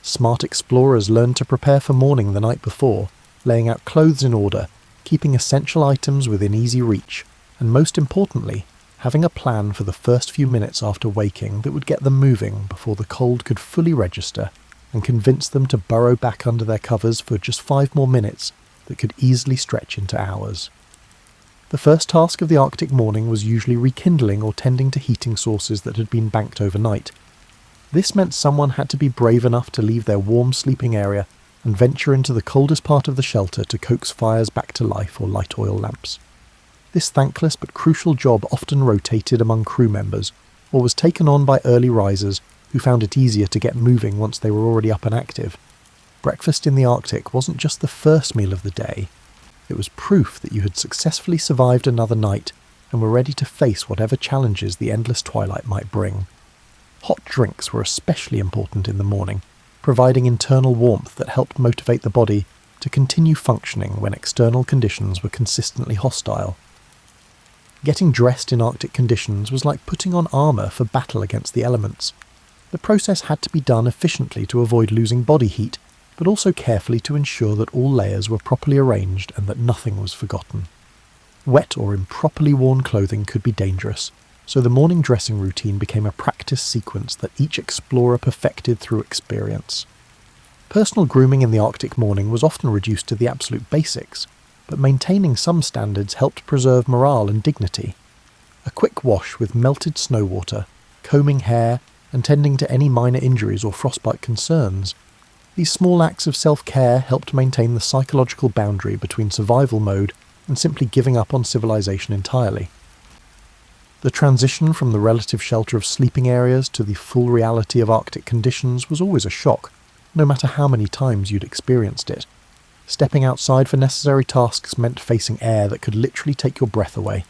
Smart explorers learned to prepare for morning the night before, laying out clothes in order, keeping essential items within easy reach, and most importantly, having a plan for the first few minutes after waking that would get them moving before the cold could fully register and convince them to burrow back under their covers for just 5 more minutes that could easily stretch into hours. The first task of the Arctic morning was usually rekindling or tending to heating sources that had been banked overnight. This meant someone had to be brave enough to leave their warm sleeping area and venture into the coldest part of the shelter to coax fires back to life or light oil lamps. This thankless but crucial job often rotated among crew members, or was taken on by early risers who found it easier to get moving once they were already up and active. Breakfast in the Arctic wasn't just the first meal of the day, it was proof that you had successfully survived another night and were ready to face whatever challenges the endless twilight might bring. Hot drinks were especially important in the morning, providing internal warmth that helped motivate the body to continue functioning when external conditions were consistently hostile. Getting dressed in Arctic conditions was like putting on armour for battle against the elements. The process had to be done efficiently to avoid losing body heat, but also carefully to ensure that all layers were properly arranged and that nothing was forgotten. Wet or improperly worn clothing could be dangerous, so the morning dressing routine became a practice sequence that each explorer perfected through experience. Personal grooming in the Arctic morning was often reduced to the absolute basics, but maintaining some standards helped preserve morale and dignity. A quick wash with melted snow water, combing hair, and tending to any minor injuries or frostbite concerns. These small acts of self-care helped maintain the psychological boundary between survival mode and simply giving up on civilization entirely. The transition from the relative shelter of sleeping areas to the full reality of Arctic conditions was always a shock, no matter how many times you'd experienced it. Stepping outside for necessary tasks meant facing air that could literally take your breath away,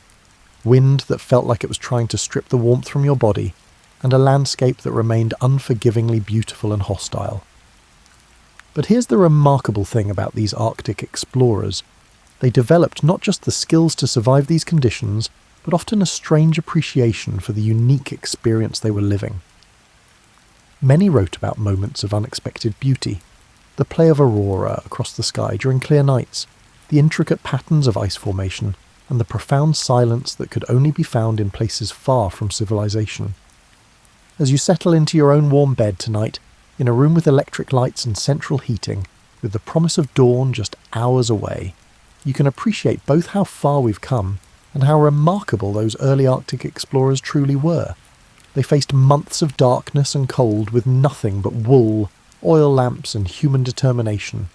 wind that felt like it was trying to strip the warmth from your body, and a landscape that remained unforgivingly beautiful and hostile. But here's the remarkable thing about these Arctic explorers. They developed not just the skills to survive these conditions, but often a strange appreciation for the unique experience they were living. Many wrote about moments of unexpected beauty, the play of aurora across the sky during clear nights, the intricate patterns of ice formation, and the profound silence that could only be found in places far from civilization. As you settle into your own warm bed tonight, in a room with electric lights and central heating, with the promise of dawn just hours away, you can appreciate both how far we've come and how remarkable those early Arctic explorers truly were. They faced months of darkness and cold with nothing but wool, oil lamps and human determination.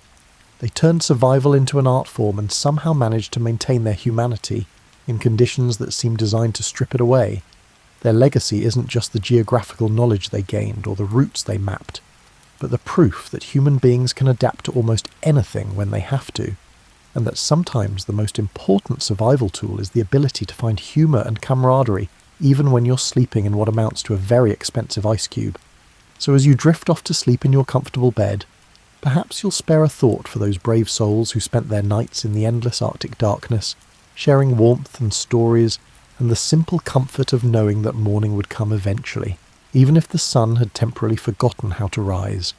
They turned survival into an art form and somehow managed to maintain their humanity in conditions that seemed designed to strip it away. Their legacy isn't just the geographical knowledge they gained or the routes they mapped, but the proof that human beings can adapt to almost anything when they have to, and that sometimes the most important survival tool is the ability to find humour and camaraderie even when you're sleeping in what amounts to a very expensive ice cube. So as you drift off to sleep in your comfortable bed, perhaps you'll spare a thought for those brave souls who spent their nights in the endless Arctic darkness, sharing warmth and stories and the simple comfort of knowing that morning would come eventually, even if the sun had temporarily forgotten how to rise.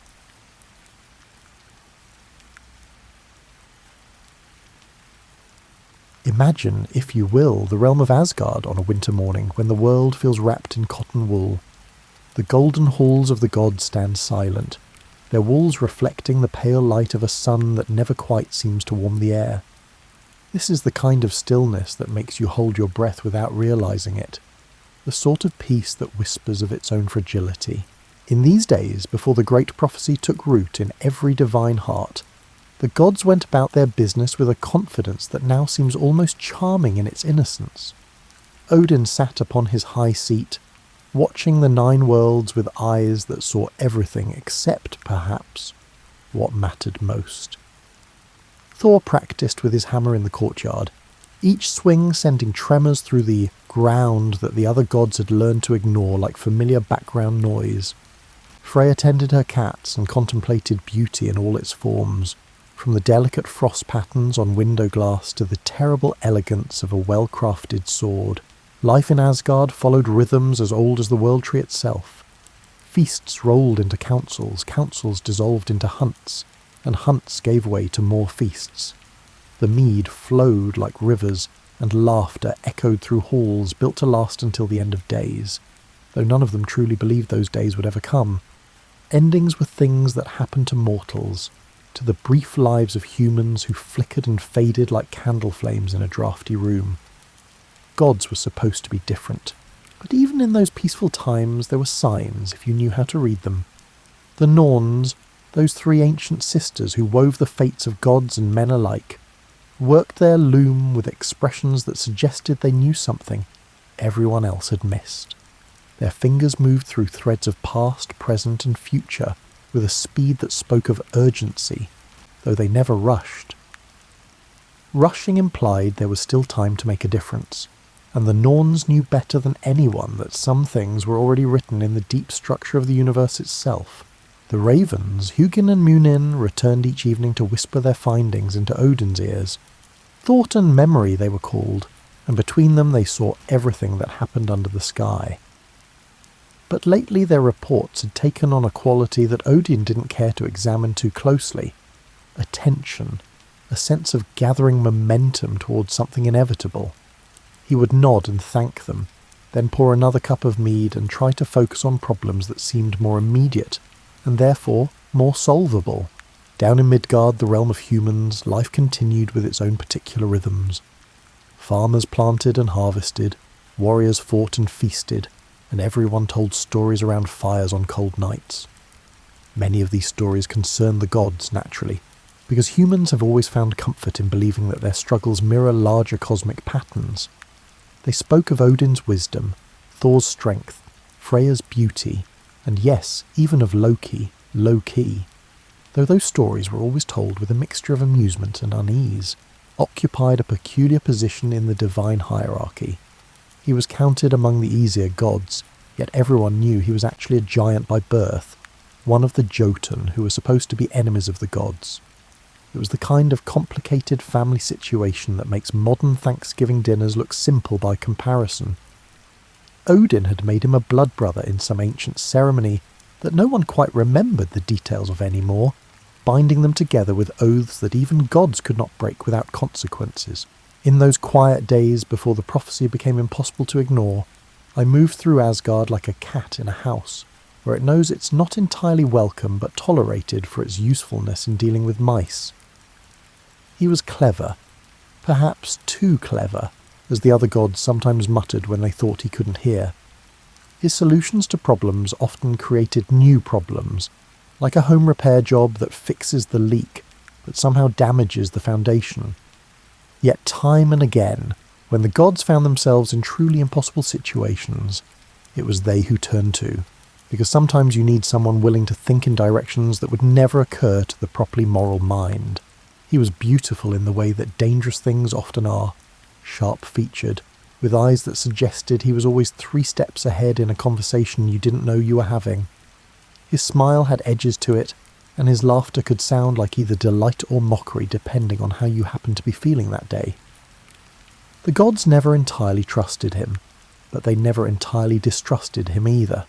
Imagine, if you will, the realm of Asgard on a winter morning when the world feels wrapped in cotton wool. The golden halls of the gods stand silent, their walls reflecting the pale light of a sun that never quite seems to warm the air. This is the kind of stillness that makes you hold your breath without realizing it, the sort of peace that whispers of its own fragility. In these days, before the great prophecy took root in every divine heart, the gods went about their business with a confidence that now seems almost charming in its innocence. Odin sat upon his high seat, watching the 9 worlds with eyes that saw everything except, perhaps, what mattered most. Thor practiced with his hammer in the courtyard, each swing sending tremors through the ground that the other gods had learned to ignore like familiar background noise. Freya tended her cats and contemplated beauty in all its forms, from the delicate frost patterns on window glass to the terrible elegance of a well-crafted sword. Life in Asgard followed rhythms as old as the world tree itself. Feasts rolled into councils, councils dissolved into hunts, and hunts gave way to more feasts. The mead flowed like rivers, and laughter echoed through halls built to last until the end of days, though none of them truly believed those days would ever come. Endings were things that happened to mortals, to the brief lives of humans who flickered and faded like candle flames in a drafty room. Gods were supposed to be different, but even in those peaceful times there were signs if you knew how to read them. The Norns, those 3 ancient sisters who wove the fates of gods and men alike, worked their loom with expressions that suggested they knew something everyone else had missed. Their fingers moved through threads of past, present, and future with a speed that spoke of urgency, though they never rushed. Rushing implied there was still time to make a difference, and the Norns knew better than anyone that some things were already written in the deep structure of the universe itself. The ravens, Hugin and Munin, returned each evening to whisper their findings into Odin's ears. Thought and memory they were called, and between them they saw everything that happened under the sky. But lately their reports had taken on a quality that Odin didn't care to examine too closely. Attention, a sense of gathering momentum towards something inevitable. He would nod and thank them, then pour another cup of mead and try to focus on problems that seemed more immediate, and therefore more solvable. Down in Midgard, the realm of humans, life continued with its own particular rhythms. Farmers planted and harvested, warriors fought and feasted, and everyone told stories around fires on cold nights. Many of these stories concern the gods, naturally, because humans have always found comfort in believing that their struggles mirror larger cosmic patterns. They spoke of Odin's wisdom, Thor's strength, Freya's beauty, and yes, even of Loki, low-key, though those stories were always told with a mixture of amusement and unease, occupied a peculiar position in the divine hierarchy. He was counted among the easier gods, yet everyone knew he was actually a giant by birth, one of the Jotun who were supposed to be enemies of the gods. It was the kind of complicated family situation that makes modern Thanksgiving dinners look simple by comparison. Odin had made him a blood brother in some ancient ceremony that no one quite remembered the details of anymore, binding them together with oaths that even gods could not break without consequences. In those quiet days before the prophecy became impossible to ignore, I moved through Asgard like a cat in a house, where it knows it's not entirely welcome but tolerated for its usefulness in dealing with mice. He was clever, perhaps too clever, as the other gods sometimes muttered when they thought he couldn't hear. His solutions to problems often created new problems, like a home repair job that fixes the leak but somehow damages the foundation. Yet time and again, when the gods found themselves in truly impossible situations, it was they who turned to, because sometimes you need someone willing to think in directions that would never occur to the properly moral mind. He was beautiful in the way that dangerous things often are, sharp-featured, with eyes that suggested he was always 3 steps ahead in a conversation you didn't know you were having. His smile had edges to it, and his laughter could sound like either delight or mockery depending on how you happened to be feeling that day. The gods never entirely trusted him, but they never entirely distrusted him either,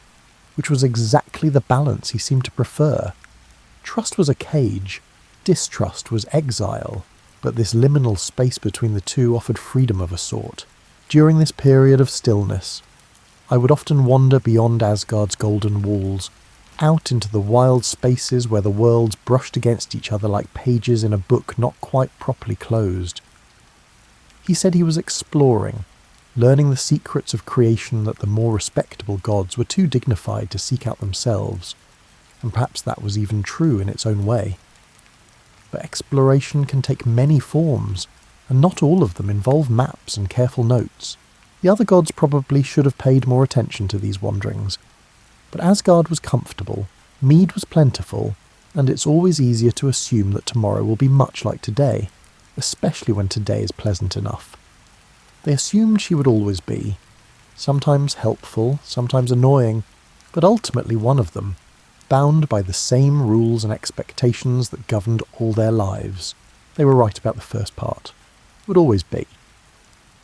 which was exactly the balance he seemed to prefer. Trust was a cage, distrust was exile, but this liminal space between the two offered freedom of a sort. During this period of stillness, I would often wander beyond Asgard's golden walls, out into the wild spaces where the worlds brushed against each other like pages in a book not quite properly closed. He said he was exploring, learning the secrets of creation that the more respectable gods were too dignified to seek out themselves, and perhaps that was even true in its own way. But exploration can take many forms, and not all of them involve maps and careful notes. The other gods probably should have paid more attention to these wanderings. But Asgard was comfortable, mead was plentiful, and it's always easier to assume that tomorrow will be much like today, especially when today is pleasant enough. They assumed she would always be, sometimes helpful, sometimes annoying, but ultimately one of them, bound by the same rules and expectations that governed all their lives. They were right about the first part. Would always be.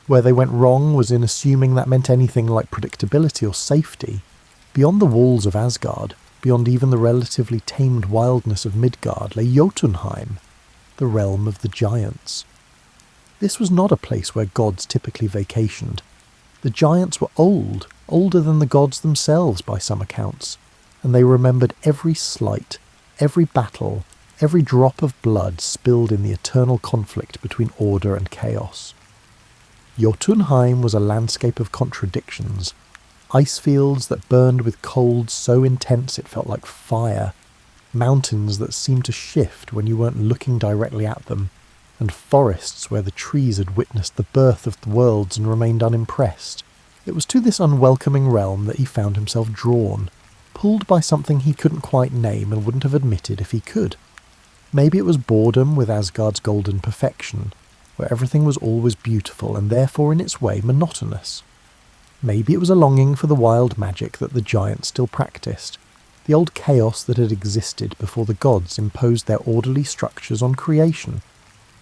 Where they went wrong was in assuming that meant anything like predictability or safety. Beyond the walls of Asgard, beyond even the relatively tamed wildness of Midgard, lay Jotunheim, the realm of the giants. This was not a place where gods typically vacationed. The giants were old, older than the gods themselves by some accounts, and they remembered every slight, every battle, every drop of blood spilled in the eternal conflict between order and chaos. Jotunheim was a landscape of contradictions, ice fields that burned with cold so intense it felt like fire, mountains that seemed to shift when you weren't looking directly at them, and forests where the trees had witnessed the birth of the worlds and remained unimpressed. It was to this unwelcoming realm that he found himself drawn, pulled by something he couldn't quite name and wouldn't have admitted if he could. Maybe it was boredom with Asgard's golden perfection, where everything was always beautiful and therefore in its way monotonous. Maybe it was a longing for the wild magic that the giants still practiced, the old chaos that had existed before the gods imposed their orderly structures on creation.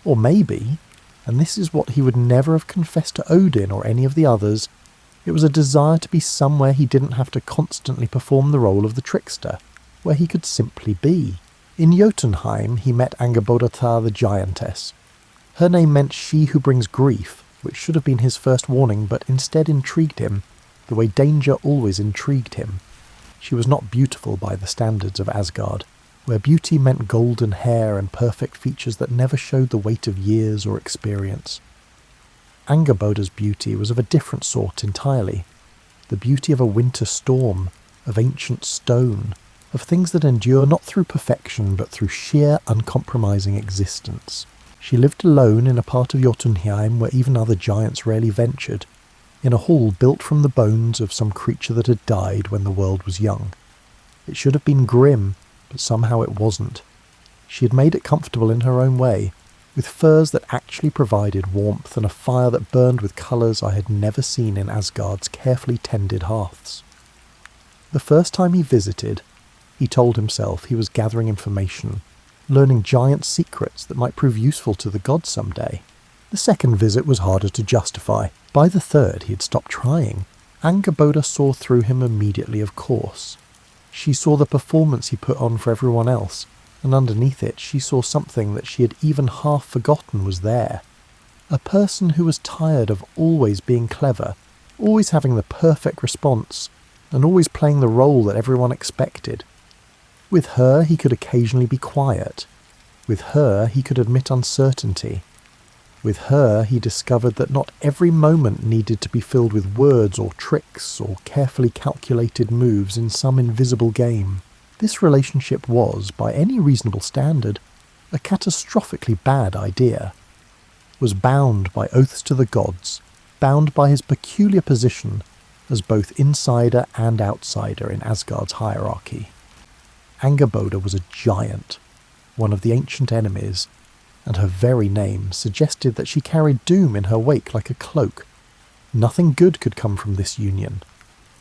Or maybe, and this is what he would never have confessed to Odin or any of the others, it was a desire to be somewhere he didn't have to constantly perform the role of the trickster, where he could simply be. In Jotunheim he met Angerboda the giantess. Her name meant she who brings grief, which should have been his first warning but instead intrigued him, the way danger always intrigued him. She was not beautiful by the standards of Asgard, where beauty meant golden hair and perfect features that never showed the weight of years or experience. Angerboda's beauty was of a different sort entirely, the beauty of a winter storm, of ancient stone, of things that endure not through perfection but through sheer uncompromising existence. She lived alone in a part of Jotunheim where even other giants rarely ventured, in a hall built from the bones of some creature that had died when the world was young. It should have been grim, but somehow it wasn't. She had made it comfortable in her own way, with furs that actually provided warmth and a fire that burned with colours I had never seen in Asgard's carefully tended hearths. The first time he visited, he told himself he was gathering information, learning giant secrets that might prove useful to the gods someday. The second visit was harder to justify. By the third he had stopped trying. Angerboda saw through him immediately, of course. She saw the performance he put on for everyone else, and underneath it she saw something that she had even half forgotten was there. A person who was tired of always being clever, always having the perfect response, and always playing the role that everyone expected. With her he could occasionally be quiet. With her he could admit uncertainty. With her he discovered that not every moment needed to be filled with words or tricks or carefully calculated moves in some invisible game. This relationship was, by any reasonable standard, a catastrophically bad idea. Was bound by oaths to the gods, bound by his peculiar position as both insider and outsider in Asgard's hierarchy. Angerboda was a giant, one of the ancient enemies, and her very name suggested that she carried doom in her wake like a cloak. Nothing good could come from this union.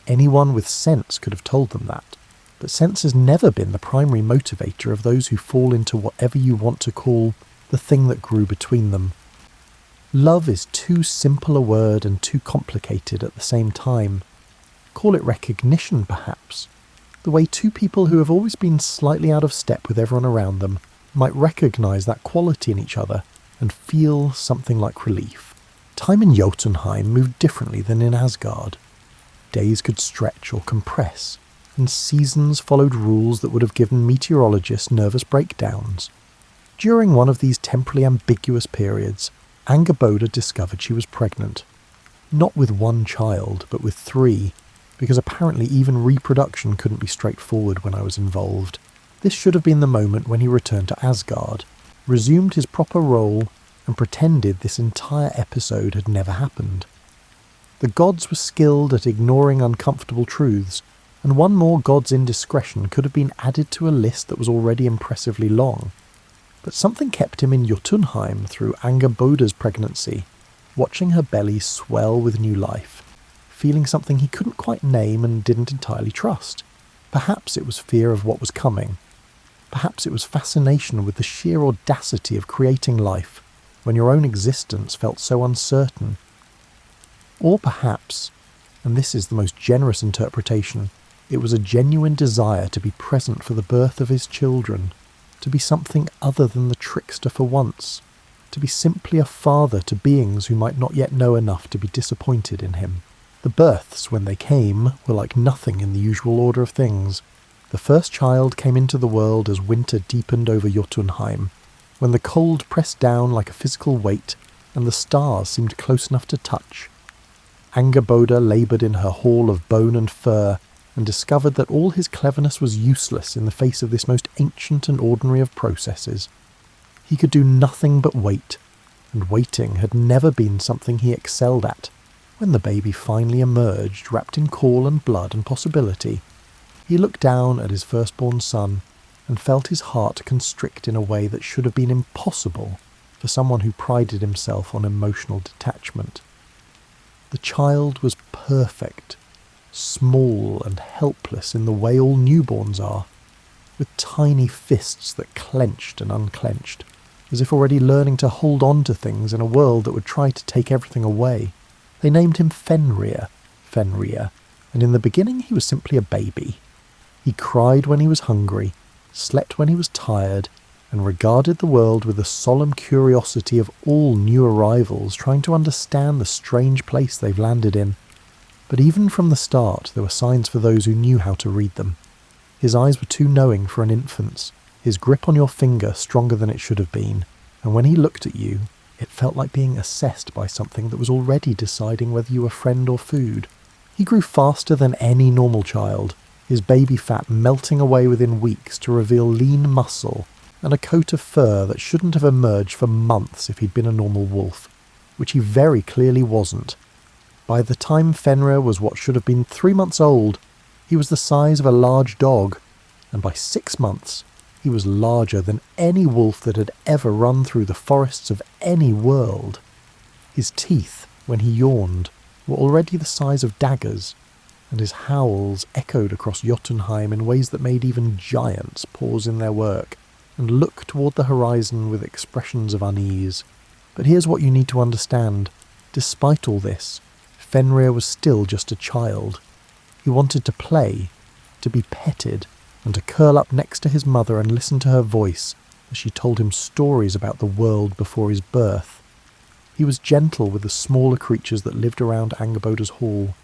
Anyone with sense could have told them that, but sense has never been the primary motivator of those who fall into whatever you want to call the thing that grew between them. Love is too simple a word and too complicated at the same time. Call it recognition, perhaps. The way two people who have always been slightly out of step with everyone around them might recognise that quality in each other and feel something like relief. Time in Jotunheim moved differently than in Asgard. Days could stretch or compress, and seasons followed rules that would have given meteorologists nervous breakdowns. During one of these temporally ambiguous periods, Angerboda discovered she was pregnant. Not with one child, but with 3, because apparently even reproduction couldn't be straightforward when I was involved. This should have been the moment when he returned to Asgard, resumed his proper role, and pretended this entire episode had never happened. The gods were skilled at ignoring uncomfortable truths, and one more god's indiscretion could have been added to a list that was already impressively long. But something kept him in Jotunheim through Angerboda's pregnancy, watching her belly swell with new life, feeling something he couldn't quite name and didn't entirely trust. Perhaps it was fear of what was coming. Perhaps it was fascination with the sheer audacity of creating life when your own existence felt so uncertain. Or perhaps, and this is the most generous interpretation, it was a genuine desire to be present for the birth of his children, to be something other than the trickster for once, to be simply a father to beings who might not yet know enough to be disappointed in him. The births, when they came, were like nothing in the usual order of things. The first child came into the world as winter deepened over Jotunheim, when the cold pressed down like a physical weight, and the stars seemed close enough to touch. Angerboda laboured in her hall of bone and fur, and discovered that all his cleverness was useless in the face of this most ancient and ordinary of processes. He could do nothing but wait, and waiting had never been something he excelled at. When the baby finally emerged, wrapped in call and blood and possibility, he looked down at his firstborn son and felt his heart constrict in a way that should have been impossible for someone who prided himself on emotional detachment. The child was perfect, small and helpless in the way all newborns are, with tiny fists that clenched and unclenched, as if already learning to hold on to things in a world that would try to take everything away. They named him Fenrir, and in the beginning he was simply a baby. He cried when he was hungry, slept when he was tired, and regarded the world with the solemn curiosity of all new arrivals trying to understand the strange place they've landed in. But even from the start there were signs for those who knew how to read them. His eyes were too knowing for an infant's, his grip on your finger stronger than it should have been, and when he looked at you, it felt like being assessed by something that was already deciding whether you were friend or food. He grew faster than any normal child, his baby fat melting away within weeks to reveal lean muscle and a coat of fur that shouldn't have emerged for months if he'd been a normal wolf, which he very clearly wasn't. By the time Fenrir was what should have been 3 months old, he was the size of a large dog, and by 6 months he was larger than any wolf that had ever run through the forests of any world. His teeth, when he yawned, were already the size of daggers, and his howls echoed across Jotunheim in ways that made even giants pause in their work and look toward the horizon with expressions of unease. But here's what you need to understand. Despite all this, Fenrir was still just a child. He wanted to play, to be petted, and to curl up next to his mother and listen to her voice as she told him stories about the world before his birth. He was gentle with the smaller creatures that lived around Angerboda's hall,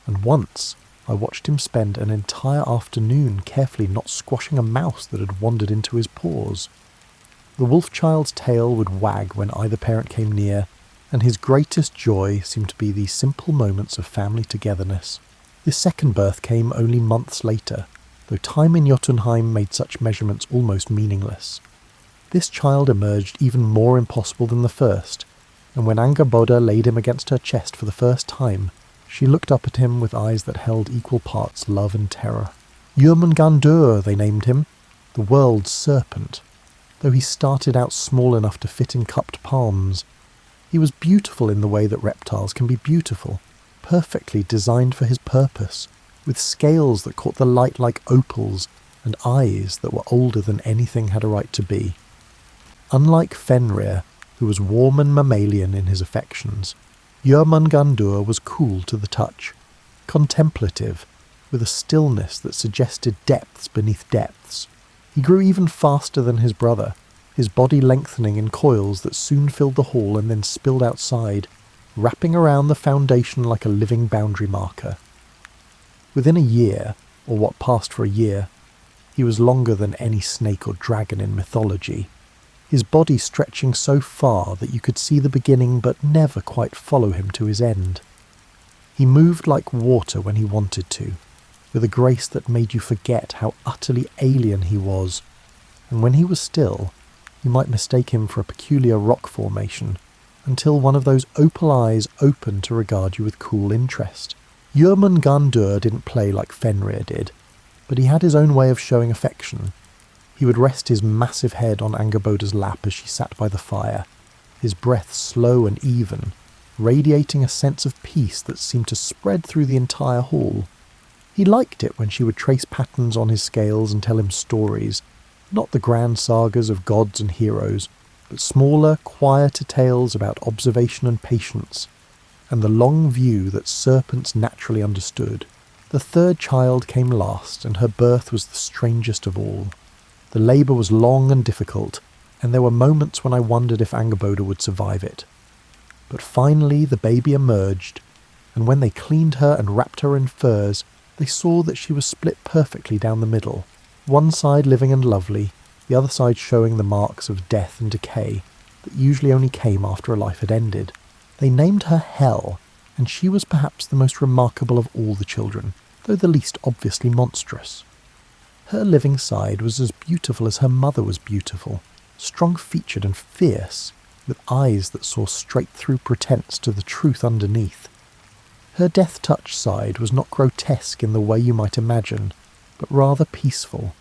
and once I watched him spend an entire afternoon carefully not squashing a mouse that had wandered into his paws. The wolf child's tail would wag when either parent came near, and his greatest joy seemed to be these simple moments of family togetherness. His second birth came only months later, though time in Jotunheim made such measurements almost meaningless. This child emerged even more impossible than the first, and when Angerboda laid him against her chest for the first time, she looked up at him with eyes that held equal parts love and terror. Jörmungandr, they named him, the world's serpent. Though he started out small enough to fit in cupped palms, he was beautiful in the way that reptiles can be beautiful, perfectly designed for his purpose, with scales that caught the light like opals and eyes that were older than anything had a right to be. Unlike Fenrir, who was warm and mammalian in his affections, Jörmungandr was cool to the touch, contemplative, with a stillness that suggested depths beneath depths. He grew even faster than his brother, his body lengthening in coils that soon filled the hall and then spilled outside, wrapping around the foundation like a living boundary marker. Within a year, or what passed for a year, he was longer than any snake or dragon in mythology. his body stretching so far that you could see the beginning but never quite follow him to his end. He moved like water when he wanted to, with a grace that made you forget how utterly alien he was, and when he was still, you might mistake him for a peculiar rock formation, until one of those opal eyes opened to regard you with cool interest. Jörmungandr didn't play like Fenrir did, but he had his own way of showing affection. He would rest his massive head on Angerboda's lap as she sat by the fire, his breath slow and even, radiating a sense of peace that seemed to spread through the entire hall. He liked it when she would trace patterns on his scales and tell him stories, not the grand sagas of gods and heroes, but smaller, quieter tales about observation and patience, and the long view that serpents naturally understood. The third child came last, and her birth was the strangest of all. The labour was long and difficult, and there were moments when I wondered if Angerboda would survive it. But finally the baby emerged, and when they cleaned her and wrapped her in furs, they saw that she was split perfectly down the middle, one side living and lovely, the other side showing the marks of death and decay that usually only came after a life had ended. They named her Hel, and she was perhaps the most remarkable of all the children, though the least obviously monstrous. Her living side was as beautiful as her mother was beautiful, strong-featured and fierce, with eyes that saw straight through pretense to the truth underneath. Her death-touch side was not grotesque in the way you might imagine, but rather peaceful,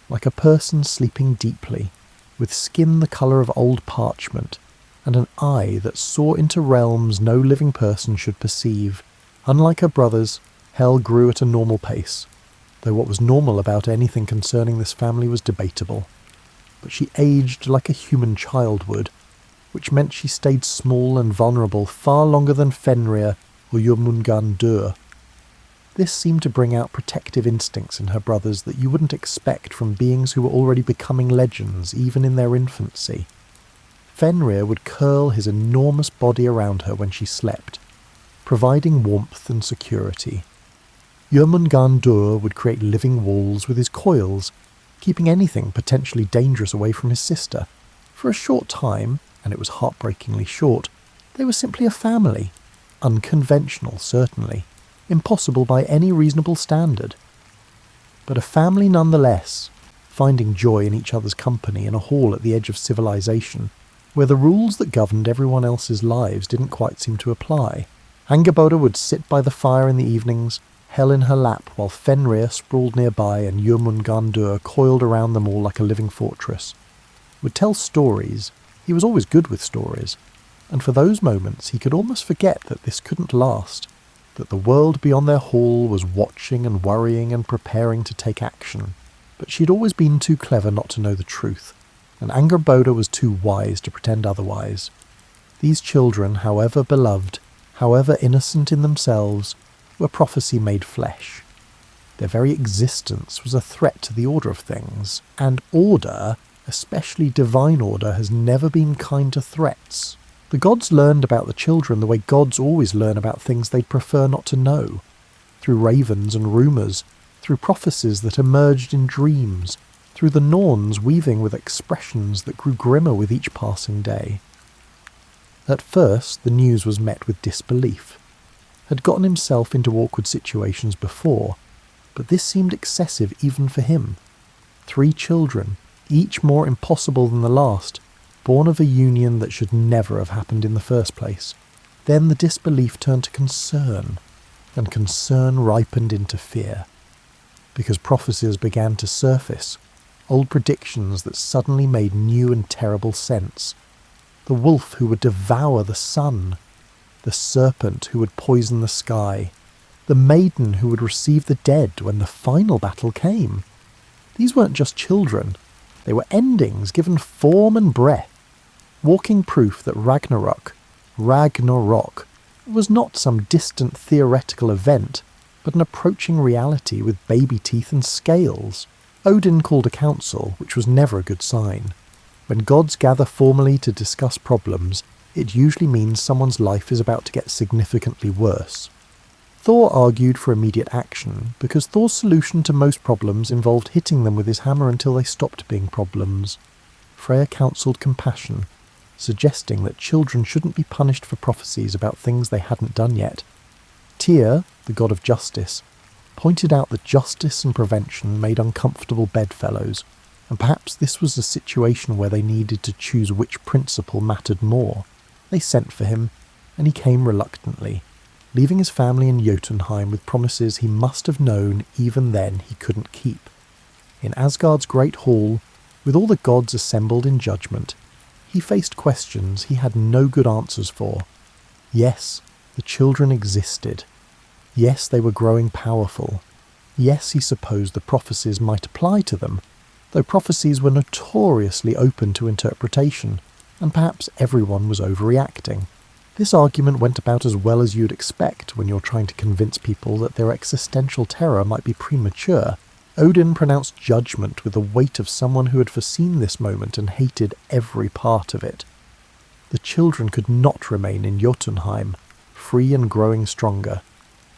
like a person sleeping deeply, with skin the colour of old parchment, and an eye that saw into realms no living person should perceive. Unlike her brothers, Hel grew at a normal pace, though what was normal about anything concerning this family was debatable. But she aged like a human child would, which meant she stayed small and vulnerable far longer than Fenrir or Jörmungandr. This seemed to bring out protective instincts in her brothers that you wouldn't expect from beings who were already becoming legends even in their infancy. Fenrir would curl his enormous body around her when she slept, providing warmth and security. Jörmungandr would create living walls with his coils, keeping anything potentially dangerous away from his sister. For a short time, and it was heartbreakingly short, they were simply a family. Unconventional, certainly. Impossible by any reasonable standard. But a family nonetheless, finding joy in each other's company in a hall at the edge of civilization, where the rules that governed everyone else's lives didn't quite seem to apply. Angerboda would sit by the fire in the evenings, Hel in her lap, while Fenrir sprawled nearby and Jörmungandr coiled around them all like a living fortress. Would tell stories. He was always good with stories, and for those moments he could almost forget that this couldn't last, that the world beyond their hall was watching and worrying and preparing to take action. But she'd always been too clever not to know the truth, and Angerboda was too wise to pretend otherwise. These children, however beloved, however innocent in themselves, were prophecy made flesh. Their very existence was a threat to the order of things, and order, especially divine order, has never been kind to threats. The gods learned about the children the way gods always learn about things they'd prefer not to know, through ravens and rumours, through prophecies that emerged in dreams, through the Norns weaving with expressions that grew grimmer with each passing day. At first the news was met with disbelief. Had gotten himself into awkward situations before, but this seemed excessive even for him. 3 children, each more impossible than the last, born of a union that should never have happened in the first place. Then the disbelief turned to concern, and concern ripened into fear, because prophecies began to surface, old predictions that suddenly made new and terrible sense. The wolf who would devour the sun, the serpent who would poison the sky, the maiden who would receive the dead when the final battle came. These weren't just children, they were endings given form and breath, walking proof that Ragnarok, was not some distant theoretical event, but an approaching reality with baby teeth and scales. Odin called a council, which was never a good sign. When gods gather formally to discuss problems, it usually means someone's life is about to get significantly worse. Thor argued for immediate action, because Thor's solution to most problems involved hitting them with his hammer until they stopped being problems. Freya counselled compassion, suggesting that children shouldn't be punished for prophecies about things they hadn't done yet. Tyr, the god of justice, pointed out that justice and prevention made uncomfortable bedfellows, and perhaps this was a situation where they needed to choose which principle mattered more. They sent for him, and he came reluctantly, leaving his family in Jotunheim with promises he must have known even then he couldn't keep. In Asgard's great hall, with all the gods assembled in judgment, he faced questions he had no good answers for. Yes, the children existed. Yes, they were growing powerful. Yes, he supposed the prophecies might apply to them, though prophecies were notoriously open to interpretation, and perhaps everyone was overreacting. This argument went about as well as you'd expect when you're trying to convince people that their existential terror might be premature. Odin pronounced judgment with the weight of someone who had foreseen this moment and hated every part of it. The children could not remain in Jotunheim, free and growing stronger.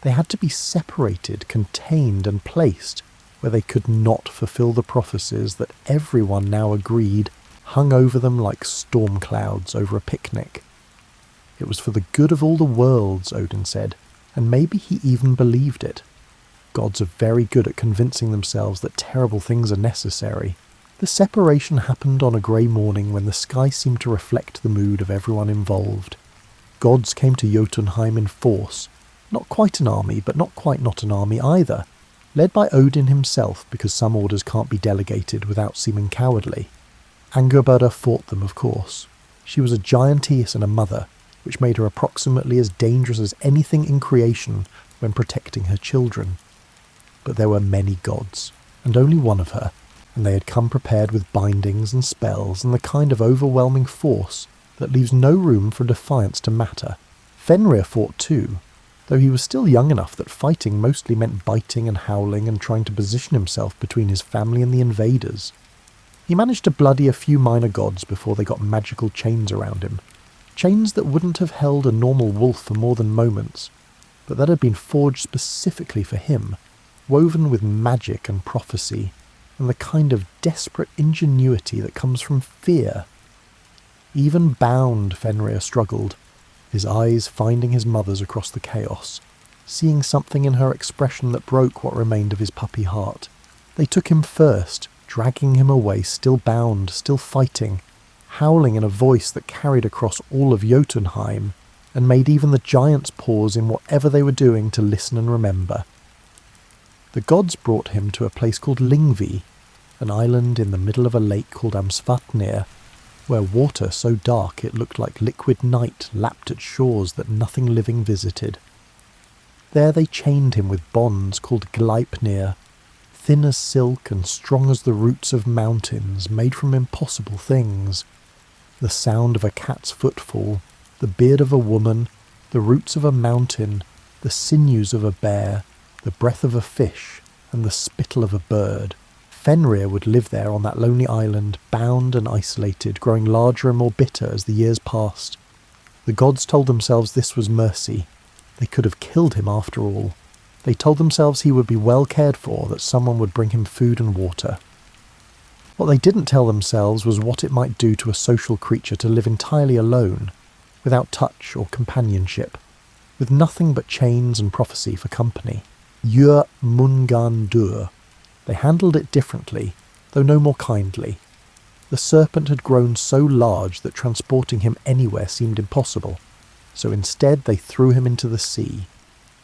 They had to be separated, contained and placed where they could not fulfill the prophecies that everyone now agreed hung over them like storm clouds over a picnic. It was for the good of all the worlds, Odin said, and maybe he even believed it. Gods are very good at convincing themselves that terrible things are necessary. The separation happened on a grey morning when the sky seemed to reflect the mood of everyone involved. Gods came to Jotunheim in force, not quite an army, but not quite not an army either, led by Odin himself because some orders can't be delegated without seeming cowardly. Angerboda fought them, of course. She was a giantess and a mother, which made her approximately as dangerous as anything in creation when protecting her children. But there were many gods, and only one of her, and they had come prepared with bindings and spells and the kind of overwhelming force that leaves no room for defiance to matter. Fenrir fought too, though he was still young enough that fighting mostly meant biting and howling and trying to position himself between his family and the invaders. He managed to bloody a few minor gods before they got magical chains around him, chains that wouldn't have held a normal wolf for more than moments, but that had been forged specifically for him, woven with magic and prophecy, and the kind of desperate ingenuity that comes from fear. Even bound, Fenrir struggled, his eyes finding his mother's across the chaos, seeing something in her expression that broke what remained of his puppy heart. They took him first, dragging him away, still bound, still fighting, howling in a voice that carried across all of Jotunheim, and made even the giants pause in whatever they were doing to listen and remember. The gods brought him to a place called Lyngvi, an island in the middle of a lake called Amsvatnir, where water so dark it looked like liquid night lapped at shores that nothing living visited. There they chained him with bonds called Gleipnir, thin as silk and strong as the roots of mountains, made from impossible things. The sound of a cat's footfall, the beard of a woman, the roots of a mountain, the sinews of a bear, the breath of a fish, and the spittle of a bird. Fenrir would live there on that lonely island, bound and isolated, growing larger and more bitter as the years passed. The gods told themselves this was mercy. They could have killed him after all. They told themselves he would be well cared for, that someone would bring him food and water. What they didn't tell themselves was what it might do to a social creature to live entirely alone, without touch or companionship, with nothing but chains and prophecy for company. Ur Mungan Dur. They handled it differently, though no more kindly. The serpent had grown so large that transporting him anywhere seemed impossible, so instead they threw him into the sea,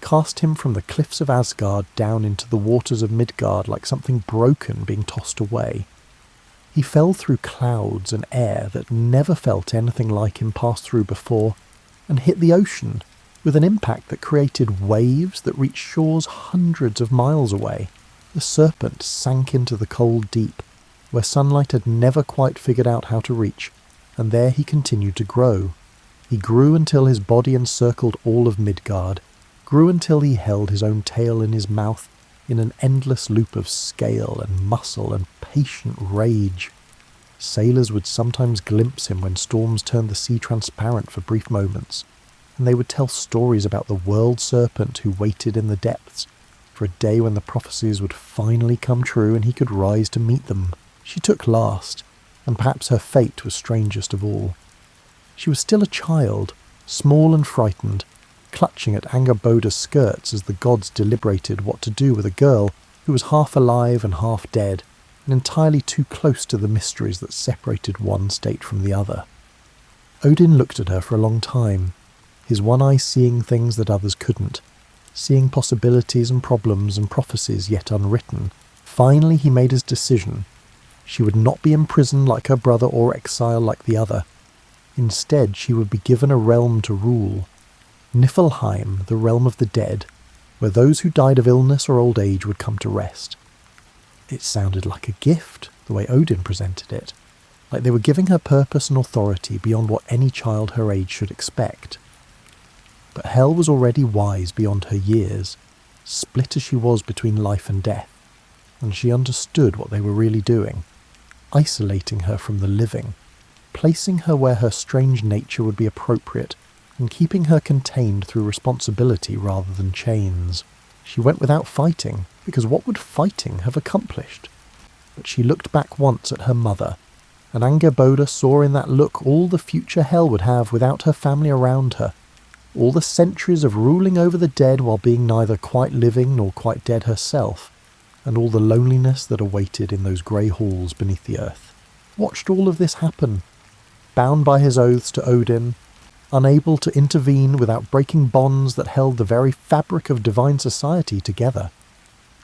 cast him from the cliffs of Asgard down into the waters of Midgard like something broken being tossed away. He fell through clouds and air that never felt anything like him pass through before, and hit the ocean, with an impact that created waves that reached shores hundreds of miles away. The serpent sank into the cold deep, where sunlight had never quite figured out how to reach, and there he continued to grow. He grew until his body encircled all of Midgard, grew until he held his own tail in his mouth in an endless loop of scale and muscle and patient rage. Sailors would sometimes glimpse him when storms turned the sea transparent for brief moments, and they would tell stories about the world serpent who waited in the depths for a day when the prophecies would finally come true and he could rise to meet them. She took last, and perhaps her fate was strangest of all. She was still a child, small and frightened, clutching at Angerboda's skirts as the gods deliberated what to do with a girl who was half alive and half dead, and entirely too close to the mysteries that separated one state from the other. Odin looked at her for a long time, his one eye seeing things that others couldn't, seeing possibilities and problems and prophecies yet unwritten. Finally he made his decision. She would not be imprisoned like her brother or exiled like the other. Instead, she would be given a realm to rule. Niflheim, the realm of the dead, where those who died of illness or old age would come to rest. It sounded like a gift, the way Odin presented it, like they were giving her purpose and authority beyond what any child her age should expect. But Hel was already wise beyond her years, split as she was between life and death, and she understood what they were really doing, isolating her from the living, placing her where her strange nature would be appropriate, and keeping her contained through responsibility rather than chains. She went without fighting, because what would fighting have accomplished? But she looked back once at her mother, and Angerboda saw in that look all the future Hel would have without her family around her, all the centuries of ruling over the dead while being neither quite living nor quite dead herself, and all the loneliness that awaited in those grey halls beneath the earth. Watched all of this happen, bound by his oaths to Odin, unable to intervene without breaking bonds that held the very fabric of divine society together.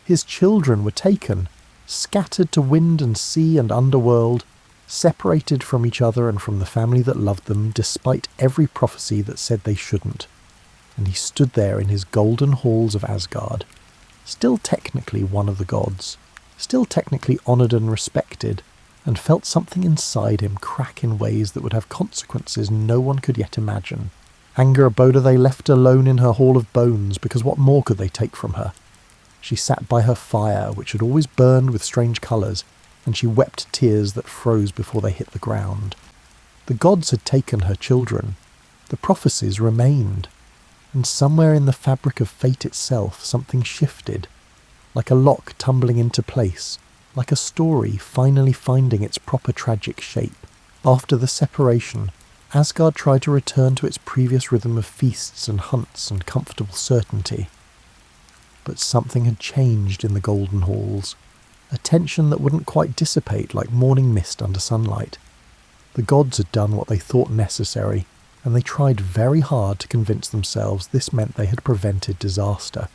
His children were taken, scattered to wind and sea and underworld, separated from each other and from the family that loved them, despite every prophecy that said they shouldn't. And he stood there in his golden halls of Asgard, still technically one of the gods, still technically honoured and respected, and felt something inside him crack in ways that would have consequences no one could yet imagine. Angerboda they left alone in her hall of bones, because what more could they take from her? She sat by her fire, which had always burned with strange colours, and she wept tears that froze before they hit the ground. The gods had taken her children. The prophecies remained. And somewhere in the fabric of fate itself something shifted, like a lock tumbling into place, like a story finally finding its proper tragic shape. After the separation, Asgard tried to return to its previous rhythm of feasts and hunts and comfortable certainty. But something had changed in the golden halls, a tension that wouldn't quite dissipate like morning mist under sunlight. The gods had done what they thought necessary, and they tried very hard to convince themselves this meant they had prevented disaster.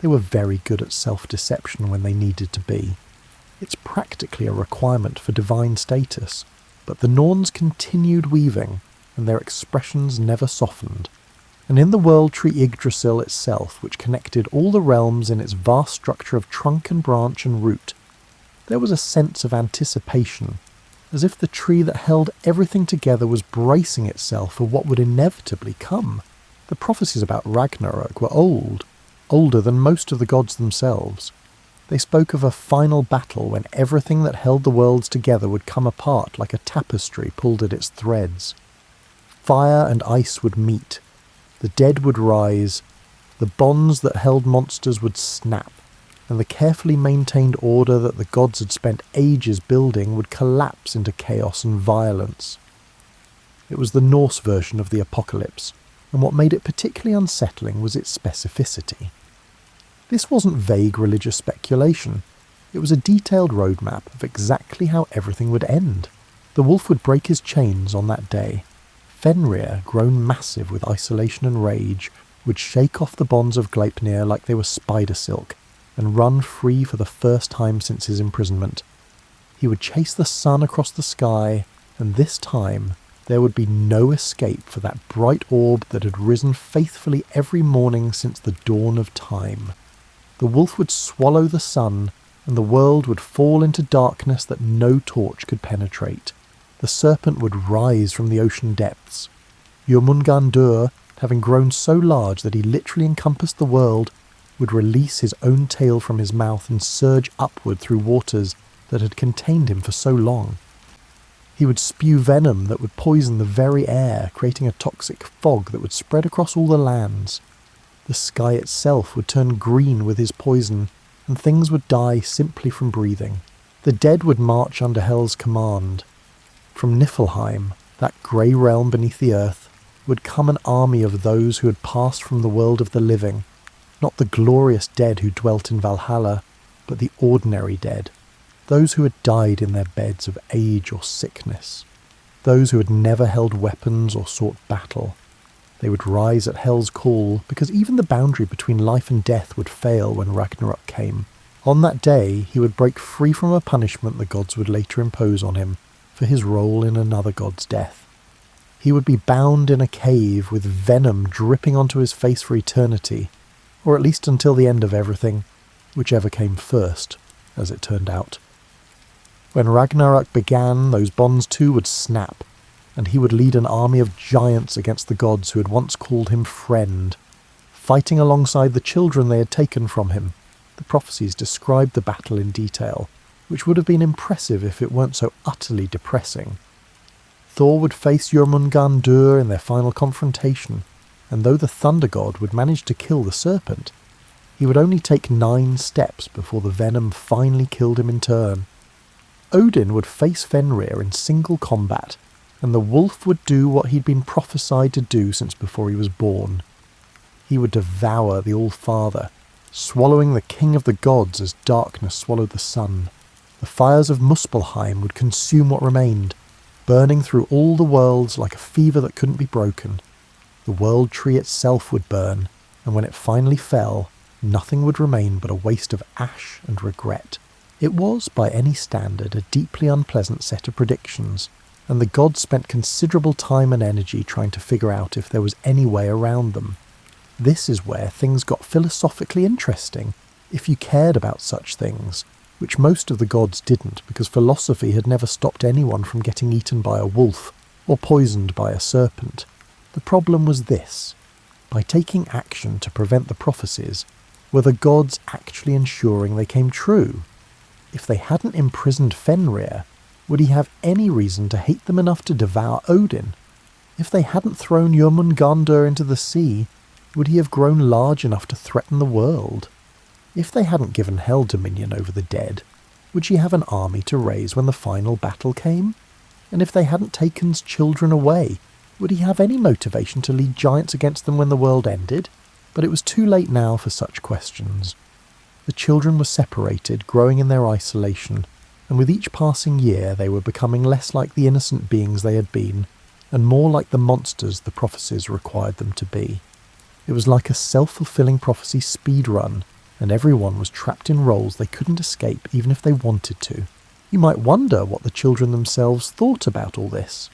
They were very good at self-deception when they needed to be. It's practically a requirement for divine status, but the Norns continued weaving, and their expressions never softened. And in the world tree Yggdrasil itself, which connected all the realms in its vast structure of trunk and branch and root, there was a sense of anticipation, as if the tree that held everything together was bracing itself for what would inevitably come. The prophecies about Ragnarok were old, older than most of the gods themselves. They spoke of a final battle when everything that held the worlds together would come apart like a tapestry pulled at its threads. Fire and ice would meet, the dead would rise, the bonds that held monsters would snap, and the carefully maintained order that the gods had spent ages building would collapse into chaos and violence. It was the Norse version of the apocalypse, and what made it particularly unsettling was its specificity. This wasn't vague religious speculation. It was a detailed roadmap of exactly how everything would end. The wolf would break his chains on that day. Fenrir, grown massive with isolation and rage, would shake off the bonds of Gleipnir like they were spider silk, and run free for the first time since his imprisonment. He would chase the sun across the sky, and this time there would be no escape for that bright orb that had risen faithfully every morning since the dawn of time. The wolf would swallow the sun, and the world would fall into darkness that no torch could penetrate. The serpent would rise from the ocean depths. Jormungandr, having grown so large that he literally encompassed the world, would release his own tail from his mouth and surge upward through waters that had contained him for so long. He would spew venom that would poison the very air, creating a toxic fog that would spread across all the lands. The sky itself would turn green with his poison, and things would die simply from breathing. The dead would march under Hel's command, From Niflheim, that grey realm beneath the earth, would come an army of those who had passed from the world of the living, not the glorious dead who dwelt in Valhalla, but the ordinary dead, those who had died in their beds of age or sickness, those who had never held weapons or sought battle. They would rise at Hell's call, because even the boundary between life and death would fail when Ragnarok came. On that day, he would break free from a punishment the gods would later impose on him for his role in another god's death. He would be bound in a cave with venom dripping onto his face for eternity, or at least until the end of everything, whichever came first, as it turned out. When Ragnarok began, those bonds too would snap, and he would lead an army of giants against the gods who had once called him friend, fighting alongside the children they had taken from him. The prophecies described the battle in detail, which would have been impressive if it weren't so utterly depressing. Thor would face Jormungandr in their final confrontation, and though the thunder god would manage to kill the serpent, he would only take 9 steps before the venom finally killed him in turn. Odin would face Fenrir in single combat, and the wolf would do what he'd been prophesied to do since before he was born. He would devour the All-Father, swallowing the king of the gods as darkness swallowed the sun. The fires of Muspelheim would consume what remained, burning through all the worlds like a fever that couldn't be broken. The world tree itself would burn, and when it finally fell, nothing would remain but a waste of ash and regret. It was, by any standard, a deeply unpleasant set of predictions, and the gods spent considerable time and energy trying to figure out if there was any way around them. This is where things got philosophically interesting, if you cared about such things, which most of the gods didn't, because philosophy had never stopped anyone from getting eaten by a wolf or poisoned by a serpent. The problem was this: by taking action to prevent the prophecies, were the gods actually ensuring they came true? If they hadn't imprisoned Fenrir, would he have any reason to hate them enough to devour Odin? If they hadn't thrown Jormungandr into the sea, would he have grown large enough to threaten the world? If they hadn't given Hel dominion over the dead, would she have an army to raise when the final battle came? And if they hadn't taken children away, would he have any motivation to lead giants against them when the world ended? But it was too late now for such questions. The children were separated, growing in their isolation, and with each passing year they were becoming less like the innocent beings they had been, and more like the monsters the prophecies required them to be. It was like a self-fulfilling prophecy speed run, and everyone was trapped in roles they couldn't escape even if they wanted to. You might wonder what the children themselves thought about all this.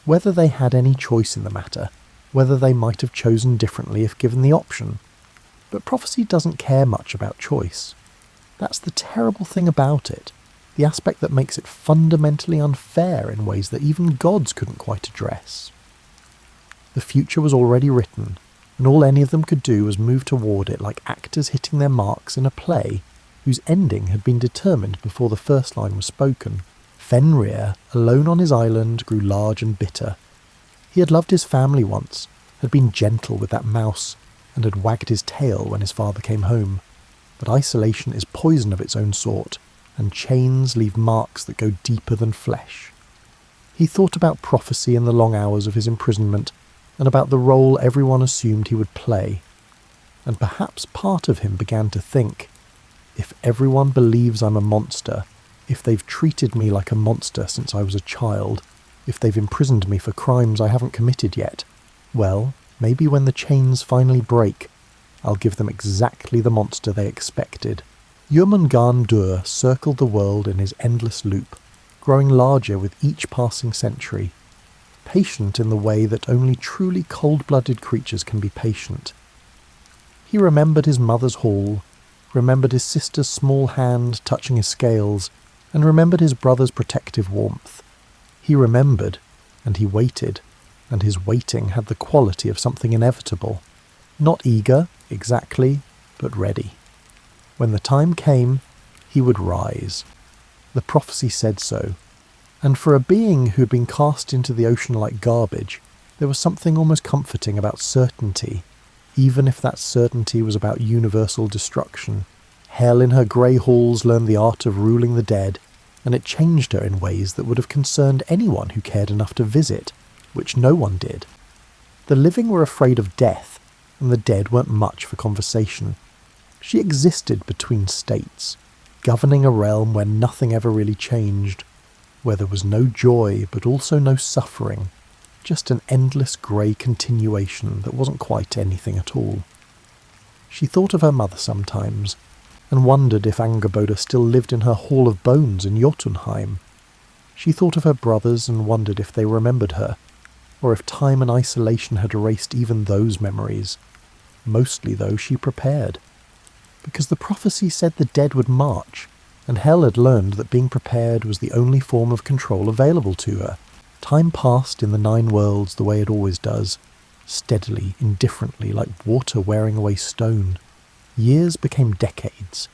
Whether they had any choice in the matter, whether they might have chosen differently if given the option. But prophecy doesn't care much about choice. That's the terrible thing about it, the aspect that makes it fundamentally unfair in ways that even gods couldn't quite address. The future was already written, and all any of them could do was move toward it like actors hitting their marks in a play whose ending had been determined before the first line was spoken. Fenrir, alone on his island, grew large and bitter. He had loved his family once, had been gentle with that mouse, and had wagged his tail when his father came home. But isolation is poison of its own sort, and chains leave marks that go deeper than flesh. He thought about prophecy in the long hours of his imprisonment, and about the role everyone assumed he would play. And perhaps part of him began to think, if everyone believes I'm a monster, if they've treated me like a monster since I was a child, if they've imprisoned me for crimes I haven't committed yet, well, maybe when the chains finally break, I'll give them exactly the monster they expected. Jormungandr circled the world in his endless loop, growing larger with each passing century, patient in the way that only truly cold-blooded creatures can be patient. He remembered his mother's hall, remembered his sister's small hand touching his scales, and remembered his brother's protective warmth. He remembered, and he waited, and his waiting had the quality of something inevitable. Not eager, exactly, but ready. When the time came, he would rise. The prophecy said so. And for a being who had been cast into the ocean like garbage, there was something almost comforting about certainty, even if that certainty was about universal destruction. Hell in her grey halls learned the art of ruling the dead, and it changed her in ways that would have concerned anyone who cared enough to visit, which no one did. The living were afraid of death, and the dead weren't much for conversation. She existed between states, governing a realm where nothing ever really changed, where there was no joy but also no suffering, just an endless grey continuation that wasn't quite anything at all. She thought of her mother sometimes, and wondered if Angerboda still lived in her Hall of Bones in Jotunheim. She thought of her brothers and wondered if they remembered her, or if time and isolation had erased even those memories. Mostly, though, she prepared, because the prophecy said the dead would march, and Hel had learned that being prepared was the only form of control available to her. Time passed in the 9 worlds the way it always does, steadily, indifferently, like water wearing away stone. Years became decades.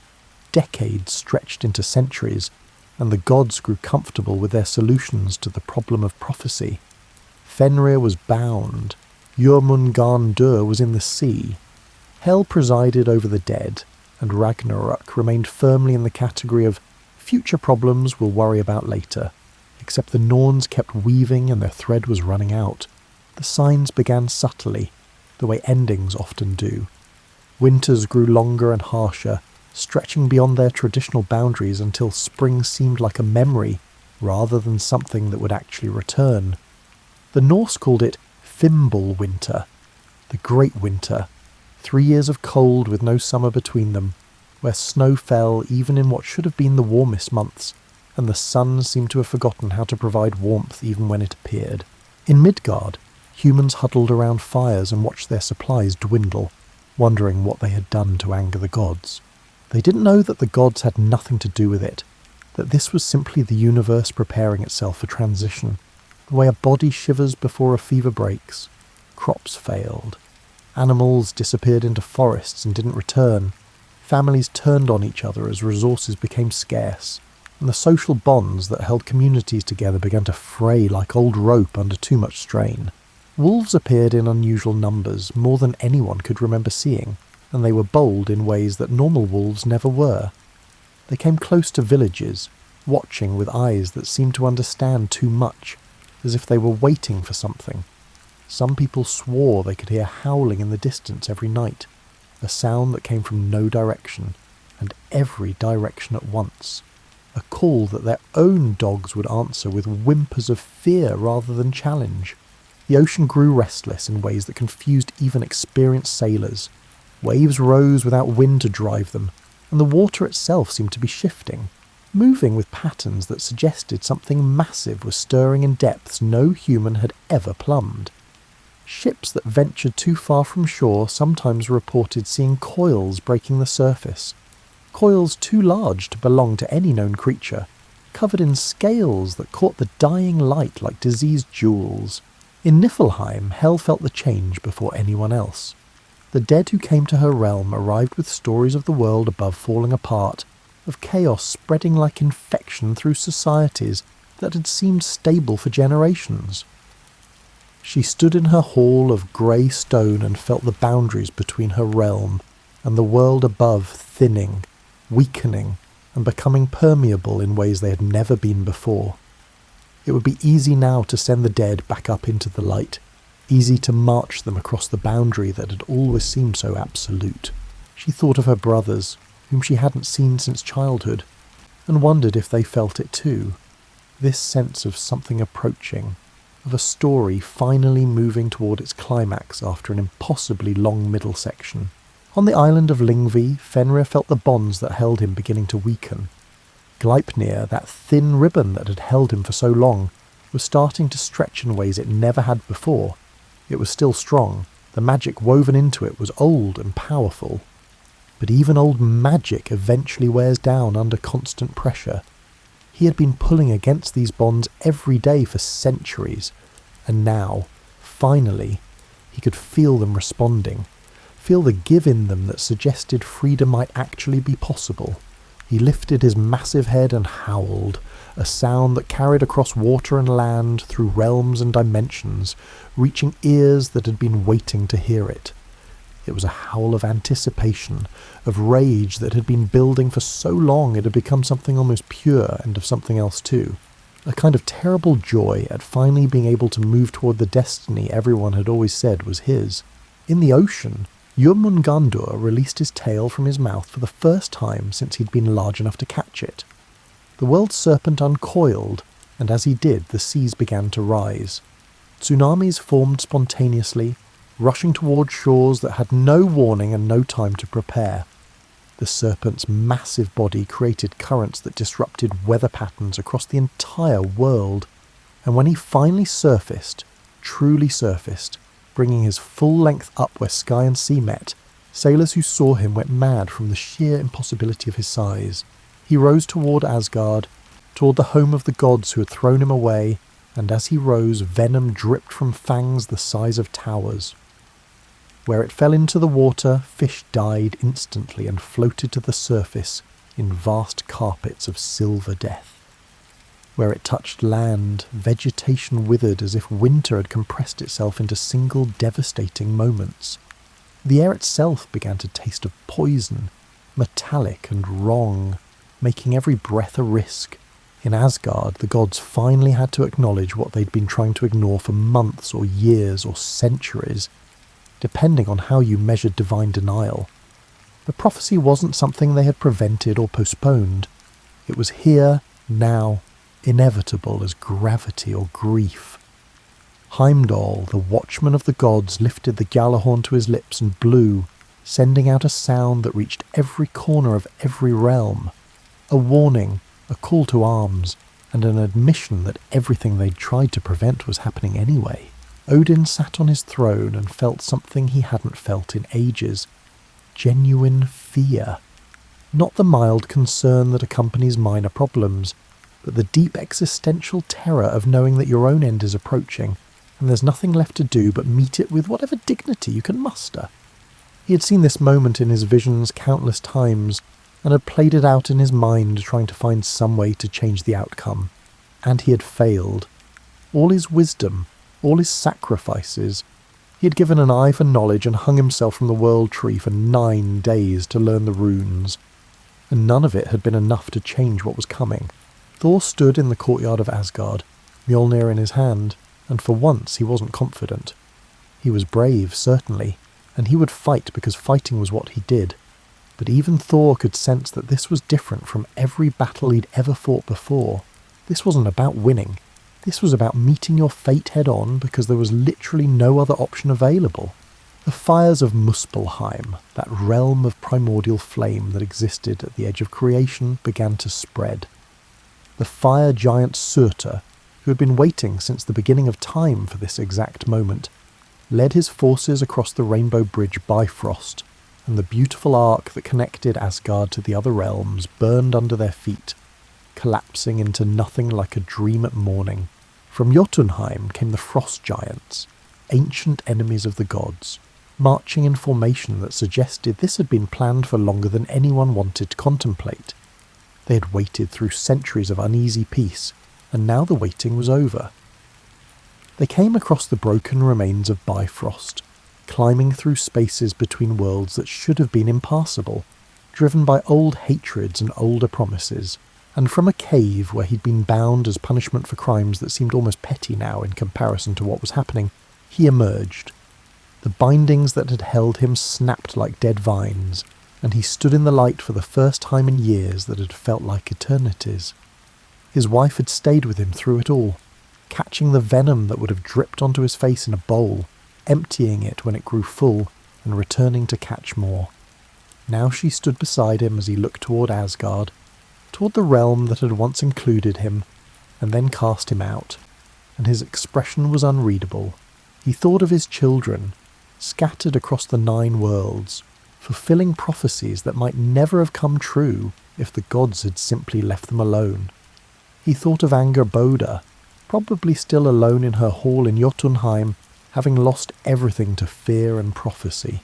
Decades stretched into centuries, and the gods grew comfortable with their solutions to the problem of prophecy. Fenrir was bound. Jormungandr was in the sea. Hel presided over the dead, and Ragnarok remained firmly in the category of future problems we'll worry about later, except the Norns kept weaving and their thread was running out. The signs began subtly, the way endings often do. Winters grew longer and harsher, stretching beyond their traditional boundaries until spring seemed like a memory rather than something that would actually return. The Norse called it Fimbulwinter, the Great Winter, 3 years of cold with no summer between them, where snow fell even in what should have been the warmest months, and the sun seemed to have forgotten how to provide warmth even when it appeared. In Midgard, humans huddled around fires and watched their supplies dwindle, wondering what they had done to anger the gods. They didn't know that the gods had nothing to do with it, that this was simply the universe preparing itself for transition, the way a body shivers before a fever breaks. Crops failed. Animals disappeared into forests and didn't return. Families turned on each other as resources became scarce, and the social bonds that held communities together began to fray like old rope under too much strain. Wolves appeared in unusual numbers, more than anyone could remember seeing, and they were bold in ways that normal wolves never were. They came close to villages, watching with eyes that seemed to understand too much, as if they were waiting for something. Some people swore they could hear howling in the distance every night, a sound that came from no direction, and every direction at once. A call that their own dogs would answer with whimpers of fear rather than challenge. The ocean grew restless in ways that confused even experienced sailors. Waves rose without wind to drive them, and the water itself seemed to be shifting, moving with patterns that suggested something massive was stirring in depths no human had ever plumbed. Ships that ventured too far from shore sometimes reported seeing coils breaking the surface, coils too large to belong to any known creature, covered in scales that caught the dying light like diseased jewels. In Niflheim, Hel felt the change before anyone else. The dead who came to her realm arrived with stories of the world above falling apart, of chaos spreading like infection through societies that had seemed stable for generations. She stood in her hall of grey stone and felt the boundaries between her realm and the world above thinning, weakening, and becoming permeable in ways they had never been before. It would be easy now to send the dead back up into the light, easy to march them across the boundary that had always seemed so absolute. She thought of her brothers, whom she hadn't seen since childhood, and wondered if they felt it too. This sense of something approaching, of a story finally moving toward its climax after an impossibly long middle section. On the island of Lyngvi, Fenrir felt the bonds that held him beginning to weaken. Gleipnir, that thin ribbon that had held him for so long, was starting to stretch in ways it never had before. It was still strong. The magic woven into it was old and powerful. But even old magic eventually wears down under constant pressure. He had been pulling against these bonds every day for centuries, and now, finally, he could feel them responding, feel the give in them that suggested freedom might actually be possible. He lifted his massive head and howled, a sound that carried across water and land, through realms and dimensions, reaching ears that had been waiting to hear it. It was a howl of anticipation, of rage that had been building for so long it had become something almost pure and of something else too. A kind of terrible joy at finally being able to move toward the destiny everyone had always said was his. In the ocean, Jörmungandr released his tail from his mouth for the first time since he'd been large enough to catch it. The world serpent uncoiled, and as he did, the seas began to rise. Tsunamis formed spontaneously, rushing toward shores that had no warning and no time to prepare. The serpent's massive body created currents that disrupted weather patterns across the entire world, and when he finally surfaced, truly surfaced, bringing his full length up where sky and sea met, sailors who saw him went mad from the sheer impossibility of his size. He rose toward Asgard, toward the home of the gods who had thrown him away, and as he rose, venom dripped from fangs the size of towers. Where it fell into the water, fish died instantly and floated to the surface in vast carpets of silver death. Where it touched land, vegetation withered as if winter had compressed itself into single devastating moments. The air itself began to taste of poison, metallic and wrong, making every breath a risk. In Asgard, the gods finally had to acknowledge what they'd been trying to ignore for months or years or centuries, depending on how you measured divine denial. The prophecy wasn't something they had prevented or postponed. It was here, now, inevitable as gravity or grief. Heimdall, the watchman of the gods, lifted the Gjallarhorn to his lips and blew, sending out a sound that reached every corner of every realm. A warning, a call to arms, and an admission that everything they'd tried to prevent was happening anyway. Odin sat on his throne and felt something he hadn't felt in ages. Genuine fear. Not the mild concern that accompanies minor problems, but the deep existential terror of knowing that your own end is approaching, and there's nothing left to do but meet it with whatever dignity you can muster. He had seen this moment in his visions countless times, and had played it out in his mind trying to find some way to change the outcome. And he had failed. All his wisdom, all his sacrifices. He had given an eye for knowledge and hung himself from the world tree for 9 days to learn the runes, and none of it had been enough to change what was coming. Thor stood in the courtyard of Asgard, Mjolnir in his hand, and for once he wasn't confident. He was brave, certainly, and he would fight because fighting was what he did. But even Thor could sense that this was different from every battle he'd ever fought before. This wasn't about winning. This was about meeting your fate head-on because there was literally no other option available. The fires of Muspelheim, that realm of primordial flame that existed at the edge of creation, began to spread. The fire giant Surtur, who had been waiting since the beginning of time for this exact moment, led his forces across the Rainbow Bridge Bifrost, and the beautiful arc that connected Asgard to the other realms burned under their feet, collapsing into nothing like a dream at morning. From Jotunheim came the frost giants, ancient enemies of the gods, marching in formation that suggested this had been planned for longer than anyone wanted to contemplate. They had waited through centuries of uneasy peace, and now the waiting was over. They came across the broken remains of Bifrost, climbing through spaces between worlds that should have been impassable, driven by old hatreds and older promises, and from a cave where he'd been bound as punishment for crimes that seemed almost petty now in comparison to what was happening, he emerged. The bindings that had held him snapped like dead vines, and he stood in the light for the first time in years that had felt like eternities. His wife had stayed with him through it all, catching the venom that would have dripped onto his face in a bowl, emptying it when it grew full, and returning to catch more. Now she stood beside him as he looked toward Asgard, toward the realm that had once included him, and then cast him out, and his expression was unreadable. He thought of his children, scattered across the 9 worlds, fulfilling prophecies that might never have come true if the gods had simply left them alone. He thought of Angerboda, probably still alone in her hall in Jotunheim, having lost everything to fear and prophecy.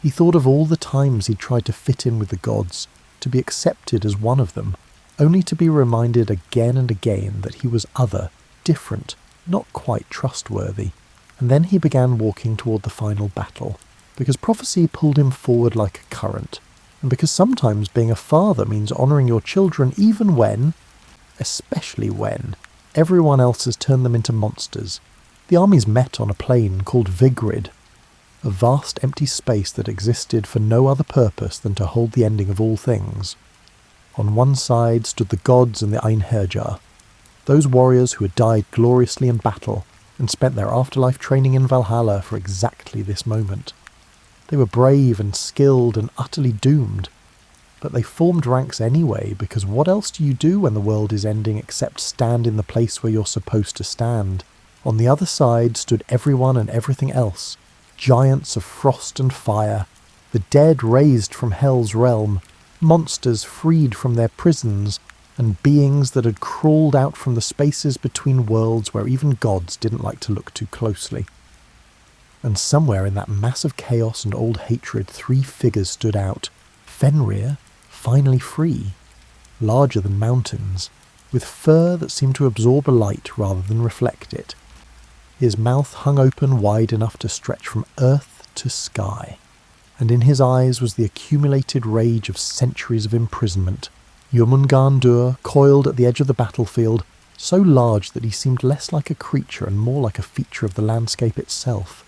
He thought of all the times he'd tried to fit in with the gods, to be accepted as one of them, only to be reminded again and again that he was other, different, not quite trustworthy. And then he began walking toward the final battle. because prophecy pulled him forward like a current, and because sometimes being a father means honouring your children even when, especially when, everyone else has turned them into monsters. The armies met on a plain called Vigrid, a vast empty space that existed for no other purpose than to hold the ending of all things. On one side stood the gods and the Einherjar, those warriors who had died gloriously in battle and spent their afterlife training in Valhalla for exactly this moment. They were brave and skilled and utterly doomed, but they formed ranks anyway, because what else do you do when the world is ending except stand in the place where you're supposed to stand? On the other side stood everyone and everything else, giants of frost and fire, the dead raised from hell's realm, monsters freed from their prisons, and beings that had crawled out from the spaces between worlds where even gods didn't like to look too closely. And somewhere in that mass of chaos and old hatred, three figures stood out. Fenrir, finally free, larger than mountains, with fur that seemed to absorb a light rather than reflect it. His mouth hung open wide enough to stretch from earth to sky, and in his eyes was the accumulated rage of centuries of imprisonment. Jormungandr coiled at the edge of the battlefield, so large that he seemed less like a creature and more like a feature of the landscape itself,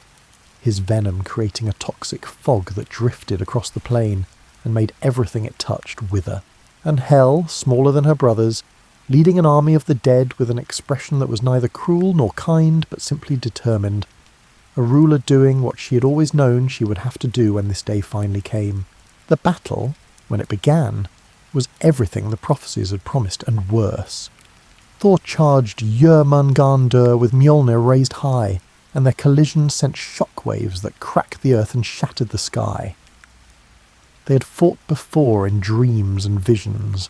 his venom creating a toxic fog that drifted across the plain and made everything it touched wither. And Hel, smaller than her brothers, leading an army of the dead with an expression that was neither cruel nor kind but simply determined, a ruler doing what she had always known she would have to do when this day finally came. The battle, when it began, was everything the prophecies had promised and worse. Thor charged Jormungandr with Mjolnir raised high, and their collision sent shockwaves that cracked the earth and shattered the sky. They had fought before in dreams and visions,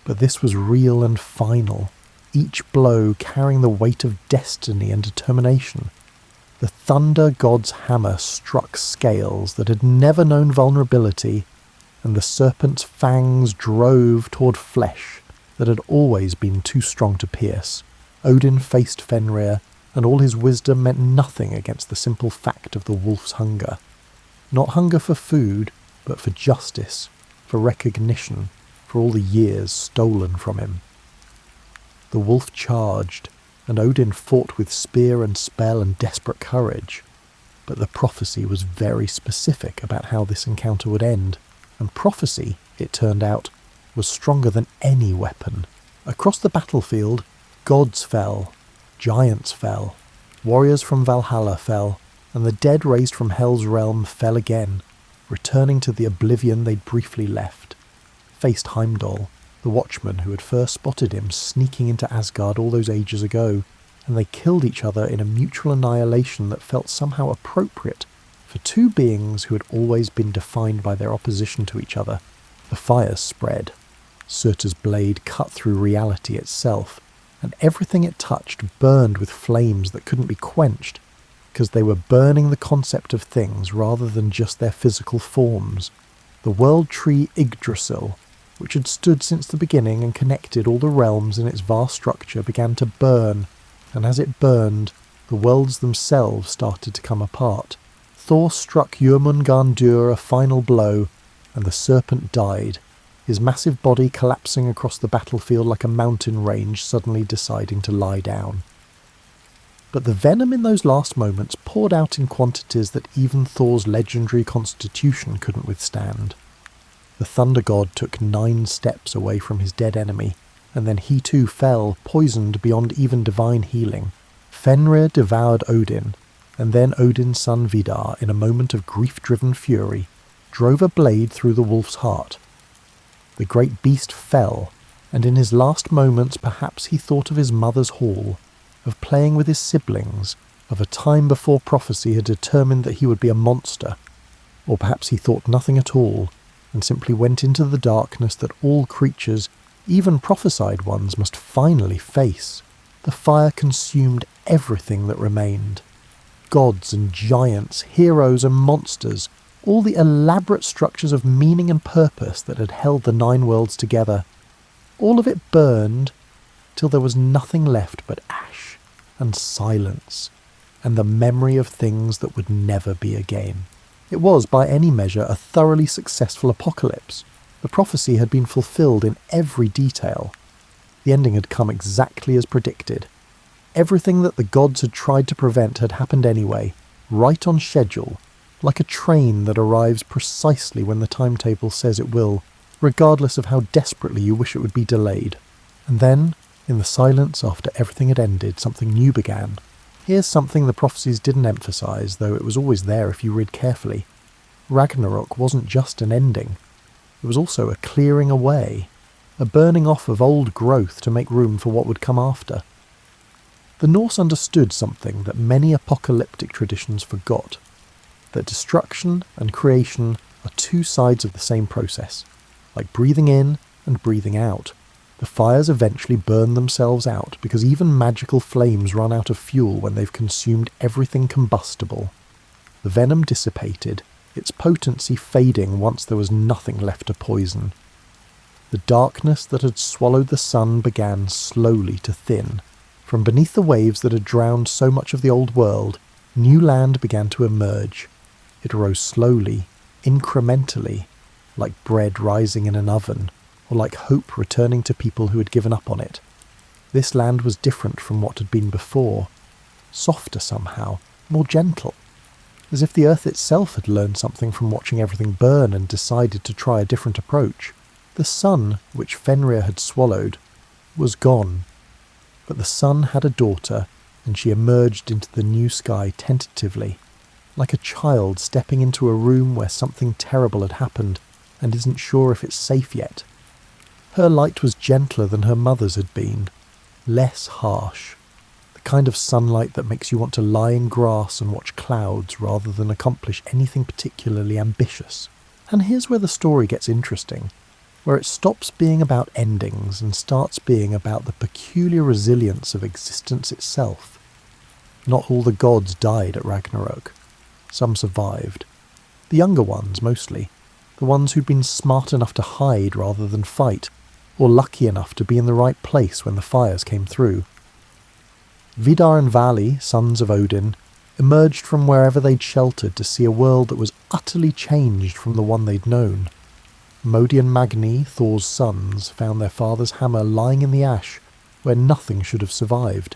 but this was real and final, each blow carrying the weight of destiny and determination. The thunder god's hammer struck scales that had never known vulnerability, and the serpent's fangs drove toward flesh that had always been too strong to pierce. Odin faced Fenrir, and all his wisdom meant nothing against the simple fact of the wolf's hunger. Not hunger for food, but for justice, for recognition, for all the years stolen from him. The wolf charged, and Odin fought with spear and spell and desperate courage, but the prophecy was very specific about how this encounter would end, and prophecy, it turned out, was stronger than any weapon. Across the battlefield, gods fell, giants fell, warriors from Valhalla fell, and the dead raised from Hell's realm fell again, returning to the oblivion they'd briefly left. Faced Heimdall, the watchman who had first spotted him sneaking into Asgard all those ages ago, and they killed each other in a mutual annihilation that felt somehow appropriate for two beings who had always been defined by their opposition to each other. The fires spread. Surtur's blade cut through reality itself, and everything it touched burned with flames that couldn't be quenched, because they were burning the concept of things rather than just their physical forms. The world tree Yggdrasil, which had stood since the beginning and connected all the realms in its vast structure, began to burn, and as it burned, the worlds themselves started to come apart. Thor struck Jormungandr a final blow, and the serpent died, his massive body collapsing across the battlefield like a mountain range suddenly deciding to lie down. But the venom in those last moments poured out in quantities that even Thor's legendary constitution couldn't withstand. The thunder god took 9 steps away from his dead enemy, and then he too fell, poisoned beyond even divine healing. Fenrir devoured Odin, and then Odin's son Vidar, in a moment of grief-driven fury, drove a blade through the wolf's heart. The great beast fell, and in his last moments perhaps he thought of his mother's hall, of playing with his siblings, of a time before prophecy had determined that he would be a monster, or perhaps he thought nothing at all, and simply went into the darkness that all creatures, even prophesied ones, must finally face. The fire consumed everything that remained. Gods and giants, heroes and monsters, all the elaborate structures of meaning and purpose that had held the 9 worlds together. All of it burned till there was nothing left but ash and silence and the memory of things that would never be again. It was, by any measure, a thoroughly successful apocalypse. The prophecy had been fulfilled in every detail. The ending had come exactly as predicted. Everything that the gods had tried to prevent had happened anyway, right on schedule, like a train that arrives precisely when the timetable says it will, regardless of how desperately you wish it would be delayed. And then, in the silence after everything had ended, something new began. Here's something the prophecies didn't emphasise, though it was always there if you read carefully. Ragnarok wasn't just an ending. It was also a clearing away, a burning off of old growth to make room for what would come after. The Norse understood something that many apocalyptic traditions forgot, that destruction and creation are two sides of the same process, like breathing in and breathing out. The fires eventually burn themselves out because even magical flames run out of fuel when they've consumed everything combustible. The venom dissipated, its potency fading once there was nothing left to poison. The darkness that had swallowed the sun began slowly to thin. From beneath the waves that had drowned so much of the old world, new land began to emerge. It rose slowly, incrementally, like bread rising in an oven, or like hope returning to people who had given up on it. This land was different from what had been before, softer somehow, more gentle, as if the earth itself had learned something from watching everything burn and decided to try a different approach. The sun, which Fenrir had swallowed, was gone, but the sun had a daughter, and she emerged into the new sky tentatively, like a child stepping into a room where something terrible had happened and isn't sure if it's safe yet. Her light was gentler than her mother's had been, less harsh, the kind of sunlight that makes you want to lie in grass and watch clouds rather than accomplish anything particularly ambitious. And here's where the story gets interesting, where it stops being about endings and starts being about the peculiar resilience of existence itself. Not all the gods died at Ragnarok. Some survived. The younger ones, mostly. The ones who'd been smart enough to hide rather than fight, or lucky enough to be in the right place when the fires came through. Vidar and Vali, sons of Odin, emerged from wherever they'd sheltered to see a world that was utterly changed from the one they'd known. Modi and Magni, Thor's sons, found their father's hammer lying in the ash where nothing should have survived,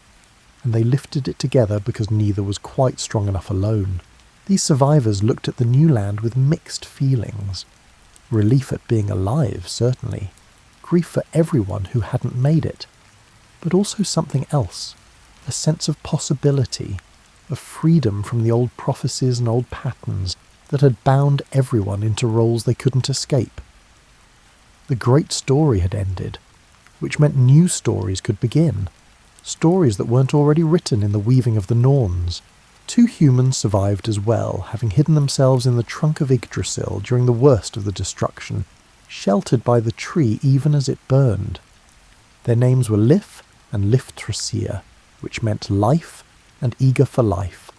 and they lifted it together because neither was quite strong enough alone. These survivors looked at the new land with mixed feelings. Relief at being alive, certainly. Grief for everyone who hadn't made it. But also something else. A sense of possibility, of freedom from the old prophecies and old patterns that had bound everyone into roles they couldn't escape. The great story had ended, which meant new stories could begin. Stories that weren't already written in the weaving of the Norns. 2 humans survived as well, having hidden themselves in the trunk of Yggdrasil during the worst of the destruction, sheltered by the tree even as it burned. Their names were Lif and Lifthrasir, which meant life and eager for life.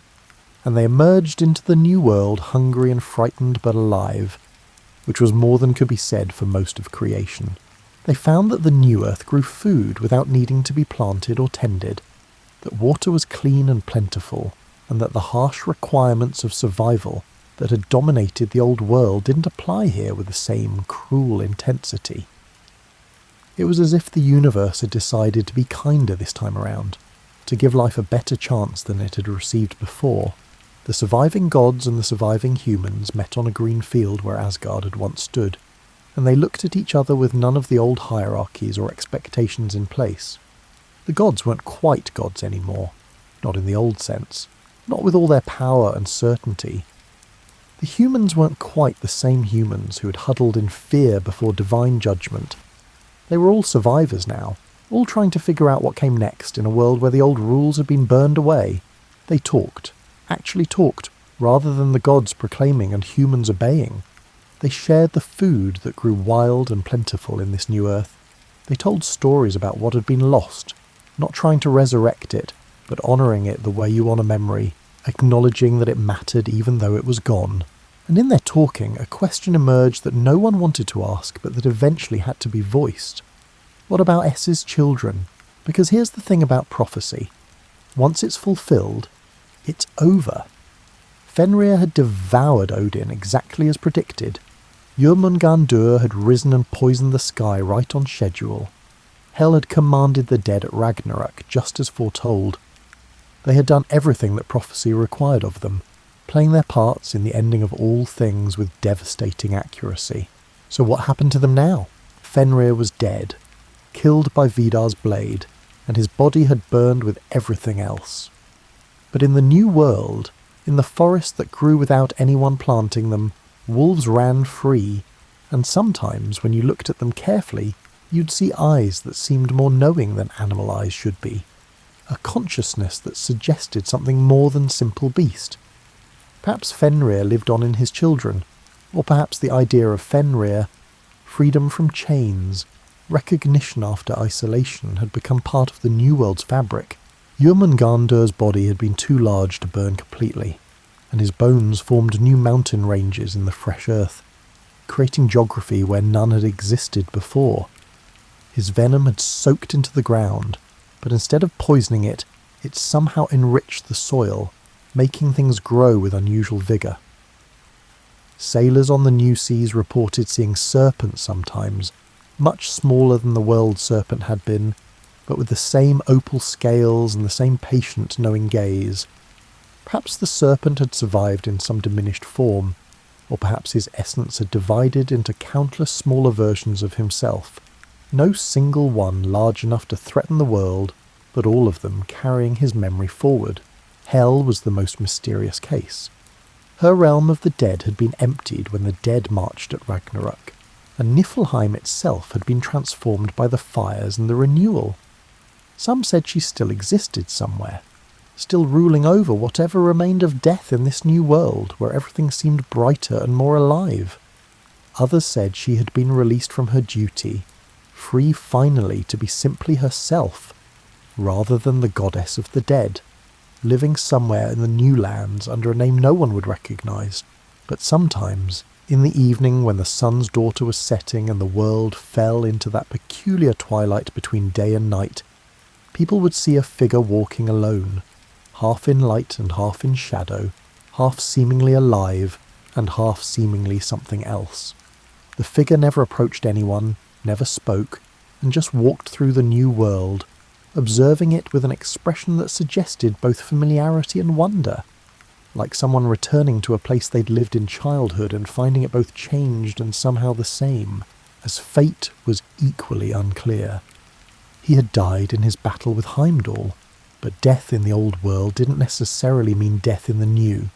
And they emerged into the new world hungry and frightened but alive, which was more than could be said for most of creation. They found that the new earth grew food without needing to be planted or tended, that water was clean and plentiful, and that the harsh requirements of survival that had dominated the old world didn't apply here with the same cruel intensity. It was as if the universe had decided to be kinder this time around, to give life a better chance than it had received before. The surviving gods and the surviving humans met on a green field where Asgard had once stood, and they looked at each other with none of the old hierarchies or expectations in place. The gods weren't quite gods anymore, not in the old sense, not with all their power and certainty. The humans weren't quite the same humans who had huddled in fear before divine judgment. They were all survivors now, all trying to figure out what came next in a world where the old rules had been burned away. They talked, actually talked, rather than the gods proclaiming and humans obeying. They shared the food that grew wild and plentiful in this new earth. They told stories about what had been lost, not trying to resurrect it, but honouring it the way you honour memory, acknowledging that it mattered even though it was gone. And in their talking, a question emerged that no one wanted to ask, but that eventually had to be voiced. What about S's children? Because here's the thing about prophecy. Once it's fulfilled, it's over. Fenrir had devoured Odin exactly as predicted. Jörmungandr had risen and poisoned the sky right on schedule. Hel had commanded the dead at Ragnarok just as foretold. They had done everything that prophecy required of them, playing their parts in the ending of all things with devastating accuracy. So what happened to them now? Fenrir was dead, killed by Vidar's blade, and his body had burned with everything else. But in the new world, in the forest that grew without anyone planting them, wolves ran free, and sometimes when you looked at them carefully, you'd see eyes that seemed more knowing than animal eyes should be. A consciousness that suggested something more than simple beast. Perhaps Fenrir lived on in his children, or perhaps the idea of Fenrir, freedom from chains, recognition after isolation, had become part of the New World's fabric. Jörmungandr's body had been too large to burn completely, and his bones formed new mountain ranges in the fresh earth, creating geography where none had existed before. His venom had soaked into the ground, but instead of poisoning it, it somehow enriched the soil, making things grow with unusual vigour. Sailors on the new seas reported seeing serpents sometimes, much smaller than the world serpent had been, but with the same opal scales and the same patient, knowing gaze. Perhaps the serpent had survived in some diminished form, or perhaps his essence had divided into countless smaller versions of himself, no single one large enough to threaten the world, but all of them carrying his memory forward. Hel was the most mysterious case. Her realm of the dead had been emptied when the dead marched at Ragnarok, and Niflheim itself had been transformed by the fires and the renewal. Some said she still existed somewhere, still ruling over whatever remained of death in this new world where everything seemed brighter and more alive. Others said she had been released from her duty, free finally to be simply herself, rather than the goddess of the dead, living somewhere in the new lands under a name no one would recognise. But sometimes, in the evening when the sun's daughter was setting and the world fell into that peculiar twilight between day and night, people would see a figure walking alone, half in light and half in shadow, half seemingly alive and half seemingly something else. The figure never approached anyone, never spoke, and just walked through the new world, observing it with an expression that suggested both familiarity and wonder, like someone returning to a place they'd lived in childhood and finding it both changed and somehow the same, as fate was equally unclear. He had died in his battle with Heimdall, but death in the old world didn't necessarily mean death in the new.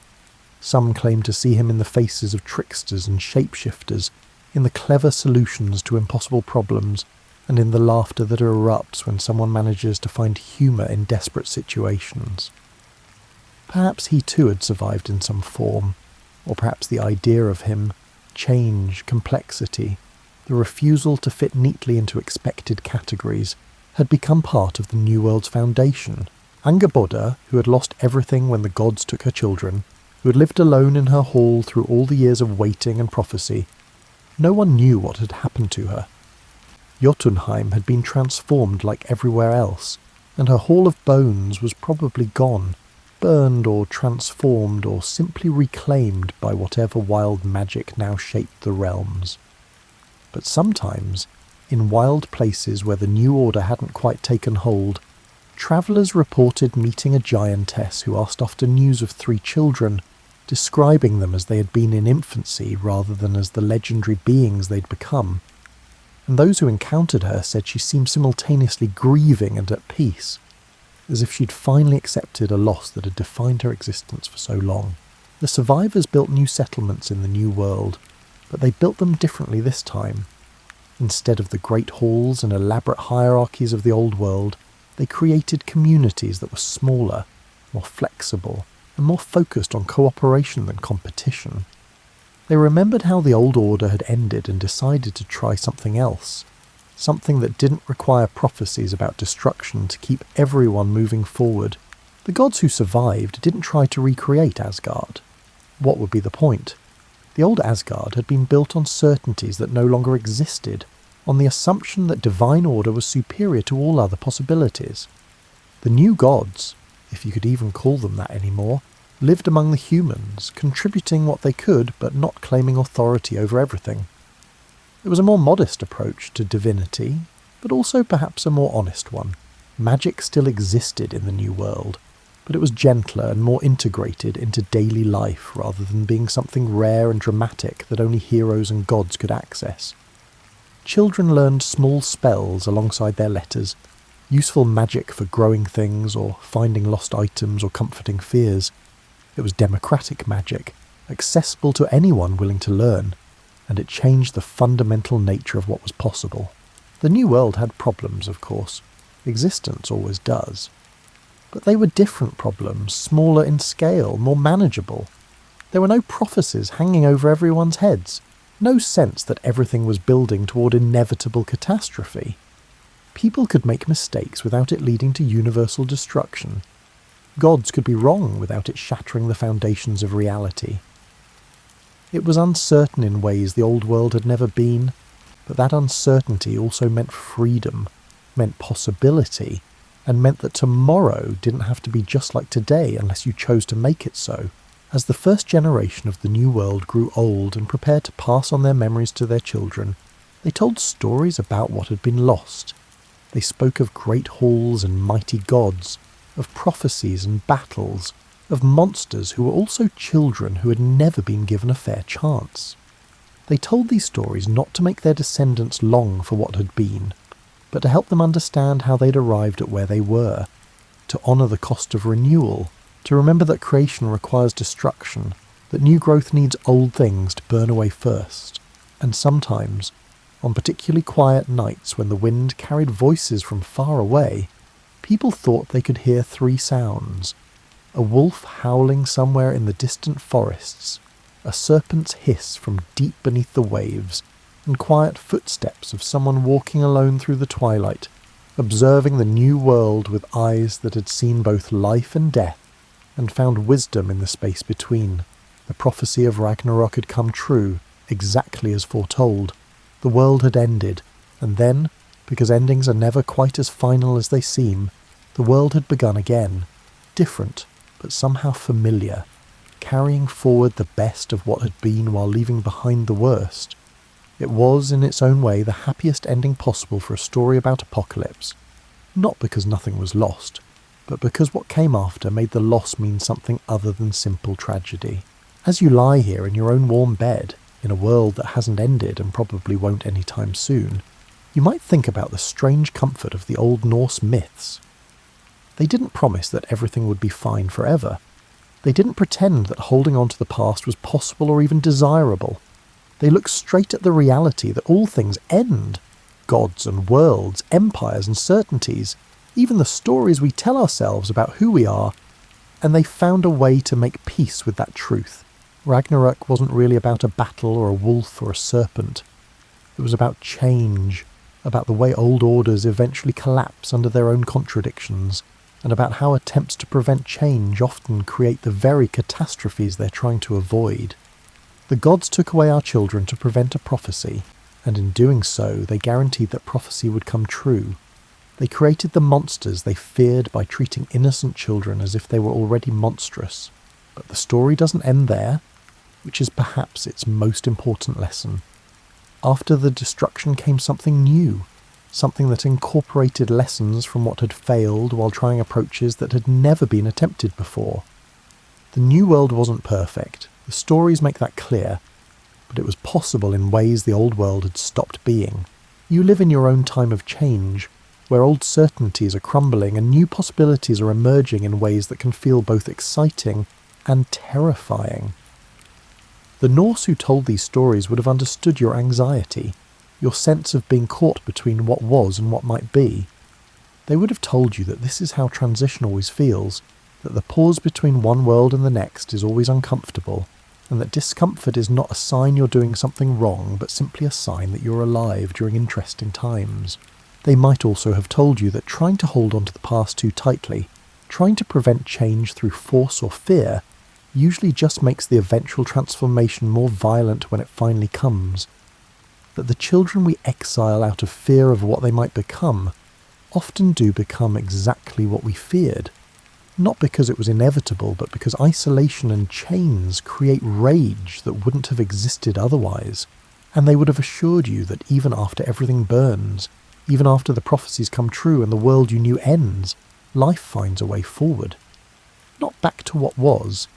Some claimed to see him in the faces of tricksters and shapeshifters, in the clever solutions to impossible problems, and in the laughter that erupts when someone manages to find humour in desperate situations. Perhaps he too had survived in some form, or perhaps the idea of him, change, complexity, the refusal to fit neatly into expected categories, had become part of the New World's foundation. Angerboda, who had lost everything when the gods took her children, who had lived alone in her hall through all the years of waiting and prophecy, no one knew what had happened to her. Jotunheim had been transformed like everywhere else, and her hall of bones was probably gone, burned or transformed or simply reclaimed by whatever wild magic now shaped the realms. But sometimes, in wild places where the new order hadn't quite taken hold, travellers reported meeting a giantess who asked after news of 3 children, describing them as they had been in infancy rather than as the legendary beings they'd become. And those who encountered her said she seemed simultaneously grieving and at peace, as if she'd finally accepted a loss that had defined her existence for so long. The survivors built new settlements in the new world, but they built them differently this time. Instead of the great halls and elaborate hierarchies of the old world, they created communities that were smaller, more flexible, and more focused on cooperation than competition. They remembered how the old order had ended and decided to try something else, something that didn't require prophecies about destruction to keep everyone moving forward. The gods who survived didn't try to recreate Asgard. What would be the point? The old Asgard had been built on certainties that no longer existed, on the assumption that divine order was superior to all other possibilities. The new gods, if you could even call them that anymore, lived among the humans, contributing what they could but not claiming authority over everything. It was a more modest approach to divinity, but also perhaps a more honest one. Magic still existed in the New World, but it was gentler and more integrated into daily life rather than being something rare and dramatic that only heroes and gods could access. Children learned small spells alongside their letters, useful magic for growing things or finding lost items or comforting fears. It was democratic magic, accessible to anyone willing to learn, and it changed the fundamental nature of what was possible. The New World had problems, of course. Existence always does. But they were different problems, smaller in scale, more manageable. There were no prophecies hanging over everyone's heads, no sense that everything was building toward inevitable catastrophe. People could make mistakes without it leading to universal destruction. Gods could be wrong without it shattering the foundations of reality. It was uncertain in ways the old world had never been, but that uncertainty also meant freedom, meant possibility, and meant that tomorrow didn't have to be just like today unless you chose to make it so. As the first generation of the New World grew old and prepared to pass on their memories to their children, they told stories about what had been lost. They spoke of great halls and mighty gods, of prophecies and battles, of monsters who were also children who had never been given a fair chance. They told these stories not to make their descendants long for what had been, but to help them understand how they'd arrived at where they were, to honour the cost of renewal, to remember that creation requires destruction, that new growth needs old things to burn away first, and sometimes, on particularly quiet nights when the wind carried voices from far away, people thought they could hear three sounds: a wolf howling somewhere in the distant forests, a serpent's hiss from deep beneath the waves, and quiet footsteps of someone walking alone through the twilight, observing the new world with eyes that had seen both life and death, and found wisdom in the space between. The prophecy of Ragnarok had come true, exactly as foretold. The world had ended, and then, because endings are never quite as final as they seem, the world had begun again, different, but somehow familiar, carrying forward the best of what had been while leaving behind the worst. It was, in its own way, the happiest ending possible for a story about apocalypse, not because nothing was lost, but because what came after made the loss mean something other than simple tragedy. As you lie here in your own warm bed, in a world that hasn't ended and probably won't anytime soon, you might think about the strange comfort of the old Norse myths. They didn't promise that everything would be fine forever. They didn't pretend that holding on to the past was possible or even desirable. They looked straight at the reality that all things end. Gods and worlds, empires and certainties, even the stories we tell ourselves about who we are, and they found a way to make peace with that truth. Ragnarok wasn't really about a battle or a wolf or a serpent. It was about change, about the way old orders eventually collapse under their own contradictions, and about how attempts to prevent change often create the very catastrophes they're trying to avoid. The gods took away our children to prevent a prophecy, and in doing so they guaranteed that prophecy would come true. They created the monsters they feared by treating innocent children as if they were already monstrous. But the story doesn't end there, which is perhaps its most important lesson. After the destruction came something new, something that incorporated lessons from what had failed while trying approaches that had never been attempted before. The new world wasn't perfect, the stories make that clear, but it was possible in ways the old world had stopped being. You live in your own time of change, where old certainties are crumbling and new possibilities are emerging in ways that can feel both exciting and terrifying. The Norse who told these stories would have understood your anxiety, your sense of being caught between what was and what might be. They would have told you that this is how transition always feels, that the pause between one world and the next is always uncomfortable, and that discomfort is not a sign you're doing something wrong, but simply a sign that you're alive during interesting times. They might also have told you that trying to hold on to the past too tightly, trying to prevent change through force or fear, usually just makes the eventual transformation more violent when it finally comes. That the children we exile out of fear of what they might become often do become exactly what we feared. Not because it was inevitable, but because isolation and chains create rage that wouldn't have existed otherwise. And they would have assured you that even after everything burns, even after the prophecies come true and the world you knew ends, life finds a way forward. Not back to what was,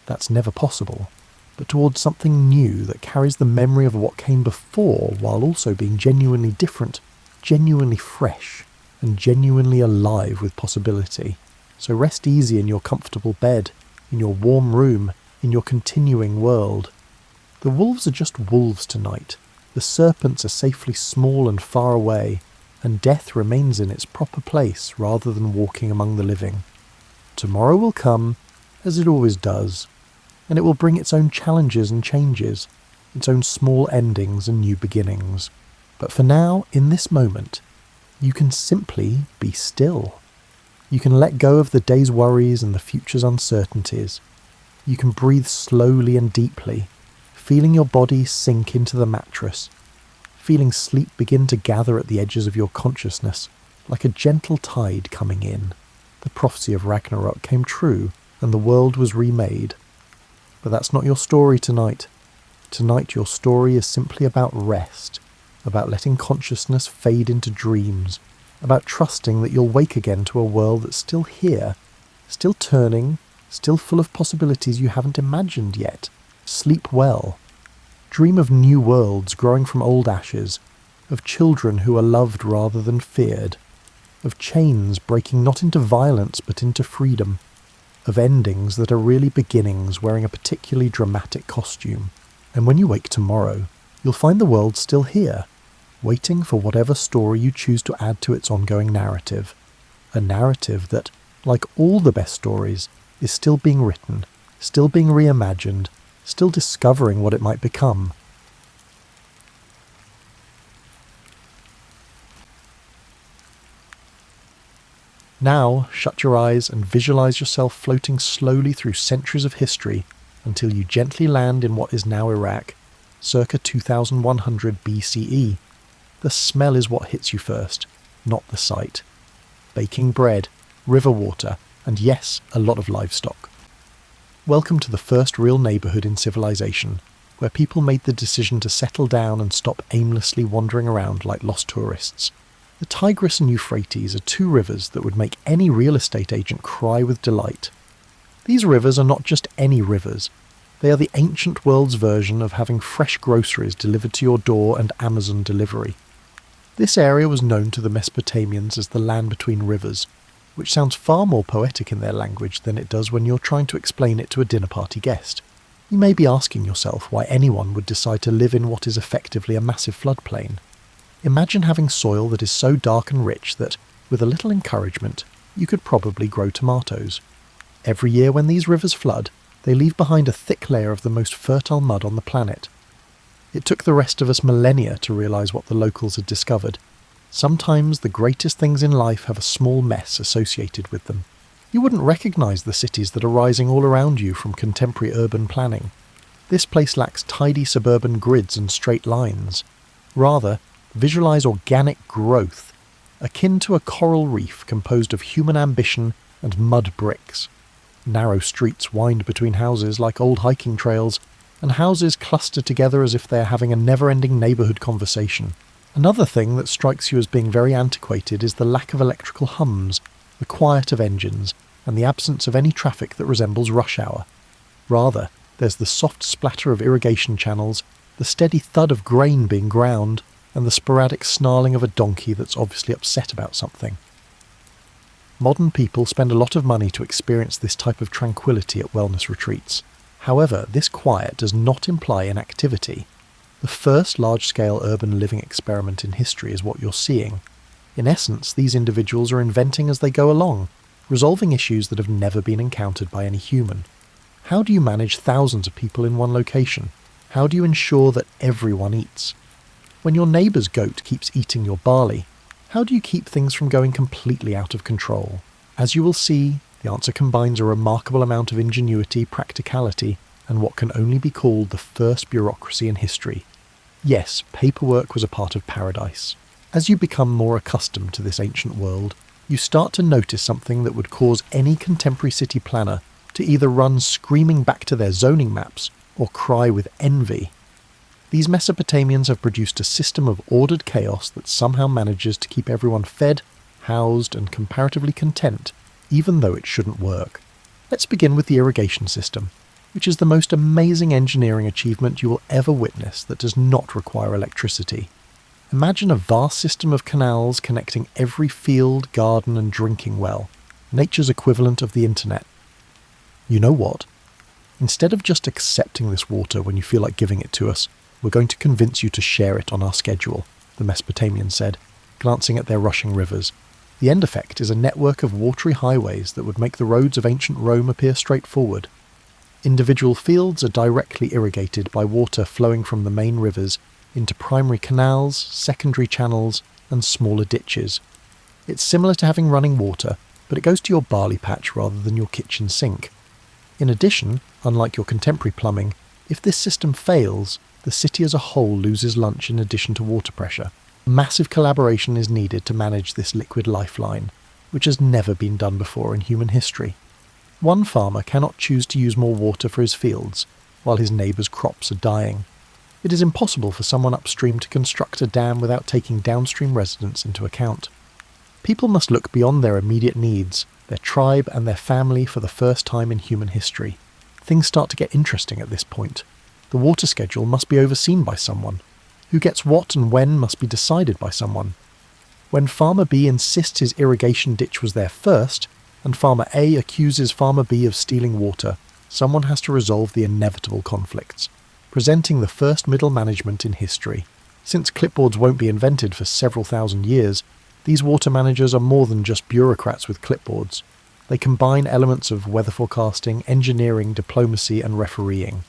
that's never possible, but towards something new that carries the memory of what came before while also being genuinely different, genuinely fresh, and genuinely alive with possibility. So rest easy in your comfortable bed, in your warm room, in your continuing world. The wolves are just wolves tonight. The serpents are safely small and far away, and death remains in its proper place rather than walking among the living. Tomorrow will come, as it always does, and it will bring its own challenges and changes, its own small endings and new beginnings. But for now, in this moment, you can simply be still. You can let go of the day's worries and the future's uncertainties. You can breathe slowly and deeply, feeling your body sink into the mattress, feeling sleep begin to gather at the edges of your consciousness, like a gentle tide coming in. The prophecy of Ragnarok came true, and the world was remade. But that's not your story tonight. Tonight your story is simply about rest, about letting consciousness fade into dreams, about trusting that you'll wake again to a world that's still here, still turning, still full of possibilities you haven't imagined yet. Sleep well. Dream of new worlds growing from old ashes, of children who are loved rather than feared, of chains breaking not into violence but into freedom, of endings that are really beginnings wearing a particularly dramatic costume. And when you wake tomorrow, you'll find the world still here, waiting for whatever story you choose to add to its ongoing narrative. A narrative that, like all the best stories, is still being written, still being reimagined, still discovering what it might become. Now, shut your eyes and visualize yourself floating slowly through centuries of history until you gently land in what is now Iraq, circa 2100 BCE. The smell is what hits you first, not the sight. Baking bread, river water, and yes, a lot of livestock. Welcome to the first real neighbourhood in civilization, where people made the decision to settle down and stop aimlessly wandering around like lost tourists. The Tigris and Euphrates are two rivers that would make any real estate agent cry with delight. These rivers are not just any rivers. They are the ancient world's version of having fresh groceries delivered to your door and Amazon delivery. This area was known to the Mesopotamians as the land between rivers, which sounds far more poetic in their language than it does when you're trying to explain it to a dinner party guest. You may be asking yourself why anyone would decide to live in what is effectively a massive floodplain. Imagine having soil that is so dark and rich that, with a little encouragement, you could probably grow tomatoes. Every year when these rivers flood, they leave behind a thick layer of the most fertile mud on the planet. It took the rest of us millennia to realise what the locals had discovered. Sometimes the greatest things in life have a small mess associated with them. You wouldn't recognise the cities that are rising all around you from contemporary urban planning. This place lacks tidy suburban grids and straight lines. Rather, visualise organic growth, akin to a coral reef composed of human ambition and mud bricks. Narrow streets wind between houses like old hiking trails, and houses cluster together as if they are having a never-ending neighbourhood conversation. Another thing that strikes you as being very antiquated is the lack of electrical hums, the quiet of engines, and the absence of any traffic that resembles rush hour. Rather, there's the soft splatter of irrigation channels, the steady thud of grain being ground, and the sporadic snarling of a donkey that's obviously upset about something. Modern people spend a lot of money to experience this type of tranquility at wellness retreats. However, this quiet does not imply inactivity. The first large-scale urban living experiment in history is what you're seeing. In essence, these individuals are inventing as they go along, resolving issues that have never been encountered by any human. How do you manage thousands of people in one location? How do you ensure that everyone eats? When your neighbour's goat keeps eating your barley, how do you keep things from going completely out of control? As you will see, the answer combines a remarkable amount of ingenuity, practicality, and what can only be called the first bureaucracy in history. Yes, paperwork was a part of paradise. As you become more accustomed to this ancient world, you start to notice something that would cause any contemporary city planner to either run screaming back to their zoning maps or cry with envy. These Mesopotamians have produced a system of ordered chaos that somehow manages to keep everyone fed, housed, and comparatively content, even though it shouldn't work. Let's begin with the irrigation system, which is the most amazing engineering achievement you will ever witness that does not require electricity. Imagine a vast system of canals connecting every field, garden, and drinking well, nature's equivalent of the internet. You know what? Instead of just accepting this water when you feel like giving it to us, we're going to convince you to share it on our schedule, the Mesopotamians said, glancing at their rushing rivers. The end effect is a network of watery highways that would make the roads of ancient Rome appear straightforward. Individual fields are directly irrigated by water flowing from the main rivers into primary canals, secondary channels, and smaller ditches. It's similar to having running water, but it goes to your barley patch rather than your kitchen sink. In addition, unlike your contemporary plumbing, if this system fails, the city as a whole loses lunch in addition to water pressure. Massive collaboration is needed to manage this liquid lifeline, which has never been done before in human history. One farmer cannot choose to use more water for his fields, while his neighbours' crops are dying. It is impossible for someone upstream to construct a dam without taking downstream residents into account. People must look beyond their immediate needs, their tribe and their family for the first time in human history. Things start to get interesting at this point. The water schedule must be overseen by someone. Who gets what and when must be decided by someone. When Farmer B insists his irrigation ditch was there first, and Farmer A accuses Farmer B of stealing water, someone has to resolve the inevitable conflicts, presenting the first middle management in history. Since clipboards won't be invented for several thousand years, these water managers are more than just bureaucrats with clipboards. They combine elements of weather forecasting, engineering, diplomacy, and refereeing.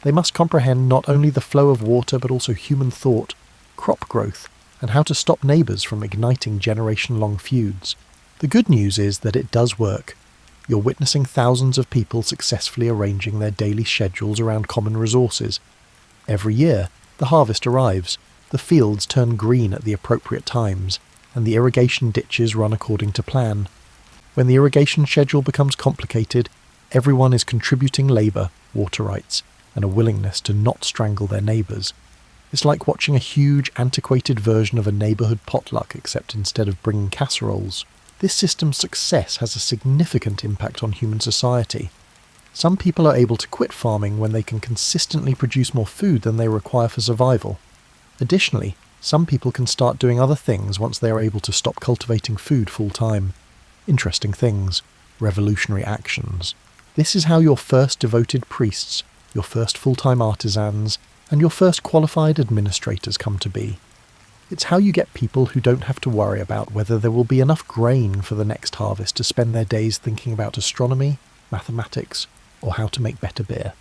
They must comprehend not only the flow of water but also human thought, crop growth, and how to stop neighbours from igniting generation-long feuds. The good news is that it does work. You're witnessing thousands of people successfully arranging their daily schedules around common resources. Every year, the harvest arrives, the fields turn green at the appropriate times, and the irrigation ditches run according to plan. When the irrigation schedule becomes complicated, everyone is contributing labour, water rights, and a willingness to not strangle their neighbours. It's like watching a huge, antiquated version of a neighbourhood potluck, except instead of bringing casseroles. This system's success has a significant impact on human society. Some people are able to quit farming when they can consistently produce more food than they require for survival. Additionally, some people can start doing other things once they are able to stop cultivating food full-time. Interesting things. Revolutionary actions. This is how your first devoted priests, your first full-time artisans, and your first qualified administrators come to be. It's how you get people who don't have to worry about whether there will be enough grain for the next harvest to spend their days thinking about astronomy, mathematics, or how to make better beer.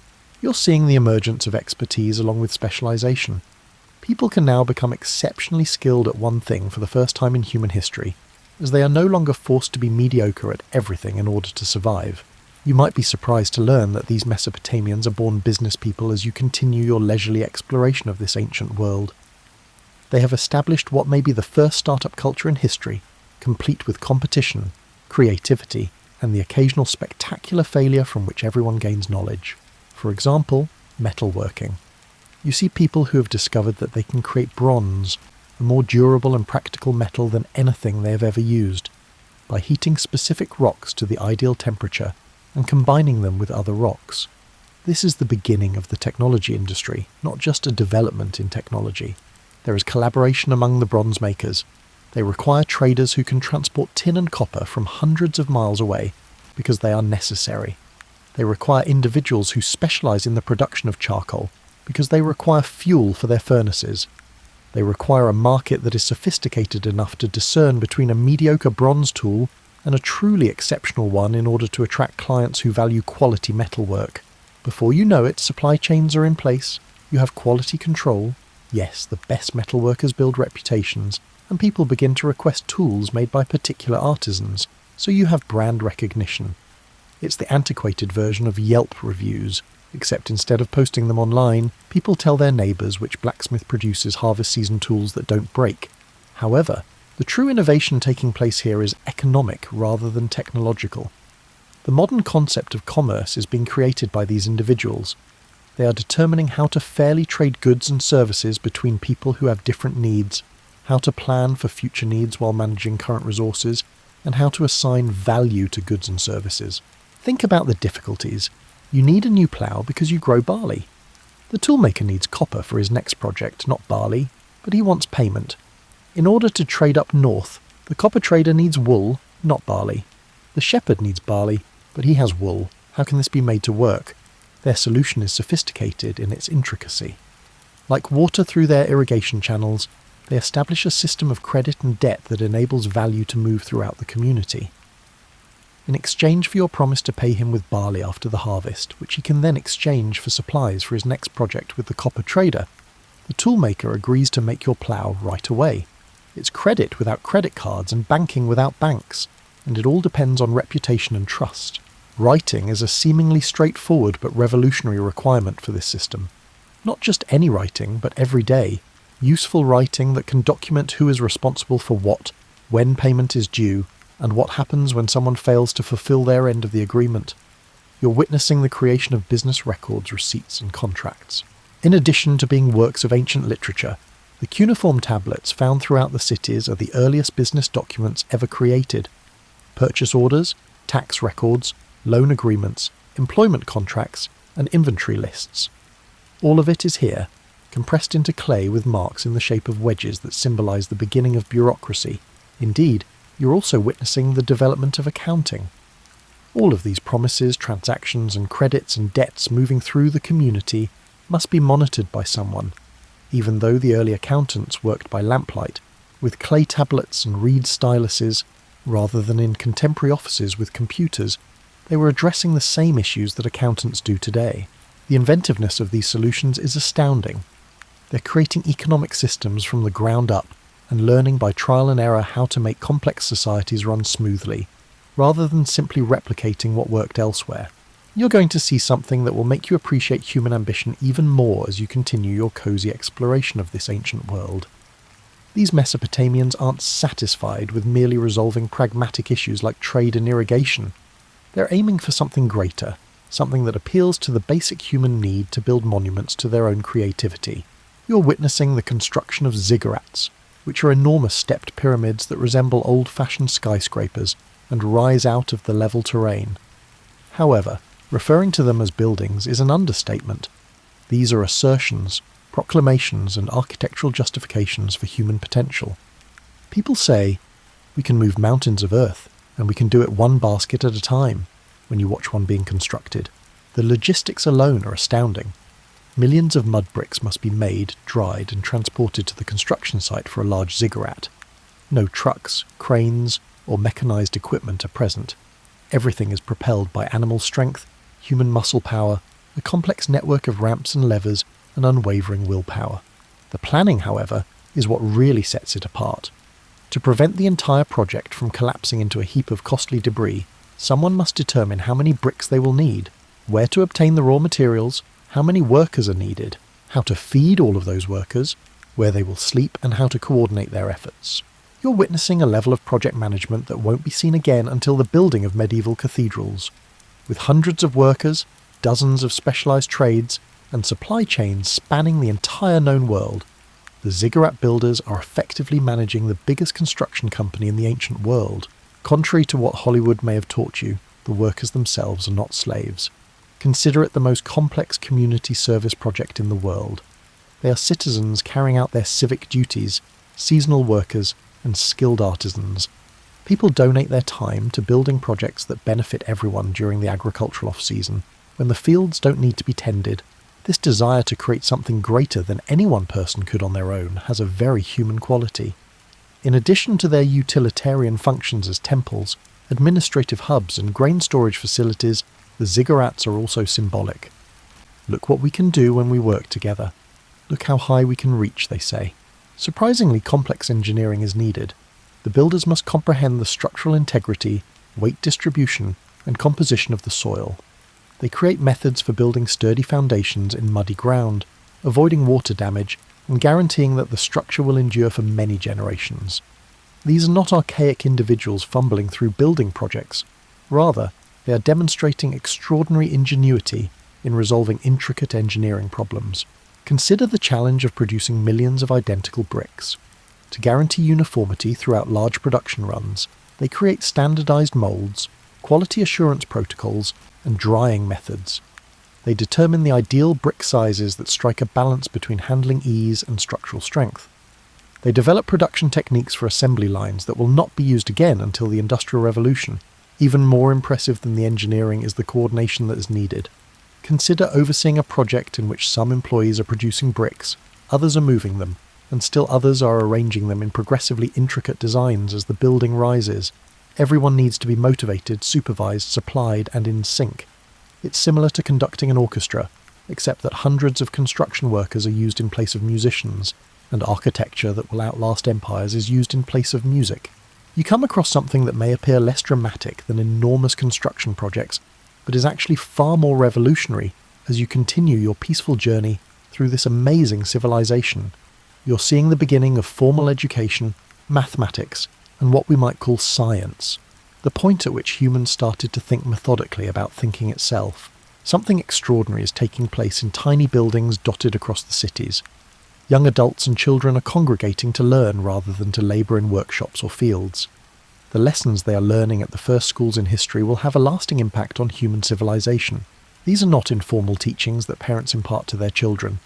You're seeing the emergence of expertise along with specialization. People can now become exceptionally skilled at one thing for the first time in human history, as they are no longer forced to be mediocre at everything in order to survive. You might be surprised to learn that these Mesopotamians are born business people as you continue your leisurely exploration of this ancient world. They have established what may be the first startup culture in history, complete with competition, creativity, and the occasional spectacular failure from which everyone gains knowledge. For example, metalworking. You see people who have discovered that they can create bronze, a more durable and practical metal than anything they have ever used, by heating specific rocks to the ideal temperature and combining them with other rocks. This is the beginning of the technology industry, not just a development in technology. There is collaboration among the bronze makers. They require traders who can transport tin and copper from hundreds of miles away because they are necessary. They require individuals who specialize in the production of charcoal because they require fuel for their furnaces. They require a market that is sophisticated enough to discern between a mediocre bronze tool and a truly exceptional one in order to attract clients who value quality metalwork. Before you know it, supply chains are in place, you have quality control. Yes, the best metalworkers build reputations, and people begin to request tools made by particular artisans, so you have brand recognition. It's the antiquated version of Yelp reviews, except instead of posting them online, people tell their neighbours which blacksmith produces harvest season tools that don't break. However, The true innovation taking place here is economic rather than technological. The modern concept of commerce is being created by these individuals. They are determining how to fairly trade goods and services between people who have different needs, how to plan for future needs while managing current resources, and how to assign value to goods and services. Think about the difficulties. You need a new plough because you grow barley. The toolmaker needs copper for his next project, not barley, but he wants payment. In order to trade up north, the copper trader needs wool, not barley. The shepherd needs barley, but he has wool. How can this be made to work? Their solution is sophisticated in its intricacy. Like water through their irrigation channels, they establish a system of credit and debt that enables value to move throughout the community. In exchange for your promise to pay him with barley after the harvest, which he can then exchange for supplies for his next project with the copper trader, the toolmaker agrees to make your plough right away. It's credit without credit cards and banking without banks, and it all depends on reputation and trust. Writing is a seemingly straightforward but revolutionary requirement for this system. Not just any writing, but every day. Useful writing that can document who is responsible for what, when payment is due, and what happens when someone fails to fulfill their end of the agreement. You're witnessing the creation of business records, receipts, and contracts. In addition to being works of ancient literature, the cuneiform tablets found throughout the cities are the earliest business documents ever created. Purchase orders, tax records, loan agreements, employment contracts, and inventory lists. All of it is here, compressed into clay with marks in the shape of wedges that symbolize the beginning of bureaucracy. Indeed, you're also witnessing the development of accounting. All of these promises, transactions, and credits and debts moving through the community must be monitored by someone, even though the early accountants worked by lamplight, with clay tablets and reed styluses, rather than in contemporary offices with computers. They were addressing the same issues that accountants do today. The inventiveness of these solutions is astounding. They're creating economic systems from the ground up and learning by trial and error how to make complex societies run smoothly, rather than simply replicating what worked elsewhere. You're going to see something that will make you appreciate human ambition even more as you continue your cozy exploration of this ancient world. These Mesopotamians aren't satisfied with merely resolving pragmatic issues like trade and irrigation. They're aiming for something greater, something that appeals to the basic human need to build monuments to their own creativity. You're witnessing the construction of ziggurats, which are enormous stepped pyramids that resemble old-fashioned skyscrapers and rise out of the level terrain. However, referring to them as buildings is an understatement. These are assertions, proclamations, and architectural justifications for human potential. People say, we can move mountains of earth, and we can do it one basket at a time, when you watch one being constructed. The logistics alone are astounding. Millions of mud bricks must be made, dried, and transported to the construction site for a large ziggurat. No trucks, cranes, or mechanized equipment are present. Everything is propelled by animal strength, human muscle power, a complex network of ramps and levers, and unwavering willpower. The planning, however, is what really sets it apart. To prevent the entire project from collapsing into a heap of costly debris, someone must determine how many bricks they will need, where to obtain the raw materials, how many workers are needed, how to feed all of those workers, where they will sleep, and how to coordinate their efforts. You're witnessing a level of project management that won't be seen again until the building of medieval cathedrals. With hundreds of workers, dozens of specialized trades, and supply chains spanning the entire known world, the ziggurat builders are effectively managing the biggest construction company in the ancient world. Contrary to what Hollywood may have taught you, the workers themselves are not slaves. Consider it the most complex community service project in the world. They are citizens carrying out their civic duties, seasonal workers, and skilled artisans. People donate their time to building projects that benefit everyone during the agricultural off-season, when the fields don't need to be tended. This desire to create something greater than any one person could on their own has a very human quality. In addition to their utilitarian functions as temples, administrative hubs, and grain storage facilities, the ziggurats are also symbolic. Look what we can do when we work together. Look how high we can reach, they say. Surprisingly complex engineering is needed. The builders must comprehend the structural integrity, weight distribution, and composition of the soil. They create methods for building sturdy foundations in muddy ground, avoiding water damage, and guaranteeing that the structure will endure for many generations. These are not archaic individuals fumbling through building projects. Rather, they are demonstrating extraordinary ingenuity in resolving intricate engineering problems. Consider the challenge of producing millions of identical bricks. To guarantee uniformity throughout large production runs, they create standardized molds, quality assurance protocols, and drying methods. They determine the ideal brick sizes that strike a balance between handling ease and structural strength. They develop production techniques for assembly lines that will not be used again until the Industrial Revolution. Even more impressive than the engineering is the coordination that is needed. Consider overseeing a project in which some employees are producing bricks, others are moving them, and still others are arranging them in progressively intricate designs as the building rises. Everyone needs to be motivated, supervised, supplied, and in sync. It's similar to conducting an orchestra, except that hundreds of construction workers are used in place of musicians, and architecture that will outlast empires is used in place of music. You come across something that may appear less dramatic than enormous construction projects, but is actually far more revolutionary as you continue your peaceful journey through this amazing civilization. You're seeing the beginning of formal education, mathematics, and what we might call science. The point at which humans started to think methodically about thinking itself. Something extraordinary is taking place in tiny buildings dotted across the cities. Young adults and children are congregating to learn rather than to labour in workshops or fields. The lessons they are learning at the first schools in history will have a lasting impact on human civilization. These are not informal teachings that parents impart to their children.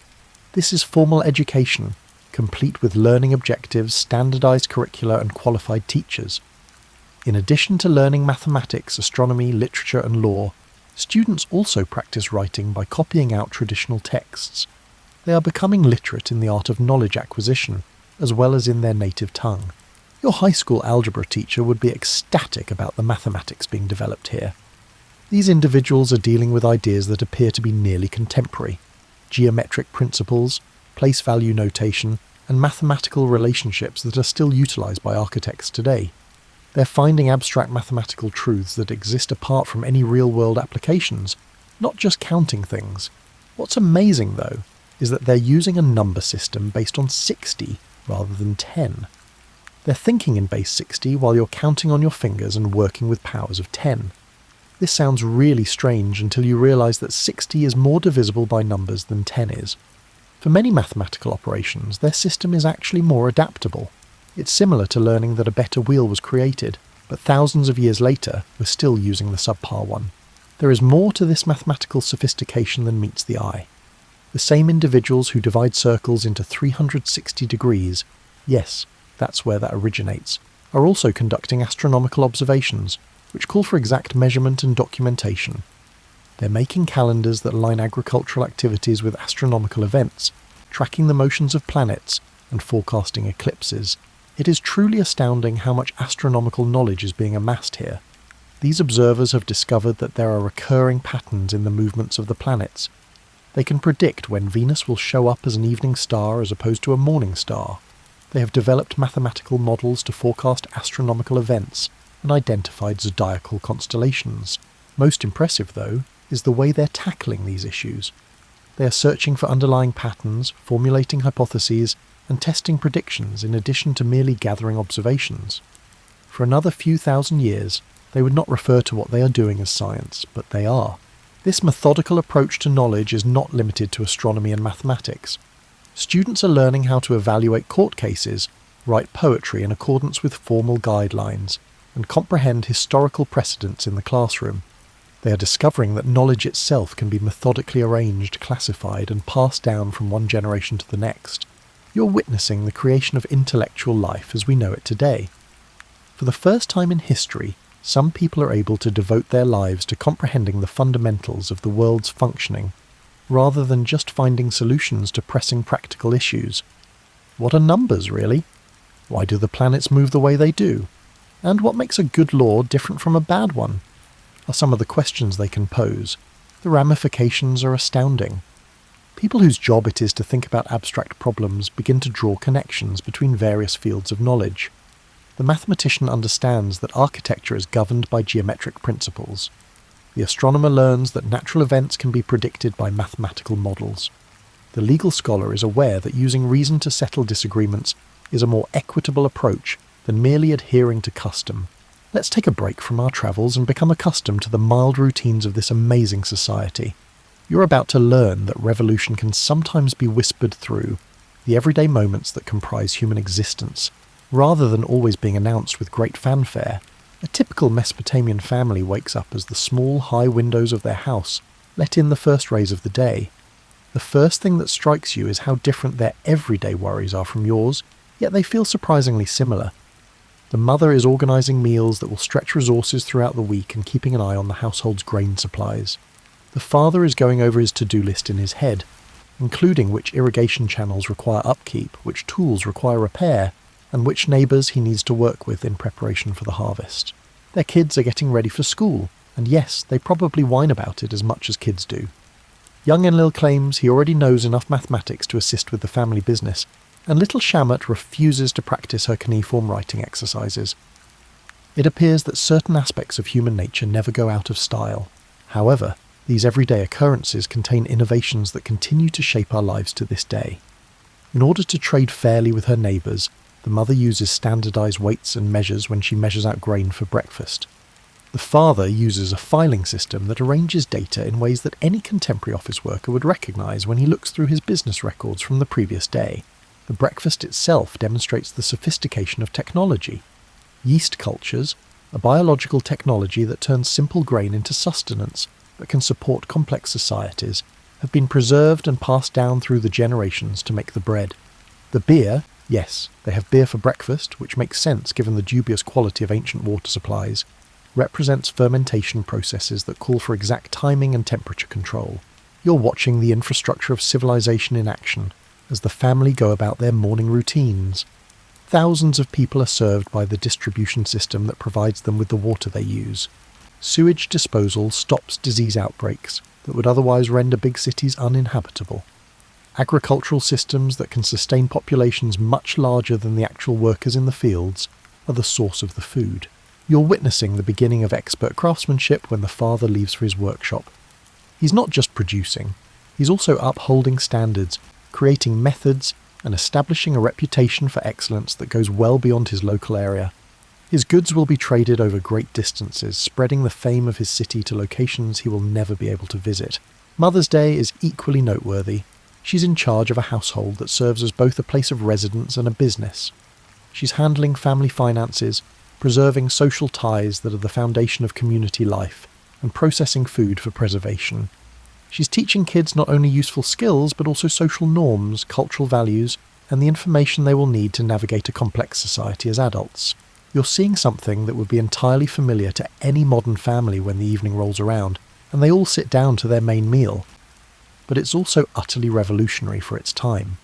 This is formal education, complete with learning objectives, standardized curricula, and qualified teachers. In addition to learning mathematics, astronomy, literature, and law, students also practice writing by copying out traditional texts. They are becoming literate in the art of knowledge acquisition, as well as in their native tongue. Your high school algebra teacher would be ecstatic about the mathematics being developed here. These individuals are dealing with ideas that appear to be nearly contemporary: geometric principles, place value notation, and mathematical relationships that are still utilized by architects today. They're finding abstract mathematical truths that exist apart from any real-world applications, not just counting things. What's amazing, though, is that they're using a number system based on 60 rather than 10. They're thinking in base 60 while you're counting on your fingers and working with powers of 10. This sounds really strange until you realise that 60 is more divisible by numbers than 10 is. For many mathematical operations, their system is actually more adaptable. It's similar to learning that a better wheel was created, but thousands of years later, we're still using the subpar one. There is more to this mathematical sophistication than meets the eye. The same individuals who divide circles into 360 degrees, yes, that's where that originates, are also conducting astronomical observations, which call for exact measurement and documentation. They're making calendars that align agricultural activities with astronomical events, tracking the motions of planets, and forecasting eclipses. It is truly astounding how much astronomical knowledge is being amassed here. These observers have discovered that there are recurring patterns in the movements of the planets. They can predict when Venus will show up as an evening star as opposed to a morning star. They have developed mathematical models to forecast astronomical events and identified zodiacal constellations. Most impressive, though, is the way they're tackling these issues. They are searching for underlying patterns, formulating hypotheses, and testing predictions in addition to merely gathering observations. For another few thousand years, they would not refer to what they are doing as science, but they are. This methodical approach to knowledge is not limited to astronomy and mathematics. Students are learning how to evaluate court cases, write poetry in accordance with formal guidelines, and comprehend historical precedents in the classroom. They are discovering that knowledge itself can be methodically arranged, classified, and passed down from one generation to the next. You're witnessing the creation of intellectual life as we know it today. For the first time in history, some people are able to devote their lives to comprehending the fundamentals of the world's functioning, rather than just finding solutions to pressing practical issues. What are numbers, really? Why do the planets move the way they do? And what makes a good law different from a bad one? Are some of the questions they can pose. The ramifications are astounding. People whose job it is to think about abstract problems begin to draw connections between various fields of knowledge. The mathematician understands that architecture is governed by geometric principles. The astronomer learns that natural events can be predicted by mathematical models. The legal scholar is aware that using reason to settle disagreements is a more equitable approach than merely adhering to custom. Let's take a break from our travels and become accustomed to the mild routines of this amazing society. You're about to learn that revolution can sometimes be whispered through the everyday moments that comprise human existence, rather than always being announced with great fanfare. A typical Mesopotamian family wakes up as the small, high windows of their house let in the first rays of the day. The first thing that strikes you is how different their everyday worries are from yours, yet they feel surprisingly similar. The mother is organising meals that will stretch resources throughout the week and keeping an eye on the household's grain supplies. The father is going over his to-do list in his head, including which irrigation channels require upkeep, which tools require repair, and which neighbours he needs to work with in preparation for the harvest. Their kids are getting ready for school, and yes, they probably whine about it as much as kids do. Young Enlil claims he already knows enough mathematics to assist with the family business, and little Shamet refuses to practice her cuneiform writing exercises. It appears that certain aspects of human nature never go out of style. However, these everyday occurrences contain innovations that continue to shape our lives to this day. In order to trade fairly with her neighbours, the mother uses standardised weights and measures when she measures out grain for breakfast. The father uses a filing system that arranges data in ways that any contemporary office worker would recognise when he looks through his business records from the previous day. The breakfast itself demonstrates the sophistication of technology. Yeast cultures, a biological technology that turns simple grain into sustenance that can support complex societies, have been preserved and passed down through the generations to make the bread. The beer, yes, they have beer for breakfast, which makes sense given the dubious quality of ancient water supplies, represents fermentation processes that call for exact timing and temperature control. You're watching the infrastructure of civilization in action as the family go about their morning routines. Thousands of people are served by the distribution system that provides them with the water they use. Sewage disposal stops disease outbreaks that would otherwise render big cities uninhabitable. Agricultural systems that can sustain populations much larger than the actual workers in the fields are the source of the food. You're witnessing the beginning of expert craftsmanship when the father leaves for his workshop. He's not just producing, he's also upholding standards, creating methods, and establishing a reputation for excellence that goes well beyond his local area. His goods will be traded over great distances, spreading the fame of his city to locations he will never be able to visit. Mother's Day is equally noteworthy. She's in charge of a household that serves as both a place of residence and a business. She's handling family finances, preserving social ties that are the foundation of community life, and processing food for preservation. She's teaching kids not only useful skills, but also social norms, cultural values, and the information they will need to navigate a complex society as adults. You're seeing something that would be entirely familiar to any modern family when the evening rolls around, and they all sit down to their main meal. But it's also utterly revolutionary for its time.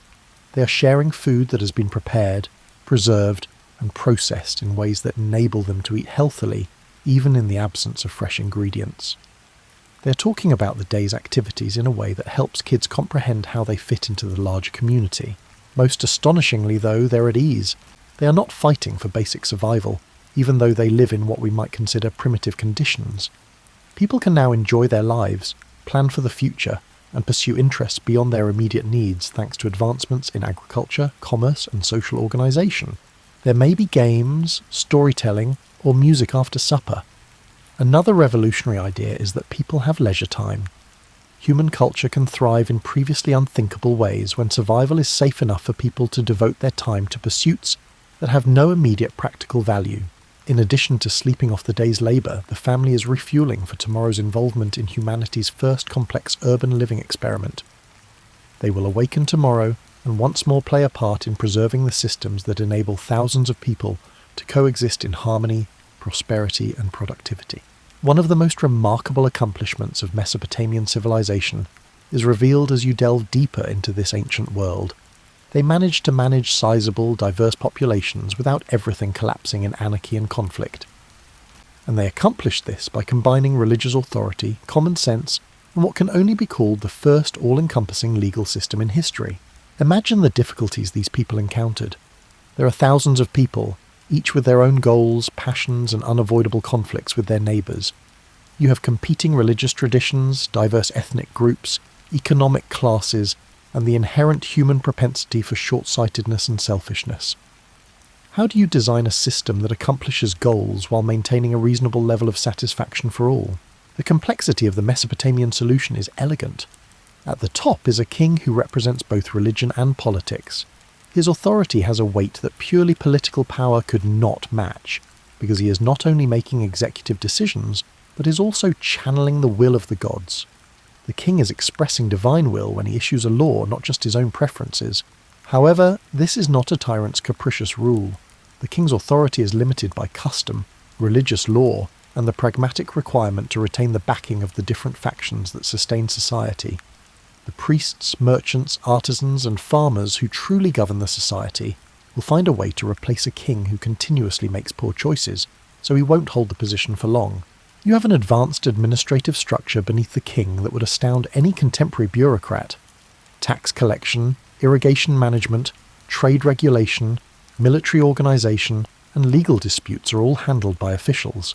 They are sharing food that has been prepared, preserved, and processed in ways that enable them to eat healthily, even in the absence of fresh ingredients. They're talking about the day's activities in a way that helps kids comprehend how they fit into the larger community. Most astonishingly, though, they're at ease. They are not fighting for basic survival, even though they live in what we might consider primitive conditions. People can now enjoy their lives, plan for the future, and pursue interests beyond their immediate needs thanks to advancements in agriculture, commerce, and social organisation. There may be games, storytelling, or music after supper. Another revolutionary idea is that people have leisure time. Human culture can thrive in previously unthinkable ways when survival is safe enough for people to devote their time to pursuits that have no immediate practical value. In addition to sleeping off the day's labour, the family is refueling for tomorrow's involvement in humanity's first complex urban living experiment. They will awaken tomorrow and once more play a part in preserving the systems that enable thousands of people to coexist in harmony, prosperity, and productivity. One of the most remarkable accomplishments of Mesopotamian civilization is revealed as you delve deeper into this ancient world. They managed to manage sizable, diverse populations without everything collapsing in anarchy and conflict. And they accomplished this by combining religious authority, common sense, and what can only be called the first all-encompassing legal system in history. Imagine the difficulties these people encountered. There are thousands of people, each with their own goals, passions, and unavoidable conflicts with their neighbours. You have competing religious traditions, diverse ethnic groups, economic classes, and the inherent human propensity for short-sightedness and selfishness. How do you design a system that accomplishes goals while maintaining a reasonable level of satisfaction for all? The complexity of the Mesopotamian solution is elegant. At the top is a king who represents both religion and politics. His authority has a weight that purely political power could not match, because he is not only making executive decisions, but is also channeling the will of the gods. The king is expressing divine will when he issues a law, not just his own preferences. However, this is not a tyrant's capricious rule. The king's authority is limited by custom, religious law, and the pragmatic requirement to retain the backing of the different factions that sustain society. The priests, merchants, artisans, and farmers who truly govern the society will find a way to replace a king who continuously makes poor choices, so he won't hold the position for long. You have an advanced administrative structure beneath the king that would astound any contemporary bureaucrat. Tax collection, irrigation management, trade regulation, military organisation, and legal disputes are all handled by officials.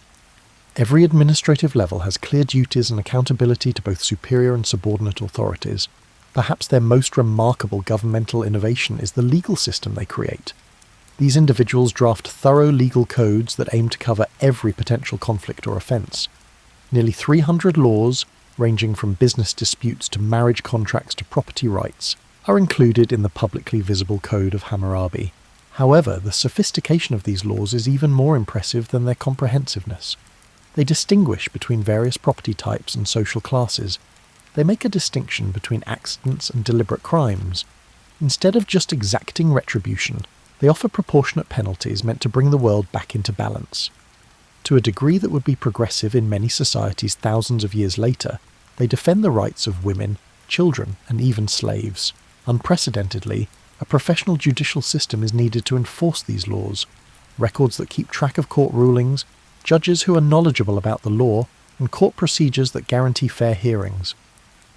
Every administrative level has clear duties and accountability to both superior and subordinate authorities. Perhaps their most remarkable governmental innovation is the legal system they create. These individuals draft thorough legal codes that aim to cover every potential conflict or offence. Nearly 300 laws, ranging from business disputes to marriage contracts to property rights, are included in the publicly visible Code of Hammurabi. However, the sophistication of these laws is even more impressive than their comprehensiveness. They distinguish between various property types and social classes. They make a distinction between accidents and deliberate crimes. Instead of just exacting retribution, they offer proportionate penalties meant to bring the world back into balance. To a degree that would be progressive in many societies thousands of years later, they defend the rights of women, children, and even slaves. Unprecedentedly, a professional judicial system is needed to enforce these laws. Records that keep track of court rulings, judges who are knowledgeable about the law, and court procedures that guarantee fair hearings.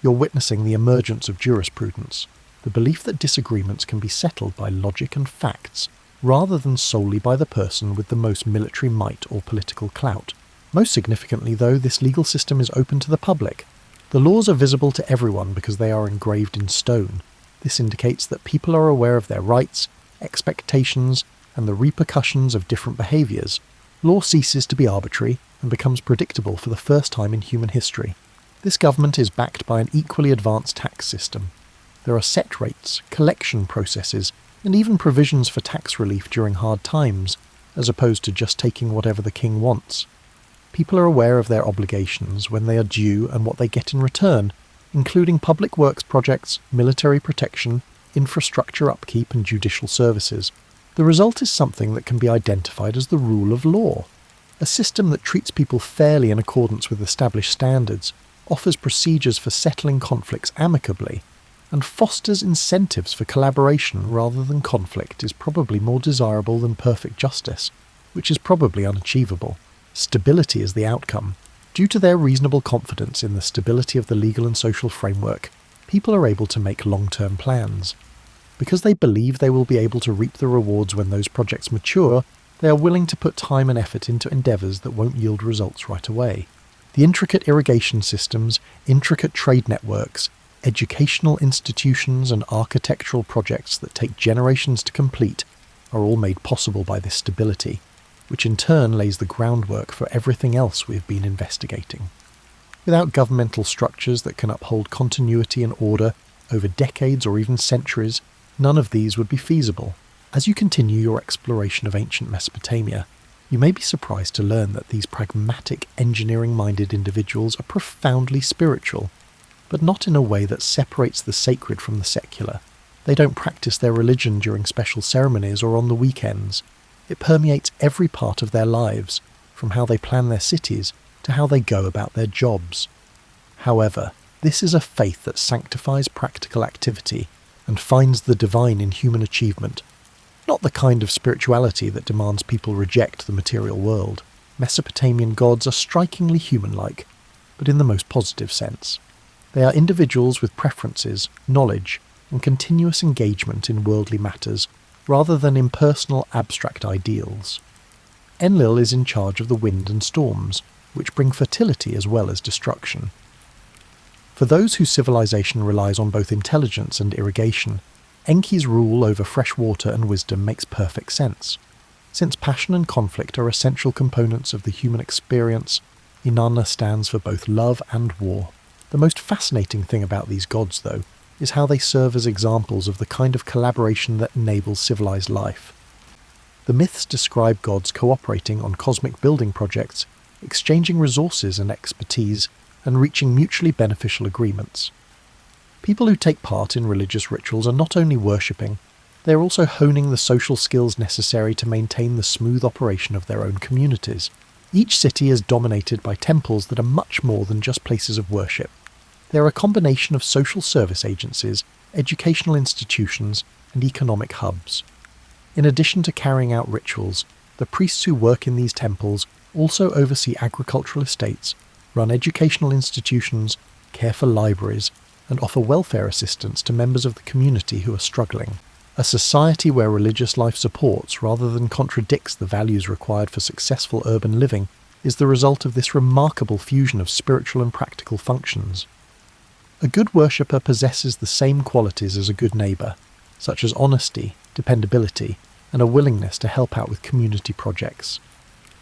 You're witnessing the emergence of jurisprudence, the belief that disagreements can be settled by logic and facts, rather than solely by the person with the most military might or political clout. Most significantly, though, this legal system is open to the public. The laws are visible to everyone because they are engraved in stone. This indicates that people are aware of their rights, expectations, and the repercussions of different behaviours. Law ceases to be arbitrary and becomes predictable for the first time in human history. This government is backed by an equally advanced tax system. There are set rates, collection processes, and even provisions for tax relief during hard times, as opposed to just taking whatever the king wants. People are aware of their obligations, when they are due, and what they get in return, including public works projects, military protection, infrastructure upkeep, and judicial services. The result is something that can be identified as the rule of law, a system that treats people fairly in accordance with established standards, offers procedures for settling conflicts amicably, and fosters incentives for collaboration rather than conflict is probably more desirable than perfect justice, which is probably unachievable. Stability is the outcome. Due to their reasonable confidence in the stability of the legal and social framework, people are able to make long-term plans. Because they believe they will be able to reap the rewards when those projects mature, they are willing to put time and effort into endeavours that won't yield results right away. The intricate irrigation systems, intricate trade networks, educational institutions and architectural projects that take generations to complete are all made possible by this stability, which in turn lays the groundwork for everything else we have been investigating. Without governmental structures that can uphold continuity and order over decades or even centuries, none of these would be feasible. As you continue your exploration of ancient Mesopotamia, you may be surprised to learn that these pragmatic, engineering-minded individuals are profoundly spiritual, but not in a way that separates the sacred from the secular. They don't practice their religion during special ceremonies or on the weekends. It permeates every part of their lives, from how they plan their cities to how they go about their jobs. However, this is a faith that sanctifies practical activity and finds the divine in human achievement, not the kind of spirituality that demands people reject the material world. Mesopotamian gods are strikingly human-like, but in the most positive sense. They are individuals with preferences, knowledge, and continuous engagement in worldly matters, rather than impersonal abstract ideals. Enlil is in charge of the wind and storms, which bring fertility as well as destruction. For those whose civilization relies on both intelligence and irrigation, Enki's rule over fresh water and wisdom makes perfect sense. Since passion and conflict are essential components of the human experience, Inanna stands for both love and war. The most fascinating thing about these gods, though, is how they serve as examples of the kind of collaboration that enables civilized life. The myths describe gods cooperating on cosmic building projects, exchanging resources and expertise, and reaching mutually beneficial agreements. People who take part in religious rituals are not only worshipping, they are also honing the social skills necessary to maintain the smooth operation of their own communities. Each city is dominated by temples that are much more than just places of worship. They are a combination of social service agencies, educational institutions, and economic hubs. In addition to carrying out rituals, the priests who work in these temples also oversee agricultural estates, run educational institutions, care for libraries, and offer welfare assistance to members of the community who are struggling. A society where religious life supports rather than contradicts the values required for successful urban living is the result of this remarkable fusion of spiritual and practical functions. A good worshipper possesses the same qualities as a good neighbour, such as honesty, dependability, and a willingness to help out with community projects.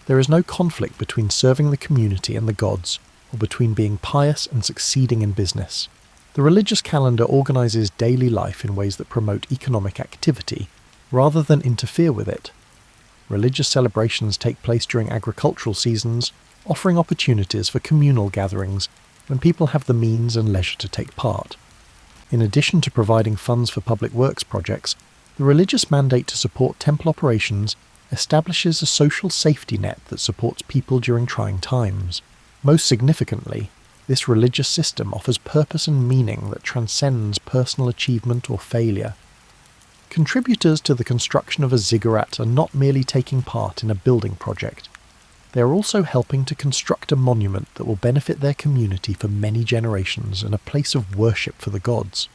There is no conflict between serving the community and the gods, or between being pious and succeeding in business. The religious calendar organises daily life in ways that promote economic activity, rather than interfere with it. Religious celebrations take place during agricultural seasons, offering opportunities for communal gatherings when people have the means and leisure to take part. In addition to providing funds for public works projects, the religious mandate to support temple operations establishes a social safety net that supports people during trying times. Most significantly, this religious system offers purpose and meaning that transcends personal achievement or failure. Contributors to the construction of a ziggurat are not merely taking part in a building project. They are also helping to construct a monument that will benefit their community for many generations and a place of worship for the gods.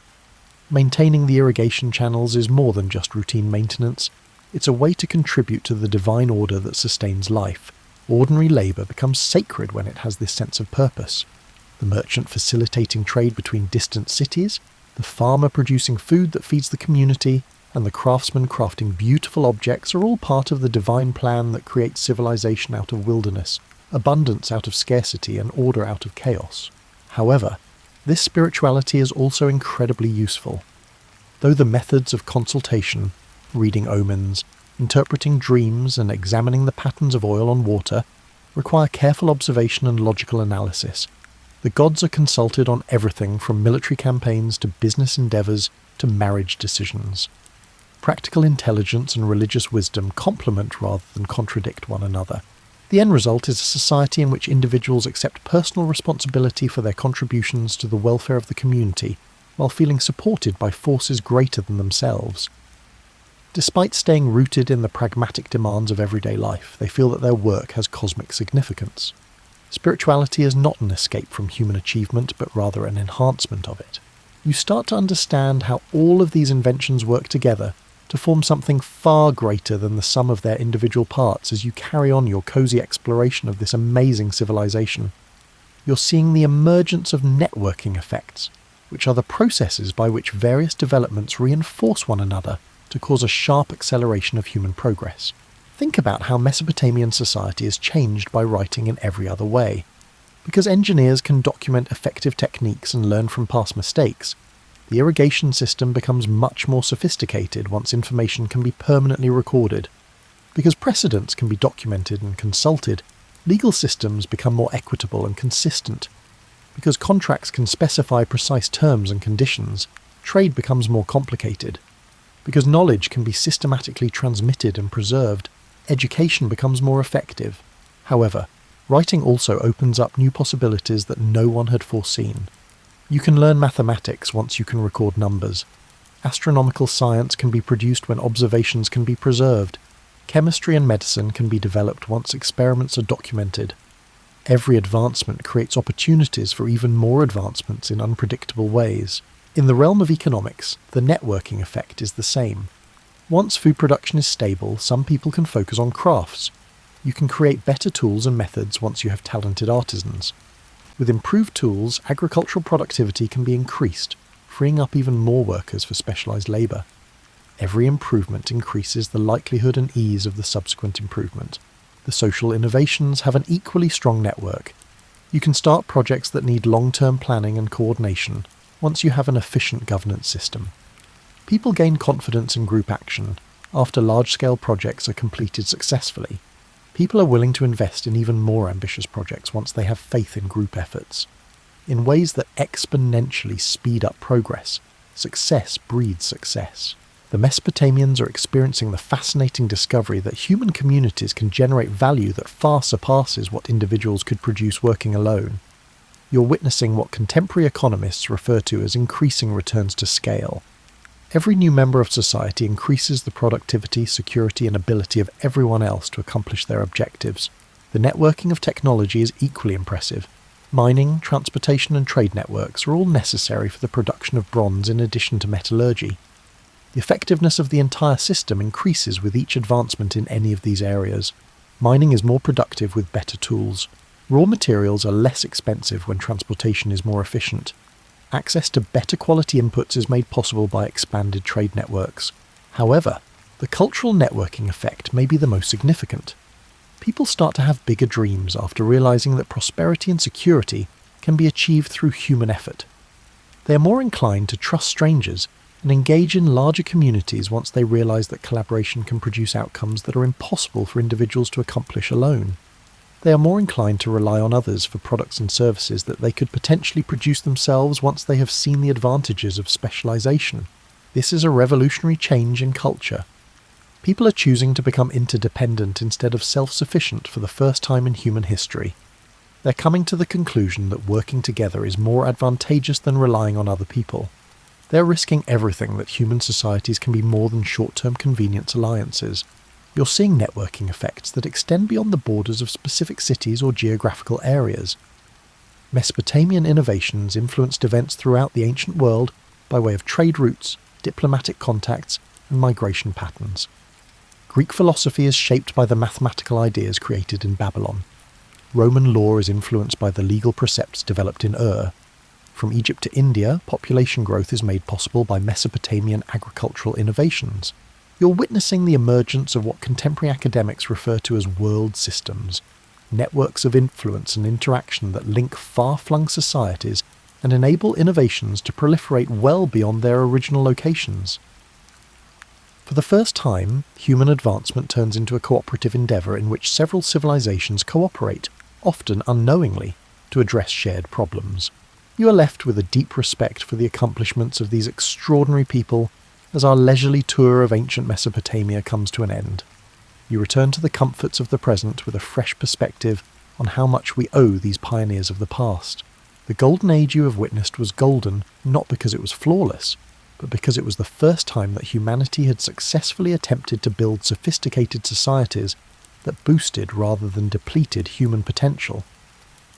Maintaining the irrigation channels is more than just routine maintenance. It's a way to contribute to the divine order that sustains life. Ordinary labour becomes sacred when it has this sense of purpose. The merchant facilitating trade between distant cities, the farmer producing food that feeds the community, and the craftsman crafting beautiful objects are all part of the divine plan that creates civilization out of wilderness, abundance out of scarcity, and order out of chaos. However, this spirituality is also incredibly useful. Though the methods of consultation, reading omens, interpreting dreams, and examining the patterns of oil on water require careful observation and logical analysis, the gods are consulted on everything from military campaigns to business endeavours to marriage decisions. Practical intelligence and religious wisdom complement rather than contradict one another. The end result is a society in which individuals accept personal responsibility for their contributions to the welfare of the community, while feeling supported by forces greater than themselves. Despite staying rooted in the pragmatic demands of everyday life, they feel that their work has cosmic significance. Spirituality is not an escape from human achievement, but rather an enhancement of it. You start to understand how all of these inventions work together to form something far greater than the sum of their individual parts as you carry on your cozy exploration of this amazing civilization. You're seeing the emergence of networking effects, which are the processes by which various developments reinforce one another to cause a sharp acceleration of human progress. Think about how Mesopotamian society is changed by writing in every other way. Because engineers can document effective techniques and learn from past mistakes, the irrigation system becomes much more sophisticated once information can be permanently recorded. Because precedents can be documented and consulted, legal systems become more equitable and consistent. Because contracts can specify precise terms and conditions, trade becomes more complicated. Because knowledge can be systematically transmitted and preserved, education becomes more effective. However, writing also opens up new possibilities that no one had foreseen. You can learn mathematics once you can record numbers. Astronomical science can be produced when observations can be preserved. Chemistry and medicine can be developed once experiments are documented. Every advancement creates opportunities for even more advancements in unpredictable ways. In the realm of economics, the networking effect is the same. Once food production is stable, some people can focus on crafts. You can create better tools and methods once you have talented artisans. With improved tools, agricultural productivity can be increased, freeing up even more workers for specialised labour. Every improvement increases the likelihood and ease of the subsequent improvement. The social innovations have an equally strong network. You can start projects that need long-term planning and coordination once you have an efficient governance system. People gain confidence in group action after large-scale projects are completed successfully. People are willing to invest in even more ambitious projects once they have faith in group efforts. In ways that exponentially speed up progress, success breeds success. The Mesopotamians are experiencing the fascinating discovery that human communities can generate value that far surpasses what individuals could produce working alone. You're witnessing what contemporary economists refer to as increasing returns to scale. Every new member of society increases the productivity, security, and ability of everyone else to accomplish their objectives. The networking of technology is equally impressive. Mining, transportation, and trade networks are all necessary for the production of bronze in addition to metallurgy. The effectiveness of the entire system increases with each advancement in any of these areas. Mining is more productive with better tools. Raw materials are less expensive when transportation is more efficient. Access to better quality inputs is made possible by expanded trade networks. However, the cultural networking effect may be the most significant. People start to have bigger dreams after realizing that prosperity and security can be achieved through human effort. They are more inclined to trust strangers and engage in larger communities once they realize that collaboration can produce outcomes that are impossible for individuals to accomplish alone. They are more inclined to rely on others for products and services that they could potentially produce themselves once they have seen the advantages of specialization. This is a revolutionary change in culture. People are choosing to become interdependent instead of self-sufficient for the first time in human history. They're coming to the conclusion that working together is more advantageous than relying on other people. They're risking everything that human societies can be more than short-term convenience alliances. You're seeing networking effects that extend beyond the borders of specific cities or geographical areas. Mesopotamian innovations influenced events throughout the ancient world by way of trade routes, diplomatic contacts, and migration patterns. Greek philosophy is shaped by the mathematical ideas created in Babylon. Roman law is influenced by the legal precepts developed in Ur. From Egypt to India, population growth is made possible by Mesopotamian agricultural innovations. You're witnessing the emergence of what contemporary academics refer to as world systems, networks of influence and interaction that link far-flung societies and enable innovations to proliferate well beyond their original locations. For the first time, human advancement turns into a cooperative endeavour in which several civilizations cooperate, often unknowingly, to address shared problems. You are left with a deep respect for the accomplishments of these extraordinary people as our leisurely tour of ancient Mesopotamia comes to an end. You return to the comforts of the present with a fresh perspective on how much we owe these pioneers of the past. The golden age you have witnessed was golden not because it was flawless, but because it was the first time that humanity had successfully attempted to build sophisticated societies that boosted rather than depleted human potential.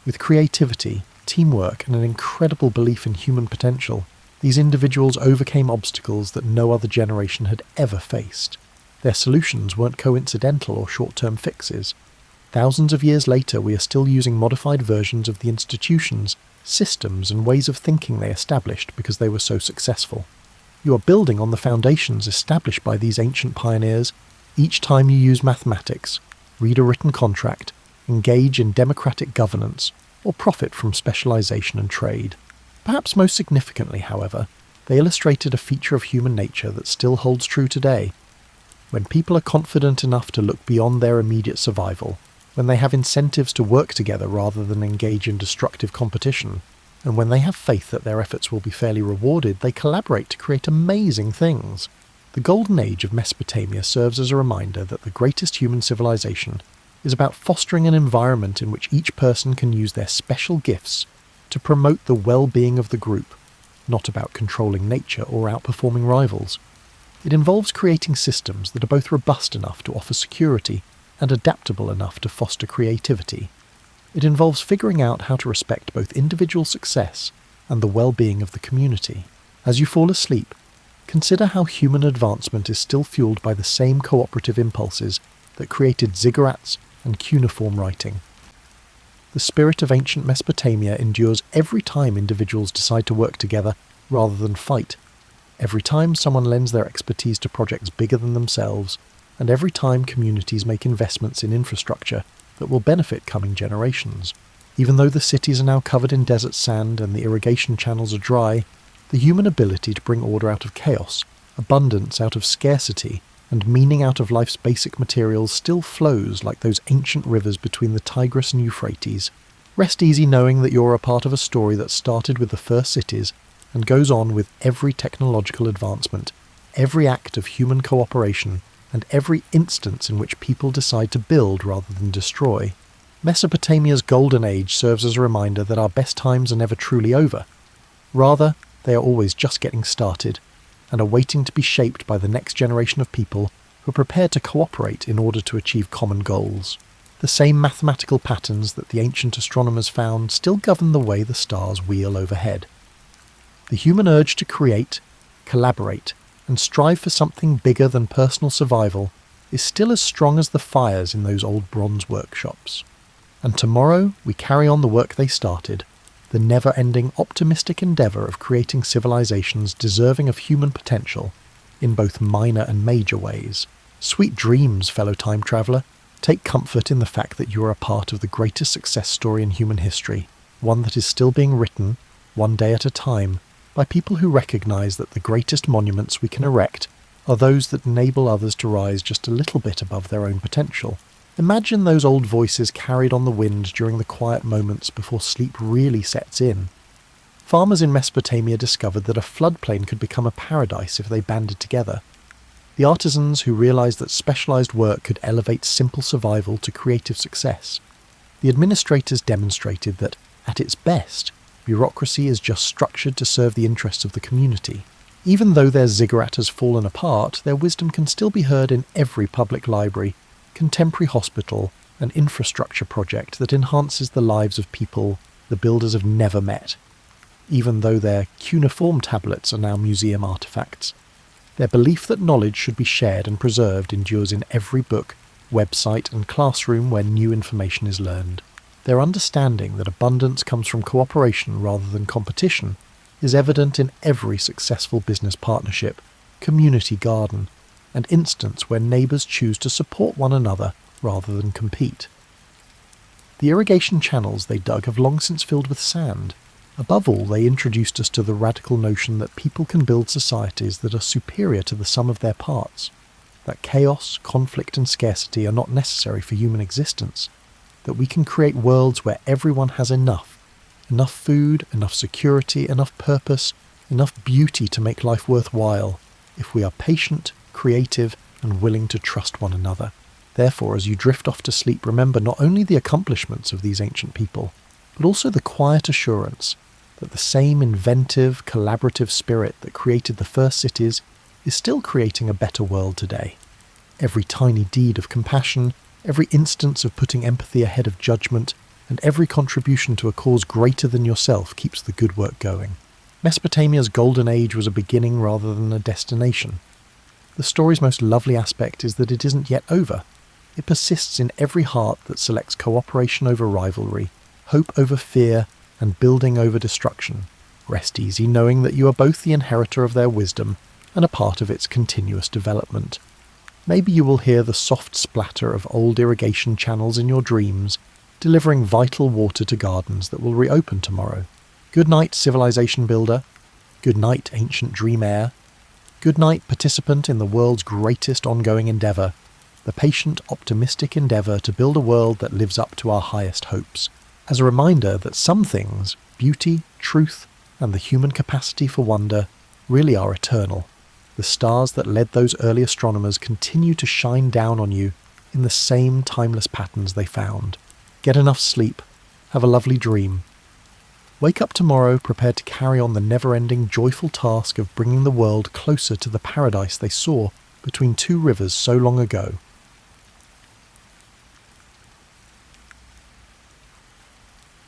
With creativity, teamwork, and an incredible belief in human potential, these individuals overcame obstacles that no other generation had ever faced. Their solutions weren't coincidental or short-term fixes. Thousands of years later, we are still using modified versions of the institutions, systems, and ways of thinking they established because they were so successful. You are building on the foundations established by these ancient pioneers each time you use mathematics, read a written contract, engage in democratic governance, or profit from specialization and trade. Perhaps most significantly, however, they illustrated a feature of human nature that still holds true today. When people are confident enough to look beyond their immediate survival, when they have incentives to work together rather than engage in destructive competition, and when they have faith that their efforts will be fairly rewarded, they collaborate to create amazing things. The Golden Age of Mesopotamia serves as a reminder that the greatest human civilization is about fostering an environment in which each person can use their special gifts to promote the well-being of the group, not about controlling nature or outperforming rivals. It involves creating systems that are both robust enough to offer security and adaptable enough to foster creativity. It involves figuring out how to respect both individual success and the well-being of the community. As you fall asleep, consider how human advancement is still fueled by the same cooperative impulses that created ziggurats and cuneiform writing. The spirit of ancient Mesopotamia endures every time individuals decide to work together rather than fight. every time someone lends their expertise to projects bigger than themselves, and every time communities make investments in infrastructure that will benefit coming generations. Even though the cities are now covered in desert sand and the irrigation channels are dry, the human ability to bring order out of chaos, abundance out of scarcity, and meaning out of life's basic materials still flows like those ancient rivers between the Tigris and Euphrates. Rest easy knowing that you're a part of a story that started with the first cities and goes on with every technological advancement, every act of human cooperation, and every instance in which people decide to build rather than destroy. Mesopotamia's golden age serves as a reminder that our best times are never truly over. Rather, they are always just getting started, and are waiting to be shaped by the next generation of people who are prepared to cooperate in order to achieve common goals. The same mathematical patterns that the ancient astronomers found still govern the way the stars wheel overhead. The human urge to create, collaborate, and strive for something bigger than personal survival is still as strong as the fires in those old bronze workshops. And tomorrow we carry on the work they started, the never-ending optimistic endeavour of creating civilizations deserving of human potential, in both minor and major ways. Sweet dreams, fellow time traveller. Take comfort in the fact that you are a part of the greatest success story in human history, one that is still being written, one day at a time, by people who recognise that the greatest monuments we can erect are those that enable others to rise just a little bit above their own potential. Imagine those old voices carried on the wind during the quiet moments before sleep really sets in. Farmers in Mesopotamia discovered that a floodplain could become a paradise if they banded together. The artisans who realised that specialised work could elevate simple survival to creative success. The administrators demonstrated that, at its best, bureaucracy is just structured to serve the interests of the community. Even though their ziggurat has fallen apart, their wisdom can still be heard in every public library, contemporary hospital, and infrastructure project that enhances the lives of people the builders have never met. Even though their cuneiform tablets are now museum artefacts, their belief that knowledge should be shared and preserved endures in every book, website, and classroom where new information is learned. Their understanding that abundance comes from cooperation rather than competition is evident in every successful business partnership, community garden, and instance where neighbours choose to support one another rather than compete. The irrigation channels they dug have long since filled with sand. Above all, they introduced us to the radical notion that people can build societies that are superior to the sum of their parts, that chaos, conflict and scarcity are not necessary for human existence, that we can create worlds where everyone has enough food, enough security, enough purpose, enough beauty to make life worthwhile, if we are patient, creative, and willing to trust one another. Therefore, as you drift off to sleep, remember not only the accomplishments of these ancient people, but also the quiet assurance that the same inventive, collaborative spirit that created the first cities is still creating a better world today. Every tiny deed of compassion, every instance of putting empathy ahead of judgment, and every contribution to a cause greater than yourself keeps the good work going. Mesopotamia's golden age was a beginning rather than a destination. The story's most lovely aspect is that it isn't yet over. It persists in every heart that selects cooperation over rivalry, hope over fear, and building over destruction. Rest easy knowing that you are both the inheritor of their wisdom and a part of its continuous development. Maybe you will hear the soft splatter of old irrigation channels in your dreams, delivering vital water to gardens that will reopen tomorrow. Good night, civilization builder. Good night, ancient dream heir. Good night, participant in the world's greatest ongoing endeavour, the patient, optimistic endeavour to build a world that lives up to our highest hopes. As a reminder that some things, beauty, truth, and the human capacity for wonder, really are eternal. The stars that led those early astronomers continue to shine down on you in the same timeless patterns they found. Get enough sleep. Have a lovely dream. Wake up tomorrow prepared to carry on the never-ending joyful task of bringing the world closer to the paradise they saw between two rivers so long ago.